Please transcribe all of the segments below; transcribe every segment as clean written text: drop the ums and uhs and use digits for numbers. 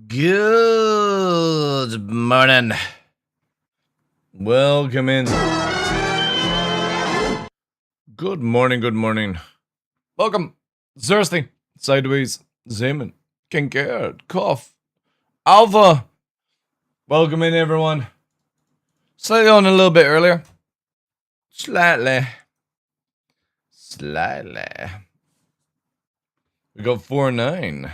Good morning. Welcome in. Good morning, good morning. Welcome. Thirsty, Sideways, Zeman, Kincaid, Cough, Alpha. Welcome in, everyone. Slightly on a little bit earlier. Slightly. We got 4-9.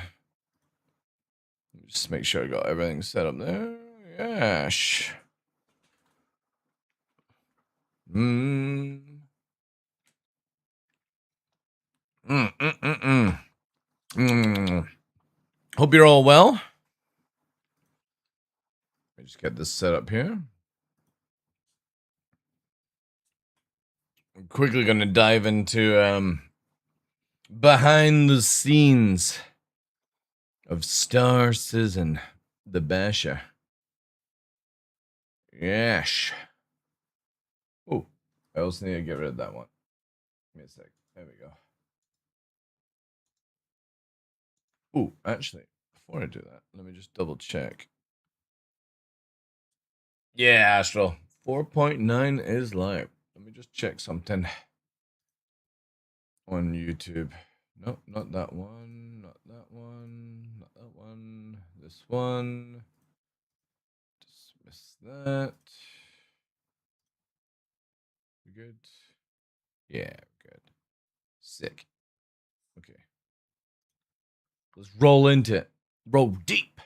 Just make sure I got everything set up there. Yes. Hope you're all well. Let me just get this set up here. I'm quickly going to dive into behind the scenes of Star Citizen, the Basher. Yes. Oh, I also need to get rid of that one. Give me a sec. There we go. Oh, actually, before I do that, let me just double check. Yeah, Astral. 4.9 is live. Let me just check something on YouTube. Nope, not that one. Not that one. Not that one. This one. Dismiss that. We good? Yeah, good. Sick. Okay. Let's roll into it. Roll deep.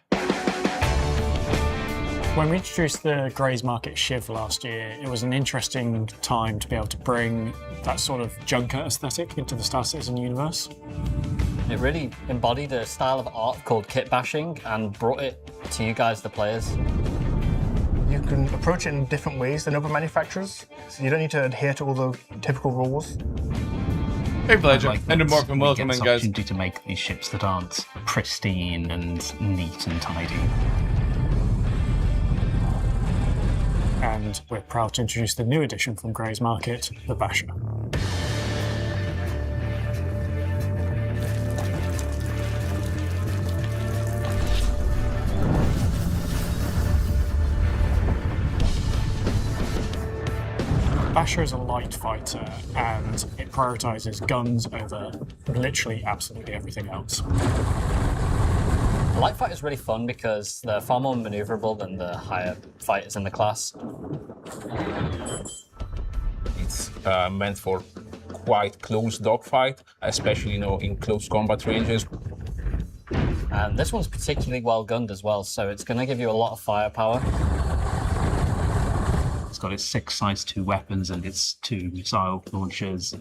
When we introduced the Grey's Market Shiv last year, it was an interesting time to be able to bring that sort of junker aesthetic into the Star Citizen universe. It really embodied a style of art called kit bashing and brought it to you guys, the players. You can approach it in different ways than other manufacturers, so you don't need to adhere to all the typical rules. Hey, pleasure. Endomorph and welcome in, guys. Opportunity to make these ships that aren't pristine and neat and tidy. And we're proud to introduce the new edition from Grey's Market, the Basher. Basher is a light fighter, and it prioritizes guns over literally absolutely everything else. The light fighter is really fun because they're far more maneuverable than the higher fighters in the class. It's meant for quite close dogfight, especially in close combat ranges. And this one's particularly well gunned as well, so it's going to give you a lot of firepower. It's got its 6 size 2 weapons and its 2 missile launchers.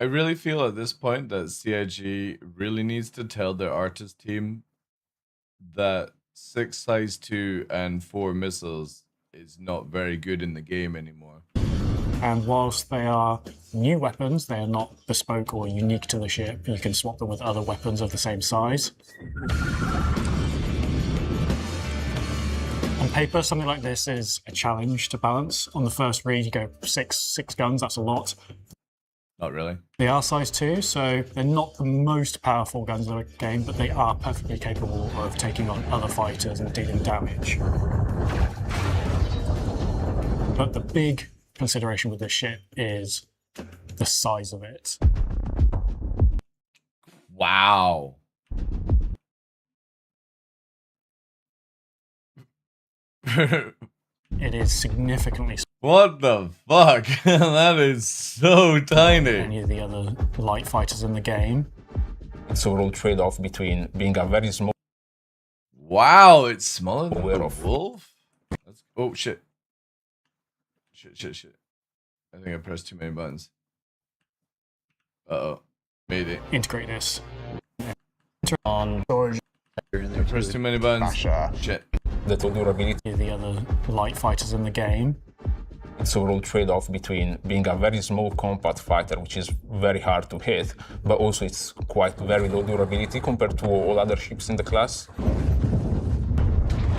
I really feel at this point that CIG really needs to tell their artist team that 6 size 2 and 4 missiles is not very good in the game anymore. And whilst they are new weapons, they are not bespoke or unique to the ship. You can swap them with other weapons of the same size. On paper, something like this is a challenge to balance. On the first read, you go six guns, that's a lot. Not really. They are size 2, so they're not the most powerful guns in the game, but they are perfectly capable of taking on other fighters and dealing damage. But the big consideration with this ship is the size of it. Wow. It is significantly What the fuck? That is so tiny. any of the other light fighters in the game. It's a overall trade-off between being a very small Wow, it's smaller than Aware a of. wolf? Oh, shit. Shit. I think I pressed too many buttons. Uh-oh. Made it. Integrate this. On Storage. I pressed too many buttons. Basher. Shit. the durability. The other light fighters in the game. It's a overall trade-off between being a very small compact fighter, which is very hard to hit, but also it's quite very low durability compared to all other ships in the class.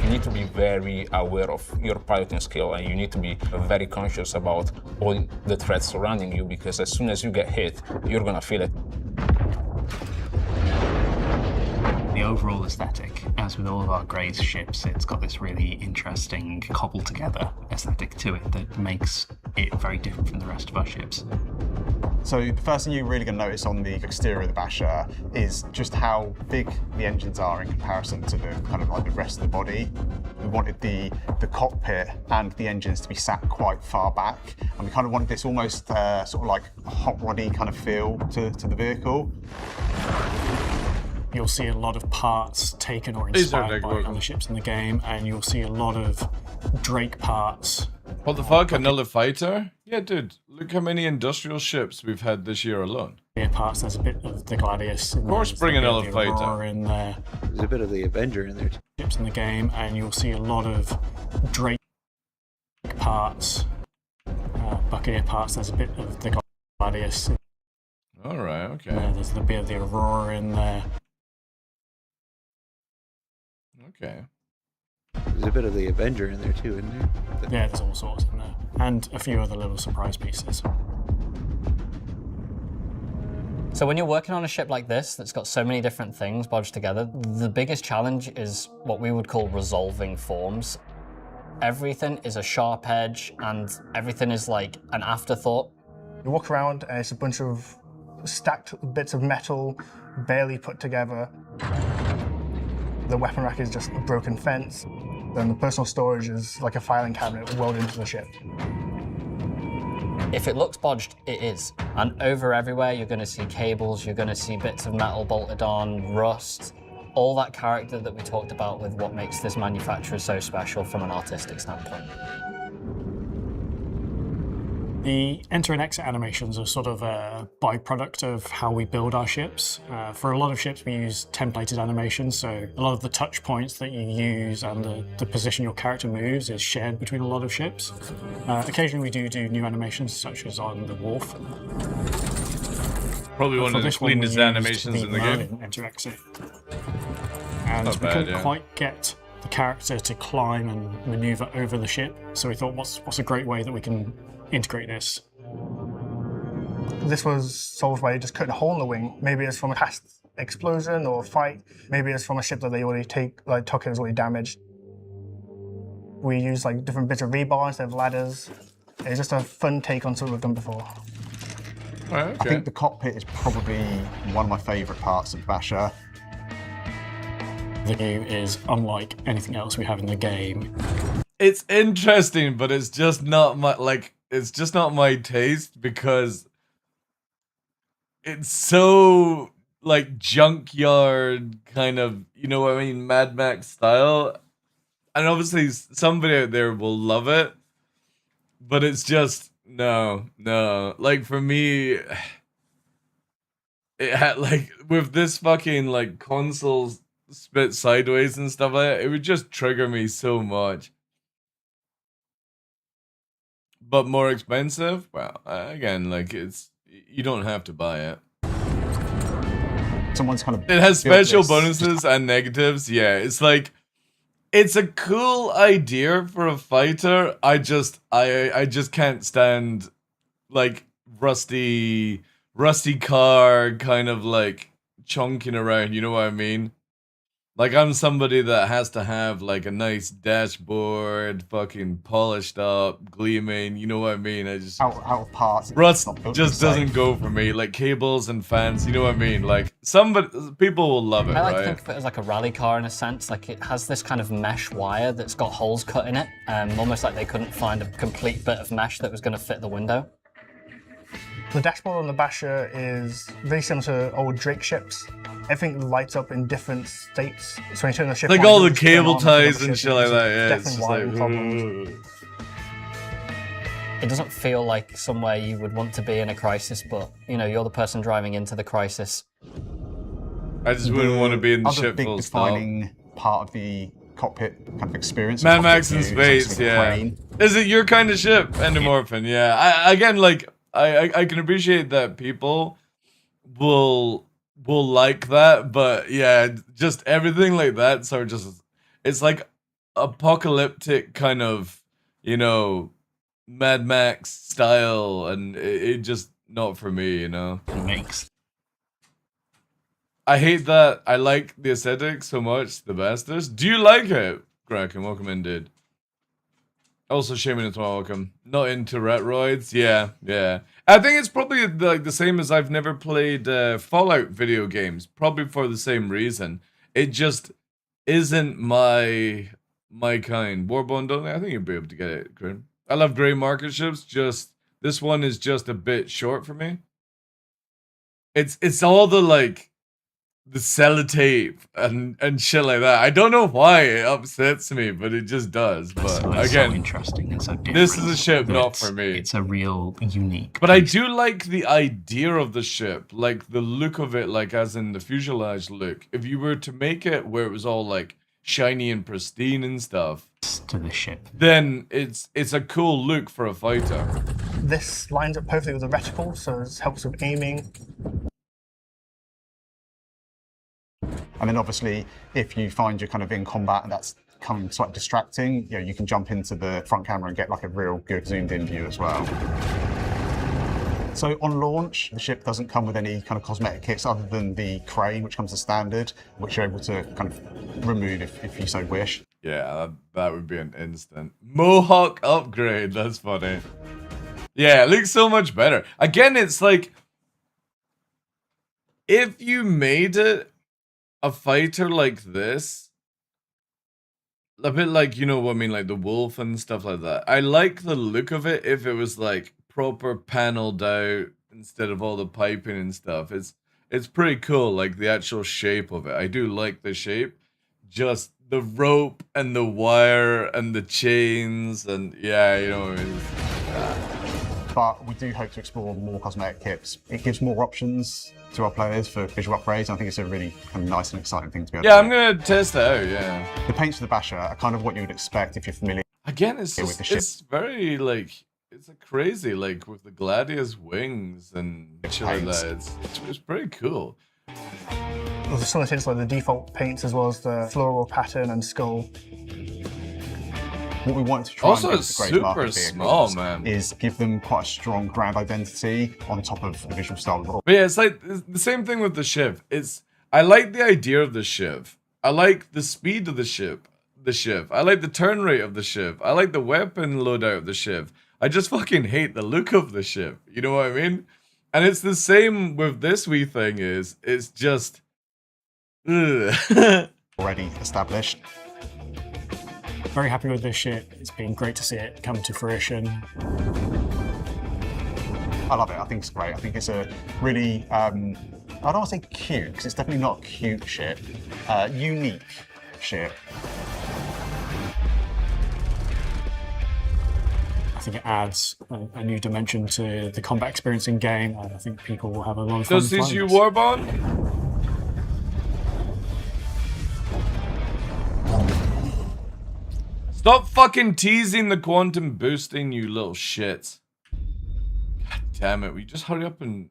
You need to be very aware of your piloting skill, and you need to be very conscious about all the threats surrounding you, because as soon as you get hit, you're gonna feel it. The overall aesthetic, as with all of our Grays ships, it's got this really interesting cobbled together aesthetic to it that makes it very different from the rest of our ships. So the first thing you're really going to notice on the exterior of the Basher is just how big the engines are in comparison to the kind of like the rest of the body. We wanted the cockpit and the engines to be sat quite far back, and we kind of wanted this almost sort of like hot roddy kind of feel to the vehicle. You'll see a lot of parts taken or inspired by other ships in the game, and you'll see a lot of Drake parts. What the fuck? Another fighter? Yeah, dude. Look how many industrial ships we've had this year alone. Parts. There's a bit of the Gladius. Of course, bring another fighter. In there. There's a bit of the Avenger in there too. Ships in the game, and you'll see a lot of Drake parts, Buccaneer parts. There's a bit of the Gladius. All right, okay. There's a bit of the Aurora in there. Okay. There's a bit of the Avenger in there too, isn't there? Yeah, there's all sorts in there. And a few other little surprise pieces. So when you're working on a ship like this, that's got so many different things bodged together, the biggest challenge is what we would call resolving forms. Everything is a sharp edge, and everything is like an afterthought. You walk around and it's a bunch of stacked bits of metal, barely put together. The weapon rack is just a broken fence. Then the personal storage is like a filing cabinet welded into the ship. If it looks bodged, it is. And over everywhere, you're going to see cables, you're going to see bits of metal bolted on, rust, all that character that we talked about with what makes this manufacturer so special from an artistic standpoint. The enter and exit animations are sort of a byproduct of how we build our ships. For a lot of ships, we use templated animations, so a lot of the touch points that you use and the position your character moves is shared between a lot of ships. Occasionally, we do new animations, such as on the Wharf. Probably one of the cleanest animations in the game. Enter exit, and Not we bad, couldn't yeah. quite get the character to climb and maneuver over the ship, so we thought, what's a great way that we can integrate this? This was solved by just cutting a hole in the wing. Maybe it's from a past explosion or fight. Maybe it's from a ship that they already took and was already damaged. We used like different bits of rebar instead of ladders. It's just a fun take on something we've done before. Right, okay. I think the cockpit is probably one of my favourite parts of Basher. The view is unlike anything else we have in the game. It's interesting, but it's just not my taste, because it's so like junkyard kind of, you know what I mean, Mad Max style. And obviously somebody out there will love it, but it's just no. Like for me, it had like with this fucking like console spit sideways and stuff like that, it would just trigger me so much. But more expensive? Well, again, like you don't have to buy it. Someone's kind of It has built special this- bonuses and negatives. Yeah, it's like it's a cool idea for a fighter. I just can't stand like rusty car kind of like chunking around, you know what I mean? Like, I'm somebody that has to have, like, a nice dashboard, fucking polished up, gleaming, you know what I mean? I just... out of parts. Rust It's not built just the same. doesn't go for me. Like, cables and fans, you know what I mean? Like, people will love it, I like right? to think of it as like a rally car in a sense. Like it has this kind of mesh wire that's got holes cut in it, almost like they couldn't find a complete bit of mesh that was going to fit the window. The dashboard on the Basher is very similar to old Drake ships. Everything lights up in different states. So when you turn the ship Like on, all you the just turn cable on the ties ship, and shit like that, yeah. It's Definitely just wiring like... problems. It doesn't feel like somewhere you would want to be in a crisis, but you know, you're the person driving into the crisis. I just wouldn't want to be in the other ship big full stop. defining part of the cockpit kind of experience. Mad of Max in cockpit view is space, obviously the yeah. crane. Is it your kind of ship, Endomorphin? Yeah. I can appreciate that people will like that, but yeah, just everything like that. So just it's like apocalyptic kind of, you know, Mad Max style, and it just not for me, you know. It makes I hate that. I like the aesthetic so much, the bastards. Do you like it? Kraken, welcome in, dude. Also, Shaman as well, welcome. Not into retroids? Yeah, yeah. I think it's probably like the same as I've never played Fallout video games. Probably for the same reason. It just isn't my kind. Warbone, don't I think you'll be able to get it, Grim. I love gray market ships. Just this one is just a bit short for me. It's all the like the sellotape and shit like that. I don't know why it upsets me, but it just does. But so again, interesting and so different. this is a ship that not for me. It's a real unique. But I piece. do like the idea of the ship, like the look of it, like as in the fuselage look. If you were to make it where it was all like shiny and pristine and stuff to the ship, then it's a cool look for a fighter. This lines up perfectly with the reticle, so it helps with aiming. And then obviously, if you find you're kind of in combat and that's becoming slightly distracting, you know, you can jump into the front camera and get like a real good zoomed in view as well. So on launch, the ship doesn't come with any kind of cosmetic kits other than the crane, which comes as standard, which you're able to kind of remove if you so wish. Yeah, that would be an instant Mohawk upgrade. That's funny. Yeah, it looks so much better. Again, it's like if you made it a fighter like this, a bit like, you know what I mean, like the wolf and stuff like that. I like the look of it if it was like proper paneled out instead of all the piping and stuff. It's pretty cool, like the actual shape of it. I do like the shape. Just the rope and the wire and the chains and yeah, you know what I mean. But we do hope to explore more cosmetic kits. It gives more options to our players for visual upgrades. I think it's a really kind of nice and exciting thing to be able to do. I'm gonna test it out, yeah. The paints of the Basher are kind of what you would expect if you're familiar. Again, it's with just, the ship. it's very like it's a crazy like with the gladius wings and shit like Paints. that. It's pretty cool. There's some of the things like the default paints as well as the floral pattern and skull. What we wanted to try Also, and do it's with the Great super Market small, vehicles man. is give them quite a strong brand identity on top of the visual style. But yeah, it's like the same thing with the ship. I like the idea of the ship. I like the speed of the ship. I like the turn rate of the ship. I like the weapon loadout of the ship. I just fucking hate the look of the ship. You know what I mean? And it's the same with this wee thing. It's just ugh. Already established. Very happy with this ship. It's been great to see it come to fruition. I love it. I think it's great. I think it's a really, I don't want to say cute, because it's definitely not a cute ship. Unique ship. I think it adds a new dimension to the combat experience in game, and I think people will have a lot of fun Does this playing you this. Warbond? Stop fucking teasing the quantum boosting, you little shits. God damn it, we just hurry up and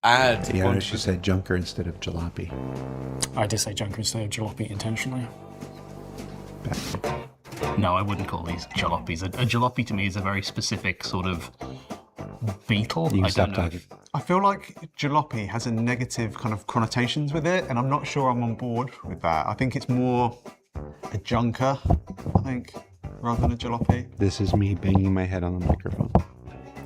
add Yeah, quantum she said junker instead of jalopy. I did say junker instead of jalopy intentionally. no, I wouldn't call these jalopies. A jalopy to me is a very specific sort of beetle. You can I stop don't know. talking. I feel like jalopy has a negative kind of connotations with it, and I'm not sure I'm on board with that. I think it's more a junker, I think, rather than a jalopy. This is me banging my head on the microphone.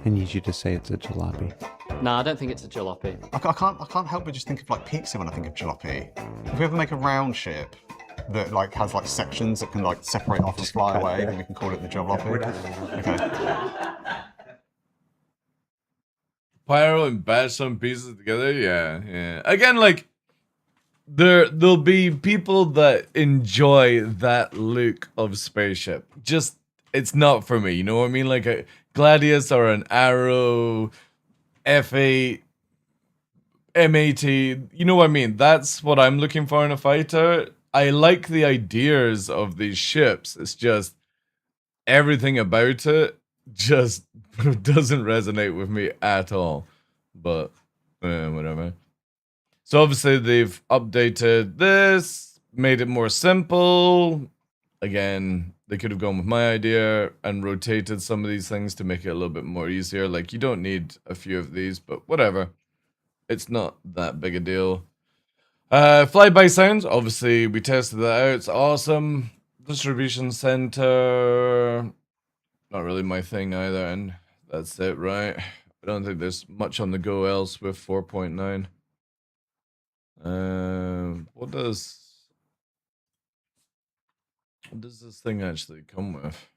I need you to say it's a jalopy. No, I don't think it's a jalopy. I can't help but just think of like pizza when I think of jalopy. If we ever make a round ship that like has like sections that can like separate off and fly away, then we can call it the jalopy. Okay. pyro and bash some pieces together. Yeah. Again, like there'll be people that enjoy that look of Spaceship. Just it's not for me. You know what I mean? Like a Gladius or an Arrow, F8, M80. You know what I mean? That's what I'm looking for in a fighter. I like the ideas of these ships. It's just everything about it just doesn't resonate with me at all. But whatever. So obviously they've updated this, made it more simple. Again, they could have gone with my idea and rotated some of these things to make it a little bit more easier. Like, you don't need a few of these, but whatever. It's not that big a deal. Flyby sounds, obviously, we tested that out. It's awesome. Distribution center, not really my thing either, and that's it, right? I don't think there's much on the go else with 4.9. What does this thing actually come with?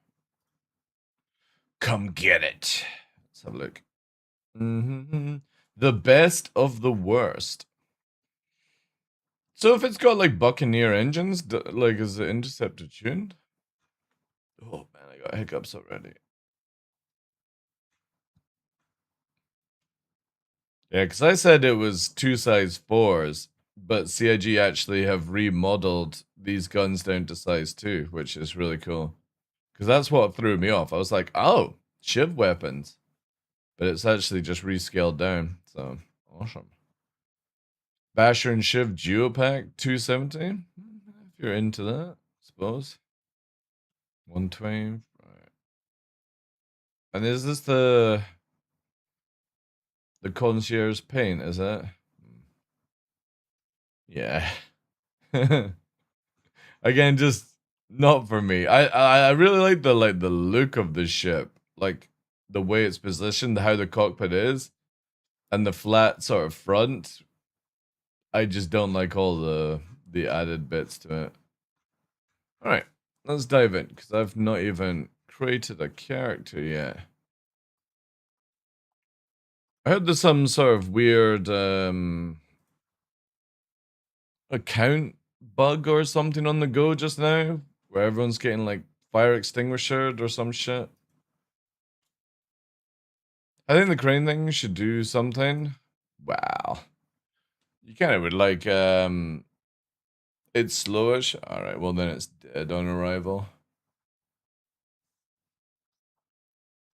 Come get it. Let's have a look. The best of the worst. So if it's got like Buccaneer engines, like is the Interceptor tuned? Oh man, I got hiccups already. Yeah, because I said it was 2 size 4s, but CIG actually have remodeled these guns down to size 2, which is really cool. Because that's what threw me off. I was like, oh, Shiv weapons. But it's actually just rescaled down, so awesome. Basher and Shiv Geopack 270. If you're into that, I suppose. 120. Right. And is this the concierge paint, is it? Yeah. Again, just not for me. I really like the look of the ship. Like the way it's positioned, how the cockpit is, and the flat sort of front. I just don't like all the added bits to it. Alright, let's dive in, because I've not even created a character yet. I heard there's some sort of weird account bug or something on the go just now, where everyone's getting like fire extinguished or some shit. I think the crane thing should do something. Wow. You kind of would like, it's slowish. Alright, well then it's dead on arrival.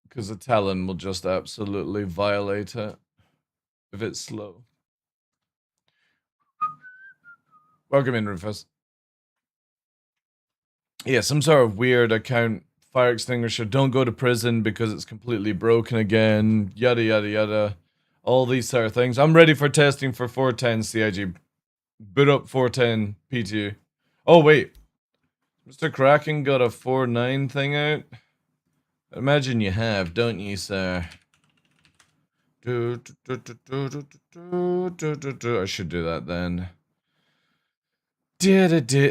Because the Talon will just absolutely violate it if it's slow. Welcome in, Rufus. Yeah, some sort of weird account fire extinguisher. Don't go to prison because it's completely broken again. Yada, yada, yada. All these sort of things. I'm ready for testing for 410 CIG. Boot up 410 PTU. Oh, wait. Mr. Kraken got a 4.9 thing out? I imagine you have, don't you, sir? I should do that then.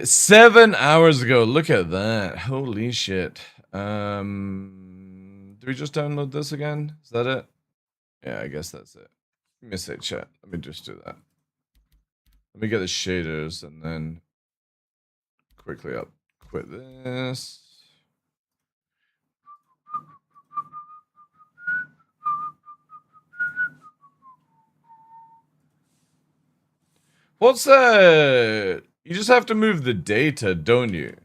7 hours ago. Look at that. Holy shit. Do we just download this again? Is that it? Yeah, I guess that's it. Give me a sec, chat. Let me just do that. Let me get the shaders and then quickly up. Quit this. What's that? You just have to move the data, don't you?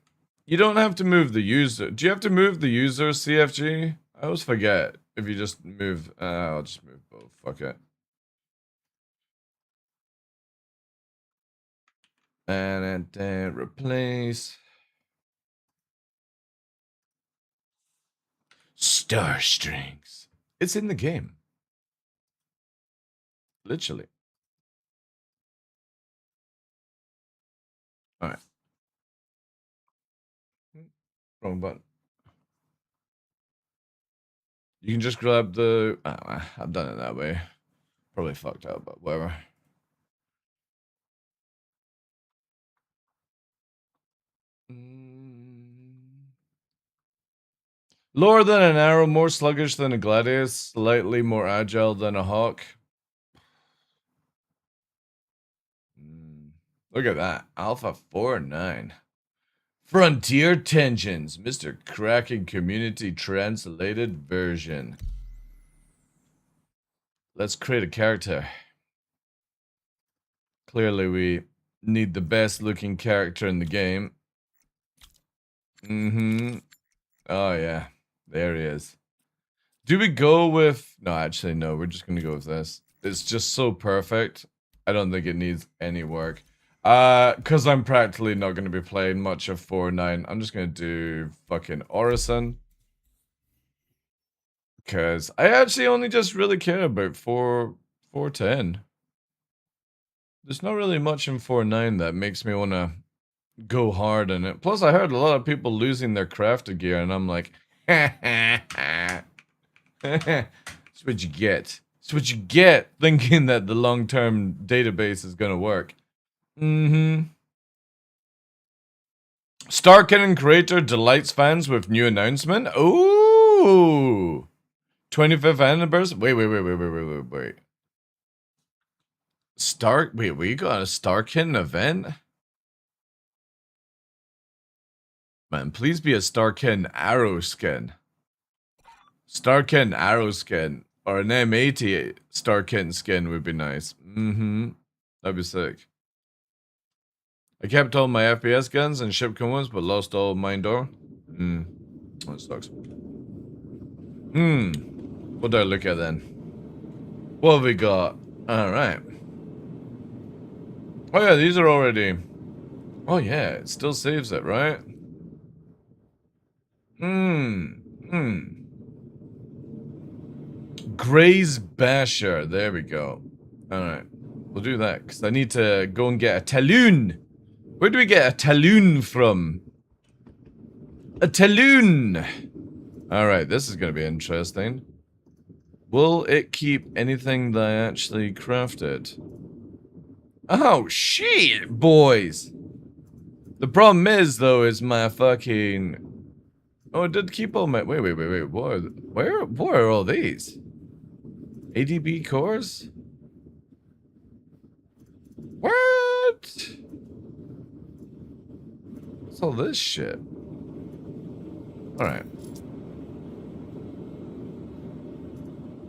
You don't have to move the user. Do you have to move the user, CFG? I always forget if you just move. I'll just move both. Fuck it. And then replace. Star strings. It's in the game. Literally. Alright. Wrong button. You can just grab the... I've done it that way. Probably fucked up, but whatever. Lower than an arrow, more sluggish than a gladius, slightly more agile than a hawk. Look at that. Alpha 4.9. Frontier Tensions, Mr. Kraken Community Translated Version. Let's create a character. Clearly we need the best looking character in the game. Oh yeah, there he is. Do we go with... No, actually no, we're just gonna go with this. It's just so perfect. I don't think it needs any work. Because I'm practically not going to be playing much of 4-9. I'm just going to do fucking Orison. Because I actually only just really care about 4-10. There's not really much in 4-9 that makes me want to go hard in it. Plus, I heard a lot of people losing their crafted gear, and I'm like, that's what you get. That's what you get thinking that the long-term database is going to work. Star Cannon creator delights fans with new announcement. Ooh! 25th anniversary. Wait. We got a Starkin event? Man, please be a Starkin arrow skin. Starkin arrow skin. Or an M80 Starkin skin would be nice. That'd be sick. I kept all my FPS guns and ship cones, but lost all of mine door. That sucks. What do I look at then? What have we got? Alright. Oh yeah, these are already... Oh yeah, it still saves it, right? Gray's Basher. There we go. Alright. We'll do that, because I need to go and get a Talon. Where do we get a Talon from? A Talon! Alright, this is going to be interesting. Will it keep anything that I actually crafted? Oh, shit, boys! The problem is, though, is my fucking... Oh, it did keep all my... Wait. Where are all these? ADB cores? What? What's all this shit? Alright.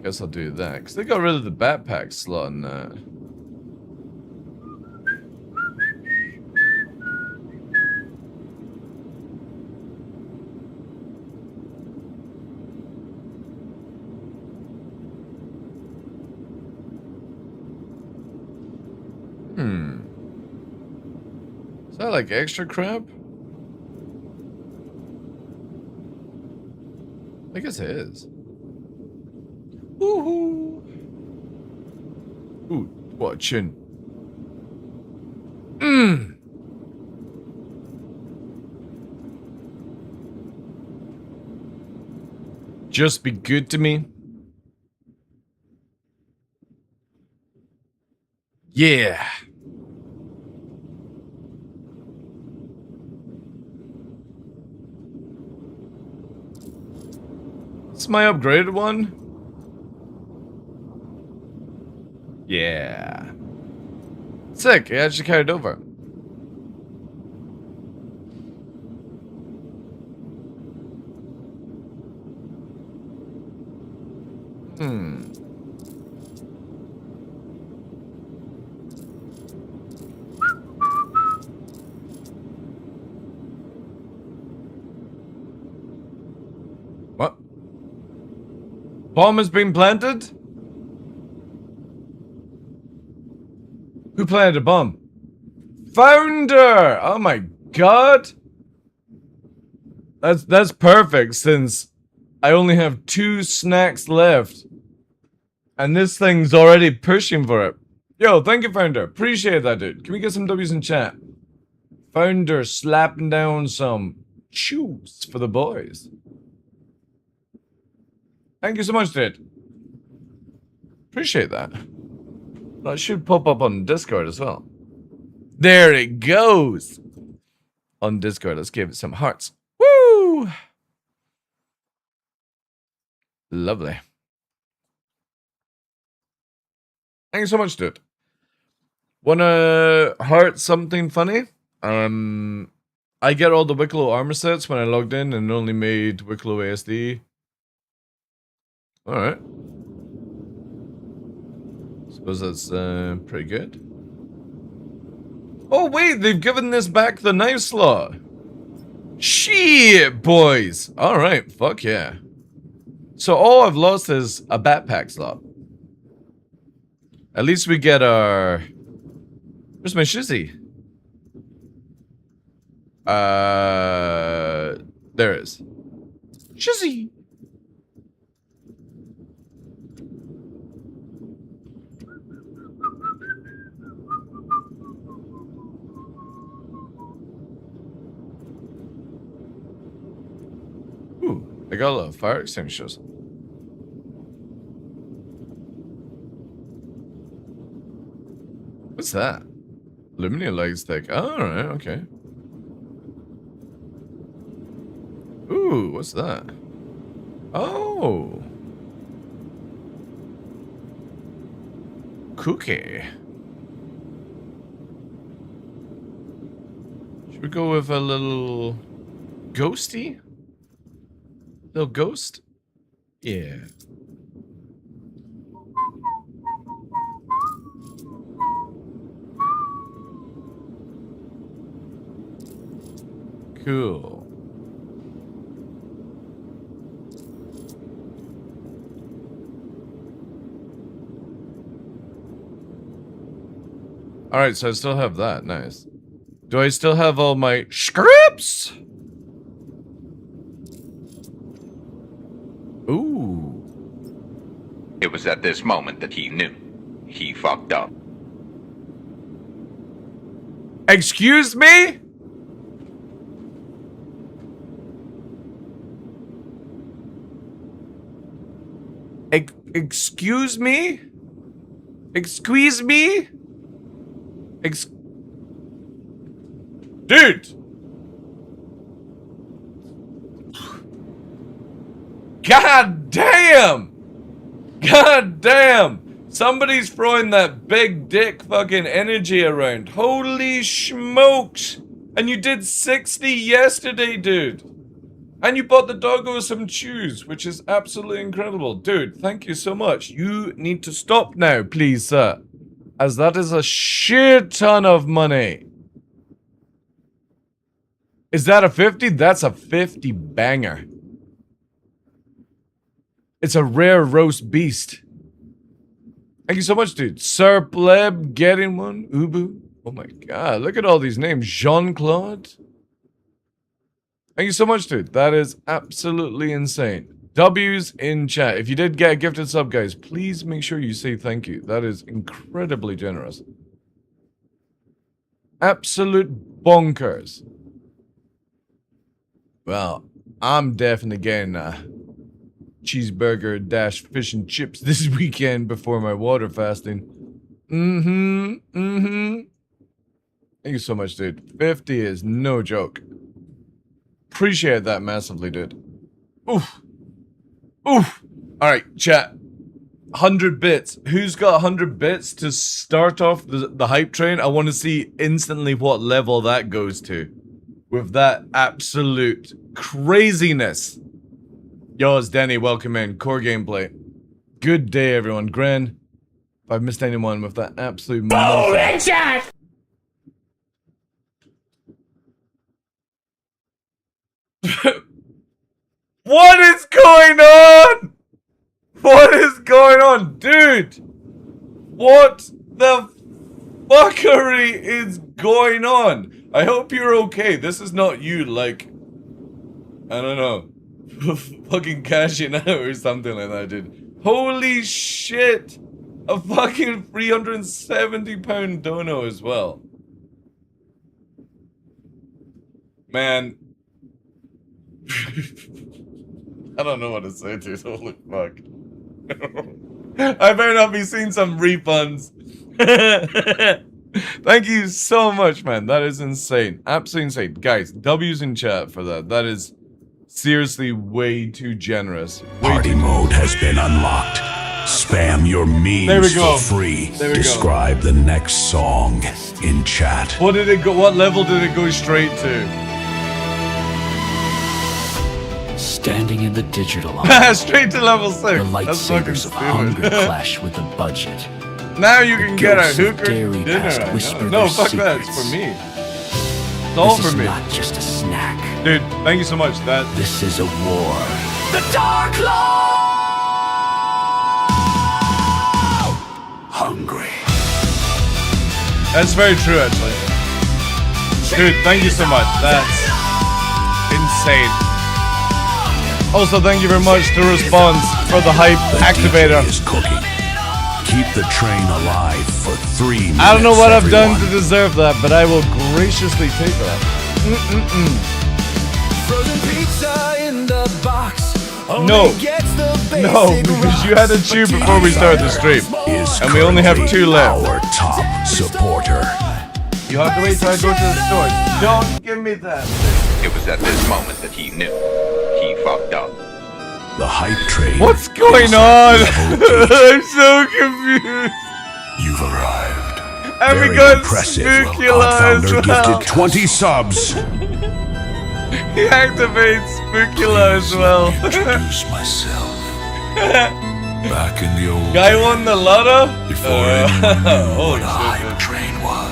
Guess I'll do that, because they got rid of the backpack slot in that. Is that like extra crap? I guess it is. Woohoo! Ooh, what a chin. Just be good to me. Yeah. This is my upgraded one. Yeah. Sick, it actually carried over. What? Bomb has been planted? Who planted a bomb? Founder! Oh my god! That's perfect, since I only have 2 snacks left. And this thing's already pushing for it. Yo, thank you, Founder. Appreciate that, dude. Can we get some W's in chat? Founder slapping down some chews for the boys. Thank you so much, dude. Appreciate that. That should pop up on Discord as well. There it goes! On Discord, let's give it some hearts. Woo! Lovely. Thank you so much, dude. Wanna heart something funny? I get all the Wicklow armor sets when I logged in and only made Wicklow ASD. Alright. Suppose that's pretty good. Oh wait, they've given this back the knife slot. Shit, boys. Alright, fuck yeah. So all I've lost is a backpack slot. At least we get our... Where's my shizzy? There is. Shizzy. Ooh, I got a lot of fire extinguishers. What's that? Aluminum leg stick. Oh, alright, okay. Ooh, what's that? Oh. Cookie. Should we go with a little ghosty? Little ghost? Yeah. Cool. Alright, so I still have that. Nice. Do I still have all my scripts? Ooh. It was at this moment that he knew. He fucked up. Excuse me? Excuse me? Excuse me? Dude! God damn! God damn! Somebody's throwing that big dick fucking energy around. Holy smokes! And you did 60 yesterday, dude. And you bought the doggo some shoes, which is absolutely incredible. Dude, thank you so much. You need to stop now, please, sir. As that is a shit ton of money. Is that a 50? That's a 50 banger. It's a rare roast beast. Thank you so much, dude. Sir Pleb getting one. Ubu. Oh my god, look at all these names. Jean-Claude. Thank you so much, dude. That is absolutely insane. W's in chat. If you did get a gifted sub, guys, please make sure you say thank you. That is incredibly generous. Absolute bonkers. Well, I'm definitely getting a cheeseburger dash fish and chips this weekend before my water fasting. Thank you so much, dude. 50 is no joke. Appreciate that massively, dude. Oof. Oof. Alright, chat. 100 bits. Who's got 100 bits to start off the hype train? I want to see instantly what level that goes to. With that absolute craziness. Yo, it's Danny. Welcome in. Core gameplay. Good day, everyone. Gren, if I've missed anyone with that absolute headshot! What is going on? What is going on? Dude! What the fuckery is going on? I hope you're okay. This is not you, like, I don't know, fucking cashing out or something like that, dude. Holy shit! A fucking £370 dono as well. Man. I don't know what to say, dude. Holy fuck. I better not be seeing some refunds. Thank you so much, man. That is insane. Absolutely insane. Guys, W's in chat for that. That is seriously way too generous. Party mode has been unlocked. Spam your memes for free. Describe the next song in chat. What did it go? What level did it go straight to? Standing in the digital straight to level 6. The lightsabers of hunger clash with the budget. Now you can get a hooker dairy dinner. past No, fuck that. It's for me. It's all for me. This is not just a snack. Dude, thank you so much. This is a war. The TheDarkLaw! Hungry. That's very true, actually. Dude, thank you so much. That's insane. Also, thank you very much to Response for the hype activator. Is cooking. Keep the train alive for 3 minutes. I don't know what I've done to deserve that, but I will graciously take that. Frozen pizza in the box. No, because you had a chew before we started the stream, and we only have 2 left. Our top supporter. You have to wait till I go to the store. Don't give me that. It was at this moment that he knew. He fucked up. The hype train. What's going on? I'm so confused. You've arrived. And Very we got impressive. Spookula as Godfounder well. gifted 20 subs. He activates Spookula as well. Introduce myself. Back in the old Guy won the lotto? before anyone knew Holy what a hype train was.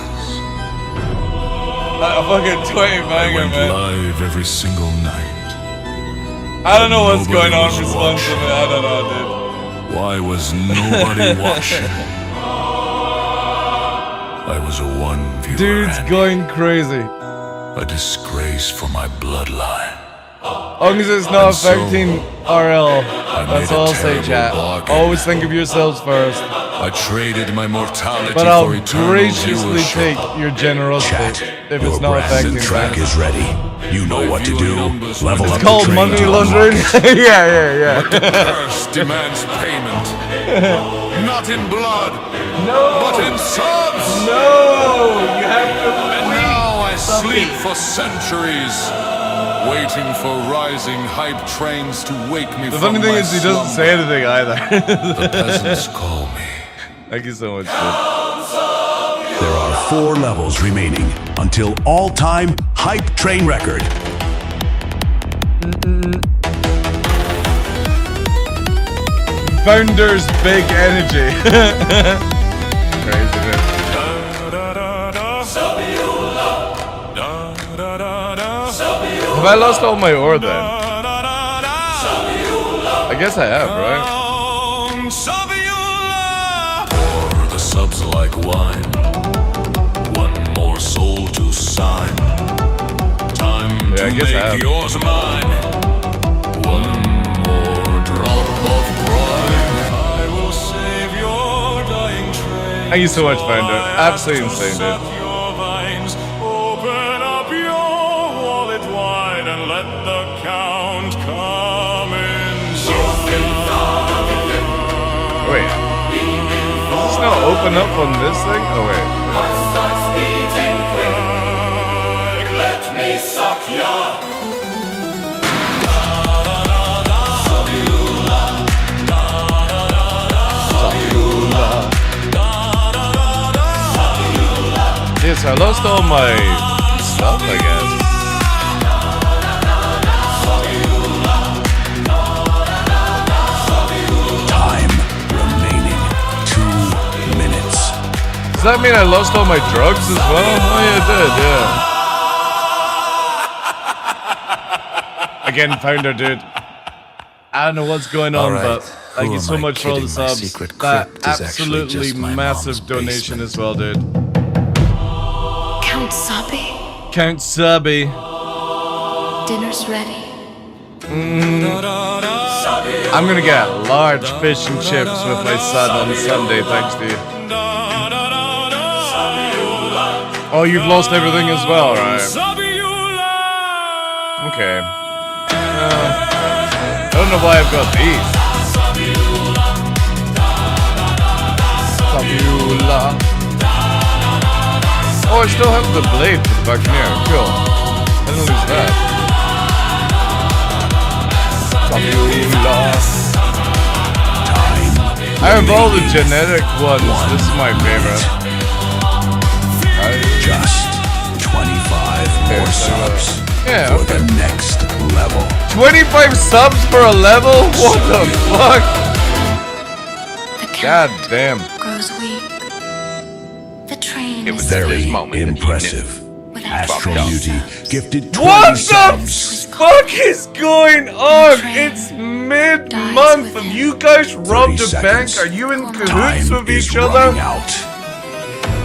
A fucking 20 I banger, went man. live every single night. I don't know what's Nobody going on was with watching. I don't know, dude. Why was nobody watching? I was a one-viewer. Dude's Andy. going crazy. A disgrace for my bloodline. As long as it's not And so, affecting RL, that's made a all I'll say, terrible chat. bargain. Always think of yourselves first. I traded my mortality But I'll for eternal graciously viewership. take your generosity Chat, if your it's not affecting track things. is ready. You know what to do. Level up It's the called train money to laundering. unlock it. yeah. But the curse demands payment. Not in blood, No! but in subs. No! You have to And now I sleep for centuries, waiting for rising hype trains to wake me The from funny thing my is he doesn't slumber. say anything either. The peasants call me. Thank you so much, dude. There are 4 levels remaining until all-time hype train record. Founder's big energy. Crazy, dude. Have I lost all my ore then? I guess I have, right? Pour the subs like wine. One more soul to sign. Time Yeah, I to guess I have. make yours mine. One more drop of pride. I will save your dying train. Thank you so much, Founder. Absolutely insane, dude. Open up your wallet wide and let the count come Wait. Does this not open up on this thing? Oh, wait. Let me suck ya. Yes, I lost all my stuff, I guess. Time remaining 2 minutes. Does that mean I lost all my drugs as well? Oh, yeah, I did, yeah. Again, Founder, dude. I don't know what's going on, but thank you so much for all the subs. That absolutely massive donation as well, dude. Count Sabi, Count Sabi. dinner's ready. I'm gonna get large fish and chips with my son on Sunday, thanks to you. Oh, you've lost everything as well, right? Okay. I don't know why I've got these. Sabiola. Oh, I still have the blade for the Buccaneer. Cool. I didn't lose that. Sabiola. Out of all the genetic ones, this is my favorite. Just 25 more subs Yeah, for the next level. 25 subs for a level? What the fuck? God damn. Grows weak. The train It was is at this Very moment impressive. Astro Beauty gifted 20 What the subs. fuck is going on? It's mid-month. Have you guys robbed a bank? Are you in cahoots Time with is each running other? out.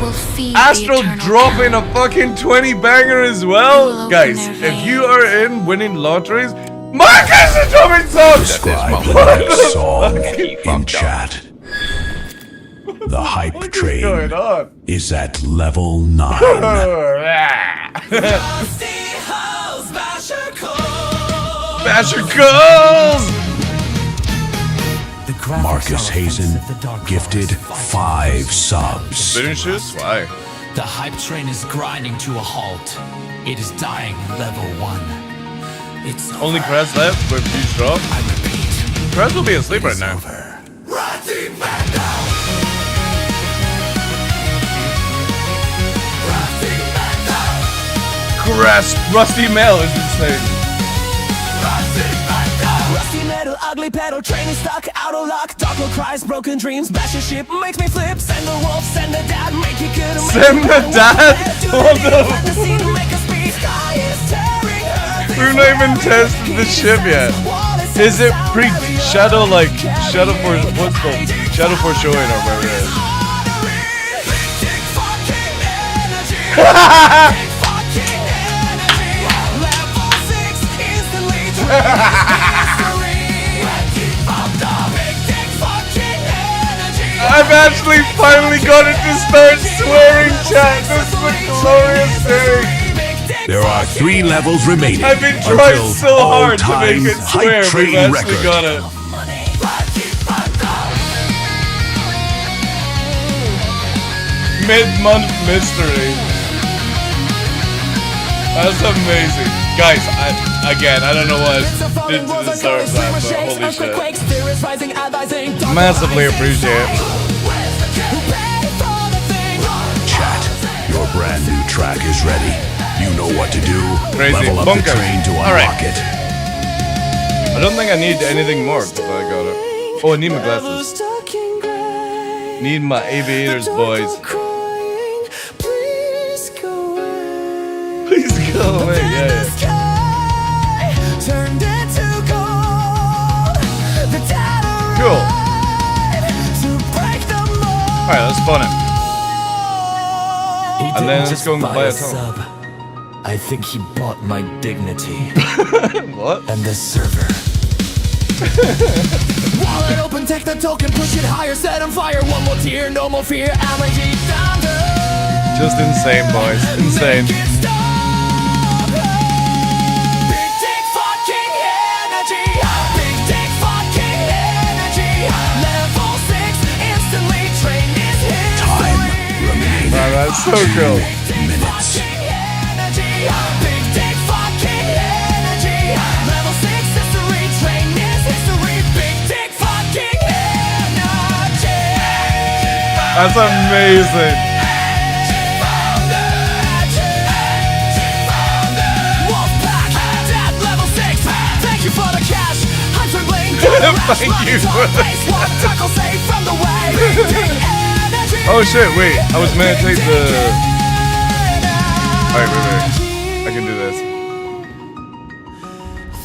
will feed Astral the eternal dropping cow. a fucking 20 banger as well? Will open Guys, their if you are in winning lotteries, Marcus is dropping songs! Describe the next song in chat. The hype What is train going on? is at level 9. Basher calls! Marcus Hazen gifted 5 subs. Finishes? Why? The hype train is grinding to a halt. It is dying level 1. It's Only Krez left with huge drop. Krez will be asleep right now. Krez, Rusty Mail is insane. Rusty metal, ugly pedal, training stuck, out of luck. Darklo cries, broken dreams, bash your ship, makes me flip. Send the wolf, send the dad, make you good. Send the dad? What the? We've not even tested the ship yet. Is it pre-shadow, like, shadow for, what's it called? Shadow for showing or whatever it is. I've actually finally got it to start swearing, chat. This is a glorious thing. There are 3 levels remaining. I've been trying until so hard to make all-time it swear. hype We've train actually record. got it. Mid-month mystery. That's amazing. Guys, I don't know what I did to deserve that, but holy shit. Massively appreciate it. Chat, your brand new track is ready. You know what to do. Crazy. Level up Bunker. the train to All right. unlock it. I don't think I need anything more because I got it. Oh, I need my glasses. Need my aviators, boys. Please go away. Yeah. Cool. Alright, let's spawn it. And then let's go and buy a tunnel. I think he bought my dignity. What? And the server. Wallet open, take the token, push it higher, set on fire. One more tear, no more fear. Allergy thunder. Just insane, boys. Insane. Big dick fucking energy. Big dick fucking energy. Level 6 instantly. Train is history. Wow, that's so cool. Minutes. Big dick fucking energy. Level 6 history. Train is history. Big dick fucking energy. That's amazing. Thank you for the cash. I'm bling. Thank you for the Oh shit, wait. I was meant to take the... Alright, wait. I can do this.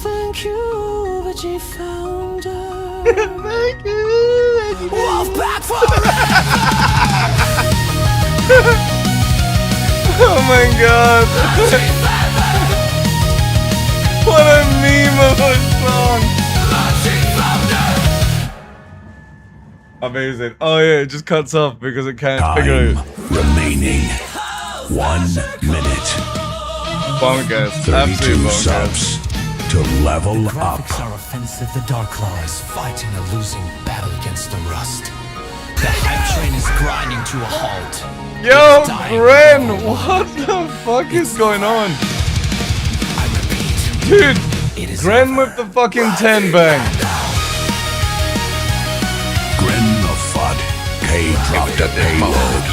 Thank you, Veggie Founder. Thank you. Wolfpack forever. Oh my god. What a meme of a song. Amazing. Oh yeah, it just cuts off because it can't figure it out. Remaining 1 minute. Bonkers. 32 Absolute bonkers. subs to level up. Graphics are offensive. The Darklaw is fighting a losing battle against the Rust. The hype train is grinding to a halt. Yo, It's dying. Gren, what the fuck is going on? Dude, Gren with the fucking 10 bang. Gren the FUD. K dropped a payload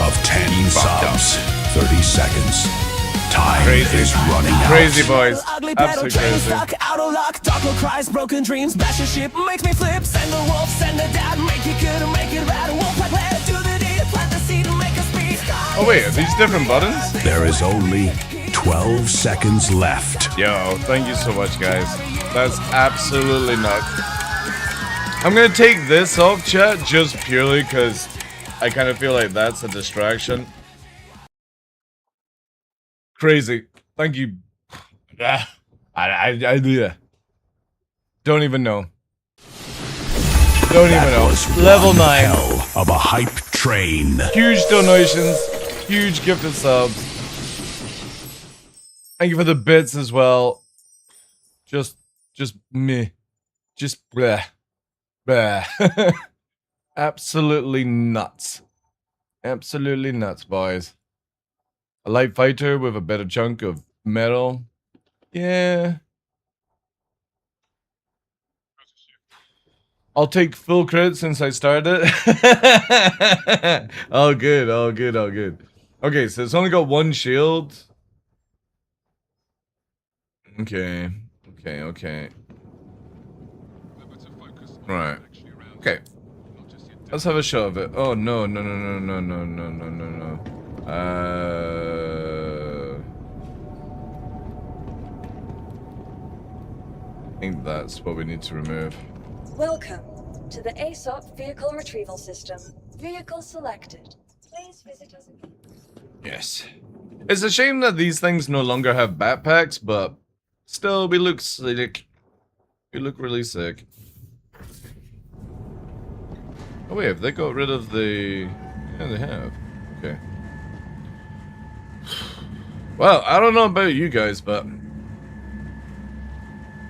of 10 subs. 30 seconds. Time is running out. Crazy boys. Ugly pedal, Absolutely train crazy. stuck, out of luck. Darklo cries, broken dreams, bash your ship, makes me flip. Send the wolf, send the dad, make it good, make it bad. Wolf like let do the deed, plant the seed, make us speed. Oh wait, are these different buttons? There is only 12 seconds left. Yo, thank you so much, guys. That's absolutely nuts. I'm gonna take this off, chat, just purely because I kind of feel like that's a distraction. Crazy. Thank you. I don't even know. Don't even know. Level 9 hell of a hype train. Huge donations, huge gifted subs. Thank you for the bits as well. Just me. Just bleh. Bleh. Absolutely nuts. Absolutely nuts, boys. A light fighter with a better chunk of metal. Yeah. I'll take full credit since I started. All good, all good, all good. Okay, so it's only got one shield. Okay, okay. Right. Okay. Let's have a shot of it. Oh no. I think that's what we need to remove. Welcome to the ASOP Vehicle Retrieval System. Vehicle selected. Please visit us again. Yes. It's a shame that these things no longer have backpacks, but still, we look sick. We look really sick. Oh wait, have they got rid of the... Yeah, they have. Okay. Well, I don't know about you guys, but...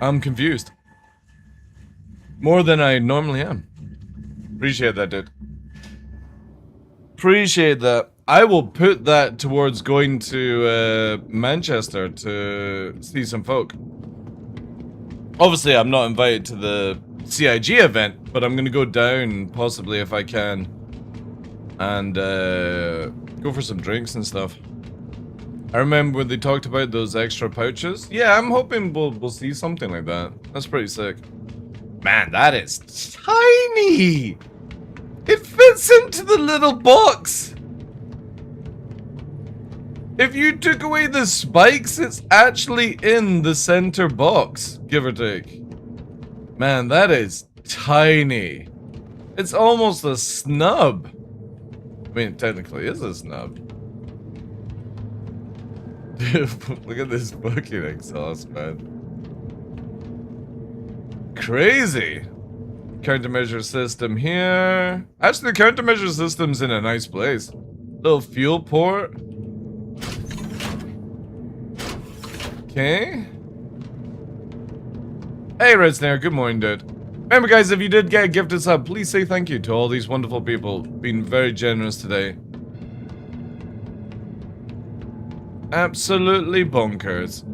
I'm confused. More than I normally am. Appreciate that, dude. Appreciate that. I will put that towards going to Manchester to see some folk. Obviously, I'm not invited to the CIG event, but I'm gonna go down, possibly, if I can. And go for some drinks and stuff. I remember when they talked about those extra pouches. Yeah, I'm hoping we'll see something like that. That's pretty sick. Man, that is tiny! It fits into the little box! If you took away the spikes, it's actually in the center box, give or take. Man, that is tiny. It's almost a snub. I mean, it technically is a snub. Dude, look at this fucking exhaust, man. Crazy. Countermeasure system here. Actually, the countermeasure system's in a nice place. Little fuel port. Okay. Hey, Red Snare. Good morning, dude. Remember, guys, if you did get a gifted sub, please say thank you to all these wonderful people. Being very generous today. Absolutely bonkers.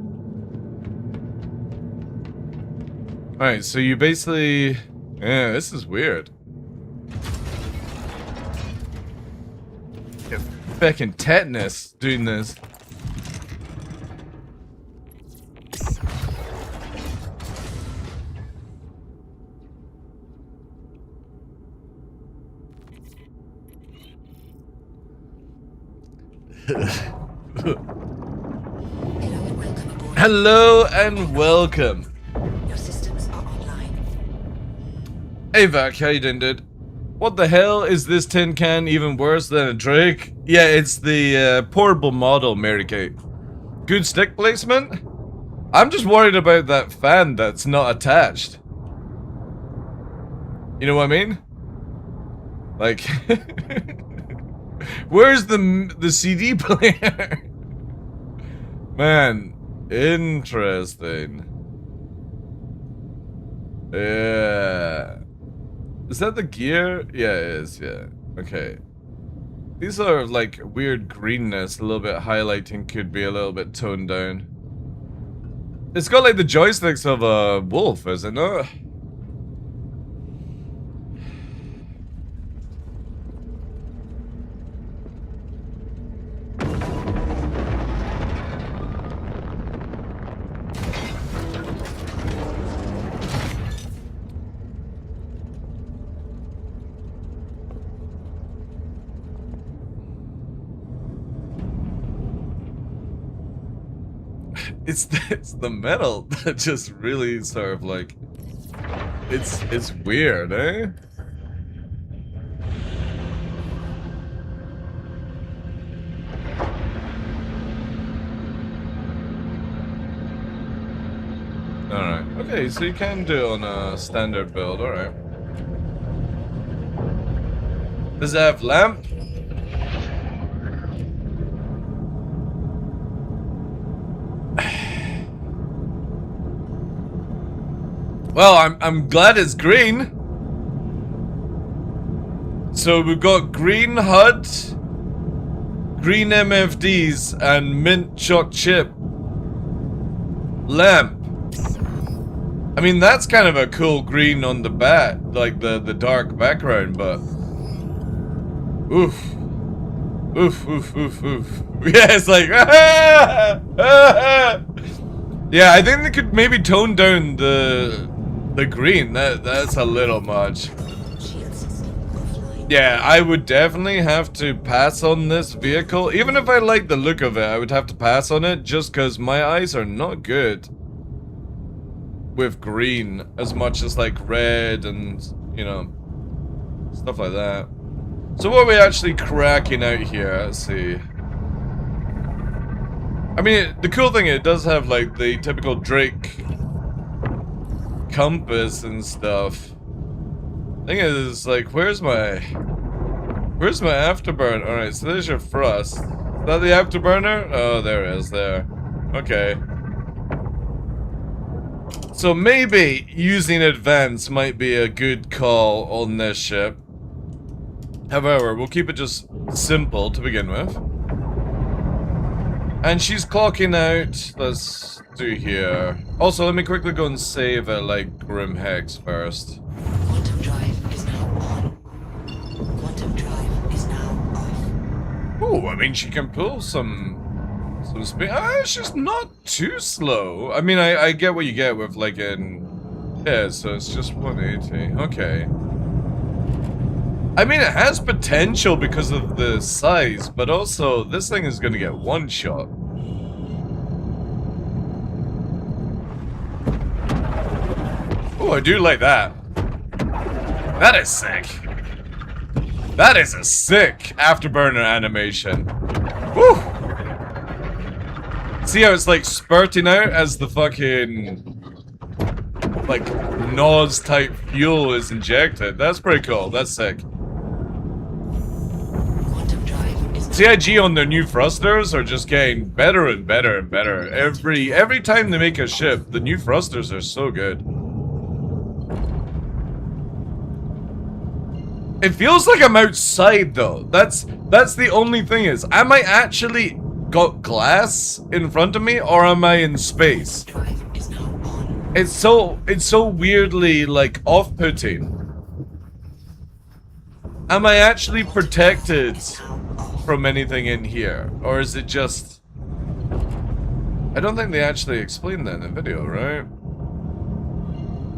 Alright, so you basically... Yeah, this is weird. Get fucking tetanus doing this. Hello and welcome. Your systems are online. Hey Vac, how you doing, dude? What the hell is this tin can even worse than a Drake? Yeah, it's the portable model, Mary Kate. Good stick placement? I'm just worried about that fan that's not attached. You know what I mean? Like, where's the CD player? Man, interesting. Yeah. Is that the gear? Yeah, it is, yeah. Okay. These are like weird greenness, a little bit highlighting could be a little bit toned down. It's got like the joysticks of a wolf, is it not? It's the metal that just really sort of like it's weird, eh? Okay, so you can do it on a standard build, alright. Does it have lamp? Well, I'm glad it's green. So we've got green HUD, green MFDs, and mint choc chip lamp. I mean, that's kind of a cool green on the bat, like the dark background, but oof. Oof, oof, oof, oof. Yeah, it's like, yeah, I think they could maybe tone down the green. That's a little much. Yeah, I would definitely have to pass on this vehicle. Even if I like the look of it, I would have to pass on it just because my eyes are not good with green as much as like red and, you know, stuff like that. So what are we actually cracking out here? Let's see. I mean, the cool thing, it does have like the typical Drake compass and stuff. Thing is, like, where's my afterburner? Alright, so there's your thrust. Is that the afterburner? Oh, there it is, there. Okay. So maybe using advance might be a good call on this ship. However, we'll keep it just simple to begin with. And she's clocking out. Let's do here. Also, let me quickly go and save at like Grim Hex first. Quantum drive is now on. Quantum drive is now off. Oh, I mean, she can pull some speed. She's not too slow. I mean, I get what you get with like an... Yeah, so it's just 180. Okay. I mean, it has potential because of the size, but also this thing is going to get one shot. Oh, I do like that. That is sick. That is a sick afterburner animation. Woo! See how it's like spurting out as the fucking like NOS type fuel is injected. That's pretty cool. That's sick. CIG on their new thrusters are just getting better and better and better. Every time they make a ship, the new thrusters are so good. It feels like I'm outside though. That's the only thing is, am I actually got glass in front of me or am I in space? It's so weirdly like off-putting. Am I actually protected from anything in here? Or is it just... I don't think they actually explained that in the video, right?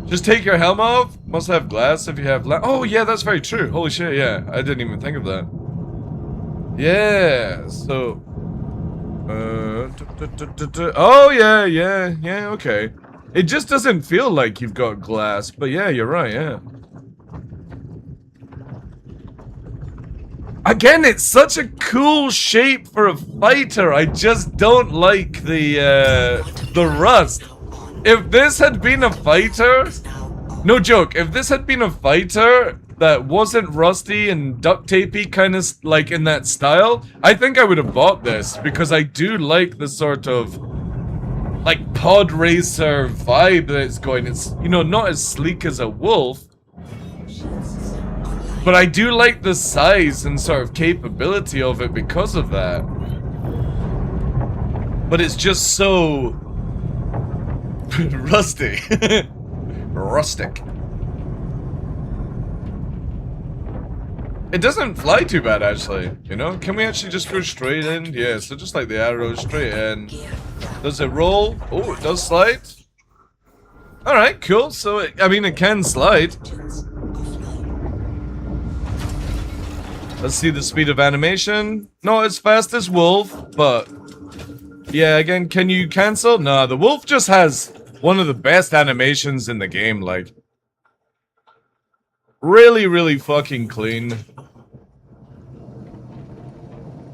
Just take your helmet off? Must have glass if you have oh yeah, that's very true. Holy shit, yeah. I didn't even think of that. Yeah, so... oh yeah, okay. It just doesn't feel like you've got glass, but yeah, you're right, yeah. Again, it's such a cool shape for a fighter. I just don't like the rust. If this had been a fighter, no joke, if this had been a fighter that wasn't rusty and duct tapey kind of like in that style, I think I would have bought this because I do like the sort of like pod racer vibe that it's going. It's, you know, not as sleek as a Wolf, but I do like the size and sort of capability of it because of that. But it's just so rusty. Rustic. It doesn't fly too bad, actually. You know, can we actually just go straight in? Yeah, so just like the arrow, straight in. Does it roll? Oh, it does slide. Alright, cool. So, I mean, it can slide. Let's see the speed of animation. Not as fast as Wolf, but... Yeah, again, can you cancel? Nah, the Wolf just has one of the best animations in the game, like... Really, really fucking clean.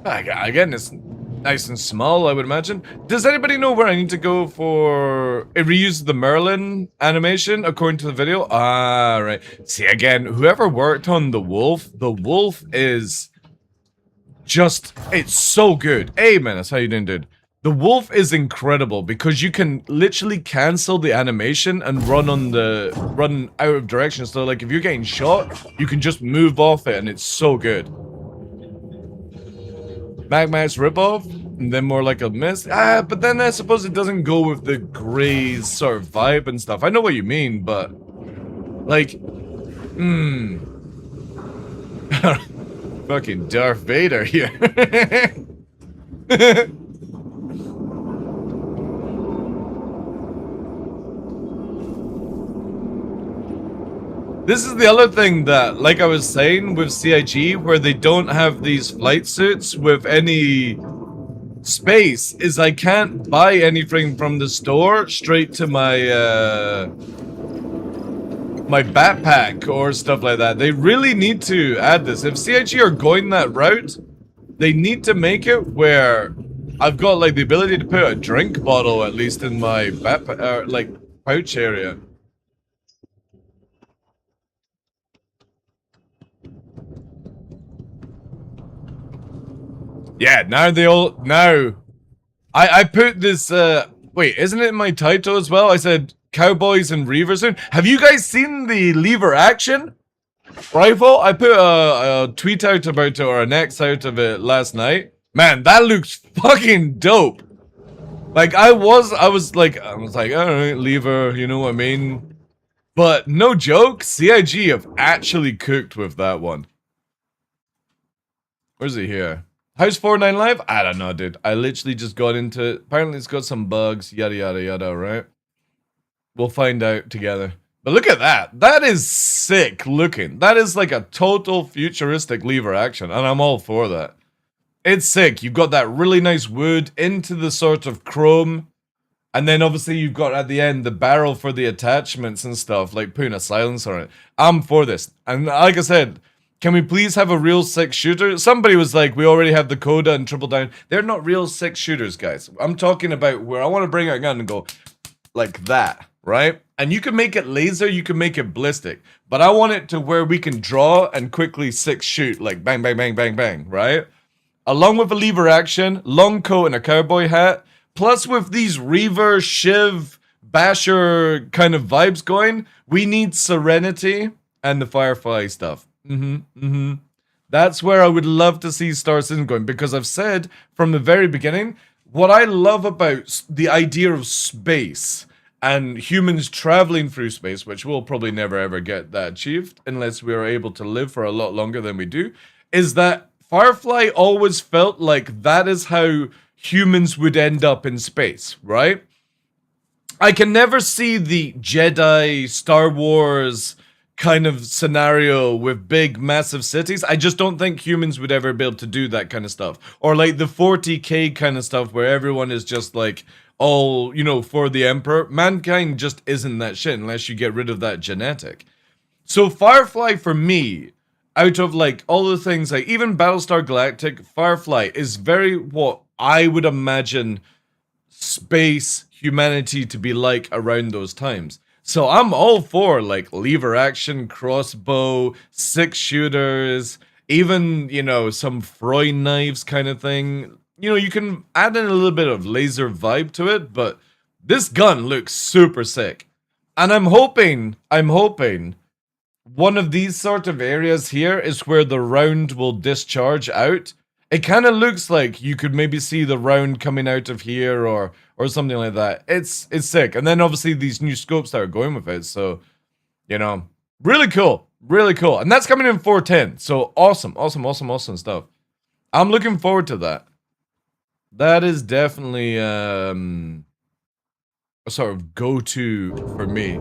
Again, it's Nice and small, I would imagine. Does anybody know where I need to go for... It reuses the Merlin animation, according to the video? Ah, right. See, again, whoever worked on the wolf is just... It's so good. Hey, man, that's how you doing, dude. The wolf is incredible because you can literally cancel the animation and run out of direction. So, like, if you're getting shot, you can just move off it, and it's so good. Magmax ripoff, and then more like a mist. But then I suppose it doesn't go with the Grey's sort of vibe and stuff. I know what you mean, but like, fucking Darth Vader here. This is the other thing that, like I was saying with CIG, where they don't have these flight suits with any space, is I can't buy anything from the store straight to my my backpack or stuff like that. They really need to add this. If CIG are going that route, they need to make it where I've got like the ability to put a drink bottle at least in my backpack, like pouch area. Yeah, now I put this, wait, isn't it in my title as well? I said Cowboys and Reaver soon. Have you guys seen the lever action rifle? I put a tweet out about it, or an X out of it last night. Man, that looks fucking dope. Like, I was like, alright, lever, you know what I mean? But no joke, CIG have actually cooked with that one. Where's it here? How's 49 Live? I don't know, dude. I literally just got into it. Apparently it's got some bugs, yada yada yada, right? We'll find out together. But look at that. That is sick looking. That is like a total futuristic lever action, and I'm all for that. It's sick. You've got that really nice wood into the sort of chrome, and then obviously you've got at the end the barrel for the attachments and stuff, like putting a silencer on it. I'm for this. And like I said, can we please have a real 6 shooter? Somebody was like, we already have the Coda and Triple Down. They're not real 6 shooters, guys. I'm talking about where I want to bring out a gun and go like that, right? And you can make it laser, you can make it ballistic. But I want it to where we can draw and quickly 6 shoot, like bang, bang, bang, bang, bang, right? Along with a lever action, long coat and a cowboy hat. Plus with these Reaver, Shiv, Basher kind of vibes going, we need Serenity and the Firefly stuff. That's where I would love to see Star Citizen going, because I've said from the very beginning, what I love about the idea of space and humans traveling through space, which we'll probably never ever get that achieved unless we are able to live for a lot longer than we do, is that Firefly always felt like that is how humans would end up in space, right? I can never see the Jedi, Star Wars kind of scenario with big massive cities. I just don't think humans would ever be able to do that kind of stuff. Or like the 40k kind of stuff where everyone is just like all, you know, for the Emperor. Mankind just isn't that shit unless you get rid of that genetic. So Firefly for me, out of like all the things, like even Battlestar Galactic, Firefly is very what I would imagine space humanity to be like around those times. So I'm all for like lever action, crossbow, 6 shooters, even, you know, some throwing knives kind of thing. You know, you can add in a little bit of laser vibe to it, but this gun looks super sick. And I'm hoping one of these sort of areas here is where the round will discharge out. It kind of looks like you could maybe see the round coming out of here or something like that. It's sick. And then obviously these new scopes that are going with it. So, you know, really cool. Really cool. And that's coming in 410. So awesome stuff. I'm looking forward to that. That is definitely a sort of go-to for me.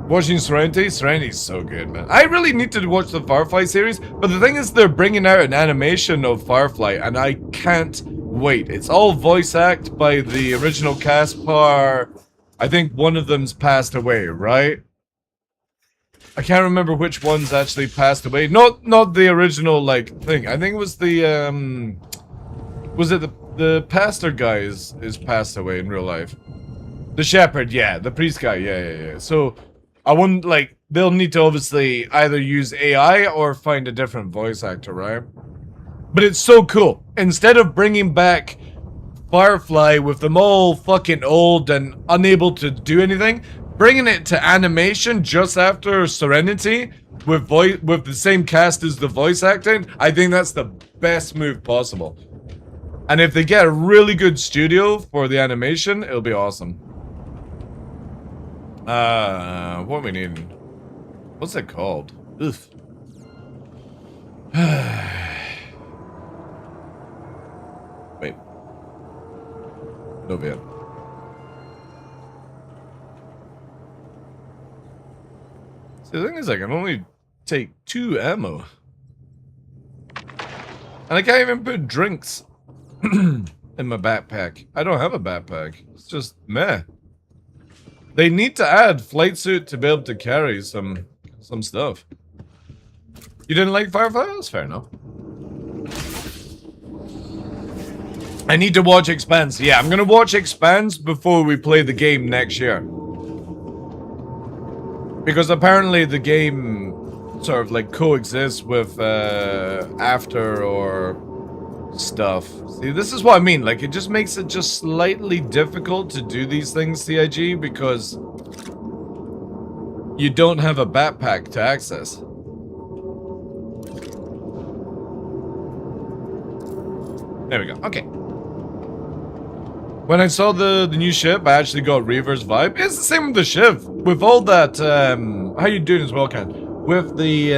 Watching Serenity? Serenity's so good, man. I really need to watch the Firefly series, but the thing is they're bringing out an animation of Firefly, and I can't wait. It's all voice act by the original cast par. I think one of them's passed away, right? I can't remember which one's actually passed away. Not the original, like, thing. I think it was the, Was it the pastor guy is passed away in real life? The shepherd, yeah. The priest guy, yeah. So, I wouldn't, like, they'll need to obviously either use AI or find a different voice actor, right? But it's so cool. Instead of bringing back Firefly with them all fucking old and unable to do anything, bringing it to animation just after Serenity with the same cast as the voice acting, I think that's the best move possible. And if they get a really good studio for the animation, it'll be awesome. What are we needing? What's it called? Ugh. Wait. No yet. See, the thing is, I can only take 2 ammo. And I can't even put drinks in my backpack. I don't have a backpack. It's just meh. They need to add flight suit to be able to carry some stuff. You didn't like Firefly? That's fair enough. I need to watch Expanse. Yeah, I'm gonna watch Expanse before we play the game next year. Because apparently the game sort of like coexists with After or stuff. See, this is what I mean. Like, it just makes it just slightly difficult to do these things, CIG, because you don't have a backpack to access. There we go. Okay. When I saw the new ship, I actually got Reaver's vibe. It's the same with the ship. With all that, how you doing as well, Ken? With the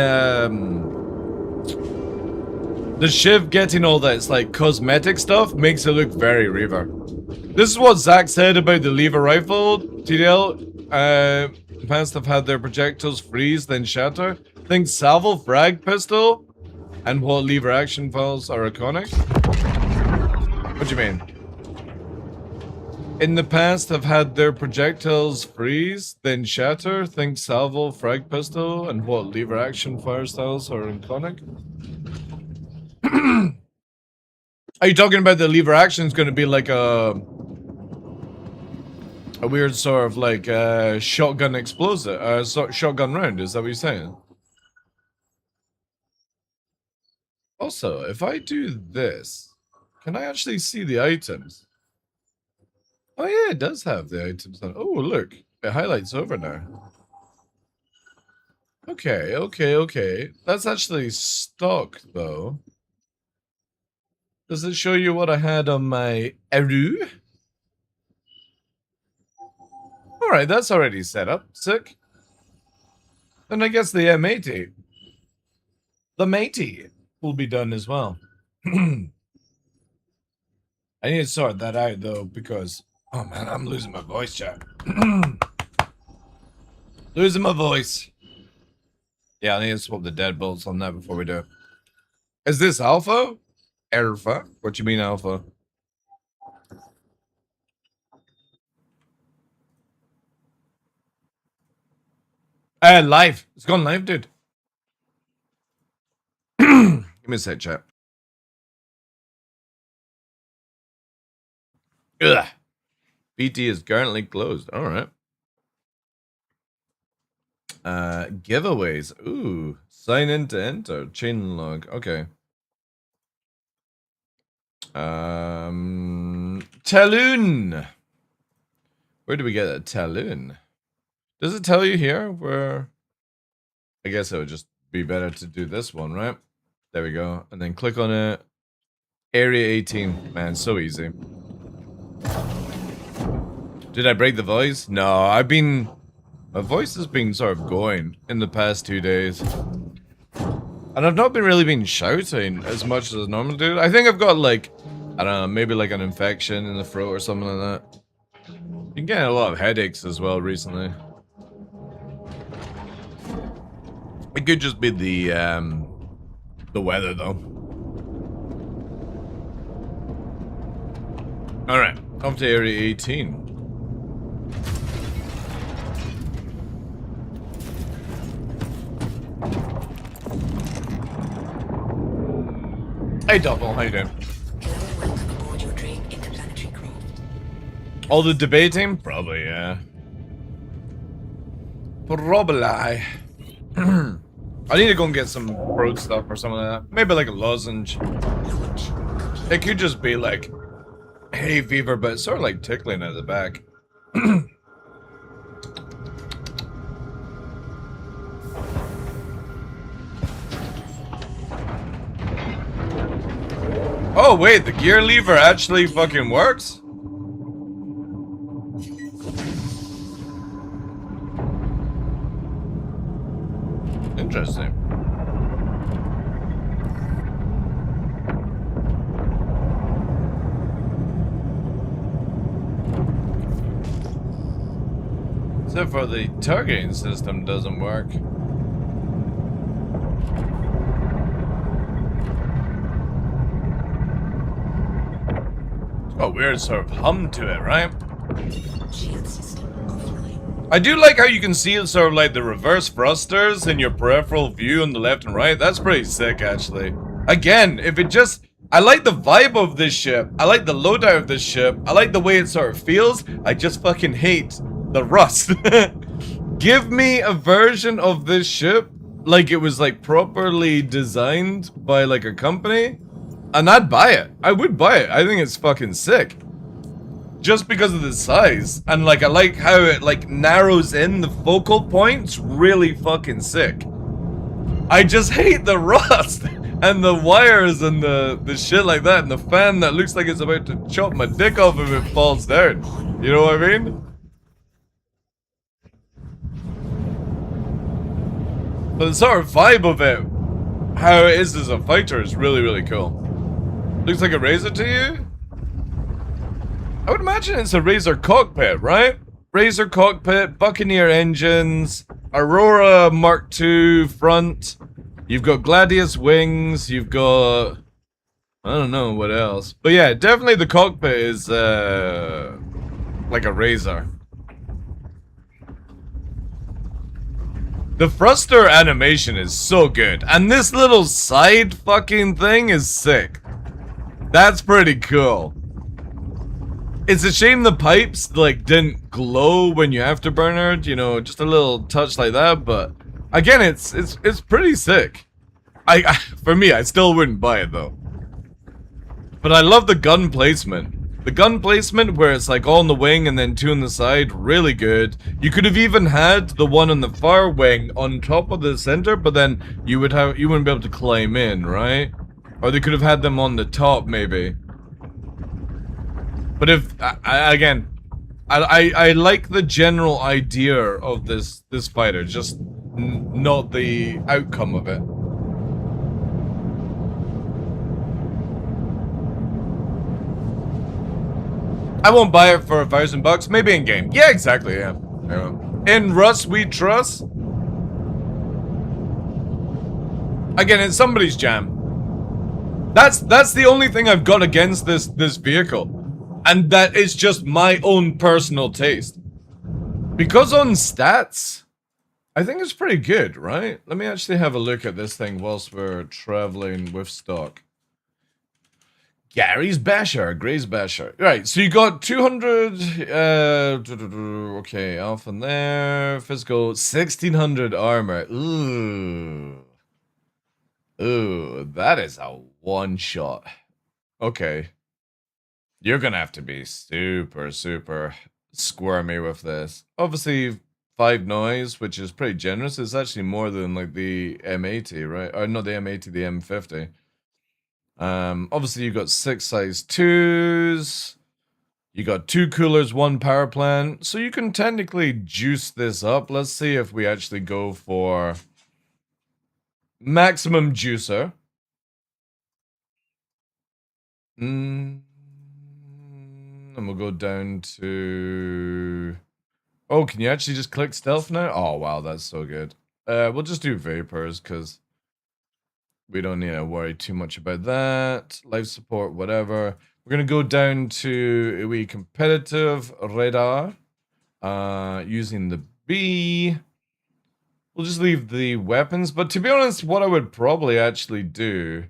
Shiv getting all that, it's like cosmetic stuff, makes it look very Reaver. This is what Zach said about the lever rifle, TDL. Past have had their projectiles freeze, then shatter. Think salvo, frag, pistol, and what lever action files are iconic? What do you mean? In the past have had their projectiles freeze, then shatter. Think salvo, frag, pistol, and what lever action fire styles are iconic? Are you talking about the lever action is going to be like a weird sort of like shotgun explosive, shotgun round? Is that what you're saying? Also, if I do this, can I actually see the items? Oh yeah, it does have the items on. Oh look, it highlights over now. Okay. That's actually stock though. Does it show you what I had on my Eru? Alright, that's already set up. Sick. Then I guess the M80. The matey will be done as well. I need to sort that out though, because oh man, I'm losing my voice, chat. Losing my voice. Yeah, I need to swap the deadbolts on that before we do it. Is this alpha? Alpha? What you mean alpha? Live. It's gone live, dude. Give me a sec, chat. Ugh. PT is currently closed. All right. Giveaways. Ooh. Sign in to enter. Chain log. Okay. Talon. Where do we get a Talon? Does it tell you here where? I guess it would just be better to do this one, right? There we go. And then click on it. Area 18. Man, so easy. Did I break the voice? No, my voice has been sort of going in the past 2 days. And I've not really been shouting as much as I normally do. I think I've got like, I don't know, maybe like an infection in the throat or something like that. Been getting a lot of headaches as well recently. It could just be the weather though. Alright, off to area 18. Hey Double, how you doing? All the debating? Probably, yeah. Probably. I need to go and get some fruit stuff or something like that. Maybe like a lozenge. It could just be like hay fever, but it's sort of like tickling at the back. Oh wait, the gear lever actually fucking works? Interesting. Except for the targeting system doesn't work. A weird sort of hum to it, right? I do like how you can see it sort of like the reverse thrusters in your peripheral view on the left and right. That's pretty sick, actually. Again, if it just... I like the vibe of this ship. I like the loadout of this ship. I like the way it sort of feels. I just fucking hate the rust. Give me a version of this ship like it was like properly designed by like a company, and I'd buy it. I would buy it. I think it's fucking sick. Just because of the size. And like I like how it like narrows in the focal points. Really fucking sick. I just hate the rust and the wires and the shit like that, and the fan that looks like it's about to chop my dick off if it falls down. You know what I mean? But the sort of vibe of it, how it is as a fighter, is really, really cool. Looks like a Razor to you? I would imagine it's a Razor cockpit, right? Razor cockpit, Buccaneer engines, Aurora Mark II front. You've got Gladius wings, you've got... I don't know what else. But yeah, definitely the cockpit is like a Razor. The thruster animation is so good. And this little side fucking thing is sick. That's pretty cool. It's a shame the pipes, like, didn't glow when you afterburnered, you know, just a little touch like that, but again, it's pretty sick. For me, I still wouldn't buy it, though. But I love the gun placement. The gun placement where it's like all on the wing and then two on the side, really good. You could have even had the one on the far wing on top of the center, but then you wouldn't be able to climb in, right? Or they could have had them on the top, maybe. But if, again, I like the general idea of this fighter, just not the outcome of it. I won't buy it for $1,000, maybe in game. Yeah, exactly, yeah. In Rust we trust. Again, it's somebody's jam. That's the only thing I've got against this vehicle. And that is just my own personal taste. Because on stats, I think it's pretty good, right? Let me actually have a look at this thing whilst we're traveling with stock. Gary's Basher, Gray's Basher. Right, so you got 200, okay, off in there. Physical, 1600 armor. Ooh. Ooh, that is a one shot. Okay. You're gonna have to be super, super squirmy with this. Obviously, 5 noise, which is pretty generous. It's actually more than like the M80, right? Or not the M80, the M50. Obviously you've got 6 size 2s. You got 2 coolers, 1 power plant. So you can technically juice this up. Let's see if we actually go for maximum juicer. And we'll go down to... Oh, can you actually just click stealth now? Oh, wow, that's so good. We'll just do vapors, because we don't need to worry too much about that. Life support, whatever. We're going to go down to a competitive radar. Using the B. We'll just leave the weapons. But to be honest, what I would probably actually do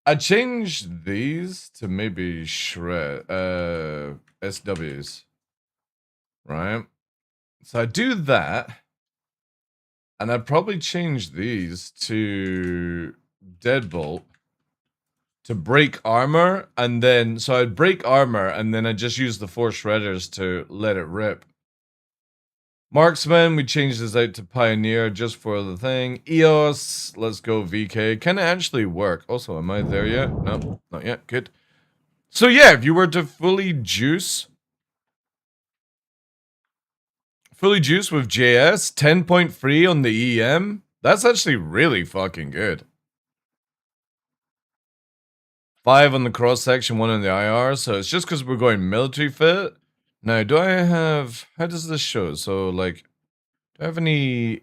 I changed these to maybe shred SWs. Right? So I do that. And I'd probably change these to Deadbolt to break armor, and then so I'd break armor, and then I just use the 4 shredders to let it rip. Marksman, we changed this out to Pioneer just for the thing. EOS, let's go VK. Can it actually work? Also, am I there yet? No, not yet. Good. So yeah, if you were to fully juice with JS, 10.3 on the EM, that's actually really fucking good. 5 on the cross section, 1 on the IR, so it's just because we're going military fit. Now, do I have... How does this show? So, like, do I have any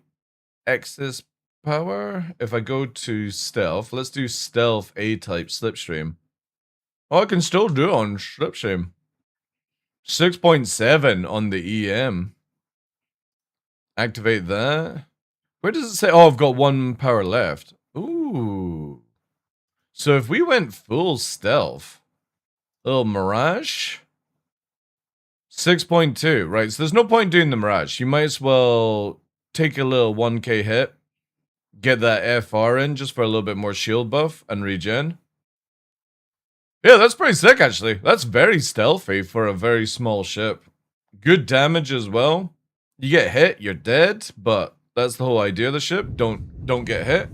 excess power? If I go to stealth, let's do stealth A-type slipstream. Oh, I can still do it on slipstream. 6.7 on the EM. Activate that. Where does it say? Oh, I've got 1 power left. Ooh. So if we went full stealth, little Mirage, 6.2, right? So there's no point doing the Mirage. You might as well take a little 1k hit, get that FR in just for a little bit more shield buff and regen. Yeah, that's pretty sick, actually. That's very stealthy for a very small ship. Good damage as well. You get hit, you're dead, but that's the whole idea of the ship. Don't get hit.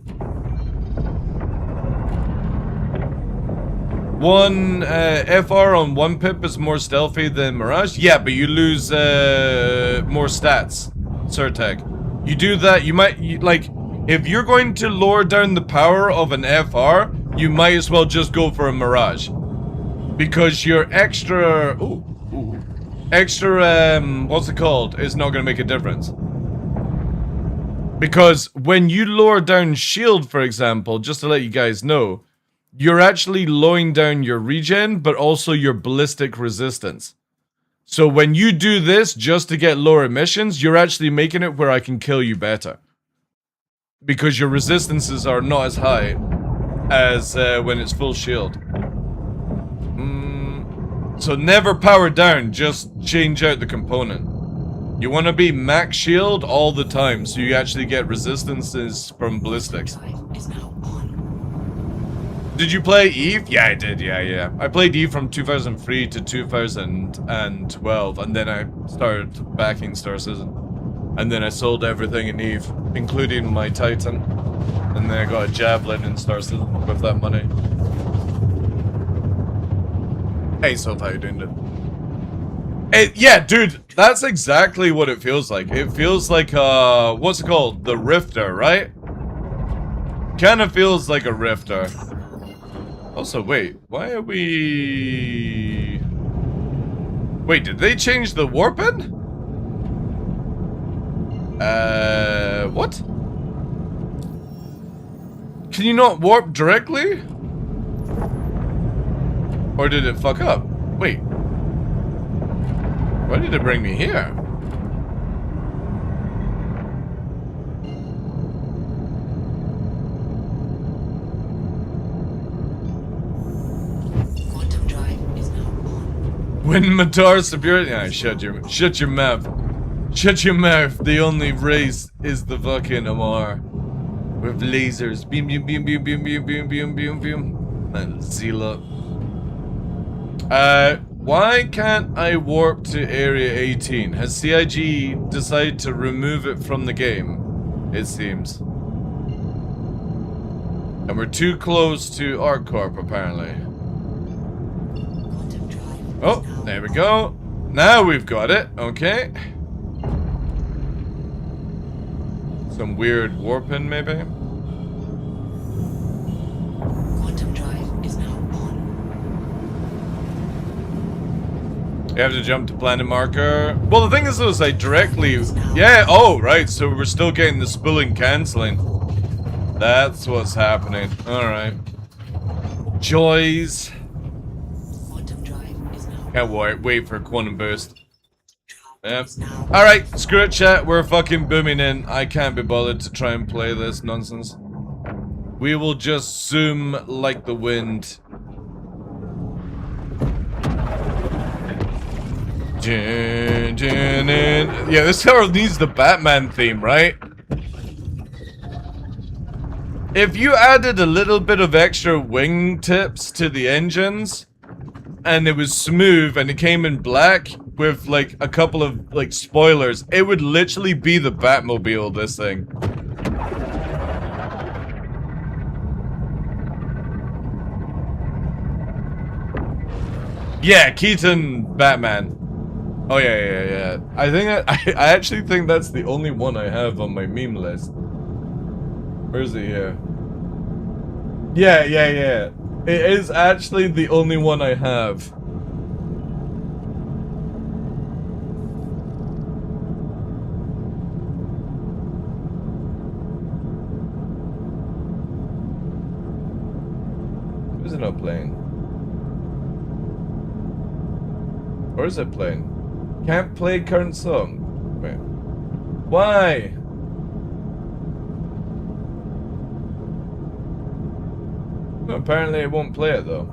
1 FR on 1 pip is more stealthy than Mirage. Yeah, but you lose more stats, Surtech. You do that, you might, like, if you're going to lower down the power of an FR, you might as well just go for a Mirage. Because your extra, what's it called, is not going to make a difference. Because when you lower down shield, for example, just to let you guys know, you're actually lowering down your regen, but also your ballistic resistance. So when you do this just to get lower emissions, you're actually making it where I can kill you better. Because your resistances are not as high as when it's full shield. So never power down, just change out the component. You want to be max shield all the time, so you actually get resistances from ballistics. Did you play Eve? Yeah, I did, yeah. I played Eve from 2003 to 2012, and then I started backing Star Citizen. And then I sold everything in Eve, including my Titan. And then I got a Javelin in Star Citizen with that money. Hey, Soph, how you doing, dude? Yeah, dude, that's exactly what it feels like. It feels like, what's it called? The Rifter, right? Kinda feels like a Rifter. Also, wait, why are we... Wait, did they change the warping? What? Can you not warp directly? Or did it fuck up? Wait. Why did it bring me here? When Matar superior, yeah, shut your mouth. Shut your mouth. The only race is the fucking Amar. With lasers. Beam, beam, beam, beam, beam, beam, beam, beam, beam, beam. And Zila. Why can't I warp to Area 18? Has CIG decided to remove it from the game? It seems. And we're too close to ArcCorp, apparently. Oh, there we go. Now we've got it. Okay. Some weird warping, maybe? Quantum drive is now on. You have to jump to planet marker. Well, the thing is, though, is I directly... Yeah, oh, right. So we're still getting the spooling canceling. That's what's happening. Alright. Joys. Can't wait for Quantum Boost. Yep. Alright, screw it, chat. We're fucking booming in. I can't be bothered to try and play this nonsense. We will just zoom like the wind. Yeah, this car needs the Batman theme, right? If you added a little bit of extra wing tips to the engines, and it was smooth, and it came in black with like a couple of like spoilers, it would literally be the Batmobile, this thing. Yeah, Keaton Batman. Oh yeah. I think I actually think that's the only one I have on my meme list. Where is it here? Yeah. It is actually the only one I have. Is it not playing? Or is it playing? Can't play current song. Wait. Why? Well, apparently it won't play it though.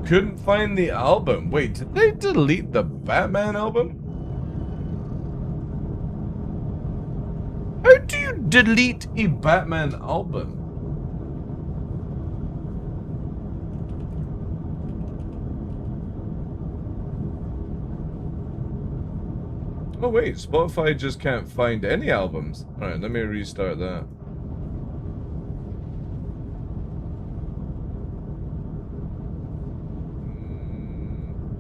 Couldn't find the album. Wait, did they delete the Batman album? How do you delete a Batman album? Oh wait, Spotify just can't find any albums. Alright, let me restart that.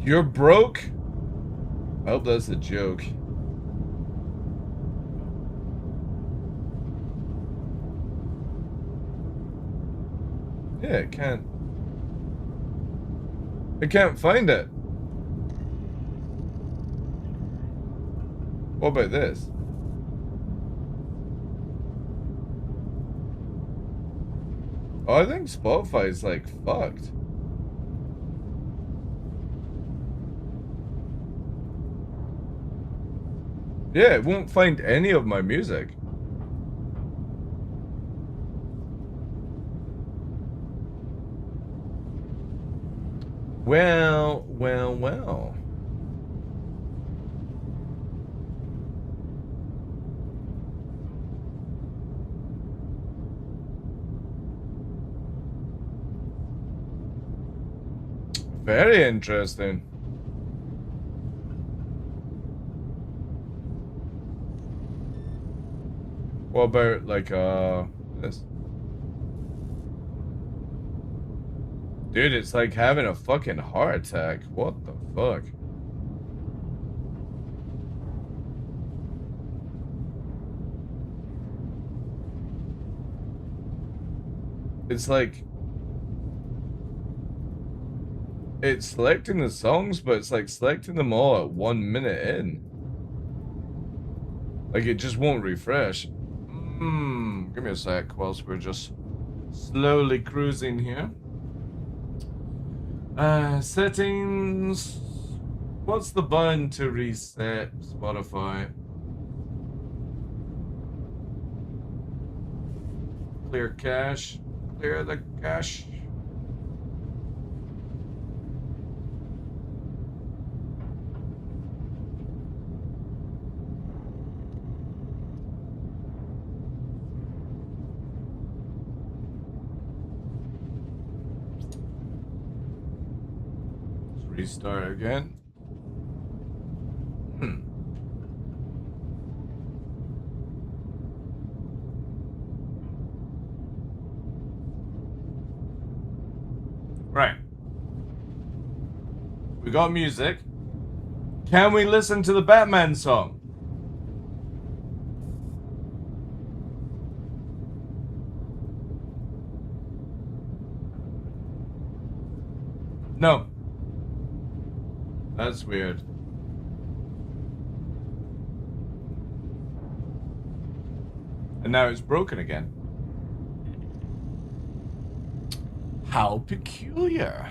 You're broke? I hope that's a joke. Yeah, it can't. It can't find it. What about this? Oh, I think Spotify's like fucked. Yeah, it won't find any of my music. Well. Very interesting. What about, like, this? Dude, it's like having a fucking heart attack. What the fuck? It's like... It's selecting the songs, but it's like selecting them all at 1 minute in. Like, it just won't refresh. Give me a sec whilst we're just slowly cruising here. Settings. What's the button to reset Spotify? Clear cache. Clear the cache. Restart again. Right. We got music. Can we listen to the Batman song? No. That's weird. And now it's broken again. How peculiar.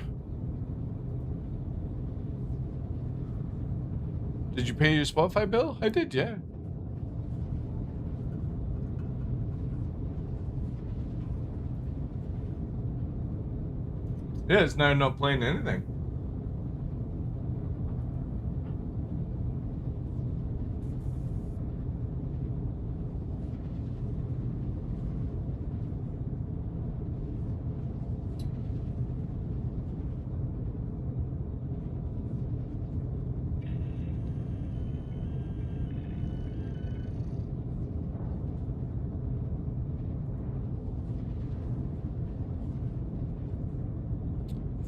Did you pay your Spotify bill? I did, yeah. Yeah, it's now not playing anything.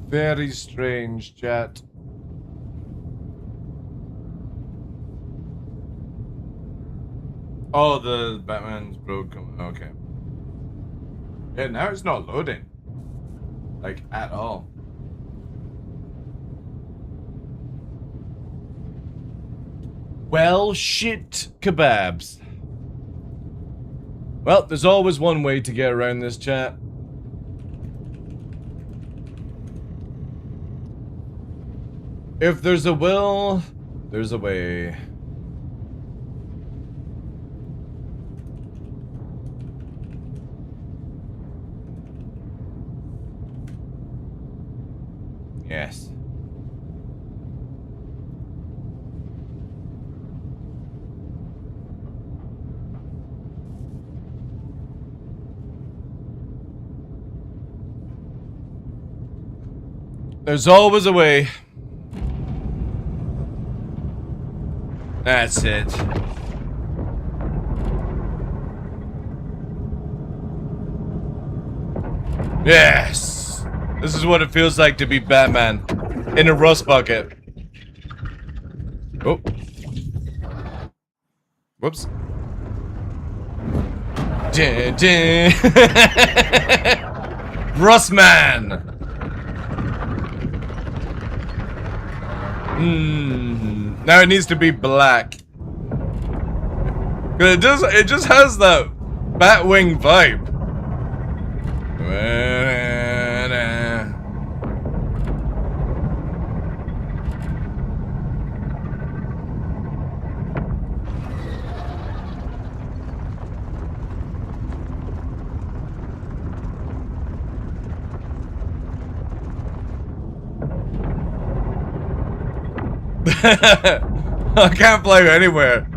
Very strange, chat. Oh, the Batman's broken. Okay. Yeah, now it's not loading. Like, at all. Well, shit kebabs. Well, there's always one way to get around this, chat. If there's a will, there's a way. Yes. There's always a way. That's it. Yes! This is what it feels like to be Batman. In a rust bucket. Oh. Whoops. Dun, dun. Rustman! Now it needs to be black. It just has that Batwing vibe. I can't play anywhere.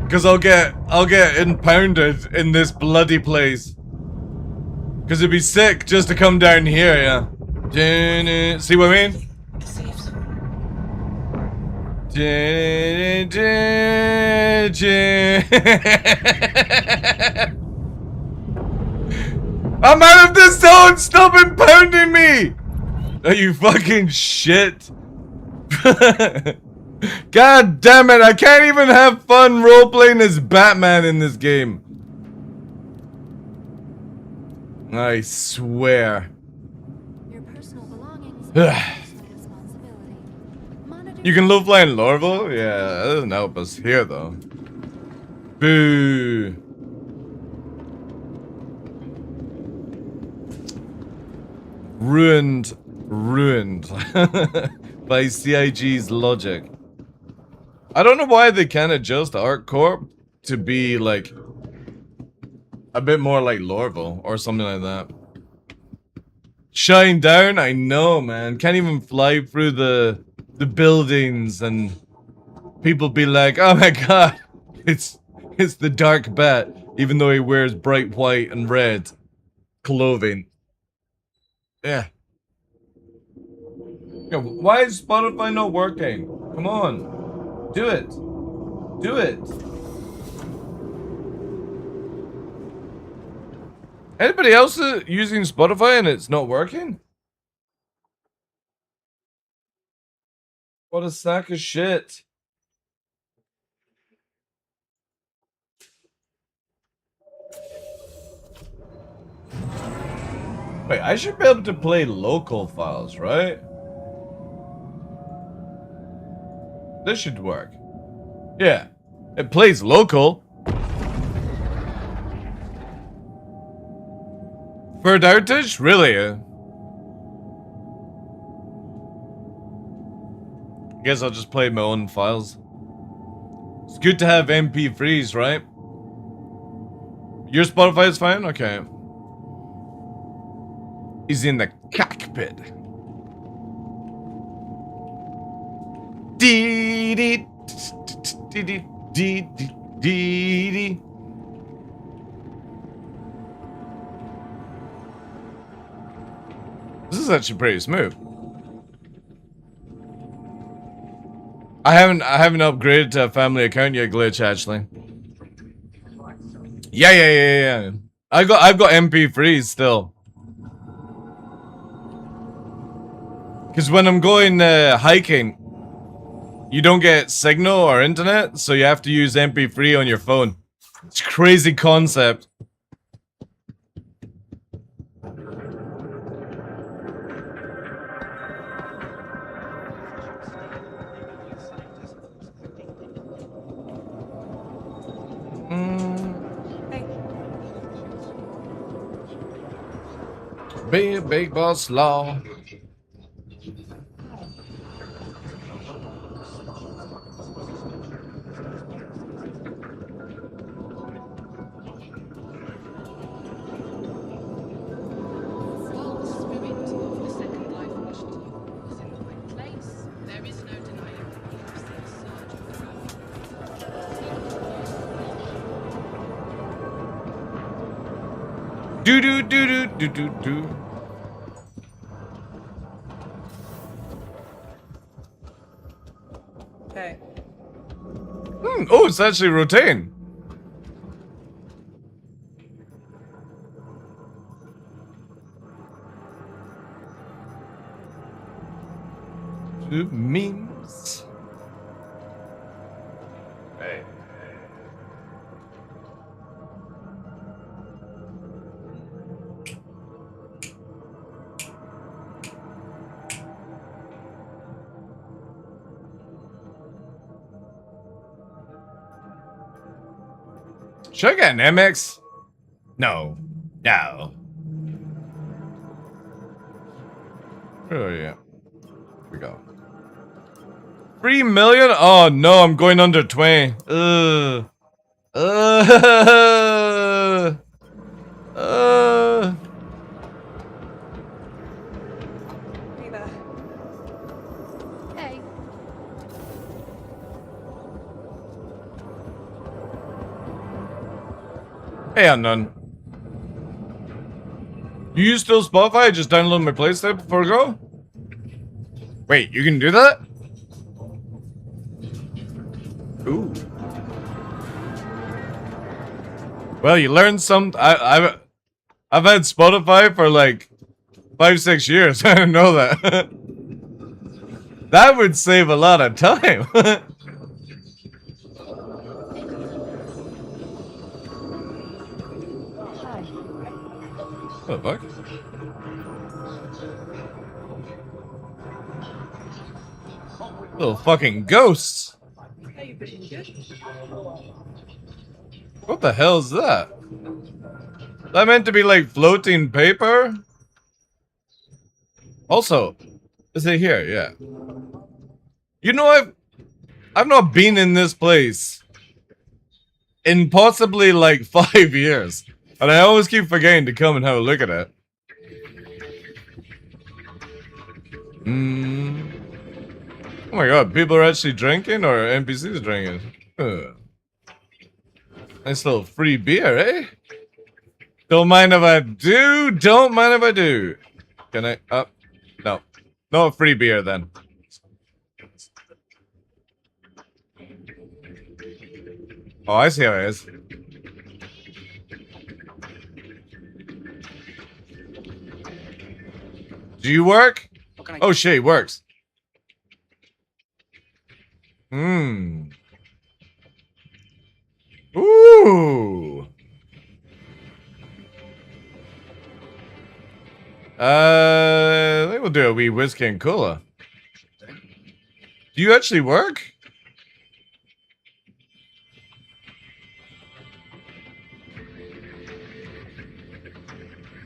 Cause I'll get impounded in this bloody place. Cause it'd be sick just to come down here, yeah. See what I mean? I'm out of this zone! Stop impounding me! Are you fucking shit? God damn it, I can't even have fun role-playing as Batman in this game. I swear. Your personal belongings You can low fly in Lorville? Yeah, that doesn't help us here though. Boo. Ruined by CIG's logic. I don't know why they can't adjust ArcCorp to be like a bit more like Lorville or something like that. Shine down, I know, man. Can't even fly through the buildings and people be like, oh my god, it's the Dark Bat, even though he wears bright white and red clothing. Yeah. Yeah, why is Spotify not working? Come on. Do it. Do it. Anybody else using Spotify and it's not working? What a sack of shit. Wait, I should be able to play local files, right? This should work. Yeah. It plays local. Third outage? Really? Guess I'll just play my own files. It's good to have MP3s, right? Your Spotify is fine? Okay. He's in the cockpit. Dee dee dee dee dee dee dee. This is actually pretty smooth. I haven't upgraded to a family account yet, Glitch, actually. Yeah. I've got MP3s still. Cause when I'm going hiking, you don't get signal or internet, so you have to use MP3 on your phone. It's a crazy concept. Be a big boss law. Do do do do do do do. Hey. Oh, it's actually rotating. Memes. Hey. Should I get an MX? No. No. Oh yeah. Here we go. 3 million? Oh no, I'm going under 20. Ugh. Hey. Hey, unknown. You use still Spotify? I just download my PlayStation before I go? Wait, you can do that? Ooh. Well, you learned some. I've had Spotify for like 5-6 years. I didn't know that. That would save a lot of time. What the fuck? Little fucking ghosts. What the hell is that? Is that meant to be like floating paper? Also, is it here? Yeah. You know, I've not been in this place in possibly like 5 years. And I always keep forgetting to come and have a look at it. Oh my god, people are actually drinking or NPCs drinking? Nice little free beer, eh? Don't mind if I do, don't mind if I do. Can I, no. No free beer then. Oh, I see how it is. Do you work? Oh shit, it works. Ooh. I think we'll do a wee whiskey and cola. Do you actually work?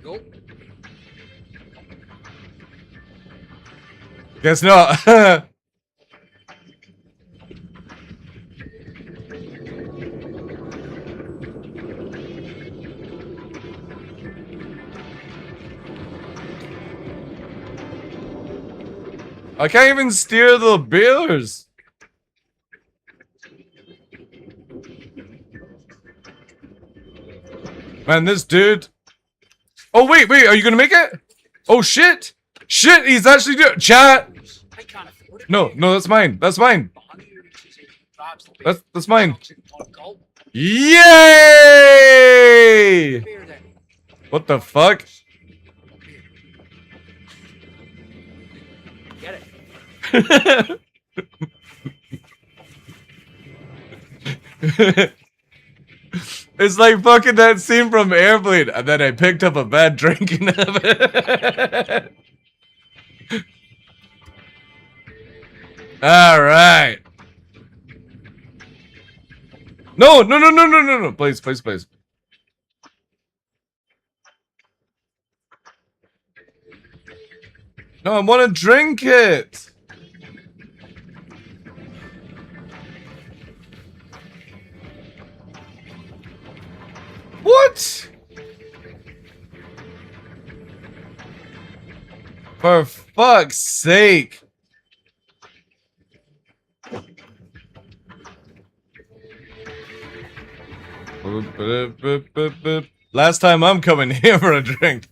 Nope. Guess not. I can't even steer the balers. Man, this dude. Oh, wait, are you gonna make it? Oh, shit. Shit, he's actually doing chat. No, that's mine. That's mine. That's mine. Yay! What the fuck? Get it. It's like fucking that scene from Airplane, and then I picked up a bad drinking habit. All right. No. Please. No, I want to drink it. What? For fuck's sake. Last time I'm coming here for a drink.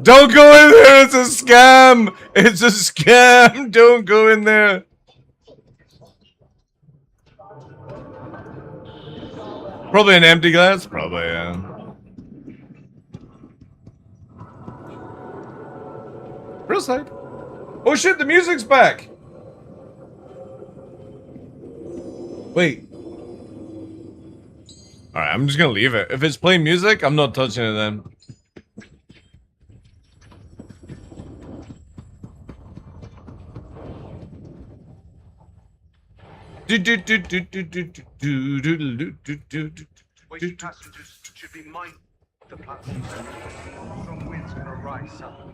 Don't go in there, it's a scam! It's a scam! Don't go in there! Probably an empty glass? Probably, yeah. Real side. Oh shit, the music's back! Wait. Alright, I'm just gonna leave it. If it's playing music, I'm not touching it then. Waiting passengers should be mindful of the platform. Strong winds can arise suddenly.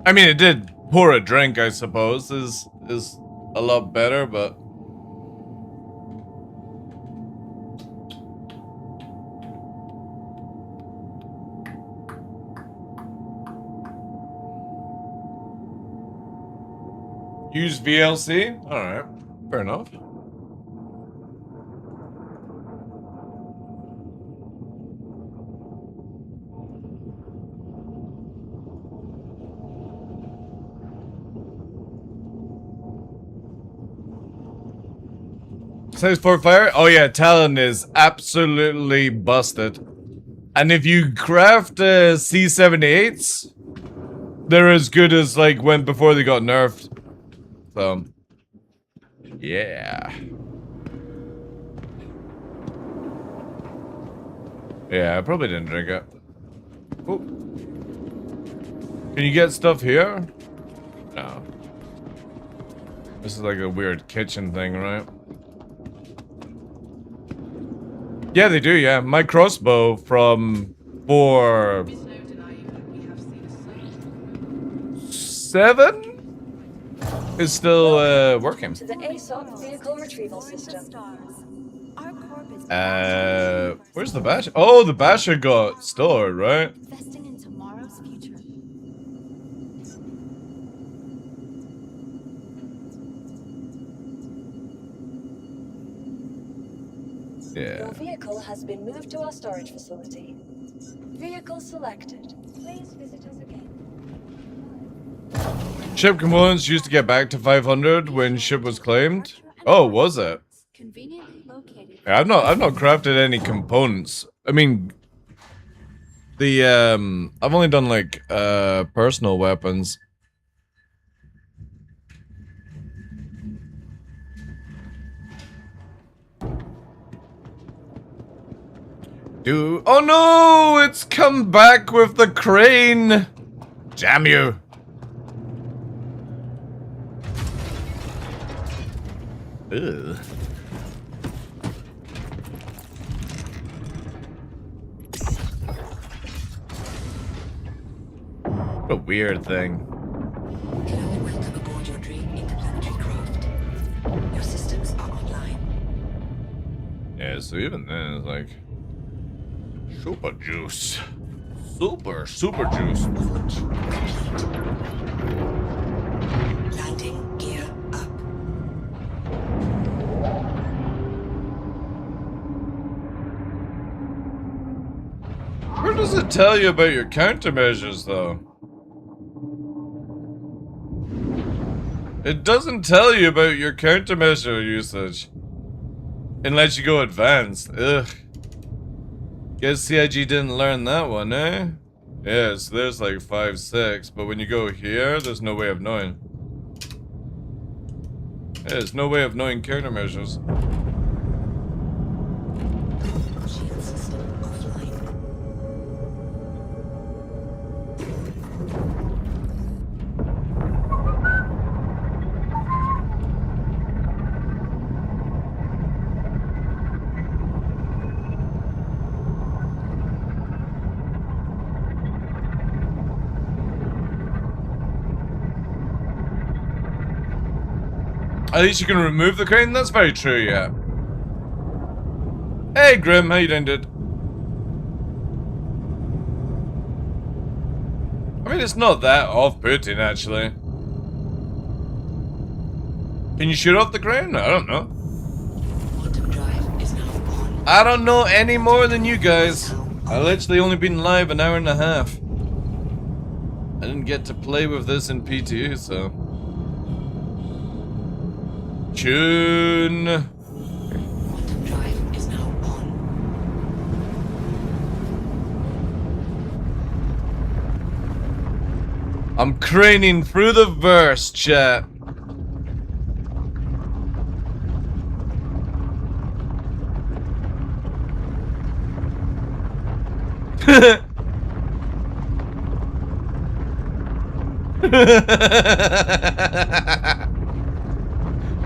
I mean, it did pour a drink, I suppose, is a lot better, but use VLC? Alright, fair enough. Size 4 fire? Oh yeah, Talon is absolutely busted. And if you craft C78s, they're as good as like when before they got nerfed. So, yeah. Yeah, I probably didn't drink it. Oh. Can you get stuff here? No. This is like a weird kitchen thing, right? Yeah, they do, yeah. My crossbow from 4.7 is still working. To the ASOC vehicle retrieval system. Where's the Basher? Oh, the Basher got stored, right? Investing in tomorrow's future. Yeah. Your vehicle has been moved to our storage facility. Vehicle selected. Please visit us again. Ship components used to get back to 500 when ship was claimed. Oh, was it? Conveniently located. Yeah, I've not crafted any components. I mean, the I've only done like personal weapons. Oh no! It's come back with the crane! Damn you! Ugh. weird thing. Hello, welcome aboard your dream interplanetary craft. Your systems are online. Yeah, so even then, it's like super juice, super juice. Landing gear up. Where does it tell you about your countermeasures, though? It doesn't tell you about your countermeasure usage. Unless you go advanced. Ugh. Guess CIG didn't learn that one, eh? Yeah, so there's like 5, 6, but when you go here, there's no way of knowing. Yeah, there's no way of knowing countermeasures. Shield system offline. At least you can remove the crane, that's very true, yeah. Hey Grim, how you doing, dude? I mean, it's not that off-putting, actually. Can you shoot off the crane? I don't know. Quantum drive is now on. I don't know any more than you guys. I literally only been live an hour and a half. I didn't get to play with this in PTU, so... Tune! Quantum drive is now on. I'm craning through the verse, chat.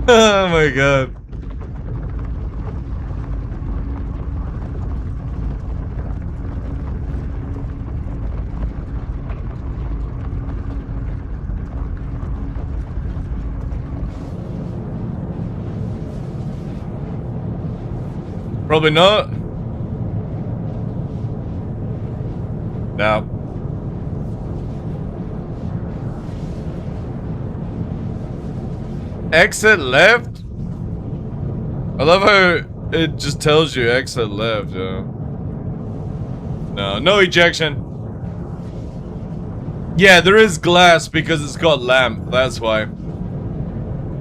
Oh my god. Probably not. No. Exit left? I love how it just tells you exit left, yeah. No, no ejection. Yeah, there is glass because it's got lamp, that's why.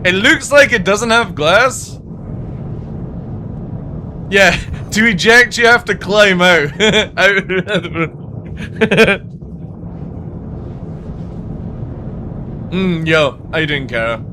It looks like it doesn't have glass. Yeah, to eject you have to climb out. Yo, how you doing, Kara?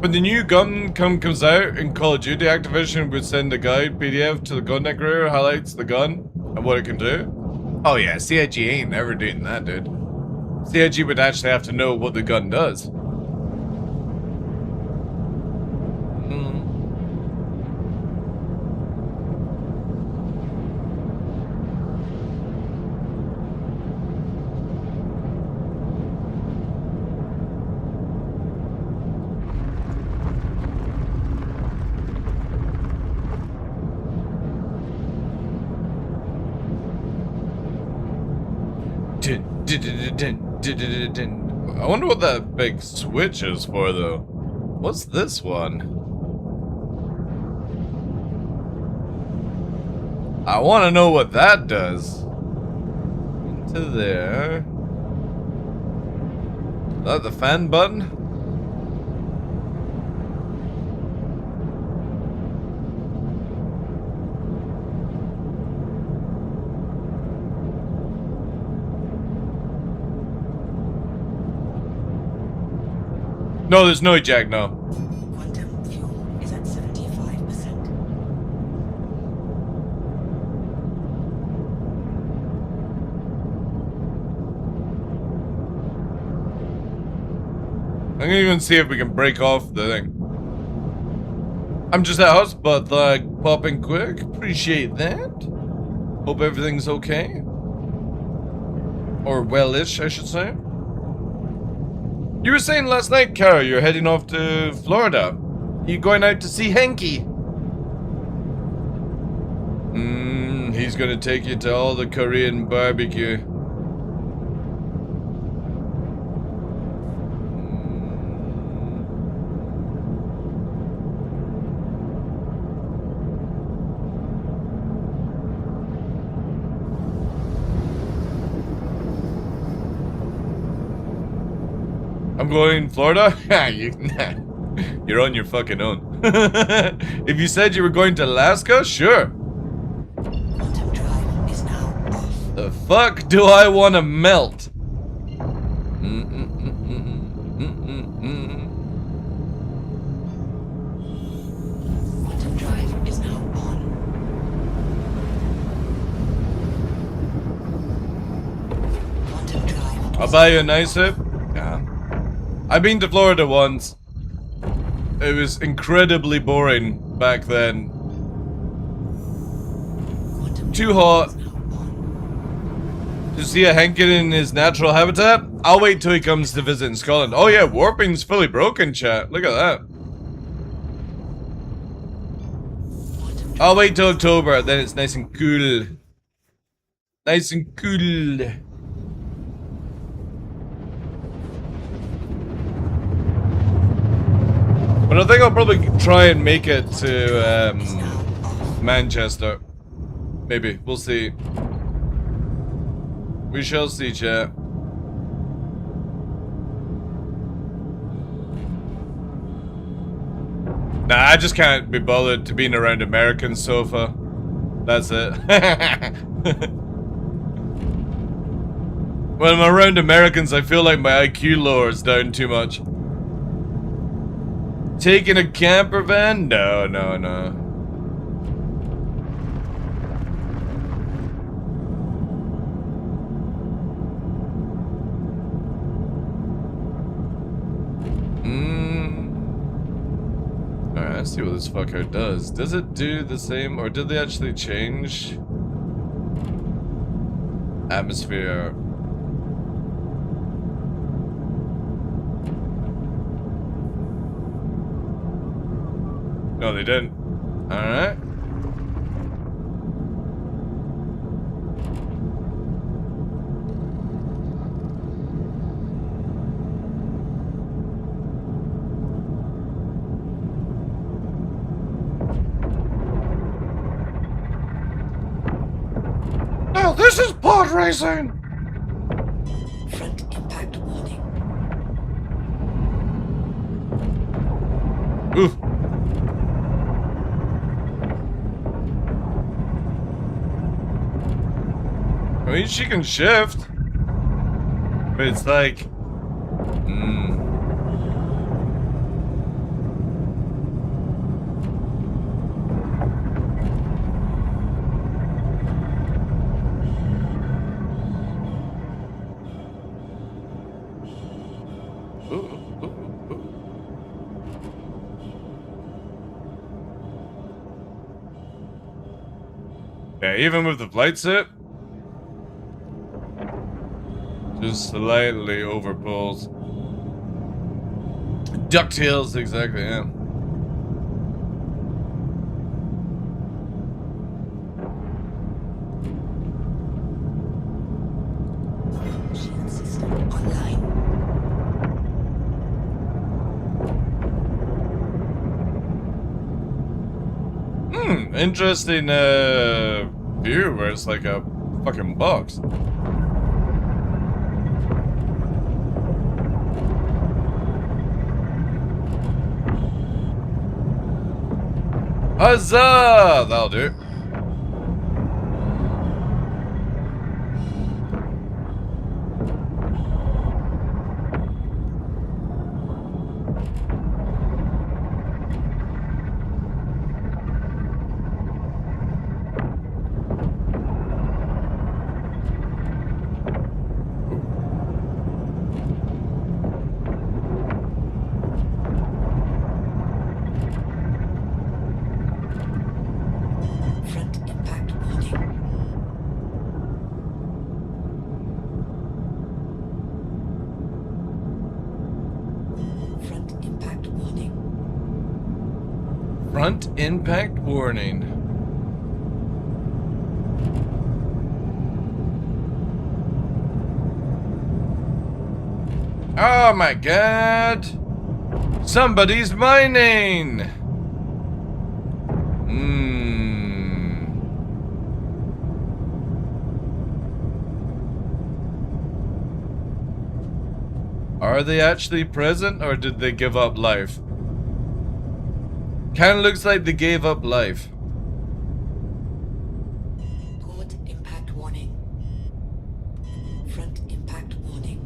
When the new gun comes out in Call of Duty, Activision would send a guide PDF to the gun decorator, highlights the gun and what it can do. Oh yeah, CIG ain't never doing that, dude. CIG would actually have to know what the gun does. I wonder what that big switch is for, though. What's this one? I want to know what that does. Into there. That the fan button? No, there's no eject, no. Quantum fuel is at 75%. I'm gonna even see if we can break off the thing. I'm just out, but like popping quick. Appreciate that. Hope everything's okay. Or well-ish, I should say. You were saying last night, Kara, you're heading off to Florida. You going out to see Henky? He's gonna take you to all the Korean barbecue. I'm going Florida? You're on your fucking own. If you said you were going to Alaska, sure. Quantum drive is now off. The fuck do I want to melt? Quantum drive is now on. Quantum drive. I'll buy you a nice sip. Yeah. I've been to Florida once. It was incredibly boring back then. Too hot. To see a Henkin in his natural habitat? I'll wait till he comes to visit in Scotland. Oh yeah, warping's fully broken, chat. Look at that. I'll wait till October, then it's nice and cool. Nice and cool. But I think I'll probably try and make it to Manchester. Maybe. We'll see. We shall see, chat. Nah, I just can't be bothered to being around Americans so far. That's it. When I'm around Americans, I feel like my IQ lowers down too much. Taking a camper van? No, no, no. Alright, let's see what this fucker does. Does it do the same, or did they actually change? Atmosphere. No, they didn't. Alright. Now this is pod racing! Front impact warning. Oof. I mean, she can shift. But it's like... Yeah, even with the flight set, just slightly overpulls. DuckTales, exactly, yeah. Shield system online. Interesting view where it's like a fucking box. Huzzah! That'll do. Front impact warning. Oh my god! Somebody's mining! Are they actually present or did they give up life? Kinda looks like they gave up life. Port impact warning. Front impact warning.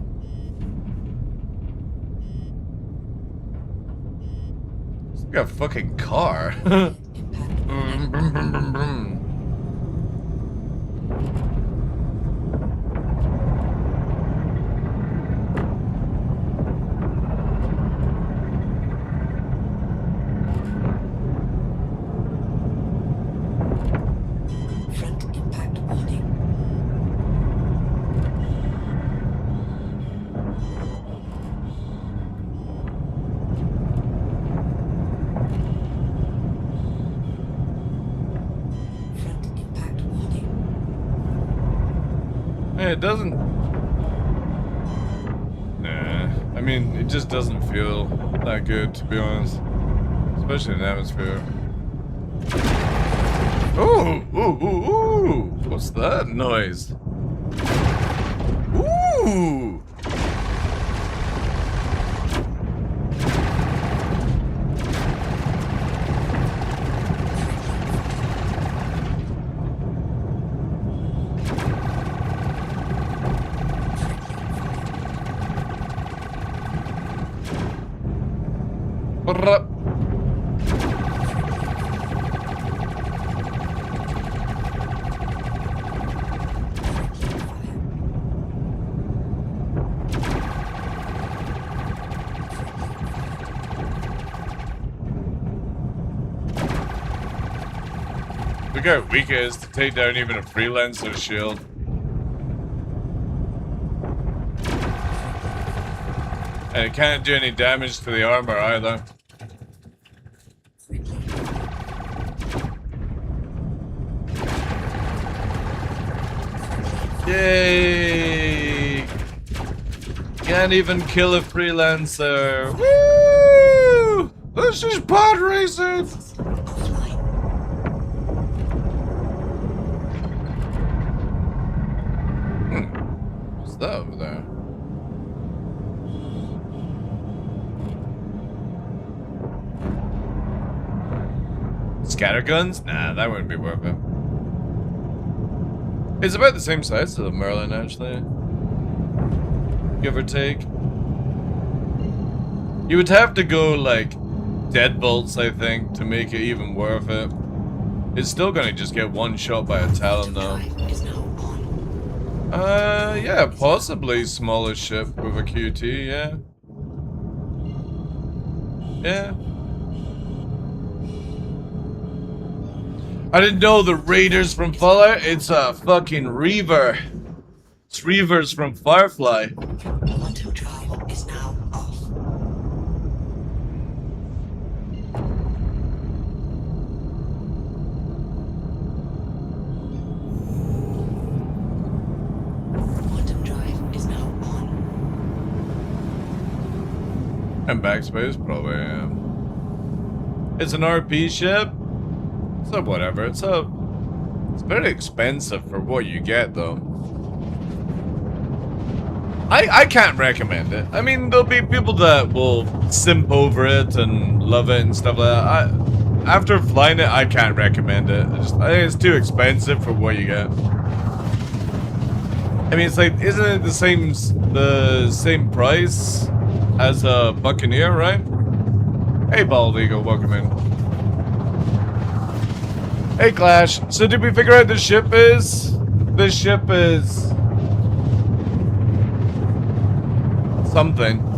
It's like a fucking car. Brum, brum, brum, brum, brum. It doesn't. Nah. I mean, it just doesn't feel that good, to be honest. Especially in the atmosphere. Ooh! Ooh! Ooh! Ooh! What's that noise? Ooh! Look how weak it is to take down even a freelancer shield. And it can't do any damage to the armor either. Yay! Can't even kill a freelancer. Woo! This is pod racing! What's that over there? Scatterguns? Nah, that wouldn't be worth it. It's about the same size as the Merlin, actually. Give or take. You would have to go, like, deadbolts, I think, to make it even worth it. It's still gonna just get one shot by a Talon, though. Yeah, possibly smaller ship with a QT, yeah. Yeah. I didn't know the Raiders from Fallout. It's a fucking Reaver. It's Reavers from Firefly. Quantum drive is now off. Quantum drive is now on. And backspace, probably, yeah. It's an RP ship. So whatever, it's very expensive for what you get, though. I can't recommend it. I mean, there'll be people that will simp over it and love it and stuff like that. after flying it, I can't recommend it. I think it's too expensive for what you get. I mean, it's like, isn't it the same price as a Buccaneer, right? Hey, Bald Eagle, welcome in. Hey, Clash. So did we figure out this ship is? This ship is something.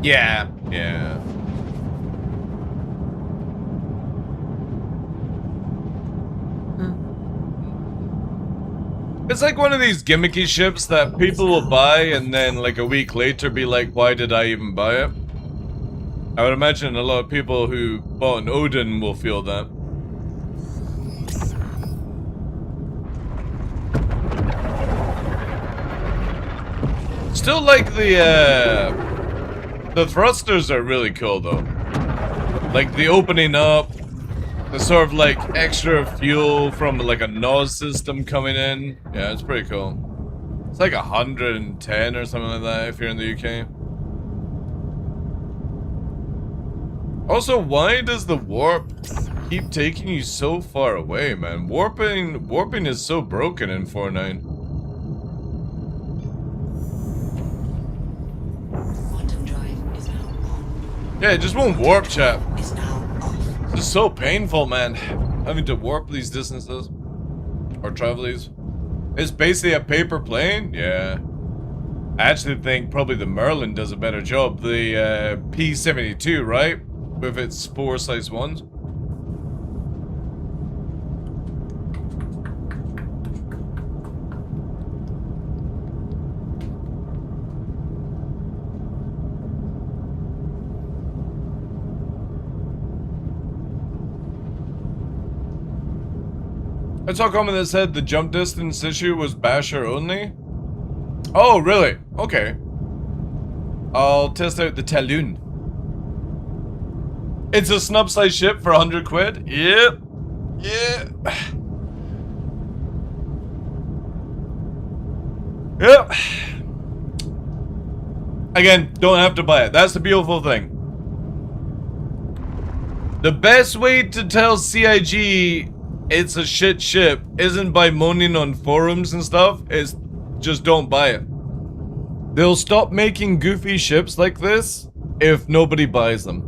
Yeah, yeah. It's like one of these gimmicky ships that people will buy and then like a week later be like, why did I even buy it? I would imagine a lot of people who bought an Odin will feel that. Still like the thrusters are really cool though. Like the opening up, the sort of like extra fuel from like a NOS system coming in. Yeah, it's pretty cool. It's like 110 or something like that if you're in the UK. Also, why does the warp keep taking you so far away, man? Warping is so broken in 4.9. Yeah, it just won't warp, chap. It's just so painful, man. Having to warp these distances. Or travel these. It's basically a paper plane? Yeah. I actually think probably the Merlin does a better job. The P-72, right? With its spore size ones. I saw a comment that said the jump distance issue was basher only. Oh, really? Okay. I'll test out the Talon. It's a snub-sized ship for 100 quid? Yep. Yeah. Yep. Again, don't have to buy it. That's the beautiful thing. The best way to tell CIG it's a shit ship isn't by moaning on forums and stuff, it's just don't buy it. They'll stop making goofy ships like this if nobody buys them.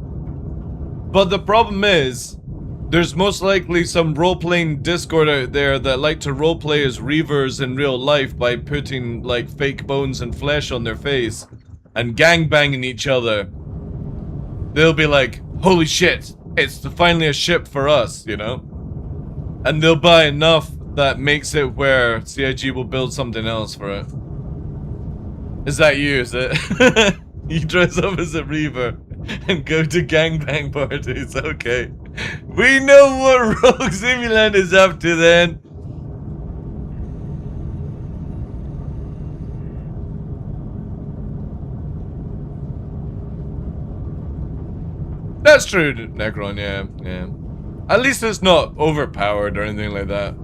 But the problem is, there's most likely some role-playing Discord out there that like to roleplay as Reavers in real life by putting like fake bones and flesh on their face and gangbanging each other. They'll be like, holy shit, it's finally a ship for us, you know? And they'll buy enough that makes it where CIG will build something else for it. Is that you, is it? You dress up as a Reaver and go to gangbang parties, okay. We know what Rogue Simulant is up to then. That's true, Necron, yeah, yeah. At least it's not overpowered or anything like that.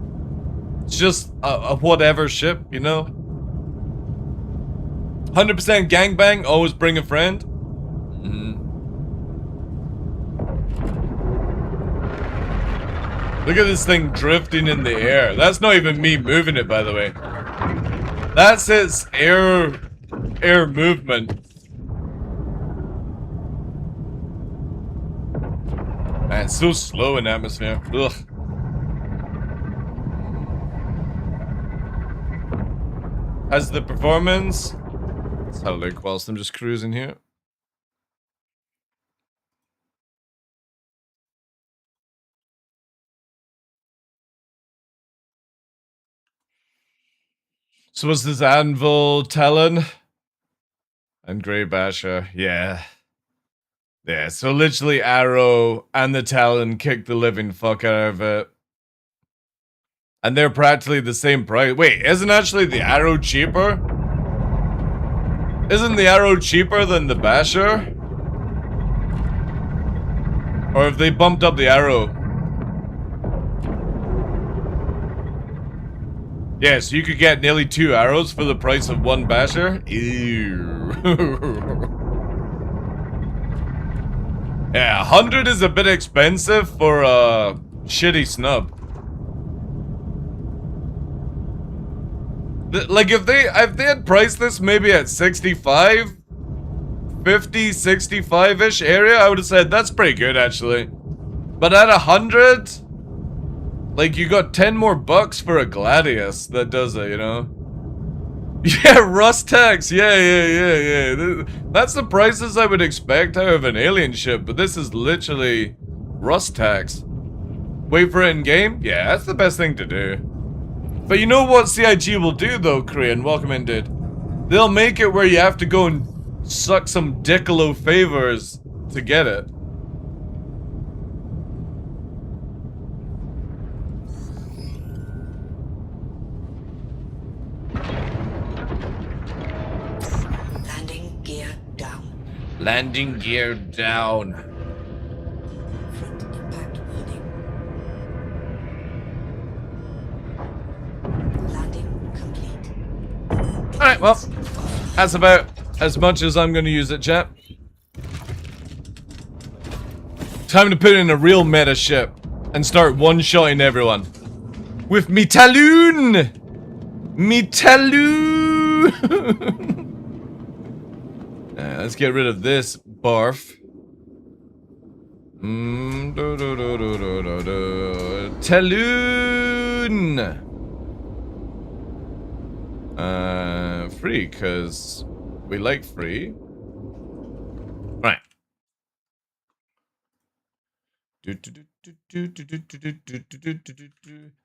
It's just a whatever ship, you know? 100% gangbang, always bring a friend. Look at this thing drifting in the air. That's not even me moving it, by the way. That's its air movement. Man, it's so slow in atmosphere. Ugh. Has the performance? Let's have a look whilst I'm just cruising here. So was this Anvil Talon? And Grey Basher, yeah. Yeah, so literally Arrow and the Talon kicked the living fuck out of it. And they're practically the same price. Wait, isn't actually the Arrow cheaper? Isn't the Arrow cheaper than the Basher? Or have they bumped up the Arrow? Yeah, so you could get nearly 2 arrows for the price of 1 basher? Ew. Yeah, 100 is a bit expensive for a shitty snub. Like, if they had priced this maybe at 65, 50, 65-ish area, I would have said, that's pretty good, actually. But at 100, like, you got 10 more bucks for a Gladius that does it, you know? Yeah, Rust tax. Yeah. That's the prices I would expect out of an alien ship, but this is literally Rust tax. Wait for it in game? Yeah, that's the best thing to do. But you know what CIG will do though, Korean? Welcome in, dude. They'll make it where you have to go and suck some Diccolo favors to get it. Landing gear down. Landing gear down. Front impact warning. Landing complete. Alright, well, that's about as much as I'm going to use it, chat. Time to put in a real meta ship and start one-shotting everyone. With me Talon! Me Talon! Let's get rid of this barf. Talon! Free, because we like free. Right.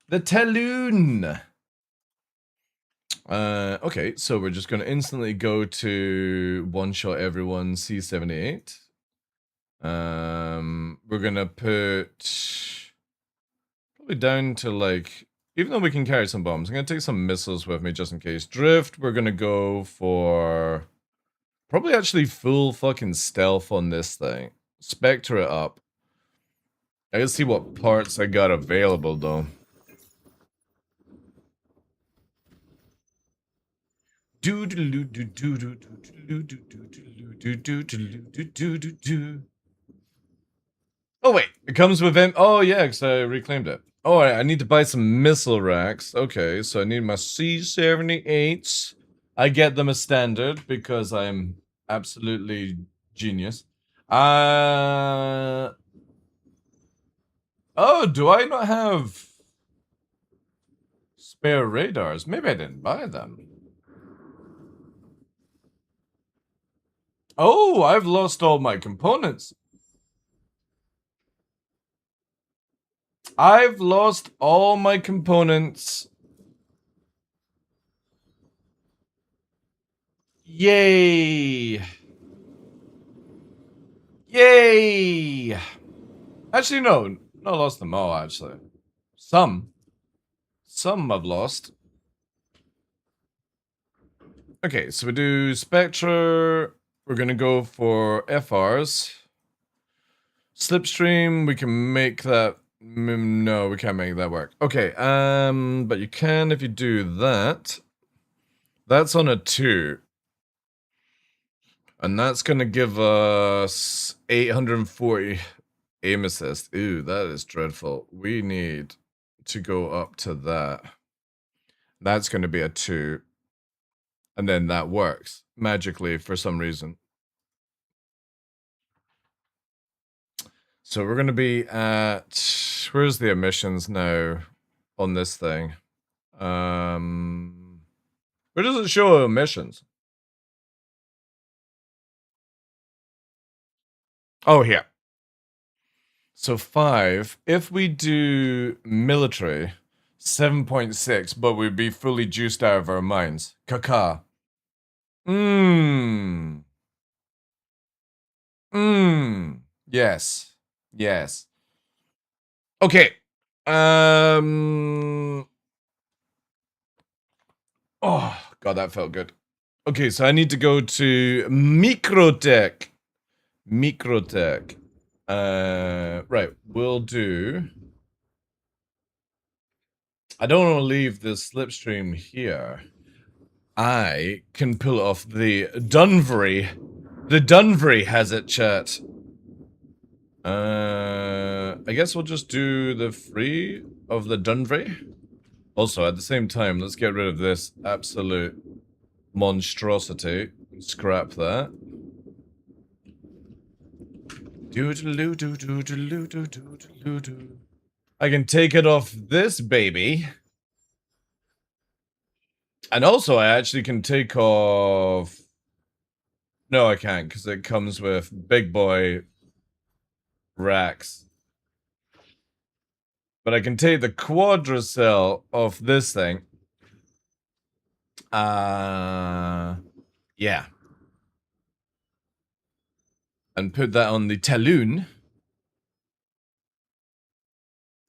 The Talon! Okay, so we're just going to instantly go to one-shot everyone C78. We're going to put probably down to like, even though we can carry some bombs, I'm going to take some missiles with me just in case. Drift, we're going to go for probably actually full fucking stealth on this thing. Spectre it up. I gotta see what parts I got available though. Oh wait, it comes with him. Oh yeah, because I reclaimed it. Oh, I need to buy some missile racks. Okay, so I need my C78s. I get them as standard because I'm absolutely genius. Oh, do I not have spare radars? Maybe I didn't buy them. Oh, I've lost all my components. I've lost all my components. Yay. Yay. Actually, no. Not lost them all, actually. Some. Some I've lost. Okay, so we do Spectre. We're going to go for FRs. Slipstream, we can make that... No, we can't make that work. Okay, but you can if you do that. That's on a 2. And that's going to give us 840 aim assist. Ooh, that is dreadful. We need to go up to that. That's going to be a 2. And then that works magically for some reason. So we're going to be at... Where's the emissions now on this thing? Where does it show emissions? Oh, here. So 5. If we do military, 7.6, but we'd be fully juiced out of our minds. Caca. Yes. Yes. Okay. Oh, God, that felt good. Okay, so I need to go to Microtech. Microtech. Right, we'll do... I don't want to leave this slipstream here. I can pull off the Dunvery. The Dunvery has it, chat. I guess we'll just do the free of the Dunvery. Also, at the same time, let's get rid of this absolute monstrosity. Scrap that. I can take it off this baby. And also, I actually can take off... No, I can't, because it comes with big boy racks. But I can take the quadricell off this thing. Yeah. And put that on the Talon.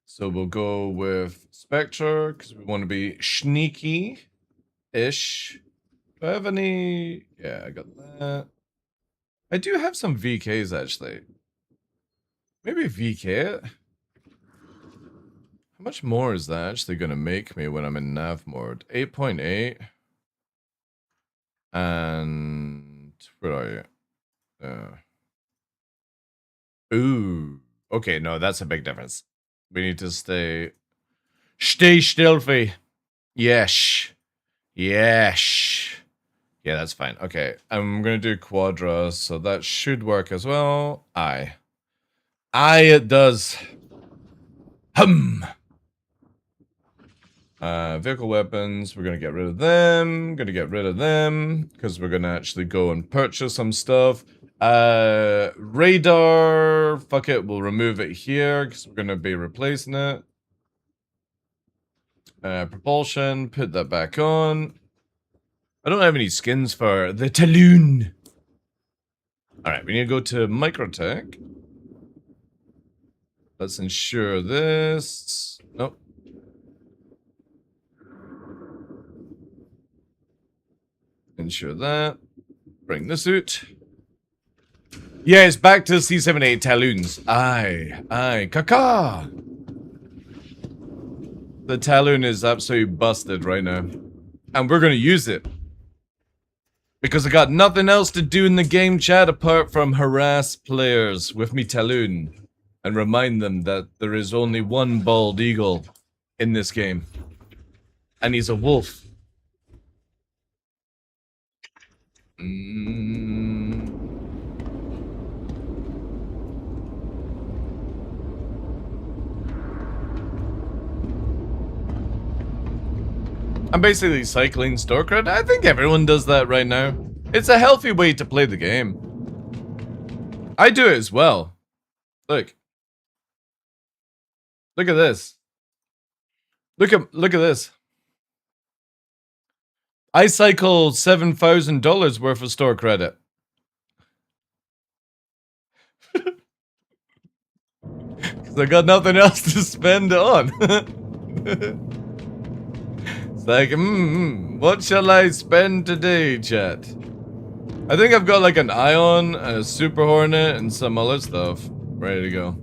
So we'll go with Spectre, because we want to be sneaky-ish. Do I have any... Yeah, I got that. I do have some VKs, actually. Maybe VK it? How much more is that actually going to make me when I'm in nav mode? 8.8. And... Where are you? Ooh. Okay, no, that's a big difference. We need to stay stealthy. Yes. Yes. Yeah, that's fine. Okay, I'm gonna do Quadra, so that should work as well. Aye, it does. Vehicle weapons, we're gonna get rid of them. Because we're gonna actually go and purchase some stuff. Radar, fuck it, we'll remove it here, because we're gonna be replacing it. Propulsion, put that back on. I don't have any skins for the Talon. Alright, we need to go to Microtech. Let's ensure this. Nope. Ensure that. Bring this out. Yeah, it's back to C78 Talons. Aye, caca! The Talon is absolutely busted right now. And we're gonna use it. Because I got nothing else to do in the game chat apart from harass players with me Talon. And remind them that there is only one bald eagle in this game. And he's a wolf. I'm basically cycling store cred. I think everyone does that right now. It's a healthy way to play the game. I do it as well. Look. Look at this. Look at this. I cycle $7,000 worth of store credit. Because I got nothing else to spend it on. It's like, what shall I spend today, chat? I think I've got like an Ion, a Super Hornet, and some other stuff ready to go.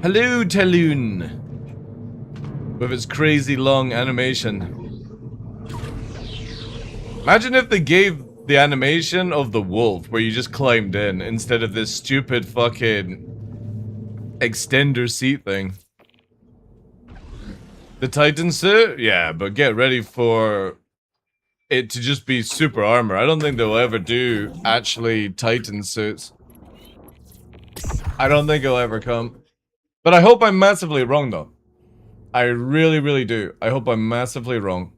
Hello, Talon. With its crazy long animation. Imagine if they gave the animation of the wolf where you just climbed in instead of this stupid fucking extender seat thing. The Titan suit? Yeah, but get ready for it to just be super armor. I don't think they'll ever do actually Titan suits. I don't think it'll ever come. But I hope I'm massively wrong though. I really, really do. I hope I'm massively wrong.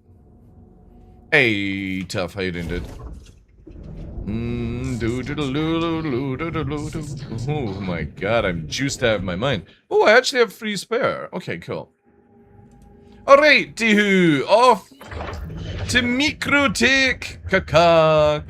Hey, tough, how you doing, dude? Oh my god, I'm juiced out of my mind. Oh, I actually have free spare. Okay, cool. Alright, Tihu, off to Microtech. Caca.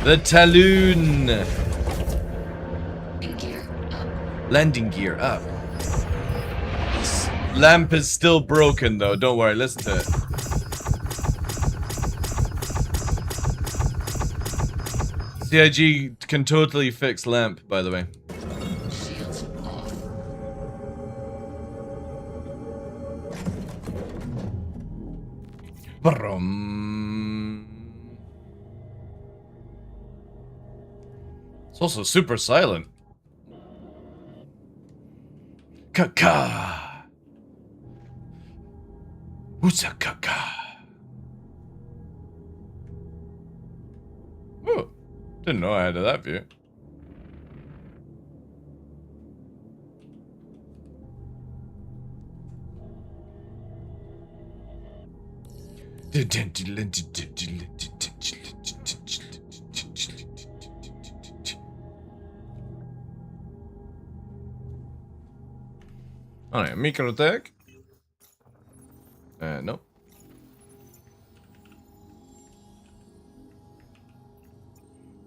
The Talon. Landing gear up. This lamp is still broken though, don't worry, listen to it. CIG can totally fix lamp, by the way. It's also super silent. Kaka. Usa kaka. Oh, didn't know I had that view. Alright, micro attack. No.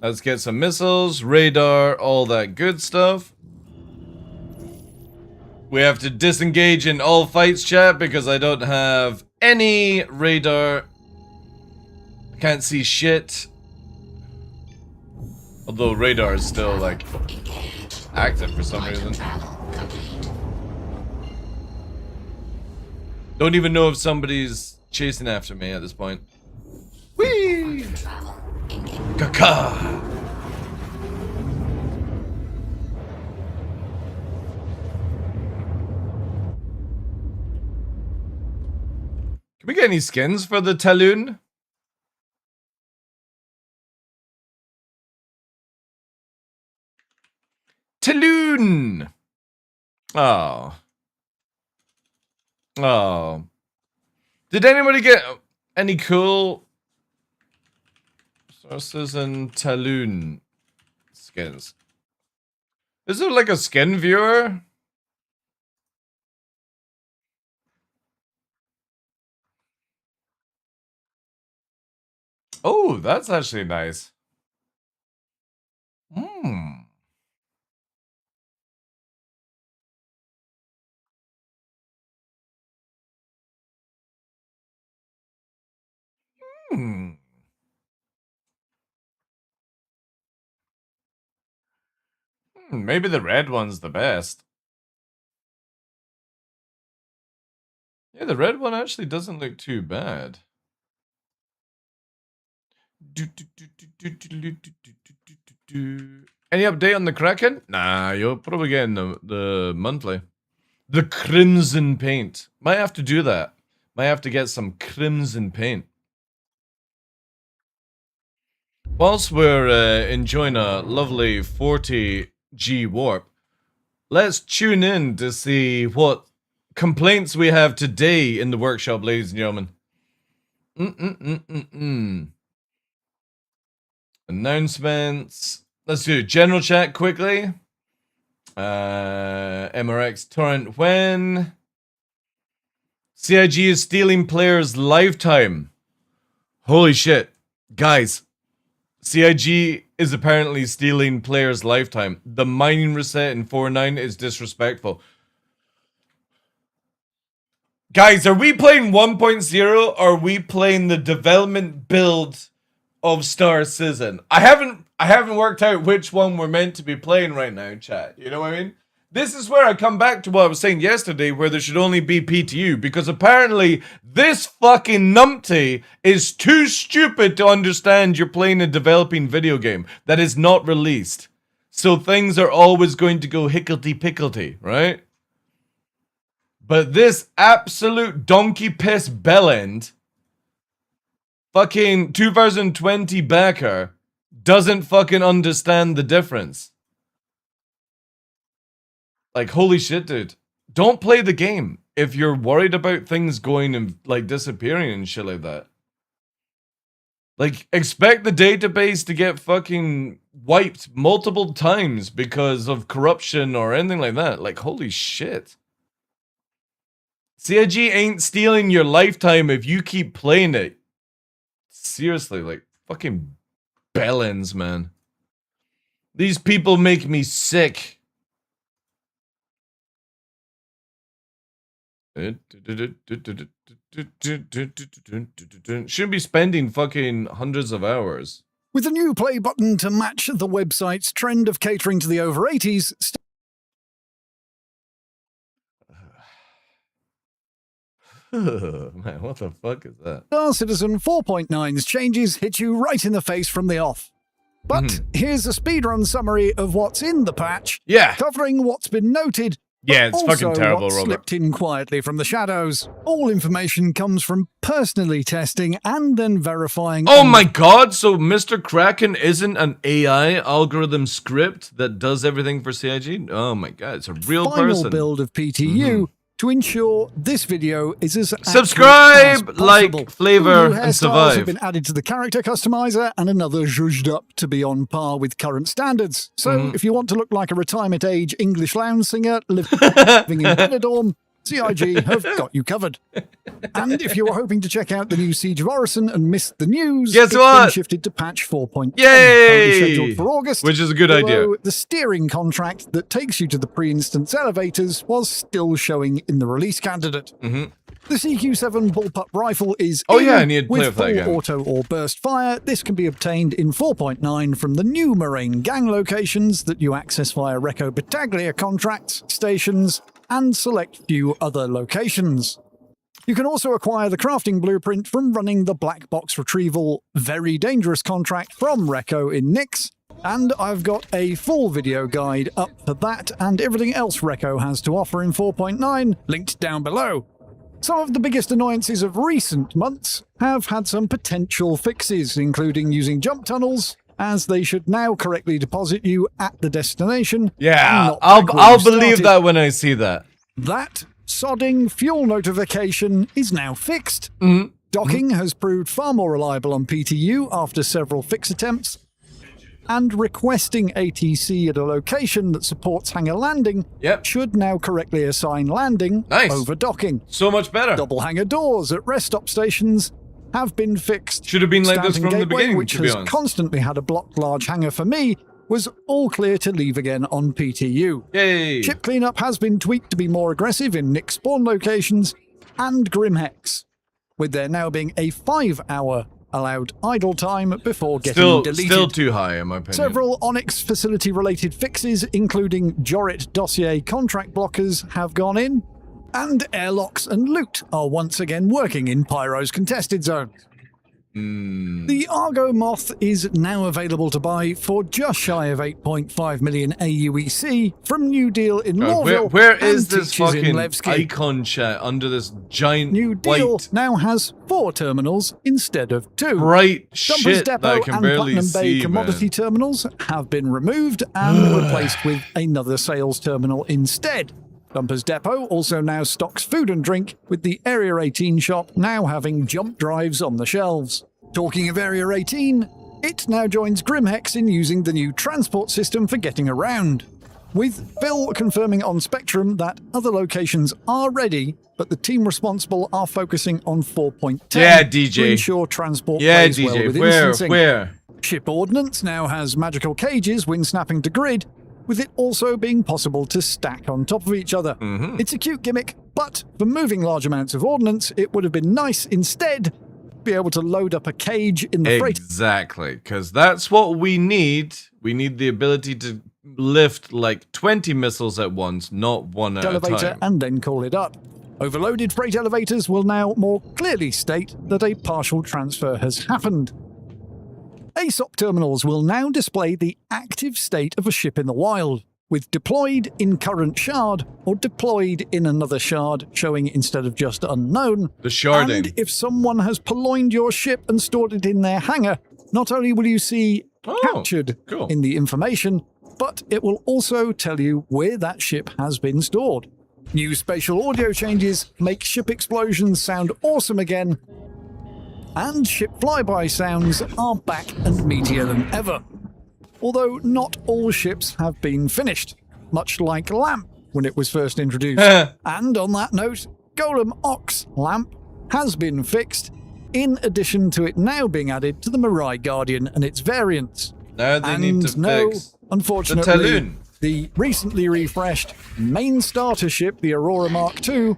Let's get some missiles, radar, all that good stuff. We have to disengage in all fights, chat, because I don't have any radar. I can't see shit. Although radar is still, like, active for some reason. Don't even know if somebody's chasing after me at this point. Whee! Kaka! Can we get any skins for the Talon? Talon! Oh. Oh. Did anybody get any cool sources and Talon skins? Is there like a skin viewer? Oh, that's actually nice. Hmm. Hmm. Maybe the red one's the best. Yeah, the red one actually doesn't look too bad. Any update on the Kraken? Nah, you're probably getting the monthly. The crimson paint. Might have to do that. Might have to get some crimson paint. Whilst we're enjoying a lovely 40G warp, let's tune in to see what complaints we have today in the workshop, ladies and gentlemen. Announcements. Let's do general chat quickly. MRX torrent when CIG is stealing players' lifetime. Holy shit. Guys, CIG is apparently stealing players' lifetime. The mining reset in 4.9 is disrespectful. Guys, are we playing 1.0 or are we playing the development build of Star Citizen? I haven't worked out which one we're meant to be playing right now, chat. You know what I mean? This is where I come back to what I was saying yesterday, where there should only be PTU, because apparently this fucking numpty is too stupid to understand you're playing a developing video game that is not released. So things are always going to go hickledy-pickledy, right? But this absolute donkey piss bellend, fucking 2020 backer, doesn't fucking understand the difference. Like, holy shit, dude. Don't play the game if you're worried about things going and, like, disappearing and shit like that. Like, expect the database to get fucking wiped multiple times because of corruption or anything like that. Like, holy shit. CIG ain't stealing your lifetime if you keep playing it. Seriously, like, fucking bellends, man. These people make me sick. Shouldn't be spending fucking hundreds of hours. With a new play button to match the website's trend of catering to the over 80s, Man, what the fuck is that? Star Citizen 4.9's changes hit you right in the face from the off. But here's a speedrun summary of what's in the patch, covering what's been noted, Yeah, it's also fucking terrible, what Robert. slipped in quietly from the shadows. All information comes from personally testing and then verifying. Oh my god, so Mr. Kraken isn't an AI algorithm script that does everything for CIG? Oh my god, it's a real final person. build of PTU to ensure this video is as accurate Subscribe, as like, possible. flavor, New and hairstyles survive. have been added to the character customizer and another zhuzhed up to be on par with current standards. So if you want to look like a retirement age English lounge singer living in Benidorm, CIG have got you covered. And if you were hoping to check out the new Siege of Orison and missed the news, Guess it's been what? shifted to patch 4.10, Yay! currently scheduled for August. Which is a good idea. although the steering contract that takes you to the pre-instance elevators was still showing in the release candidate. The CQ-7 bullpup rifle is Oh in yeah, I need to play with with that full again. auto or burst fire. This can be obtained in 4.9 from the new Moraine gang locations that you access via Recco Battaglia contracts, stations, and select few other locations. You can also acquire the crafting blueprint from running the black box retrieval Very Dangerous contract from Recco in Nix, and I've got a full video guide up for that and everything else Recco has to offer in 4.9, linked down below. Some of the biggest annoyances of recent months have had some potential fixes, including using jump tunnels, as they should now correctly deposit you at the destination. and Yeah, not back where I'll you believe started. that when I see that. That sodding fuel notification is now fixed. Docking has proved far more reliable on PTU after several fix attempts, and requesting ATC at a location that supports hangar landing should now correctly assign landing over docking. So much better. Double hangar doors at rest stop stations have been fixed. Should have been like this Stanton from the Gateway, beginning, which to be has honest. constantly had a blocked large hangar for me, was all clear to leave again on PTU. Yay! Ship cleanup has been tweaked to be more aggressive in Nick spawn locations and Grimhex, with there now being a 5-hour allowed idle time before getting deleted. Still too high, in my opinion. Several Onyx facility-related fixes, including Jorit dossier contract blockers, have gone in, and airlocks and loot are once again working in Pyro's contested zone. The Argo Moth is now available to buy for just shy of 8.5 million AUEC from New Deal in Lawville. Where and is this Teachers in fucking Levski. icon chat under this giant New Deal white now has 4 terminals instead of 2. bright Dumpers shit Depot that I can and barely Platinum Bay see, commodity man. terminals have been removed and replaced with another sales terminal instead. Dumpers Depot also now stocks food and drink, with the Area 18 shop now having jump drives on the shelves. Talking of Area 18, it now joins Grimhex in using the new transport system for getting around, with Phil confirming on Spectrum that other locations are ready, but the team responsible are focusing on 4.10 Yeah, DJ. to ensure transport Yeah, plays well DJ. with Where? instancing. Where? Ship Ordnance now has magical cages when snapping to grid, with it also being possible to stack on top of each other. It's a cute gimmick, but for moving large amounts of ordnance, it would have been nice instead to be able to load up a cage in the freight Exactly, because that's what we need. We need the ability to lift like 20 missiles at once, not one at a elevator time. and then call it up. Overloaded freight elevators will now more clearly state that a partial transfer has happened. ASOP terminals will now display the active state of a ship in the wild, with deployed in current shard or deployed in another shard showing instead of just unknown. The sharding. And if someone has purloined your ship and stored it in their hangar, not only will you see captured in the information, but it will also tell you where that ship has been stored. New spatial audio changes make ship explosions sound awesome again, and ship flyby sounds are back and meatier than ever. Although not all ships have been finished, much like LAMP when it was first introduced. And on that note, Golem Ox LAMP has been fixed, in addition to it now being added to the Mirai Guardian and its variants. Now they need to fix unfortunately, the Talon. The recently refreshed main starter ship, the Aurora Mark II,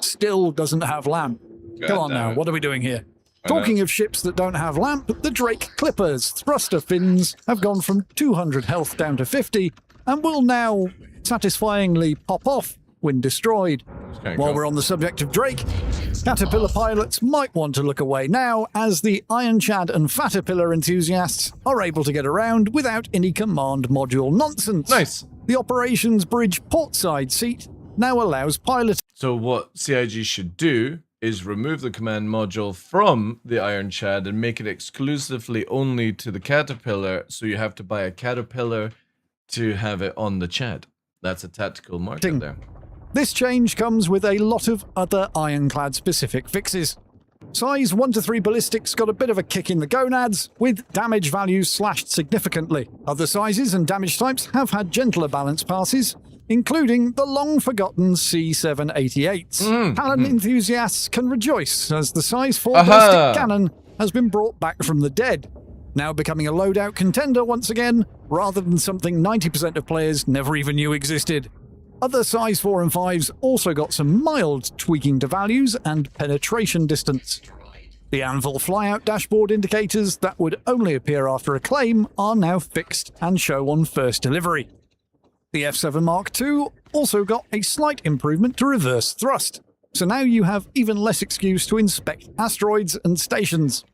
still doesn't have LAMP. Come on now, what are we doing here? Talking of ships that don't have lamp, the Drake Clipper's thruster fins have gone from 200 health down to 50 and will now satisfyingly pop off when destroyed. While we're on the subject of Drake, Caterpillar pilots might want to look away now, as the Iron Chad and Fatterpillar enthusiasts are able to get around without any command module nonsense. Nice. The Operations Bridge portside seat now allows piloting. So what CIG should do is remove the command module from the Iron Chad and make it exclusively only to the Caterpillar, so you have to buy a Caterpillar to have it on the Chad. That's a tactical market there. This change comes with a lot of other Ironclad specific fixes. Size 1 to 3 ballistics got a bit of a kick in the gonads, with damage values slashed significantly. Other sizes and damage types have had gentler balance passes, including the long-forgotten C788s. Talon enthusiasts can rejoice, as the size 4 ballistic cannon has been brought back from the dead, now becoming a loadout contender once again, rather than something 90% of players never even knew existed. Other size 4 and 5s also got some mild tweaking to values and penetration distance. The Anvil flyout dashboard indicators that would only appear after a claim are now fixed and show on first delivery. The F7 Mark II also got a slight improvement to reverse thrust, so now you have even less excuse to inspect asteroids and stations.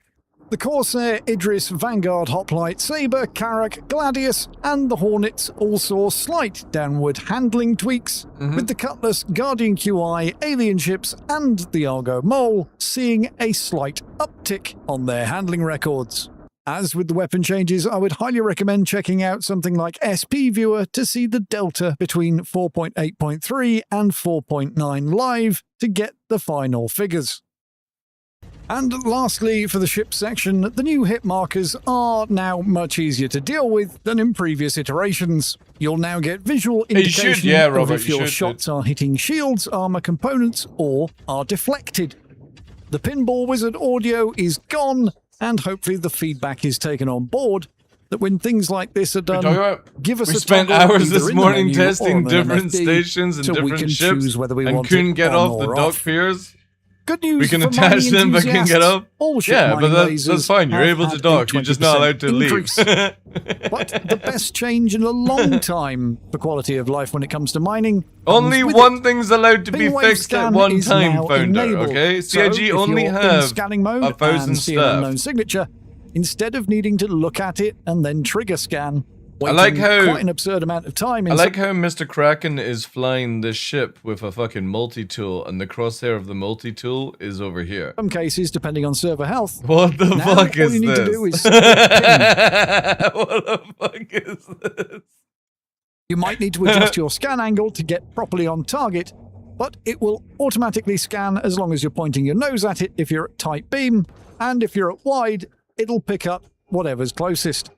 The Corsair, Idris, Vanguard, Hoplite, Sabre, Karak, Gladius, and the Hornets all saw slight downward handling tweaks, with the Cutlass, Guardian QI, Alien Ships, and the Argo Mole seeing a slight uptick on their handling records. As with the weapon changes, I would highly recommend checking out something like SP Viewer to see the delta between 4.8.3 and 4.9 live to get the final figures. And lastly, for the ship section, the new hit markers are now much easier to deal with than in previous iterations. You'll now get visual indication of if your shots are hitting shields, armor components, or are deflected. The Pinball Wizard audio is gone, and hopefully the feedback is taken on board, that when things like this are done, give us a spent toggle hours either this in the morning menu or testing on an different MFD, stations and so we different can ships choose whether we and want couldn't it get on off the or dock off. piers. Good news We can for attach mining them but can't get enthusiasts. up. All ship Yeah, but mining that's fine. You're have able to had dock. a You're just not 20% allowed to increase. leave. But the best change in a long time for quality of life when it comes to mining. Only one thing's allowed to be Ping wave fixed at scan one is time, now founder, enabled. okay? So CIG if only you're in have scanning mode 1,000 and see an staff. unknown signature, instead of needing to look at it and then trigger scan, I like how quite an absurd amount of time. I like how Mr. Kraken is flying this ship with a fucking multi-tool, and the crosshair of the multi-tool is over here. Some cases, depending on server health. What the now, fuck is all you need this? to do is what the fuck is this? You might need to adjust your scan angle to get properly on target, but it will automatically scan as long as you're pointing your nose at it if you're at tight beam, and if you're at wide, it'll pick up whatever's closest.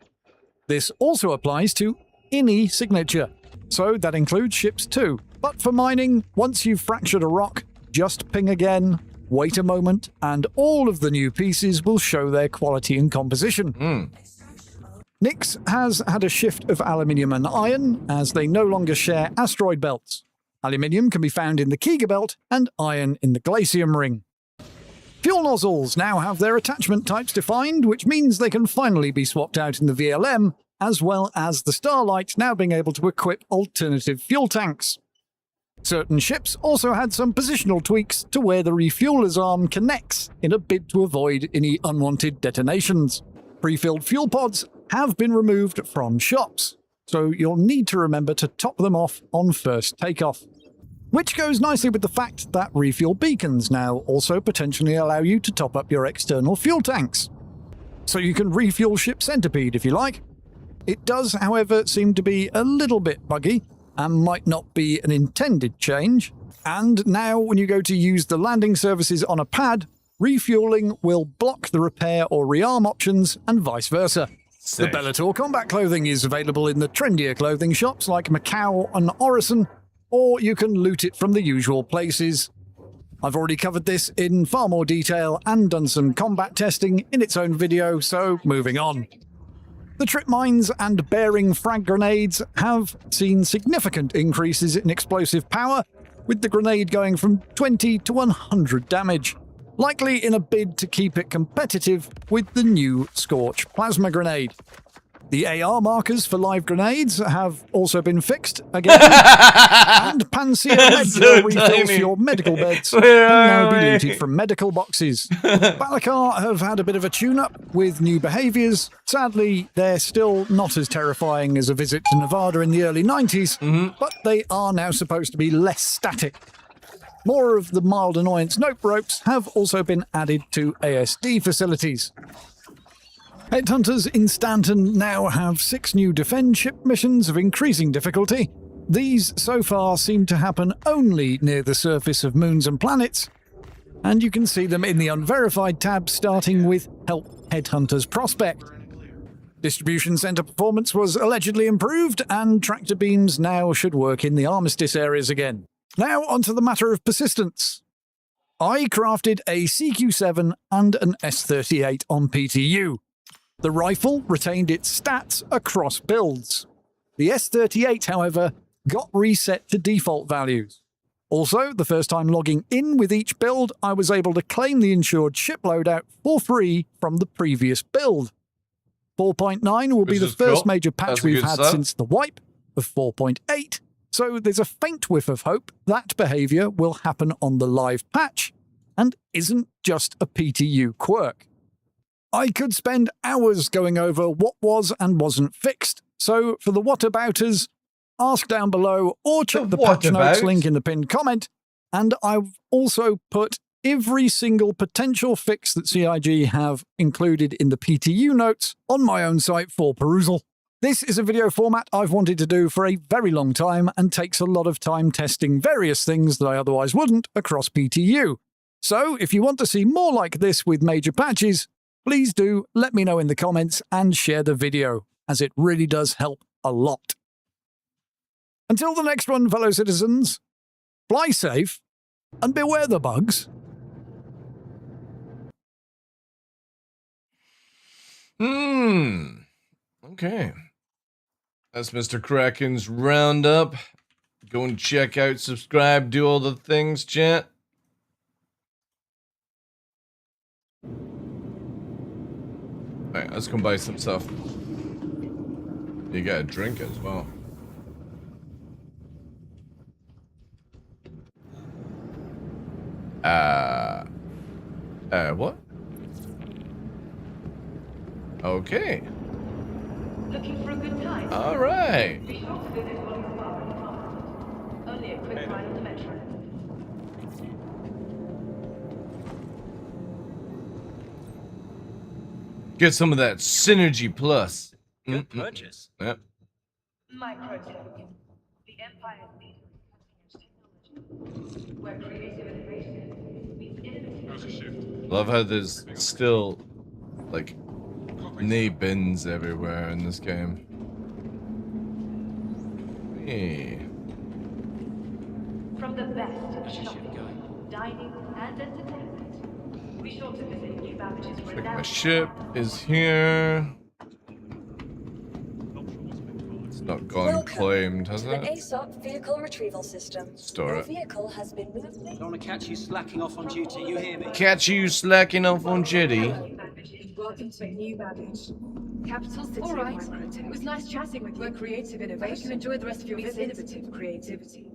This also applies to any signature, so that includes ships too. But for mining, once you've fractured a rock, just ping again, wait a moment, and all of the new pieces will show their quality and composition. Nyx has had a shift of aluminium and iron, as they no longer share asteroid belts. Aluminium can be found in the Kiga belt, and iron in the Glacium ring. Fuel nozzles now have their attachment types defined, which means they can finally be swapped out in the VLM, as well as the Starlight now being able to equip alternative fuel tanks. Certain ships also had some positional tweaks to where the refueler's arm connects in a bid to avoid any unwanted detonations. Pre-filled fuel pods have been removed from shops, so you'll need to remember to top them off on first takeoff. Which goes nicely with the fact that refuel beacons now also potentially allow you to top up your external fuel tanks. So you can refuel ship Centipede if you like. It does, however, seem to be a little bit buggy and might not be an intended change. And now when you go to use the landing services on a pad, refueling will block the repair or rearm options and vice versa. Sick. The Bellator combat clothing is available in the trendier clothing shops like Macau and Orison, or you can loot it from the usual places. I've already covered this in far more detail and done some combat testing in its own video, so moving on. The trip mines and bearing frag grenades have seen significant increases in explosive power, with the grenade going from 20 to 100 damage. likely in a bid to keep it competitive with the new Scorch plasma grenade. The AR markers for live grenades have also been fixed again, and Panacea Medcare refills for your medical beds can now be looted from medical boxes. Balakar have had a bit of a tune-up with new behaviours. Sadly, they're still not as terrifying as a visit to Nevada in the early 90s, but they are now supposed to be less static. More of the mild annoyance nope ropes have also been added to ASD facilities. Headhunters in Stanton now have 6 new defend ship missions of increasing difficulty. These so far seem to happen only near the surface of moons and planets, and you can see them in the unverified tab starting with Help Headhunters Prospect. Distribution center performance was allegedly improved, and tractor beams now should work in the armistice areas again. Now onto the matter of persistence. I crafted a CQ-7 and an S-38 on PTU. The rifle retained its stats across builds. The S-38, however, got reset to default values. Also, the first time logging in with each build, I was able to claim the insured ship loadout for free from the previous build. 4.9 will be the first major patch we've had since the wipe of 4.8, so there's a faint whiff of hope that behaviour will happen on the live patch, and isn't just a PTU quirk. I could spend hours going over what was and wasn't fixed, so for the whatabouters, ask down below or check the patch notes link in the pinned comment, and I've also put every single potential fix that CIG have included in the PTU notes on my own site for perusal. This is a video format I've wanted to do for a very long time and takes a lot of time testing various things that I otherwise wouldn't across PTU. So if you want to see more like this with major patches, please do let me know in the comments and share the video, as it really does help a lot. Until the next one, fellow citizens, fly safe and beware the bugs. Okay. That's Mr. Kraken's roundup. Go and check out, subscribe, do all the things, chat. Alright, let's go buy some stuff. You got a drink as well. What? Okay. Looking for a good time? Alright. Be sure to visit one of our apartments. Only a quick ride on the metro. Get some of that Synergy Plus. Good purchase. Yep. Microtech, the Empire's leader in cutting-edge technology, where creative innovation meets innovative. Love how there's still, like, knee bins everywhere in this game. Hey. From the best of shopping, dining, and entertainment, be sure to visit New Babbage's Like renowned. my ship is here. It's not gone claimed, has The it? ASOP vehicle retrieval system. Store Your it. vehicle has been moved. I don't want to catch you slacking off on duty, you hear me? Catch you slacking off on jetty. Welcome to New Babbage. Capital City. All right. It was nice chatting with you. We're creative innovation. I hope you enjoy the rest of your visit. Innovative creativity.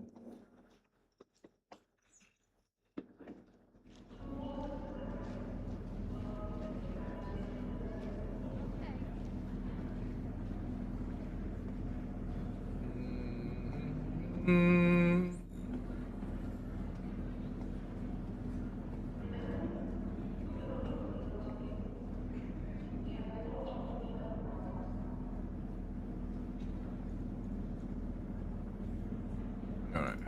Alright.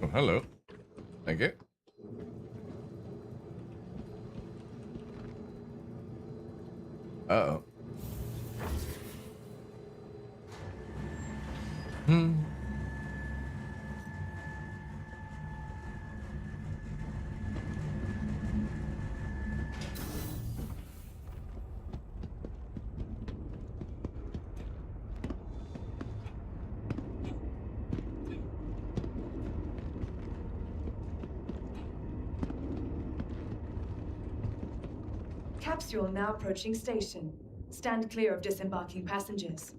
Oh, hello. Thank you. Uh-oh. Capsule now approaching station. Stand clear of disembarking passengers.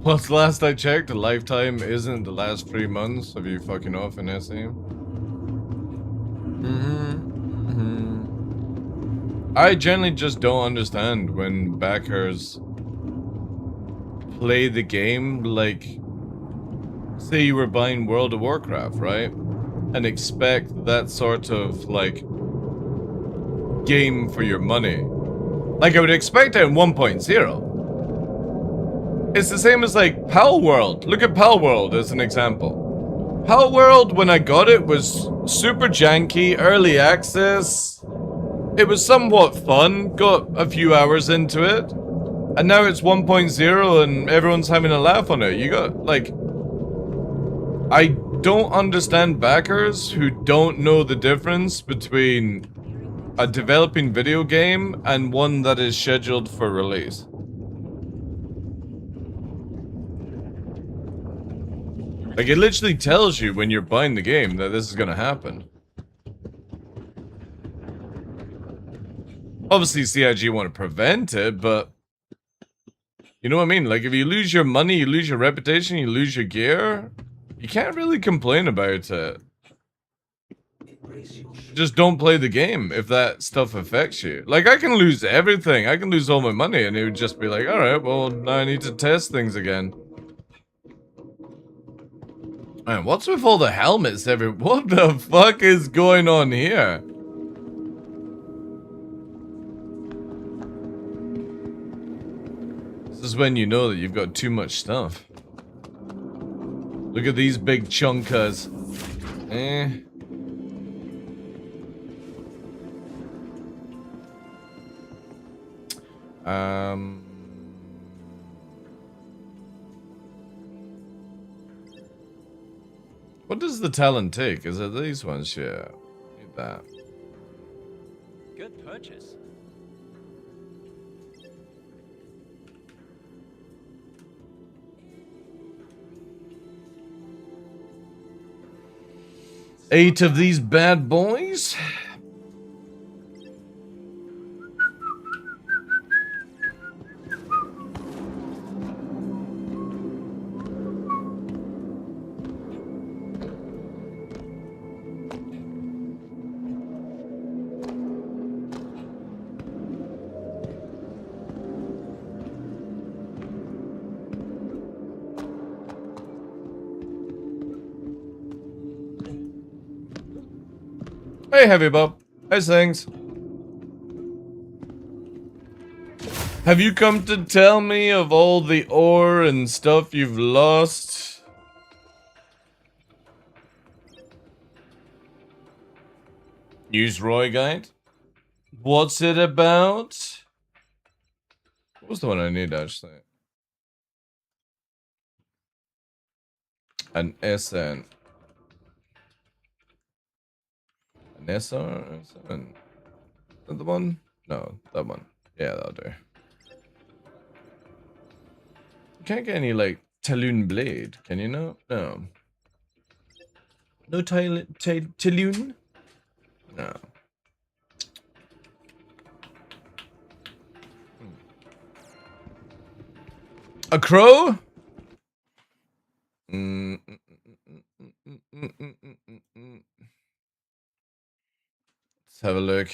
Well, last I checked, a lifetime isn't the last 3 months of you fucking off in SM. I generally just don't understand when backers play the game like, say you were buying World of Warcraft, right? And expect that sort of, like, game for your money. Like, I would expect it in 1.0. It's the same as, like, Pal World. Look at Pal World as an example. Pal World, when I got it, was super janky, early access. It was somewhat fun, got a few hours into it. And now it's 1.0 and everyone's having a laugh on it. You got, like... I don't understand backers who don't know the difference between a developing video game and one that is scheduled for release. Like, it literally tells you when you're buying the game that this is gonna happen. Obviously, CIG want to prevent it, but... You know what I mean? Like, if you lose your money, you lose your reputation, you lose your gear, you can't really complain about it. Just don't play the game if that stuff affects you. Like, I can lose everything. I can lose all my money, and it would just be like, alright, well, now I need to test things again. Man, what's with all the helmets what the fuck is going on here? This is when you know that you've got too much stuff. Look at these big chunkers. What does the talent take? Is it these ones? Yeah. Need that. Good purchase. Eight of these bad boys. Hey, Heavy Bob. How's things? Have you come to tell me of all the ore and stuff you've lost? Use Roy Guide? What's it about? What was the one I need, actually? An SN. An SR? SN? Is that the one? No, that one. Yeah, that'll do. You can't get any, like, Talon Blade, can you not? No. No Talon? No. A crow? Let's have a look.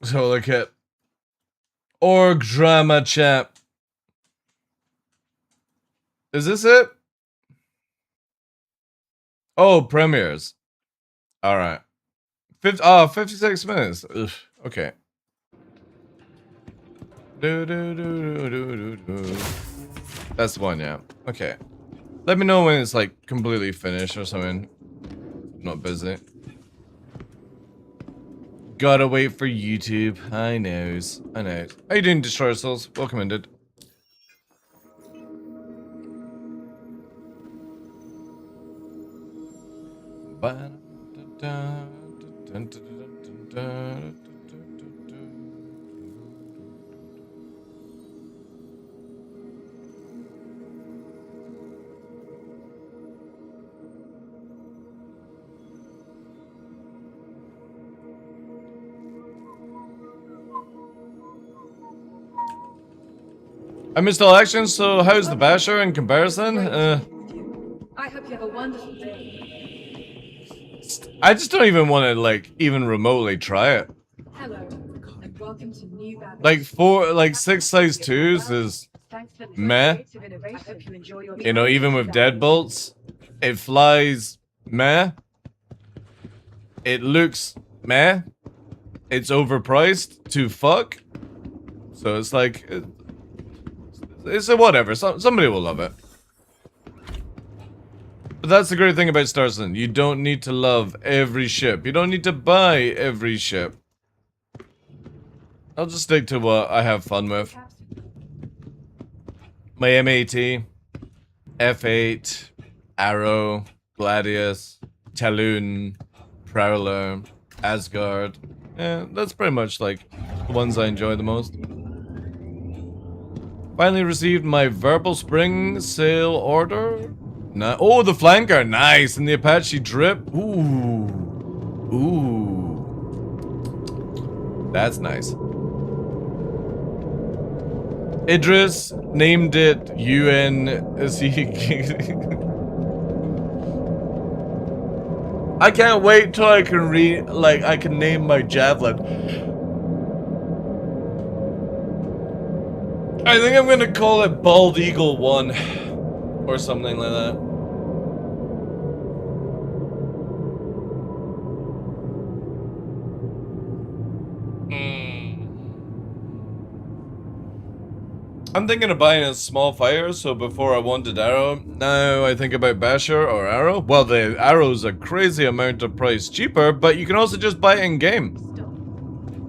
So look at org drama chat. Is this it? Oh, premieres. All right. 56 minutes. Ugh. Okay. That's the one, yeah. Okay. Let me know when it's like completely finished or something. I'm not busy. Gotta wait for YouTube. I knows. I know. How you doing, Destroyer Souls? Welcome in, dude. I missed all action, so how's the Basher in comparison? I hope you have a wonderful day. I just don't even want to, like, even remotely try it. Hello, and welcome to New Like, 6 size 2s is meh. You know, even with deadbolts, it flies meh. It looks meh. It's overpriced to fuck. So it's like, it's a whatever. Somebody will love it. But that's the great thing about Star Citizen. You don't need to love every ship. You don't need to buy every ship. I'll just stick to what I have fun with. My M80, F8, Arrow, Gladius, Talon, Prowler, Asgard. Yeah, that's pretty much like the ones I enjoy the most. Finally received my Verbal Spring Sail order. Oh, the flanker, nice, and the Apache drip. Ooh, that's nice. Idris named it I can't wait till I can I can name my javelin. I think I'm gonna call it Bald Eagle 1 or something like that. I'm thinking of buying a small fire, so before I wanted Arrow, now I think about Basher or Arrow. Well, the Arrow's a crazy amount of price cheaper, but you can also just buy it in-game.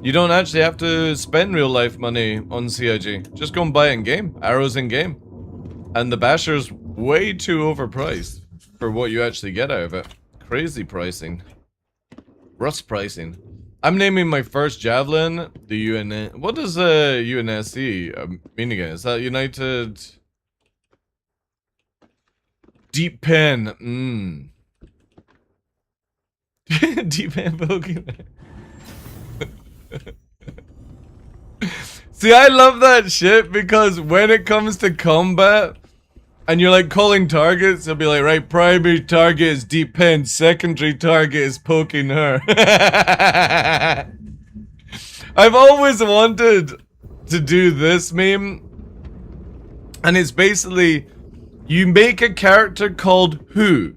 You don't actually have to spend real-life money on CIG. Just go and buy it in-game. Arrow's in-game. And the Basher's way too overpriced for what you actually get out of it. Crazy pricing. Rust pricing. I'm naming my first javelin the UN. What does UNSC mean again? Is that United Deep Pen? Deep Pen Pokemon. See, I love that shit because when it comes to combat and you're like calling targets, it'll be like, right, primary target is Deep Pen, secondary target is poking her. I've always wanted to do this meme, and it's basically you make a character called Who,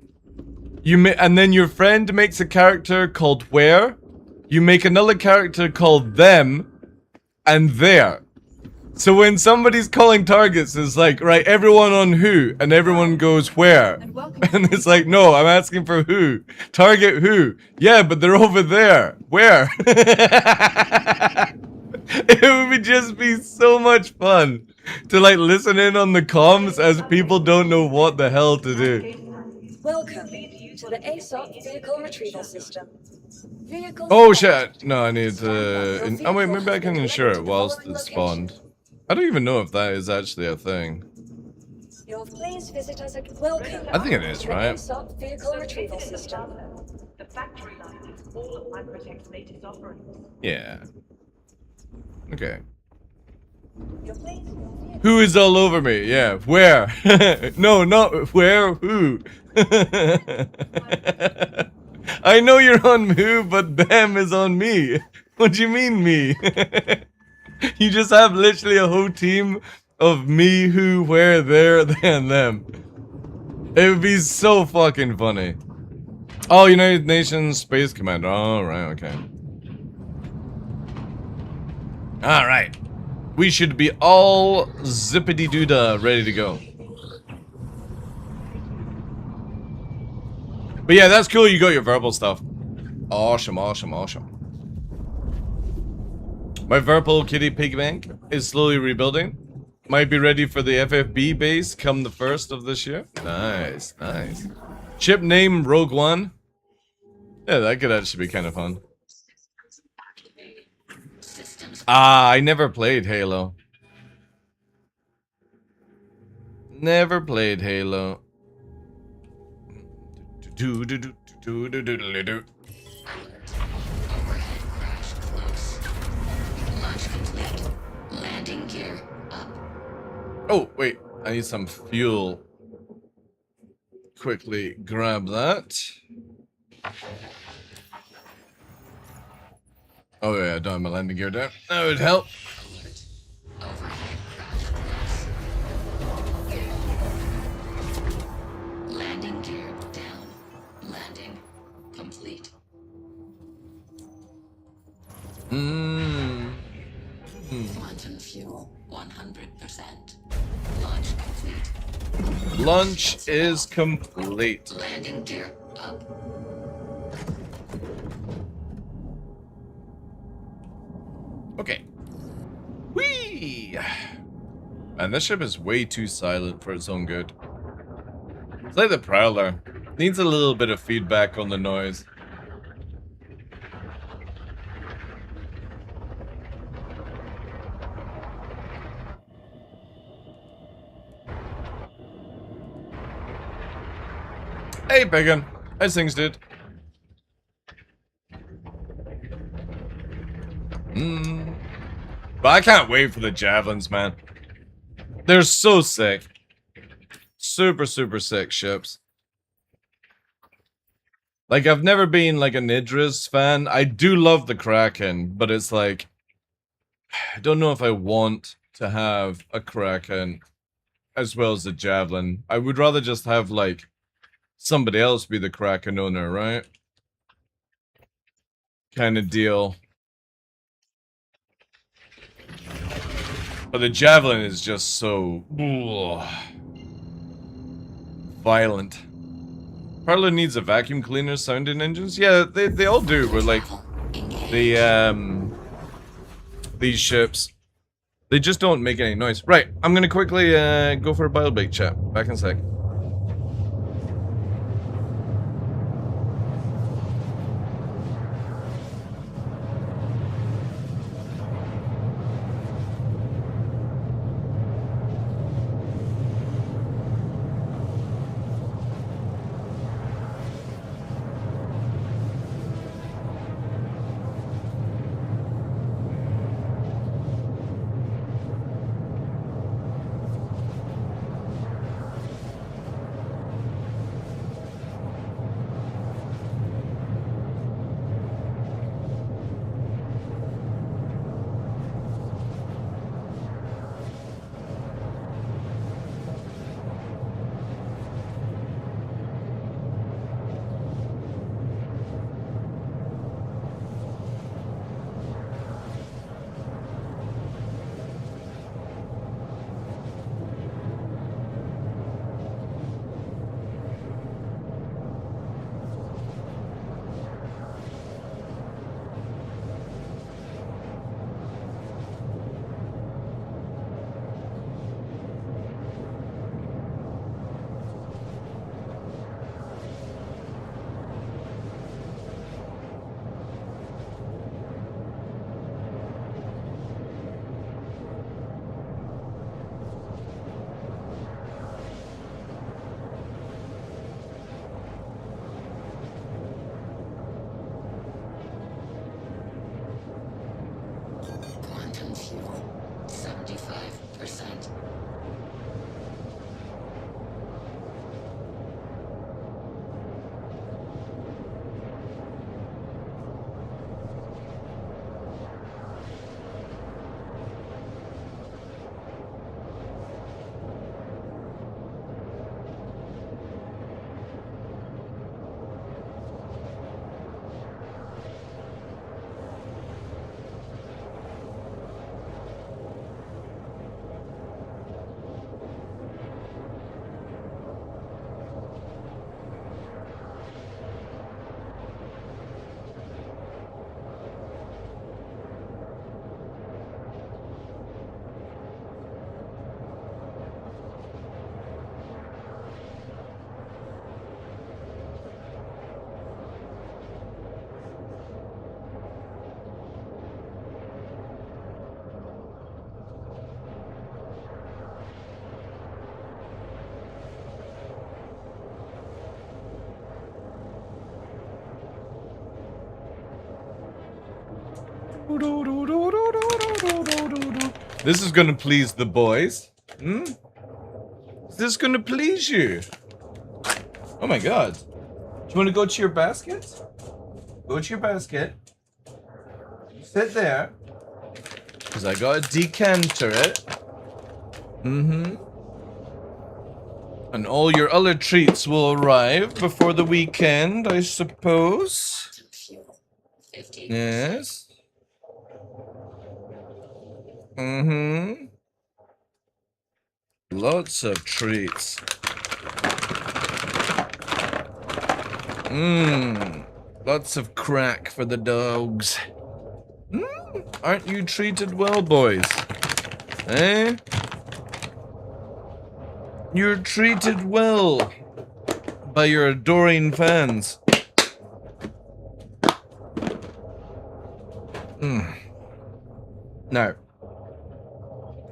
and then your friend makes a character called Where, you make another character called Them, and There. So when somebody's calling targets, it's like, right, everyone on Who, and everyone goes Where. And it's like, no, I'm asking for Who. Target Who. Yeah, but they're over there. Where? It would just be so much fun to like listen in on the comms as people don't know what the hell to do. Welcome to the ASOP vehicle retrieval system. Oh shit, no, I need to... oh wait, maybe I can insure it whilst it's spawned. I don't even know if that is actually a thing. Welcome. I think it is, right? ASOP vehicle retrieval system. The factory line is all of Microtech's latest offerings. Yeah. Okay. Who is all over me? Yeah, where? No, not where, who? I know you're on Who, but Them is on me. What do you mean me? You just have literally a whole team of me, who, where, there, and them. It would be so fucking funny. Oh, United Nations Space Commander. Oh, right, okay. All right. We should be all zippity-doo-dah ready to go. But yeah, that's cool. You got your verbal stuff. Awesome, awesome, awesome. My Verpal Kitty Pig Bank is slowly rebuilding. Might be ready for the FFB base come the 1st of this year. Nice, nice. Ship name Rogue One. Yeah, that could actually be kind of fun. Ah, I never played Halo. Never played Halo. Landing gear up. Oh, wait. I need some fuel. Quickly grab that. Oh yeah, I don't have my landing gear down. That would help. Landing gear down. Landing complete. Quantum fuel 100%. Launch complete. Lunch is complete. Landing gear up. Okay. Whee! Man, this ship is way too silent for its own good. It's like the Prowler. Needs a little bit of feedback on the noise. Hey, Biggin. How's things, dude? But I can't wait for the Javelins, man. They're so sick. Super, super sick ships. Like, I've never been, like, an Idris fan. I do love the Kraken, but it's like... I don't know if I want to have a Kraken as well as the Javelin. I would rather just have, like, somebody else be the Kraken owner, right? Kind of deal. But the Javelin is just so... violent. Parlor needs a vacuum cleaner sounding engines? Yeah, they all do, but like... these ships... They just don't make any noise. Right, I'm gonna quickly go for a bile-bake chat. Back in a sec. Quantum fuel 75%. This is gonna please the boys. Hmm? Is this gonna please you? Oh my god. Do you wanna go to your basket? Go to your basket. Sit there. Because I gotta decanter it. Mm-hmm. And all your other treats will arrive before the weekend, I suppose. Yes. Mm-hmm. Lots of treats. Mmm. Lots of crack for the dogs. Aren't you treated well, boys? Eh? You're treated well by your adoring fans. No.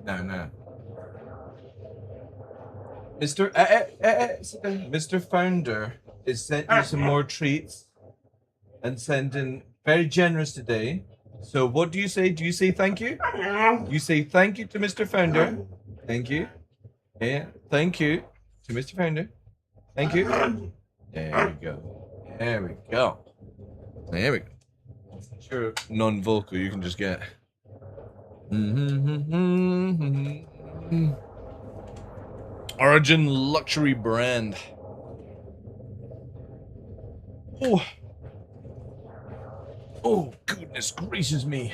No. Mr. Founder is sent you some more treats and sending very generous today. So what do you say? Do you say thank you? You say thank you to Mr. Founder. Thank you. Yeah. Thank you to Mr. Founder. Thank you. There we go. There we go. There we go. Sure, non-vocal, you can just get. Origin luxury brand. Oh. Oh, goodness gracious me.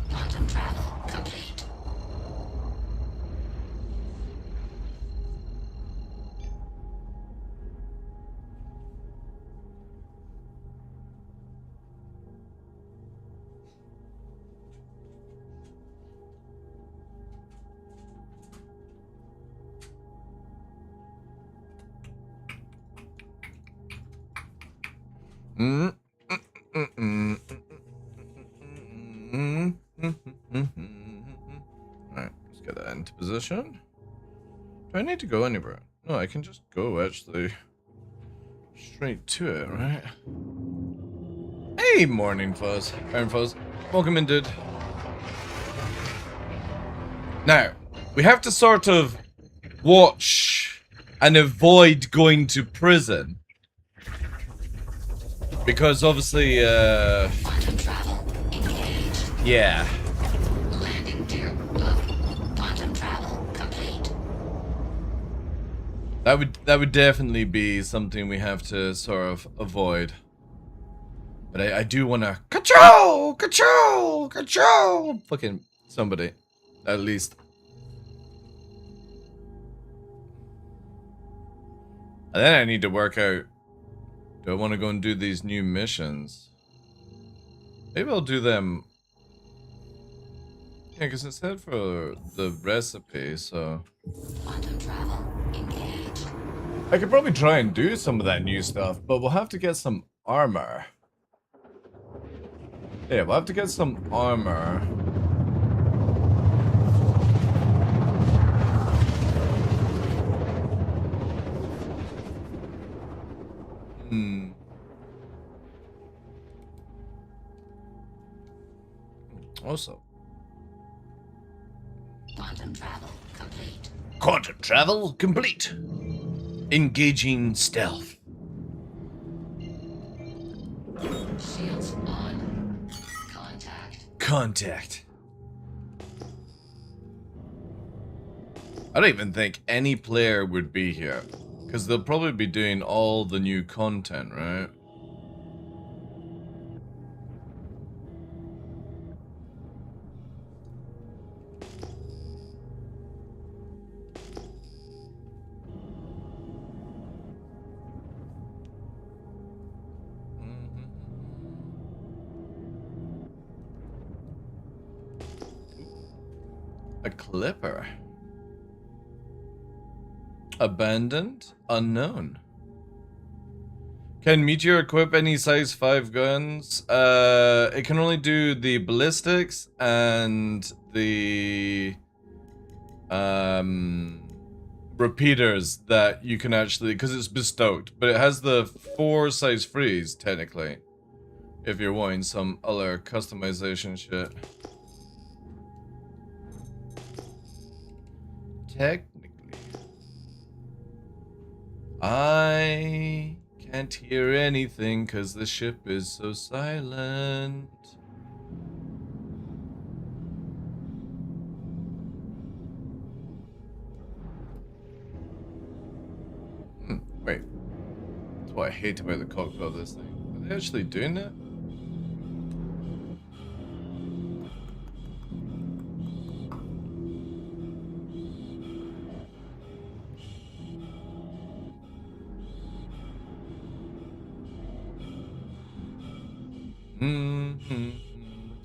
Quantum travel complete. Alright, let's get that into position. Do I need to go anywhere? No, I can just go actually straight to it, right? Hey, morning, Fuzz. Iron Fuzz. Welcome in, dude. Now, we have to sort of watch and avoid going to prison. Because obviously, Quantum travel engaged. yeah. Landing gear up. Quantum travel complete. That would definitely be something we have to sort of avoid. But I do want to control, fucking somebody, at least. And then I need to work out. Do I want to go and do these new missions? Maybe I'll do them. Yeah, because it said for the recipe, so. Quantum travel engaged. I could probably try and do some of that new stuff, but we'll have to get some armor. Yeah, we'll have to get some armor. Also. Quantum travel complete. Quantum travel complete. Engaging stealth. Shields on. Contact. I don't even think any player would be here. Because they'll probably be doing all the new content, right? A clipper. Abandoned? Unknown. Can Meteor equip any size 5 guns? It can only do the ballistics and the repeaters that you can actually, because it's bestowed, but it has the 4 size 3s technically. If you're wanting some other customization shit. Technically. I can't hear anything because the ship is so silent. Wait. That's what I hate about the cockpit of this thing. Are they actually doing it?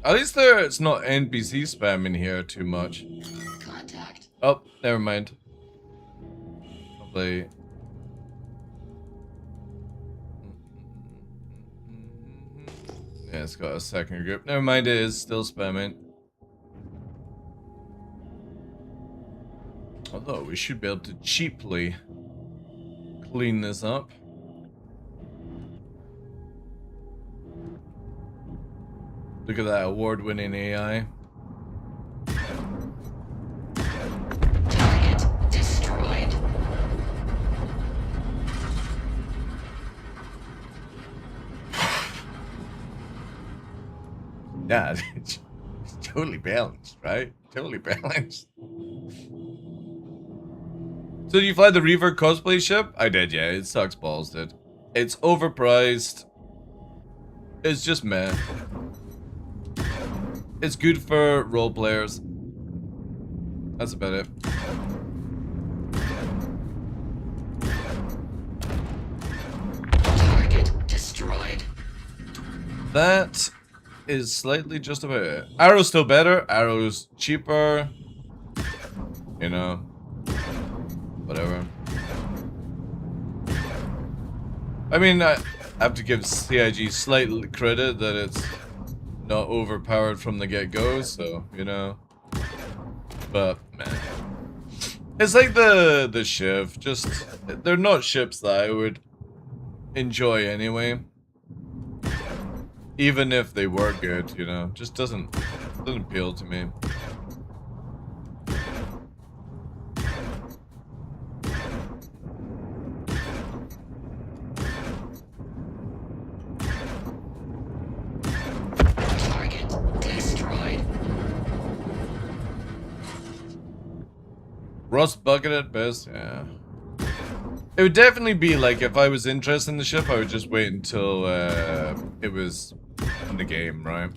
At least it's not NPC spam in here too much. Contact. Oh, never mind. Probably. Yeah, it's got a second group. Never mind, it is still spamming. Although we should be able to cheaply clean this up. Look at that award-winning AI. Target destroyed. Yeah, it's totally balanced, right? Totally balanced. So you fly the Reaver cosplay ship? I did, yeah. It sucks balls, dude. It's overpriced. It's just meh. It's good for role players. That's about it. Target destroyed. That is slightly just about it. Arrow's still better. Arrow's cheaper. You know. Whatever. I mean, I have to give CIG slight credit that it's not overpowered from the get-go, so, you know. But, man. It's like the Shiv. Just, they're not ships that I would enjoy anyway. Even if they were good, you know. Just doesn't appeal to me. Rust bucket at best, yeah. It would definitely be like if I was interested in the ship, I would just wait until it was in the game, right?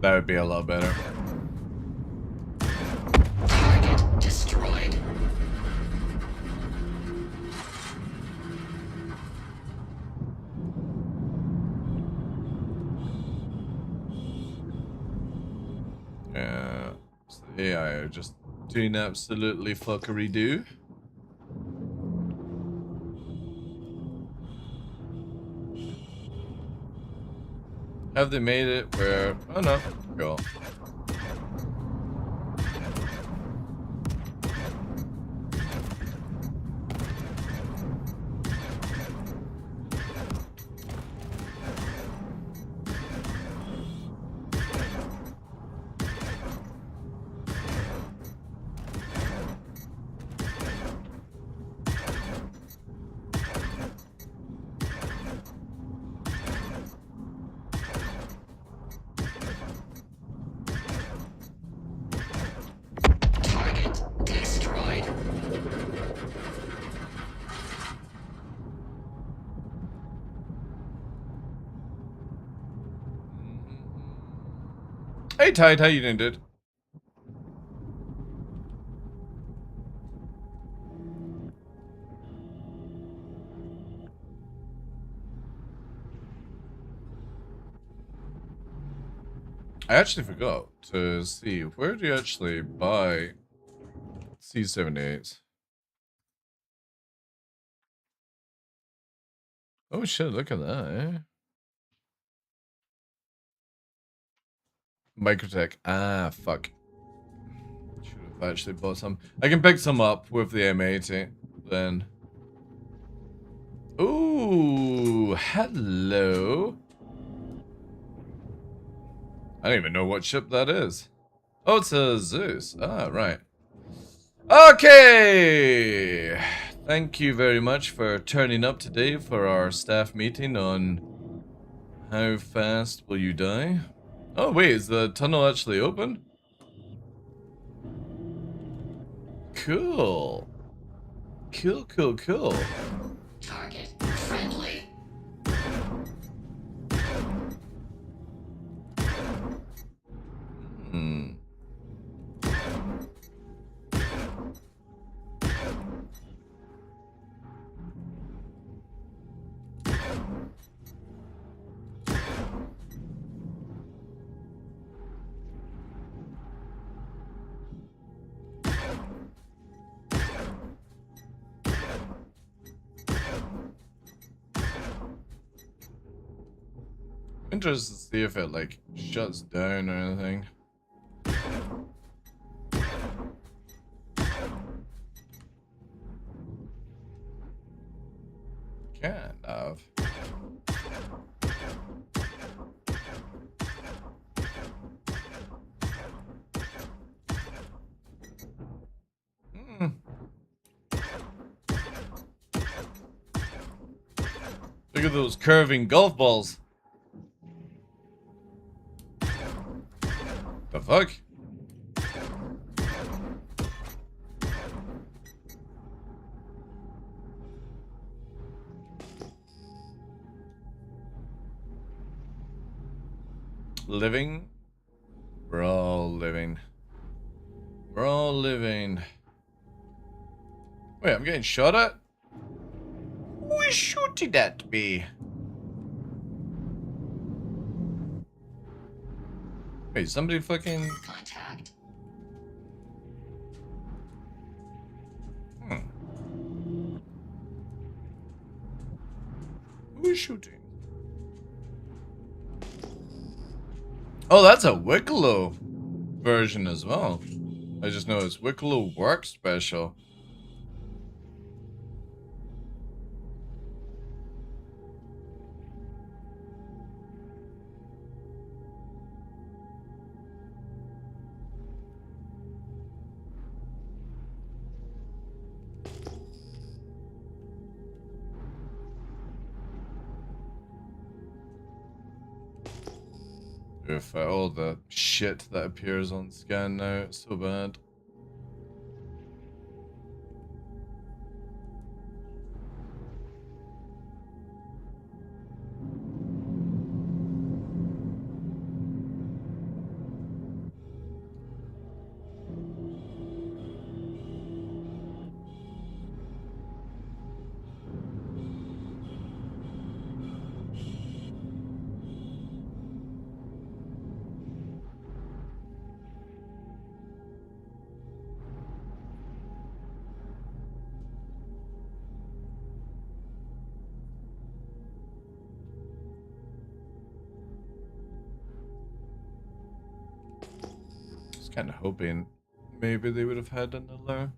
That would be a lot better. Target destroyed. Yeah. So the AI are just doing absolutely fuckery do. Have they made it where... Oh no, cool. Destroyed. Hey Tide, how you doing, dude? I actually forgot to see, where do you actually buy C78s? Oh shit, look at that, eh? Microtech. Ah, fuck. Should have actually bought some. I can pick some up with the M80 then. Ooh, hello. I don't even know what ship that is. Oh, it's a Zeus. Ah, right. Okay. Thank you very much for turning up today for our staff meeting on how fast will you die. Oh, wait, is the tunnel actually open? Cool. Cool, cool, cool. Target friendly. Hmm. Interested to see if it like shuts down or anything. Kind of. Hmm. Look at those curving golf balls. The fuck? Living? We're all living. We're all living. Wait, I'm getting shot at? Who is shooting at me? Wait, somebody fucking... Contact. Who is shooting? Oh, that's a Wicklow version as well. I just know it's Wicklow Work Special. If all the shit that appears on scan now, it's so bad. Kind of hoping maybe they would have had another.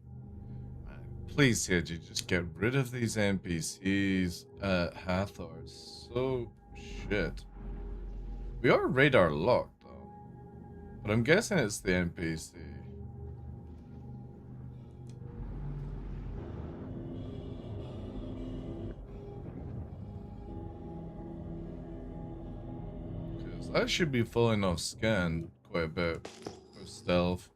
Please, CG, just get rid of these NPCs at Hathor. It's so shit. We are radar locked though, but I'm guessing it's the NPC. Because I should be falling off scan quite a bit for stealth.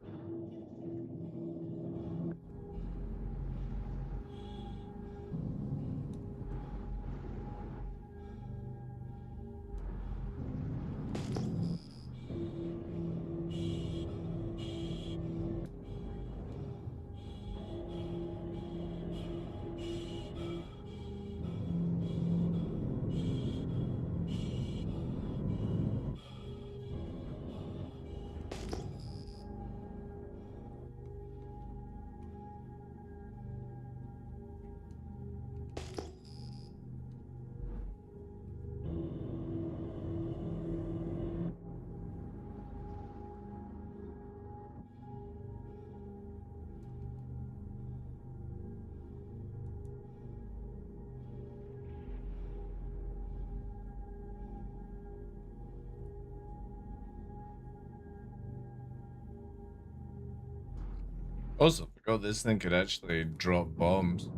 Also, forgot this thing could actually drop bombs.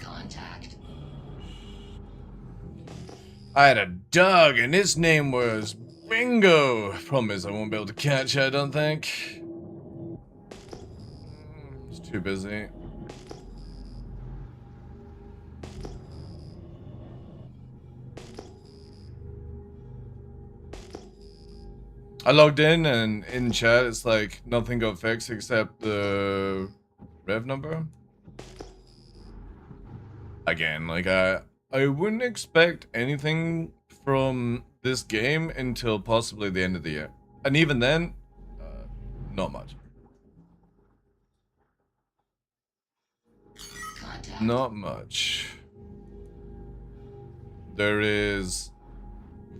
Contact. I had a dog, and his name was Bingo. Promise I won't be able to catch it, I don't think. It's too busy. I logged in, and in chat it's like nothing got fixed except the rev number. Again, like I wouldn't expect anything from this game until possibly the end of the year. And even then, not much. Not much. There is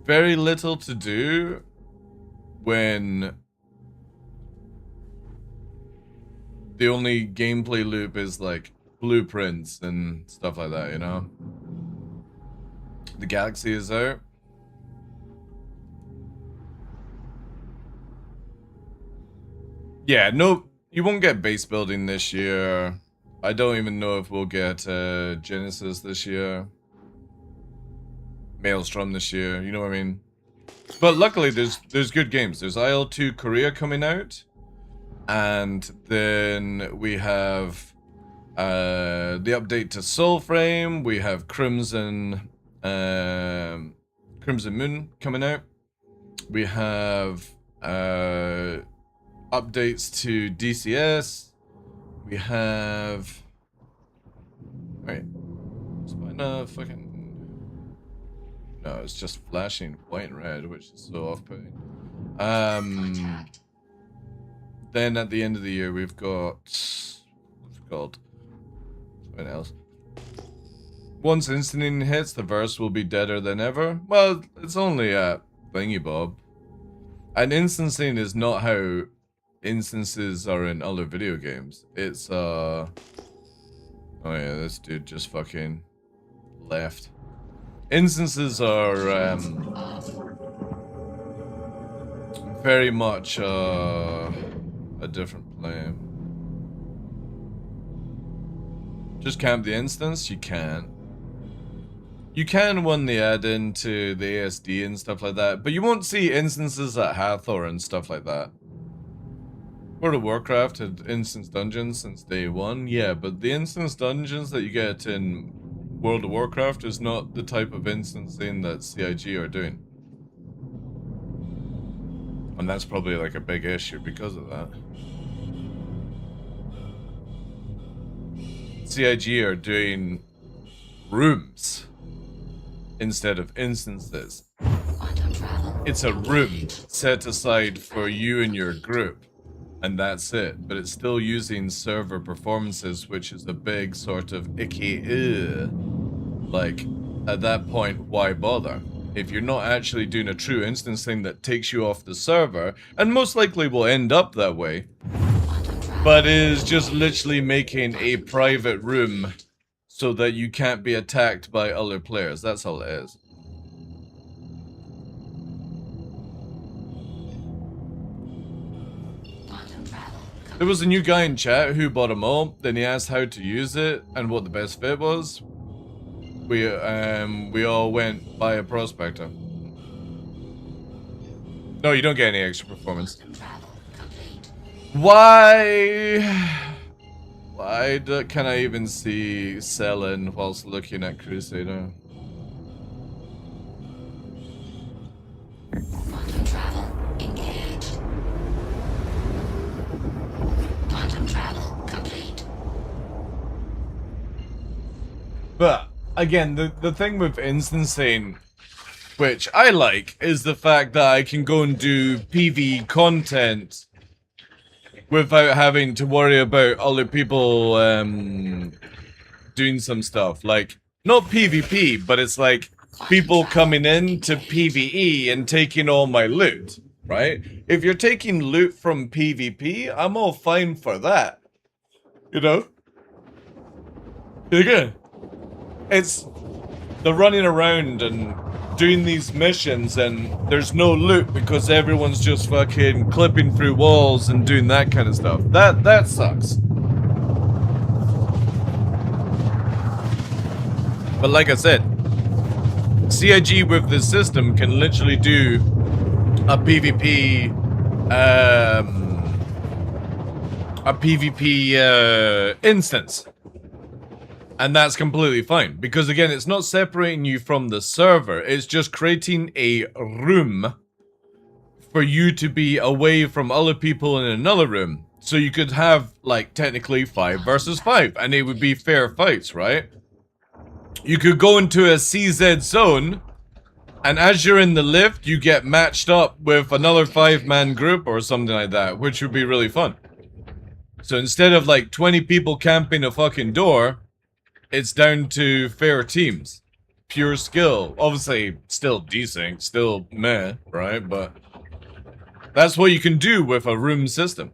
very little to do when the only gameplay loop is like blueprints and stuff like that, you know? The galaxy is out. Yeah, no, you won't get base building this year. I don't even know if we'll get Genesis this year. Maelstrom this year, you know what I mean? But luckily there's good games. There's IL-2 Korea coming out. And then we have the update to Soulframe. We have Crimson Moon coming out. We have updates to DCS. We have... Wait. Is mine fucking... No, it's just flashing white and red, which is so off-putting. Then at the end of the year, we've got... What's it called? Something else. Once instancing hits, the verse will be deader than ever. Well, it's only a thingy bob. And instancing is not how instances are in other video games. It's, Oh yeah, this dude just fucking left. Instances are, very much, a different plane. Just camp the instance? You can. You can when they add into the ASD and stuff like that, but you won't see instances at Hathor and stuff like that. World of Warcraft had instance dungeons since day one, yeah, but the instance dungeons that you get in World of Warcraft is not the type of instancing that CIG are doing. And that's probably like a big issue because of that. CIG are doing rooms instead of instances. It's a room set aside for you and your group, and that's it. But it's still using server performances, which is a big sort of icky, like, at that point, why bother? If you're not actually doing a true instancing that takes you off the server, and most likely will end up that way, but is just literally making a private room so that you can't be attacked by other players. That's all it is. There was a new guy in chat who bought them all, then he asked how to use it and what the best fit was. We all went by a prospector. No, you don't get any extra performance. Why can I even see Selin whilst looking at Crusader? Quantum travel engaged. Quantum travel complete. But again, the thing with instancing, which I like, is the fact that I can go and do PvE content without having to worry about other people doing some stuff. Like, not PvP, but it's like people coming in to PvE and taking all my loot, right? If you're taking loot from PvP, I'm all fine for that. You know? Again, it's the running around and doing these missions and there's no loot because everyone's just fucking clipping through walls and doing that kind of stuff. That sucks. But like I said, CIG with this system can literally do a PvP instance. And that's completely fine. Because again, it's not separating you from the server. It's just creating a room for you to be away from other people in another room. So you could have, like, technically 5 versus 5. And it would be fair fights, right? You could go into a CZ zone. And as you're in the lift, you get matched up with another 5-man group or something like that. Which would be really fun. So instead of, like, 20 people camping a fucking door, it's down to fair teams. Pure skill. Obviously, still decent, still meh, right? But that's what you can do with a room system.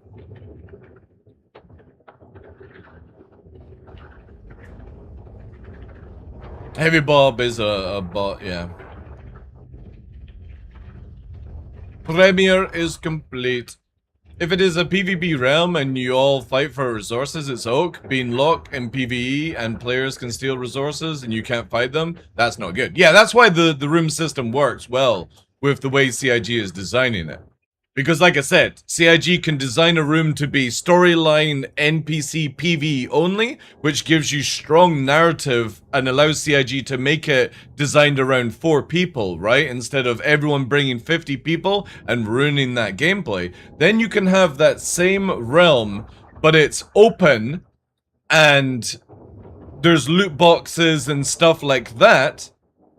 Heavy Bob is a bot, yeah. Premier is complete. If it is a PvP realm and you all fight for resources, it's oak. Being locked in PvE and players can steal resources and you can't fight them, that's not good. Yeah, that's why the room system works well with the way CIG is designing it. Because like I said, CIG can design a room to be storyline NPC PvE only, which gives you strong narrative and allows CIG to make it designed around 4 people, right? Instead of everyone bringing 50 people and ruining that gameplay. Then you can have that same realm, but it's open and there's loot boxes and stuff like that.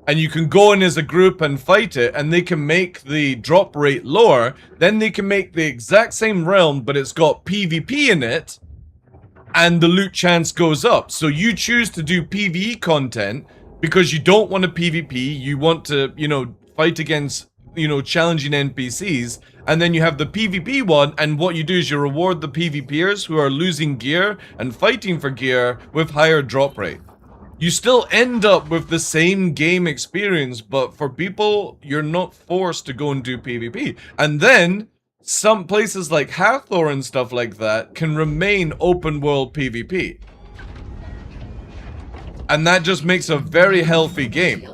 And you can go in as a group and fight it, and they can make the drop rate lower. Then they can make the exact same realm, but it's got PvP in it, and the loot chance goes up. So you choose to do PvE content because you don't want a PvP. You want to, you know, fight against, you know, challenging NPCs. And then you have the PvP one, and what you do is you reward the PvPers who are losing gear and fighting for gear with higher drop rate. You still end up with the same game experience, but for people, you're not forced to go and do PvP. And then, some places like Hathor and stuff like that can remain open world PvP. And that just makes a very healthy game.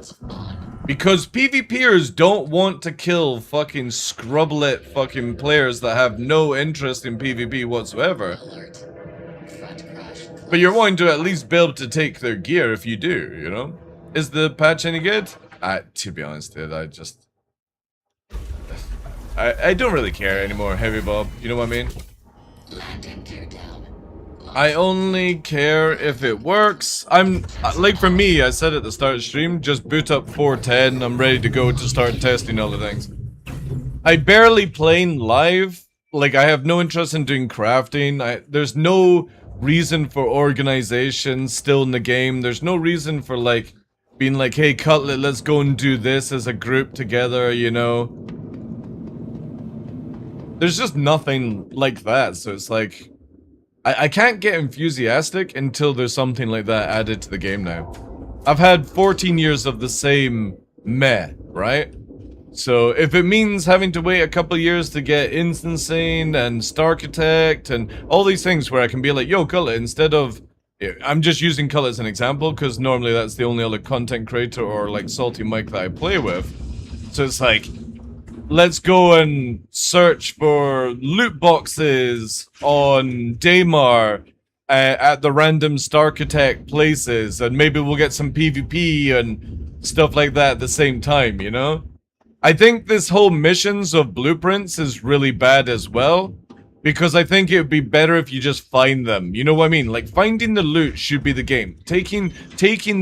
Because PvPers don't want to kill fucking scrublet fucking players that have no interest in PvP whatsoever. But you're wanting to at least be able to take their gear if you do, you know? Is the patch any good? To be honest, dude, I don't really care anymore, Heavy Bob. You know what I mean? I only care if it works. I'm, like for me, I said at the start of the stream, just boot up 410, I'm ready to go to start testing all the things. I barely play live, like I have no interest in doing crafting, there's no reason for organization still in the game. There's no reason for like being like, hey Cutlet, let's go and do this as a group together, you know. There's just nothing like that, so it's like I can't get enthusiastic until there's something like that added to the game now. I've had 14 years of the same meh, right? So if it means having to wait a couple years to get Instancing and Starchitect and all these things where I can be like, yo, Cullet, instead of... I'm just using Cullet as an example because normally that's the only other content creator or like Salty Mike that I play with. So it's like, let's go and search for loot boxes on Daymar at the random Starchitect places and maybe we'll get some PvP and stuff like that at the same time, you know? I think this whole missions of blueprints is really bad as well, because I think it would be better if you just find them. You know what I mean? Like finding the loot should be the game. Taking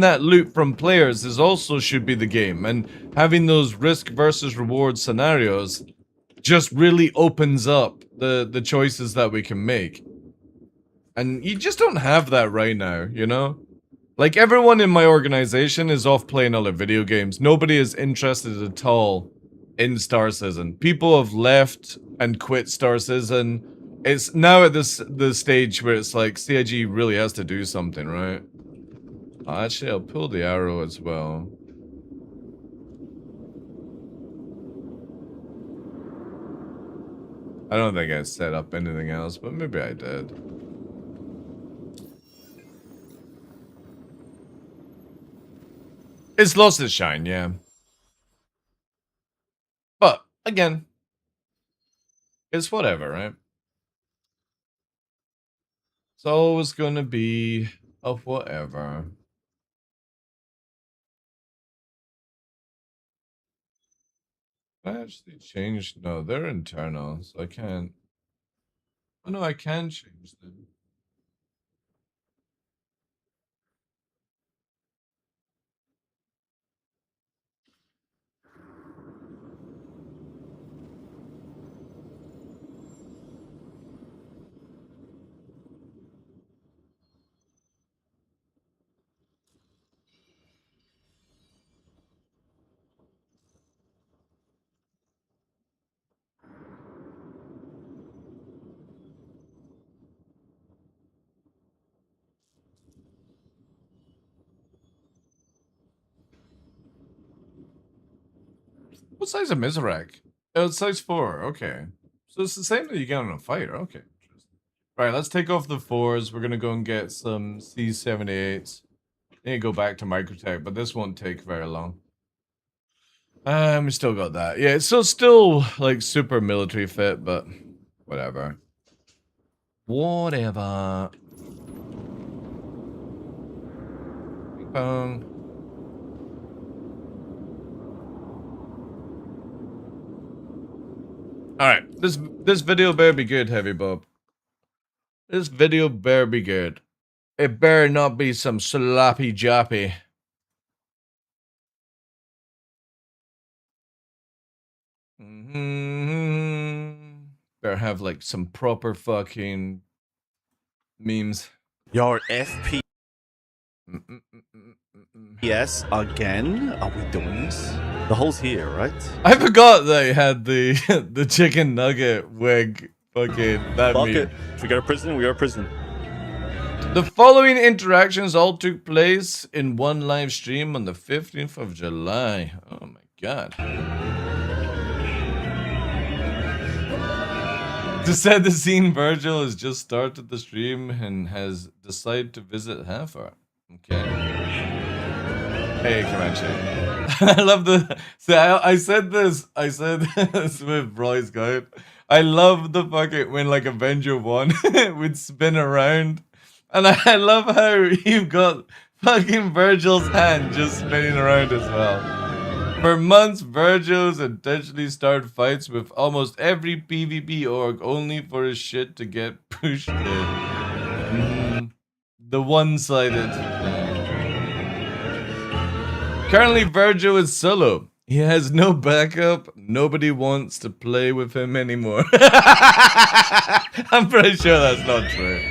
that loot from players is also should be the game, and having those risk versus reward scenarios just really opens up the choices that we can make. And you just don't have that right now, you know? Like, everyone in my organization is off playing other video games. Nobody is interested at all in Star Citizen. People have left and quit Star Citizen. It's now at the stage where it's like, CIG really has to do something, right? Actually, I'll pull the arrow as well. I don't think I set up anything else, but maybe I did. It's lost its shine, yeah. But, again, it's whatever, right? It's always gonna be a whatever. I actually changed. No, they're internal, so I can't. Oh no, I can change them. What size is Mizrak? Oh, it's size 4. Okay, so it's the same that you get on a fighter. Okay. Right, let's take off the 4s. We're gonna go and get some C78s. Need to go back to Microtech, but this won't take very long. We still got that. Yeah, it's still like super military fit, but whatever. Whatever. Ping pong. Alright, this video better be good, Heavy Bob. This video better be good. It better not be some sloppy joppy. Better have like some proper fucking memes. Your FP. Yes, again? Are we doing this? The hole's here, right? I forgot they had the the chicken nugget wig fucking that Fuck meme. it. If we got a prison, we got a prison. The following interactions all took place in one live stream on the 15th of July. Oh my god. To set the scene, Virgil has just started the stream and has decided to visit Heifer. Okay. Hey, Comanche. I love the. See, I said this with Roy's guide. I love the fucking when like Avenger 1 would spin around. And I love how you've got fucking Virgil's hand just spinning around as well. For months, Virgil's intentionally started fights with almost every PvP org only for his shit to get pushed in. The one-sided. Currently, Virgil is solo. He has no backup. Nobody wants to play with him anymore. I'm pretty sure that's not true.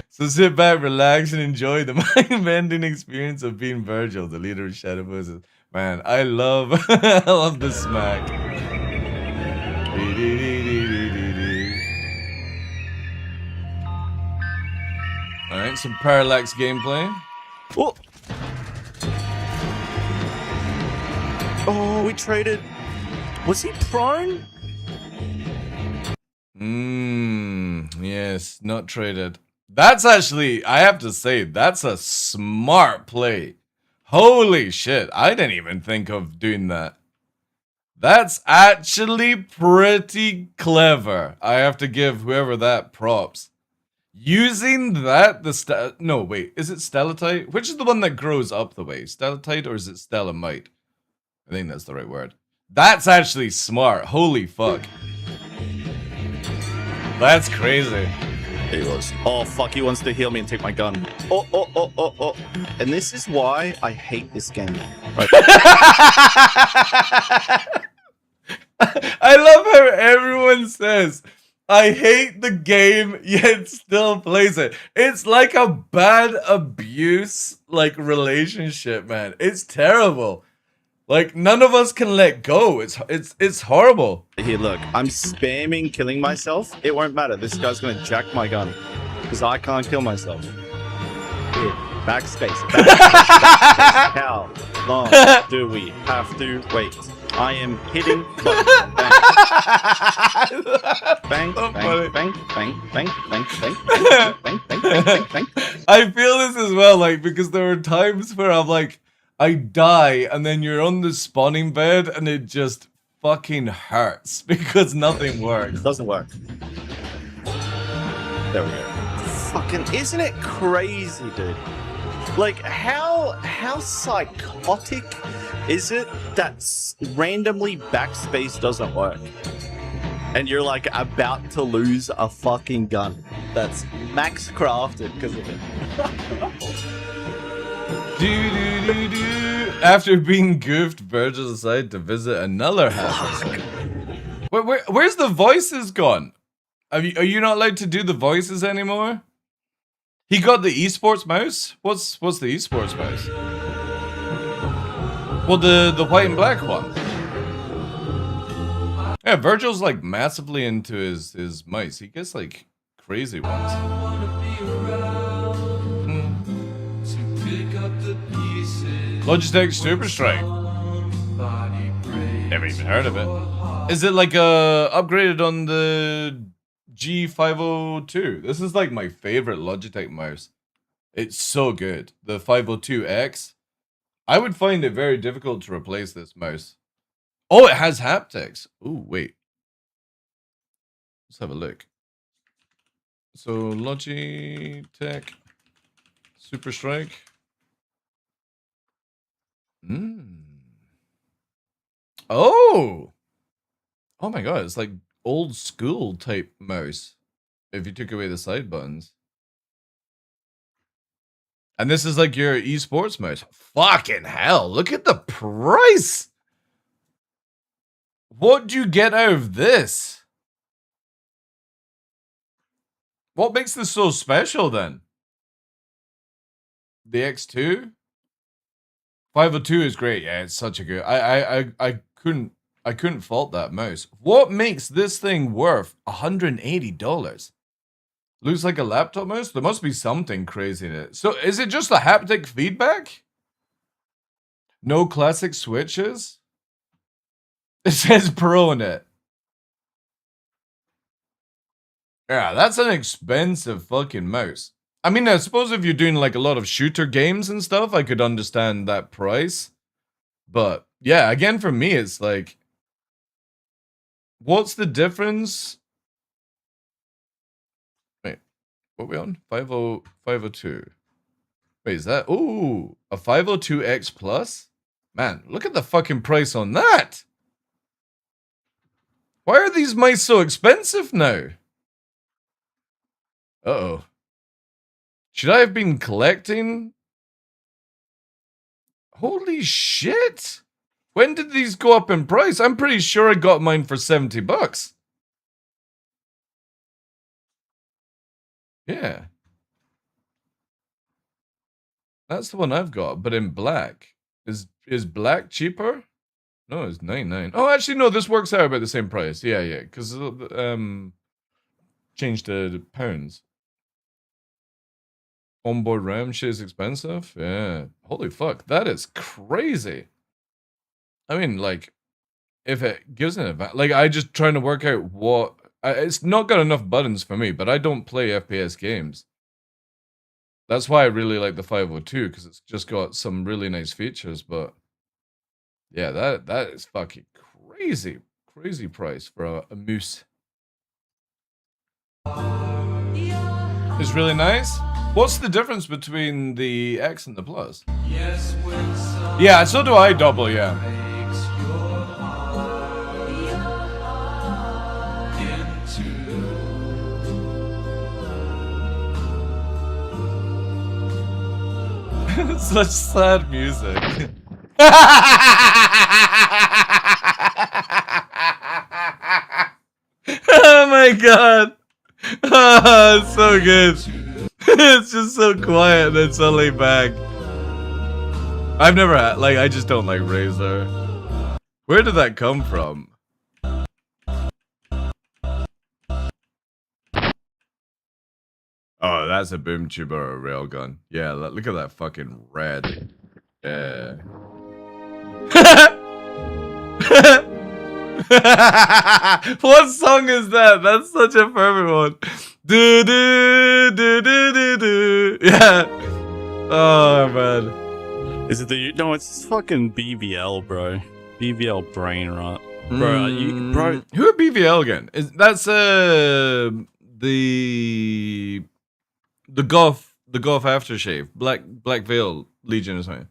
So sit back, relax, and enjoy the mind-bending experience of being Virgil, the leader of Shadowverse. Man, I love the smack. Alright, some Parallax gameplay. Oh! Oh, we traded. Was he prone? Yes, not traded. That's actually, I have to say, that's a smart play. Holy shit, I didn't even think of doing that. That's actually pretty clever. I have to give whoever that props. Using that, no, wait, is it Stalactite? Which is the one that grows up the way? Stalactite or is it Stalamite? I think that's the right word. That's actually smart. Holy fuck. That's crazy. He was. Oh, fuck, he wants to heal me and take my gun. Oh, oh, oh, oh, oh. And this is why I hate this game. Right. I love how everyone says, I hate the game, yet still plays it. It's like a bad abuse, like, relationship, man. It's terrible. Like, none of us can let go. It's horrible. Here, look, I'm spamming killing myself. It won't matter. This guy's gonna jack my gun. Because I can't kill myself. Here, backspace. Backspace. How long do we have to wait? I am hitting bang, bang, bang, bang, bang, bang, bang, bang, bang, bang, bang, bang, bang. I feel this as well, like, because there are times where I'm like, I die, and then you're on the spawning bed, and it just fucking hurts because nothing works. It doesn't work. There we go. Fucking, isn't it crazy, dude? Like, how psychotic is it that randomly backspace doesn't work? And you're like about to lose a fucking gun that's max crafted because of it. After being goofed, Virgil decided to visit another house. Where's the voices gone? Are you not allowed to do the voices anymore? He got the esports mouse? What's the esports mouse? Well, the white and black one. Yeah, Virgil's like massively into his mice. He gets like crazy ones. Logitech Super Strike. Never even heard of it. Is it like upgraded on the G502? This is like my favorite Logitech mouse. It's so good. The 502X. I would find it very difficult to replace this mouse. Oh, it has haptics. Ooh, wait. Let's have a look. So Logitech Super Strike. Oh! Oh my god, it's like old school type mouse. If you took away the side buttons. And this is like your esports mouse. Fucking hell, look at the price! What do you get out of this? What makes this so special then? The X2? 502 is great. Yeah, it's such a good. I couldn't fault that mouse. What makes this thing worth $180? Looks like a laptop mouse? There must be something crazy in it. So is it just the haptic feedback? No classic switches? It says Pro in it. Yeah, that's an expensive fucking mouse. I mean, I suppose if you're doing like a lot of shooter games and stuff, I could understand that price. But yeah, again, for me, it's like, what's the difference? Wait, what are we on? 502. Wait, is that? Ooh, a 502X Plus? Man, look at the fucking price on that. Why are these mice so expensive now? Uh-oh. Should I have been collecting? Holy shit! When did these go up in price? I'm pretty sure I got mine for $70. Yeah. That's the one I've got, but in black. Is black cheaper? No, it's $99. Oh, actually, no, this works out about the same price. Yeah, because changed to pounds. Onboard RAM shit is expensive? Yeah. Holy fuck, that is crazy. I mean, like, if it gives an advantage, like, I just trying to work out what... it's not got enough buttons for me, but I don't play FPS games. That's why I really like the 502, because it's just got some really nice features, but... Yeah, that is fucking crazy. Crazy price for a moose. It's really nice. What's the difference between the X and the Plus? Yeah, so do I double, yeah. Such sad music. Oh my god. Oh, it's so good. It's just so quiet and then suddenly back. I've never had, like, I just don't like Razer. Where did that come from? Oh, that's a boom tube or a railgun. Yeah, look at that fucking red. Yeah. What song is that? That's such a perfect one. Do do do do do do. Yeah. Oh man. Is it the no? It's just fucking BVL, bro. BVL brain rot, bro. Bro. Who are BVL again? That's the golf aftershave, Black Veil Legion or something.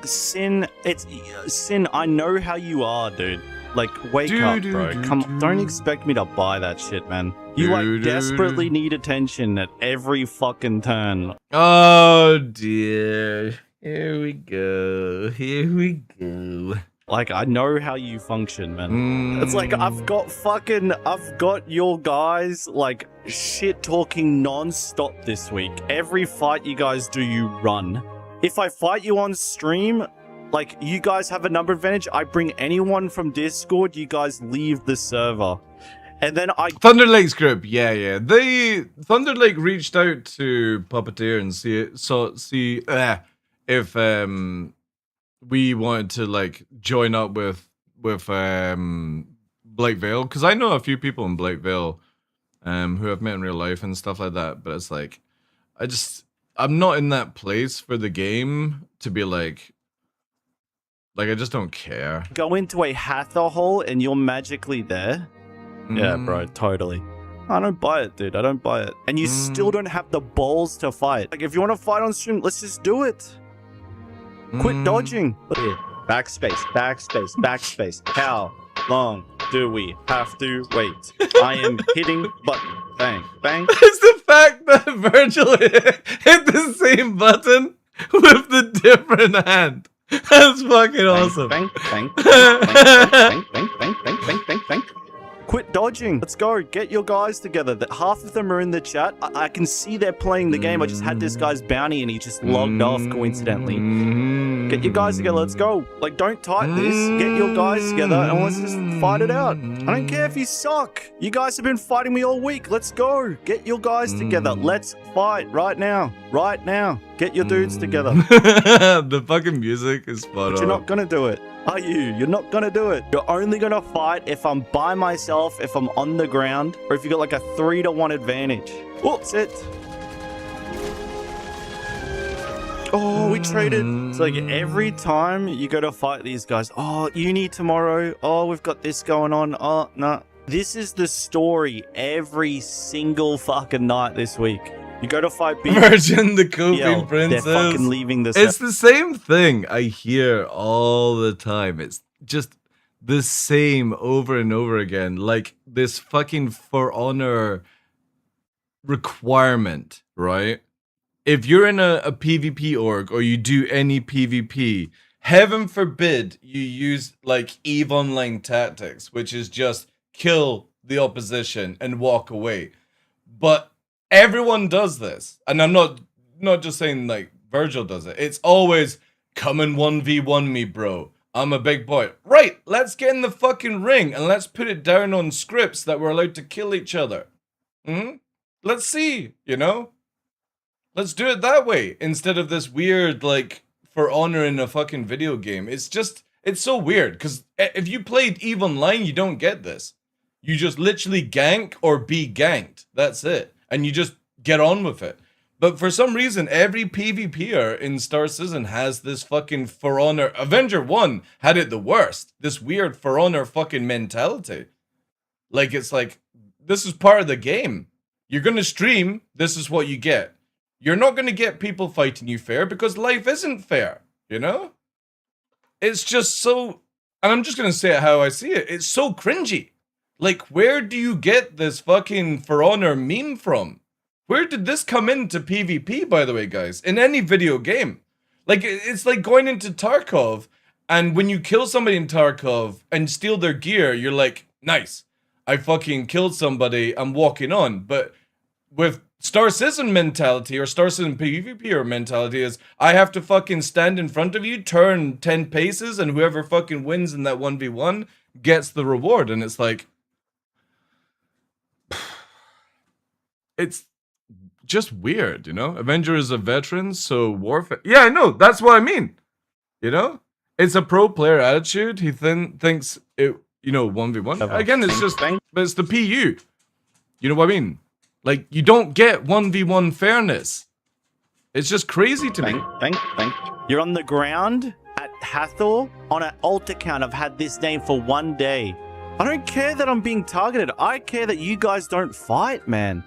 Sin, it's Sin. I know how you are, dude. Like, wake up, bro. Come, don't expect me to buy that shit, man. You like desperately need attention at every fucking turn. Oh dear. Here we go. Here we go. Like, I know how you function, man. It's like I've got your guys like shit talking non-stop this week. Every fight you guys do, you run. If I fight you on stream, like, you guys have a number advantage, I bring anyone from Discord, you guys leave the server. And then Thunder Lake's group, yeah. Thunder Lake reached out to Puppeteer and see if we wanted to like join up with Blake Vale, because I know a few people in Blake Vale who I've met in real life and stuff like that, but it's like I'm not in that place for the game to be like I just don't care. Go into a Hatha hole and you're magically there? Yeah, bro, totally. I don't buy it, dude. I don't buy it. And you still don't have the balls to fight. Like, if you want to fight on stream, let's just do it. Quit dodging. Backspace, backspace, backspace. How long do we have to wait? I am hitting button. Bang, bang. It's the fact that Virgil hit the same button with the different hand. That's fucking awesome. Bang, bang, bang, bang, bang, bang, bang, bang, bang, bang, bang. Quit dodging. Let's go. Get your guys together. Half of them are in the chat. I can see they're playing the game. I just had this guy's bounty and he just logged off coincidentally. Get your guys together. Let's go. Like, don't type this. Get your guys together and let's just fight it out. I don't care if you suck. You guys have been fighting me all week. Let's go. Get your guys together. Let's fight right now. Right now. Get your dudes together. The fucking music is spot on. You're not gonna do it, are you? You're not gonna do it. You're only gonna fight if I'm by myself, if I'm on the ground, or if you got like a 3-to-1 advantage. Oh, that's it. Oh, we traded. So like every time you go to fight these guys, oh, uni tomorrow. Oh, we've got this going on. Oh, no. This is the story every single fucking night this week. You go to fight Virgin, the Coping Princess. They're fucking leaving this. It's the same thing I hear all the time. It's just the same over and over again. Like this fucking For Honor requirement, right? If you're in a PvP org or you do any PvP, heaven forbid you use like EVE Online tactics, which is just kill the opposition and walk away. But everyone does this, and I'm not just saying like Virgil does it. It's always come and 1v1 me, bro. I'm a big boy. Right, let's get in the fucking ring and let's put it down on scripts that we're allowed to kill each other. Let's see, you know? Let's do it that way instead of this weird like For Honor in a fucking video game. It's so weird because if you played EVE Online, you don't get this. You just literally gank or be ganked. That's it. And you just get on with it. But for some reason, every PvPer in Star Citizen has this fucking For Honor. Avenger 1 had it the worst. This weird For Honor fucking mentality. Like, it's like, this is part of the game. You're going to stream, this is what you get. You're not going to get people fighting you fair because life isn't fair, you know? It's just so, and I'm just going to say it how I see it, it's so cringy. Like, where do you get this fucking For Honor meme from? Where did this come into PvP, by the way, guys? In any video game. Like, it's like going into Tarkov, and when you kill somebody in Tarkov and steal their gear, you're like, nice. I fucking killed somebody, I'm walking on. But with Star Citizen mentality, or Star Citizen PvP mentality is, I have to fucking stand in front of you, turn 10 paces, and whoever fucking wins in that 1v1 gets the reward. And it's like, it's just weird, you know? Avenger is a veteran, so warfare. Yeah, I know. That's what I mean. You know? It's a pro player attitude. He thinks it, 1v1. Again, it's just, but it's the PU. You know what I mean? Like, you don't get 1v1 fairness. It's just crazy to me. Bang. You're on the ground at Hathor on an alt account. I've had this name for 1 day. I don't care that I'm being targeted. I care that you guys don't fight, man.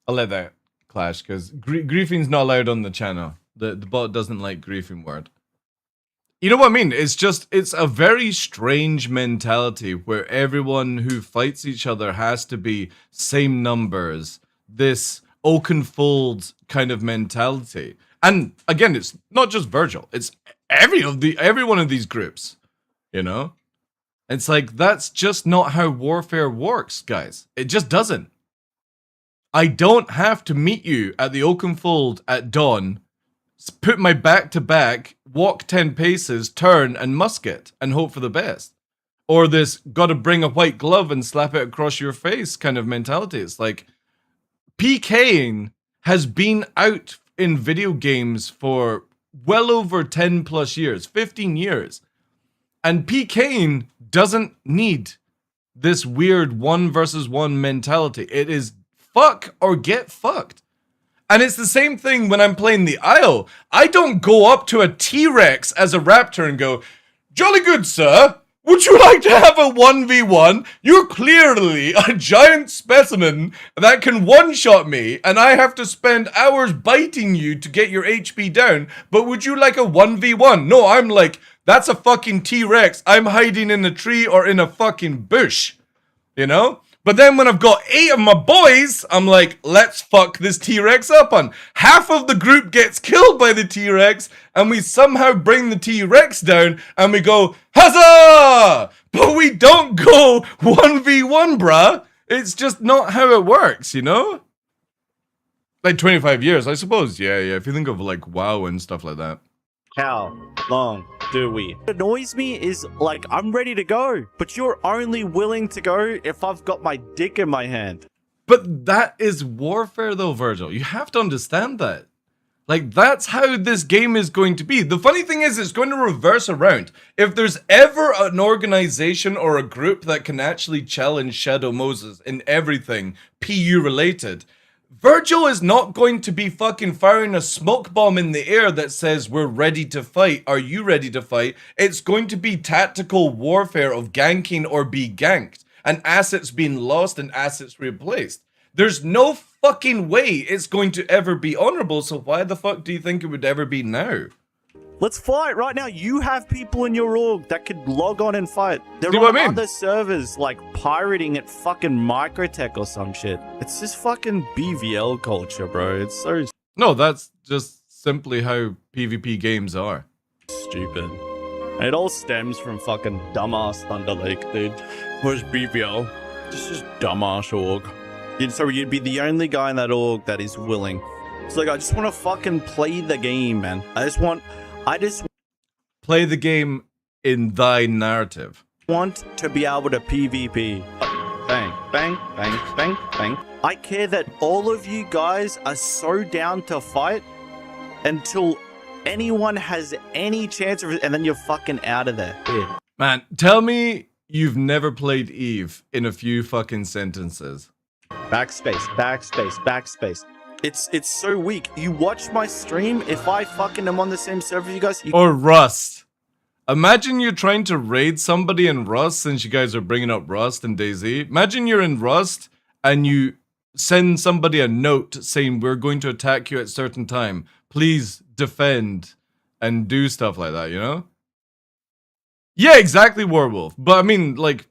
I'll let that clash because griefing's not allowed on the channel. The bot doesn't like griefing word. You know what I mean? It's a very strange mentality where everyone who fights each other has to be same numbers. This Oakenfold kind of mentality. And again, it's not just Virgil. It's every one of these groups, you know? It's like, that's just not how warfare works, guys. It just doesn't. I don't have to meet you at the Oakenfold at dawn, put my back to back, walk 10 paces, turn and musket and hope for the best. Or this gotta bring a white glove and slap it across your face kind of mentality. It's like, PKing has been out in video games for well over 10 plus years, 15 years. And PKing doesn't need this weird 1 versus 1 mentality. It is fuck or get fucked. And it's the same thing when I'm playing the Isle. I don't go up to a T-Rex as a raptor and go, "Jolly good, sir. Would you like to have a 1v1? You're clearly a giant specimen that can one-shot me, and I have to spend hours biting you to get your HP down, but would you like a 1v1? No, I'm like, that's a fucking T-Rex. I'm hiding in a tree or in a fucking bush. You know? But then when I've got 8 of my boys, I'm like, let's fuck this T-Rex up on. Half of the group gets killed by the T-Rex, and we somehow bring the T-Rex down, and we go, huzzah! But we don't go 1v1, bruh. It's just not how it works, you know? Like 25 years, I suppose. Yeah. If you think of like WoW and stuff like that. How long do we? What annoys me is, like, I'm ready to go, but you're only willing to go if I've got my dick in my hand. But that is warfare though, Virgil. You have to understand that. Like, that's how this game is going to be. The funny thing is, it's going to reverse around. If there's ever an organization or a group that can actually challenge Shadow Moses in everything PU related, Virgil is not going to be fucking firing a smoke bomb in the air that says, we're ready to fight. Are you ready to fight? It's going to be tactical warfare of ganking or be ganked, and assets being lost and assets replaced. There's no fucking way it's going to ever be honorable, so why the fuck do you think it would ever be now? Let's fight right now. You have people in your org that could log on and fight. They're See on what I mean? other servers, like pirating at fucking Microtech or some shit. It's just fucking BVL culture, bro. It's so No, that's just simply how PvP games are. stupid. It all stems from fucking dumbass Thunder Lake, dude. Where's BVL? This is dumbass org. So you'd be the only guy in that org that is willing. It's like, I just want to fucking play the game, man. I just play the game in thy narrative. Want to be able to PvP. Bang, bang, bang, bang, bang. I care that all of you guys are so down to fight until anyone has any chance of it, and then you're fucking out of there. Yeah. Man, tell me you've never played Eve in a few fucking sentences. Backspace, backspace, backspace. It's so weak. You watch my stream, if I fucking am on the same server you guys... Or Rust. Imagine you're trying to raid somebody in Rust, since you guys are bringing up Rust and DayZ. Imagine you're in Rust and you send somebody a note saying, we're going to attack you at certain time. Please defend and do stuff like that, you know? Yeah, exactly, Warwolf. But I mean, like...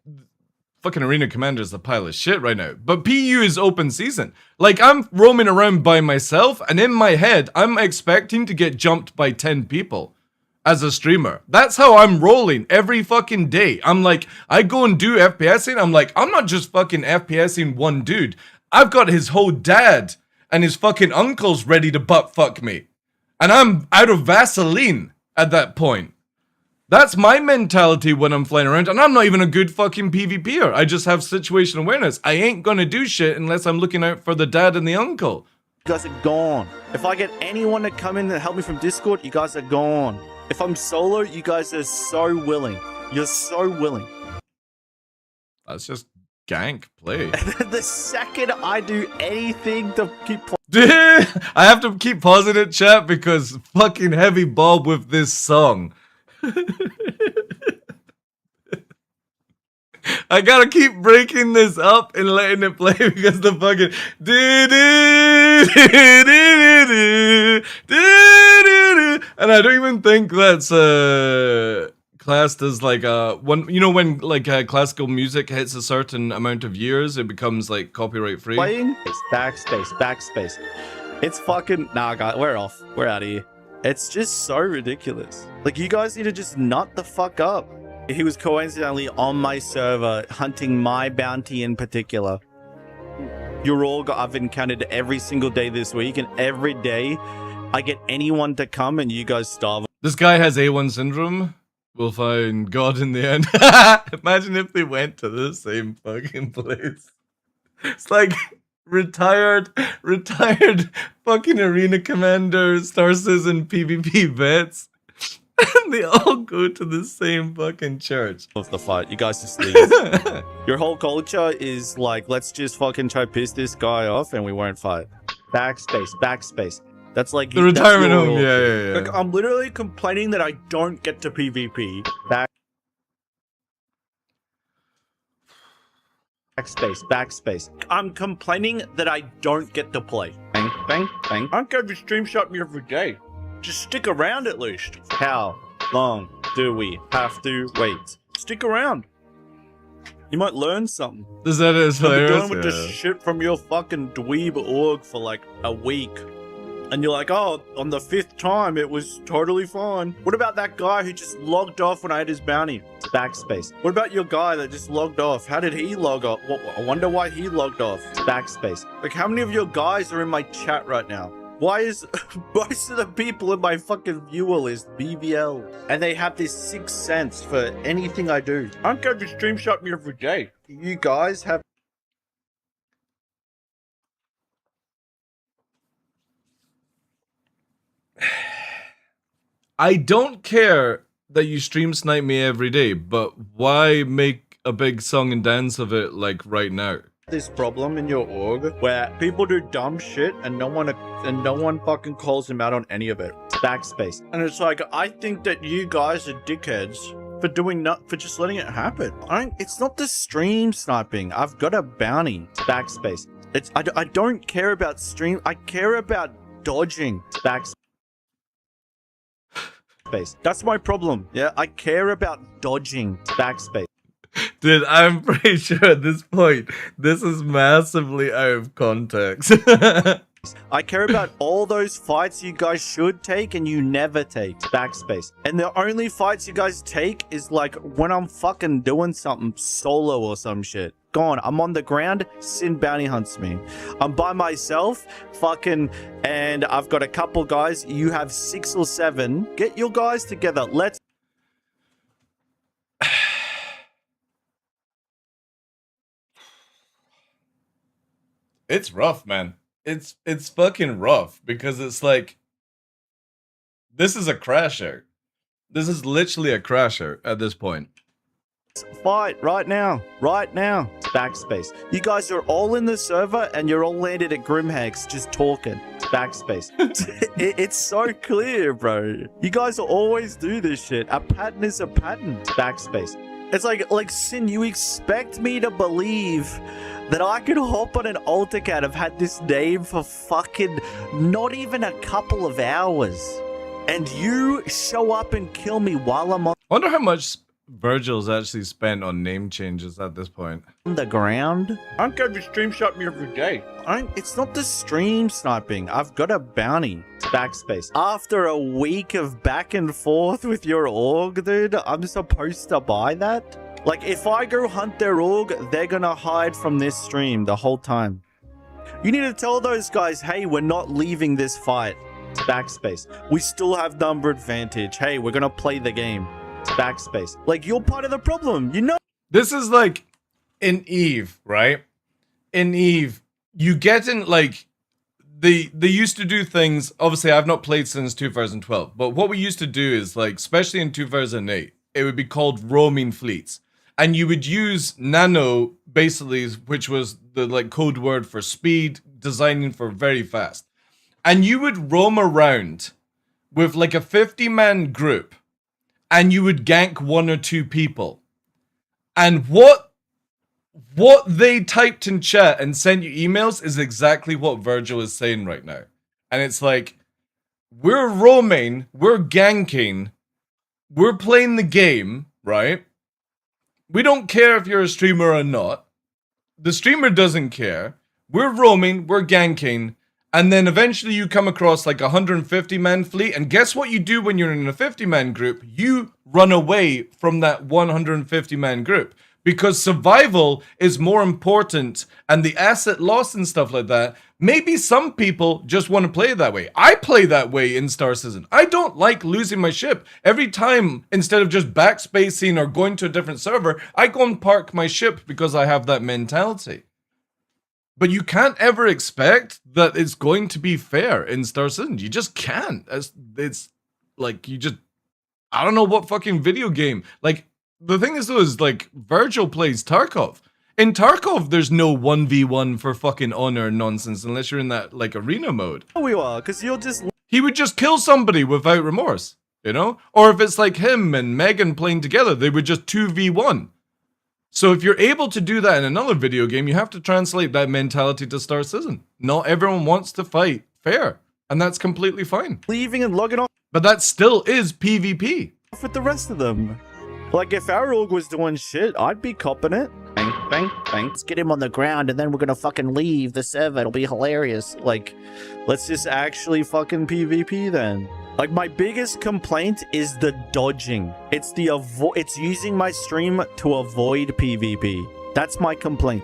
Fucking Arena Commander is a pile of shit right now. But PU is open season. Like, I'm roaming around by myself, and in my head, I'm expecting to get jumped by 10 people as a streamer. That's how I'm rolling every fucking day. I'm like, I go and do FPSing, I'm like, I'm not just fucking FPSing one dude. I've got his whole dad and his fucking uncles ready to butt fuck me. And I'm out of Vaseline at that point. That's my mentality when I'm flying around, and I'm not even a good fucking PvPer. I just have situation awareness. I ain't gonna do shit unless I'm looking out for the dad and the uncle. You guys are gone. If I get anyone to come in and help me from Discord, you guys are gone. If I'm solo, you guys are so willing. You're so willing. That's just gank play. The second I do anything to keep Dude, I have to keep pausing it, chat, because fucking heavy Bob with this song. I gotta keep breaking this up and letting it play because the fucking and I don't even think that's classed as like one. You know when like classical music hits a certain amount of years, it becomes like copyright free. playing. It's backspace. It's fucking nah, guys. We're off. We're out of here. It's just so ridiculous. Like, you guys need to just nut the fuck up. He was coincidentally on my server hunting my bounty in particular. You're all I've encountered every single day this week, and every day I get anyone to come and you guys starve. This guy has A1 syndrome. We'll find God in the end. Imagine if they went to the same fucking place. It's like retired fucking arena commander, Star Citizen PvP vets. And they all go to the same fucking church. Of the fight. You guys just leave. Your whole culture is like, let's just fucking try piss this guy off and we won't fight. Backspace. That's like the retirement home. Yeah. Like, I'm literally complaining that I don't get to PvP. Backspace. I'm complaining that I don't get to play. Bang. I don't care if you stream shot me every day. Just stick around at least. How long do we have to wait? Stick around. You might learn something. Does that is hilarious? You're dealing with this shit from your fucking dweeb org for like a week. And you're like, oh, on the 5th time, it was totally fine. What about that guy who just logged off when I had his bounty? Backspace. What about your guy that just logged off? How did he log off? I wonder why he logged off. Backspace. Like, how many of your guys are in my chat right now? Why is most of the people in my fucking viewer list BBL? And they have this 6th sense for anything I do. I don't care if you stream shot me every day. You guys have... I don't care that you stream snipe me every day, but why make a big song and dance of it like right now? This problem in your org where people do dumb shit and no one fucking calls them out on any of it. Backspace. And it's like, I think that you guys are dickheads for just letting it happen. It's not the stream sniping. I've got a bounty. Backspace. I don't care about stream. I care about dodging. Backspace. That's my problem. Yeah, I care about dodging. Backspace. Dude, I'm pretty sure at this point, this is massively out of context. I care about all those fights you guys should take and you never take. Backspace. And the only fights you guys take is like when I'm fucking doing something solo or some shit. Gone. I'm on the ground, Sin bounty hunts me. I'm by myself, fucking, and I've got a couple guys. You have 6 or 7. Get your guys together. Let's... It's rough, man. It's fucking rough because it's like, this is a crasher. This is literally a crasher at this point. Fight right now. Backspace. You guys are all in the server and you're all landed at Grimhex just talking. Backspace. It's so clear, bro. You guys always do this shit. A pattern is a pattern. Backspace. It's like Sin, you expect me to believe that I could hop on an AltaCat. I've had this name for fucking not even a couple of hours. And you show up and kill me while I'm on... I wonder how much Virgil's actually spent on name changes at this point. On the ground? I don't care if you stream shot me every day. It's not the stream sniping. I've got a bounty. Backspace. After a week of back and forth with your org, dude, I'm supposed to buy that? Like, if I go hunt their org, they're gonna hide from this stream the whole time. You need to tell those guys, hey, we're not leaving this fight. Backspace. We still have number advantage. Hey, we're gonna play the game. backspace. Like, you're part of the problem, you know? This is like in Eve, right? In Eve, you get in like they used to do things. Obviously, I've not played since 2012, but what we used to do is like, especially in 2008, it would be called roaming fleets, and you would use nano basically, which was the like code word for speed, designing for very fast, and you would roam around with like a 50-man group, and you would gank 1 or 2 people, and what they typed in chat and sent you emails is exactly what Virgil is saying right now. And it's like, we're roaming, we're ganking, we're playing the game, right? We don't care if you're a streamer or not. The streamer doesn't care. We're roaming, we're ganking, and then eventually you come across like a 150-man fleet, and guess what you do when you're in a 50-man group? You run away from that 150-man group. Because survival is more important, and the asset loss and stuff like that, maybe some people just want to play that way. I play that way in Star Citizen. I don't like losing my ship. Every time, instead of just backspacing or going to a different server, I go and park my ship because I have that mentality. But you can't ever expect that it's going to be fair in Star Citizen. You just can't. It's like, you just... I don't know what fucking video game... Like, the thing is, though, is like Virgil plays Tarkov. In Tarkov, there's no 1v1 for fucking honor nonsense unless you're in that like arena mode. We are, because you'll just... He would just kill somebody without remorse, you know? Or if it's like him and Megan playing together, they would just 2v1. So if you're able to do that in another video game, you have to translate that mentality to Star Citizen. Not everyone wants to fight fair, and that's completely fine. Leaving and logging off. But that still is PvP. With the rest of them. Like, if our org was doing shit, I'd be copping it. Bang, bang, bang. Let's get him on the ground, and then we're gonna fucking leave the server. It'll be hilarious. Like, let's just actually fucking PvP then. Like, my biggest complaint is the dodging. It's the it's using my stream to avoid PvP. That's my complaint.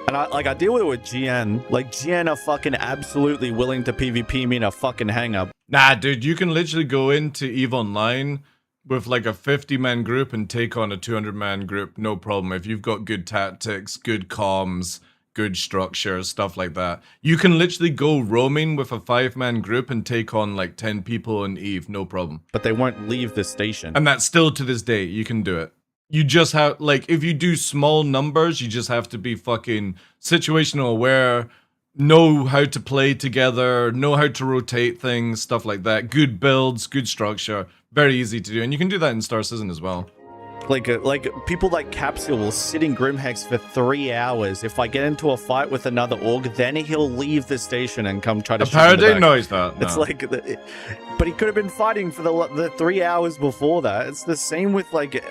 And I deal with it with GN. Like, GN are fucking absolutely willing to PvP me in a fucking hang-up. Nah, dude, you can literally go into EVE Online with like a 50-man group and take on a 200-man group, no problem. If you've got good tactics, good comms, good structure, stuff like that. You can literally go roaming with a 5-man group and take on like 10 people in EVE, no problem. But they won't leave the station. And that's still to this day, you can do it. You just have, like, if you do small numbers, you just have to be fucking situational aware, know how to play together, know how to rotate things, stuff like that. Good builds, good structure. Very easy to do, and you can do that in Star Citizen as well. Like people like Capsule will sit in Grimhex for 3 hours. If I get into a fight with another org, then he'll leave the station and come try to shoot me in the back. No, he's not. No. It's like, but he could have been fighting for the 3 hours before that. It's the same with like,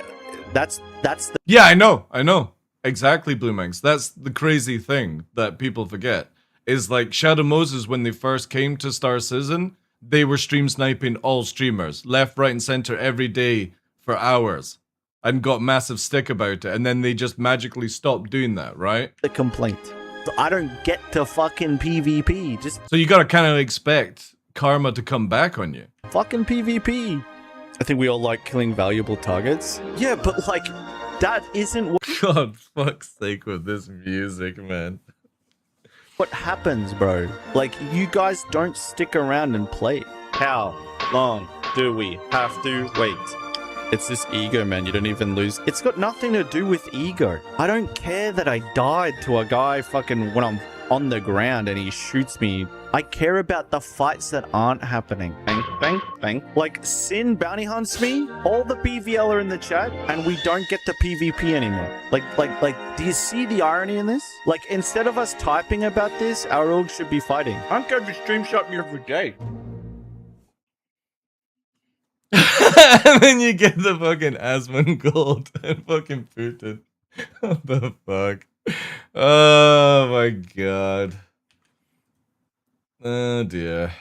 that's the... Yeah, I know. Exactly, Blue Manx. That's the crazy thing that people forget. Is like Shadow Moses, when they first came to Star Citizen, they were stream sniping all streamers, left, right, and center every day for hours, and got massive stick about it, and then they just magically stopped doing that, right? The complaint. I don't get to fucking PvP. Just so you gotta kind of expect karma to come back on you. Fucking PvP. I think we all like killing valuable targets. Yeah, but like, that isn't what... God, fuck's sake with this music, man. What happens, bro? Like, you guys don't stick around and play. How long do we have to wait? It's this ego, man. You don't even lose. It's got nothing to do with ego. I don't care that I died to a guy fucking when I'm on the ground and he shoots me. I care about the fights that aren't happening. Bang, bang, bang. Like, Sin bounty hunts me, all the BVL are in the chat, and we don't get the PvP anymore. Like, do you see the irony in this? Like, instead of us typing about this, our org should be fighting. I'm going to stream shot me every day. And then you get the fucking Asmon gold and fucking Putin. What the fuck? Oh my god. Oh dear.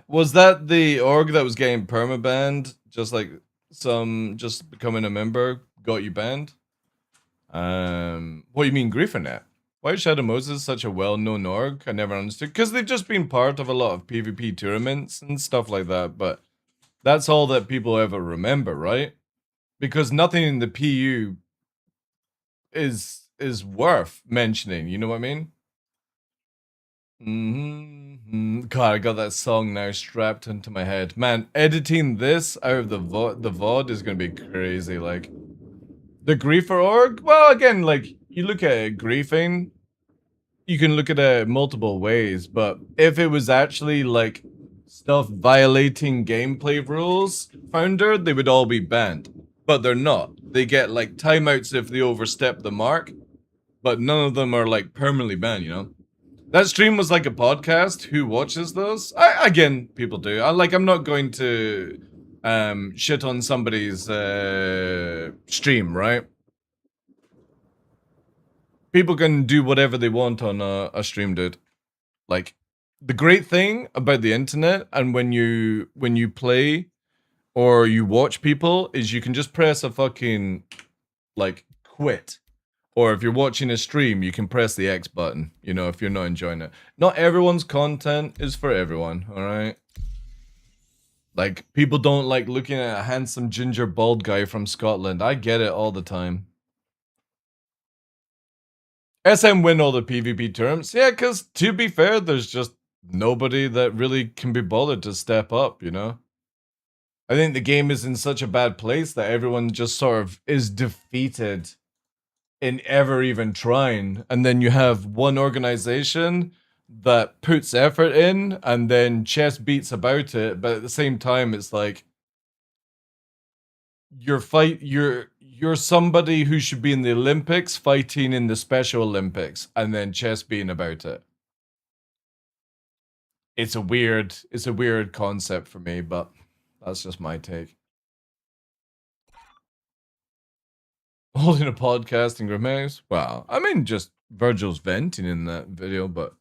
Was that the org that was getting permabanned? Just like just becoming a member got you banned? What do you mean Griefernet? Why is Shadow Moses such a well-known org? I never understood. Because they've just been part of a lot of PvP tournaments and stuff like that, but That's all that people ever remember, right? Because nothing in the PU is worth mentioning. You know what I mean? God, I got that song now strapped into my head. Man, editing this out of the VOD is gonna be crazy. Like the griefer org. Well, again, like you look at griefing, you can look at it multiple ways. But if it was actually like stuff violating gameplay rules, Founder, they would all be banned. But they're not. They get like timeouts if they overstep the mark. But none of them are like permanently banned. You know. That stream was like a podcast. Who watches those? Again, people do. I'm not going to shit on somebody's stream, right? People can do whatever they want on a stream, dude. Like, the great thing about the internet and when you play or you watch people is you can just press a fucking like quit. Or if you're watching a stream, you can press the X button, you know, if you're not enjoying it. Not everyone's content is for everyone, alright? Like, people don't like looking at a handsome ginger bald guy from Scotland. I get it all the time. SM win all the PvP terms. Yeah, because to be fair, there's just nobody that really can be bothered to step up, you know? I think the game is in such a bad place that everyone just sort of is defeated in ever even trying, and then you have one organization that puts effort in and then chest beats about it, but at the same time it's like you're somebody who should be in the Olympics fighting in the Special Olympics and then chest beating about it. It's a weird concept for me, but that's just my take. Holding a podcast in Grimace? Wow. I mean, just Virgil's venting in that video, but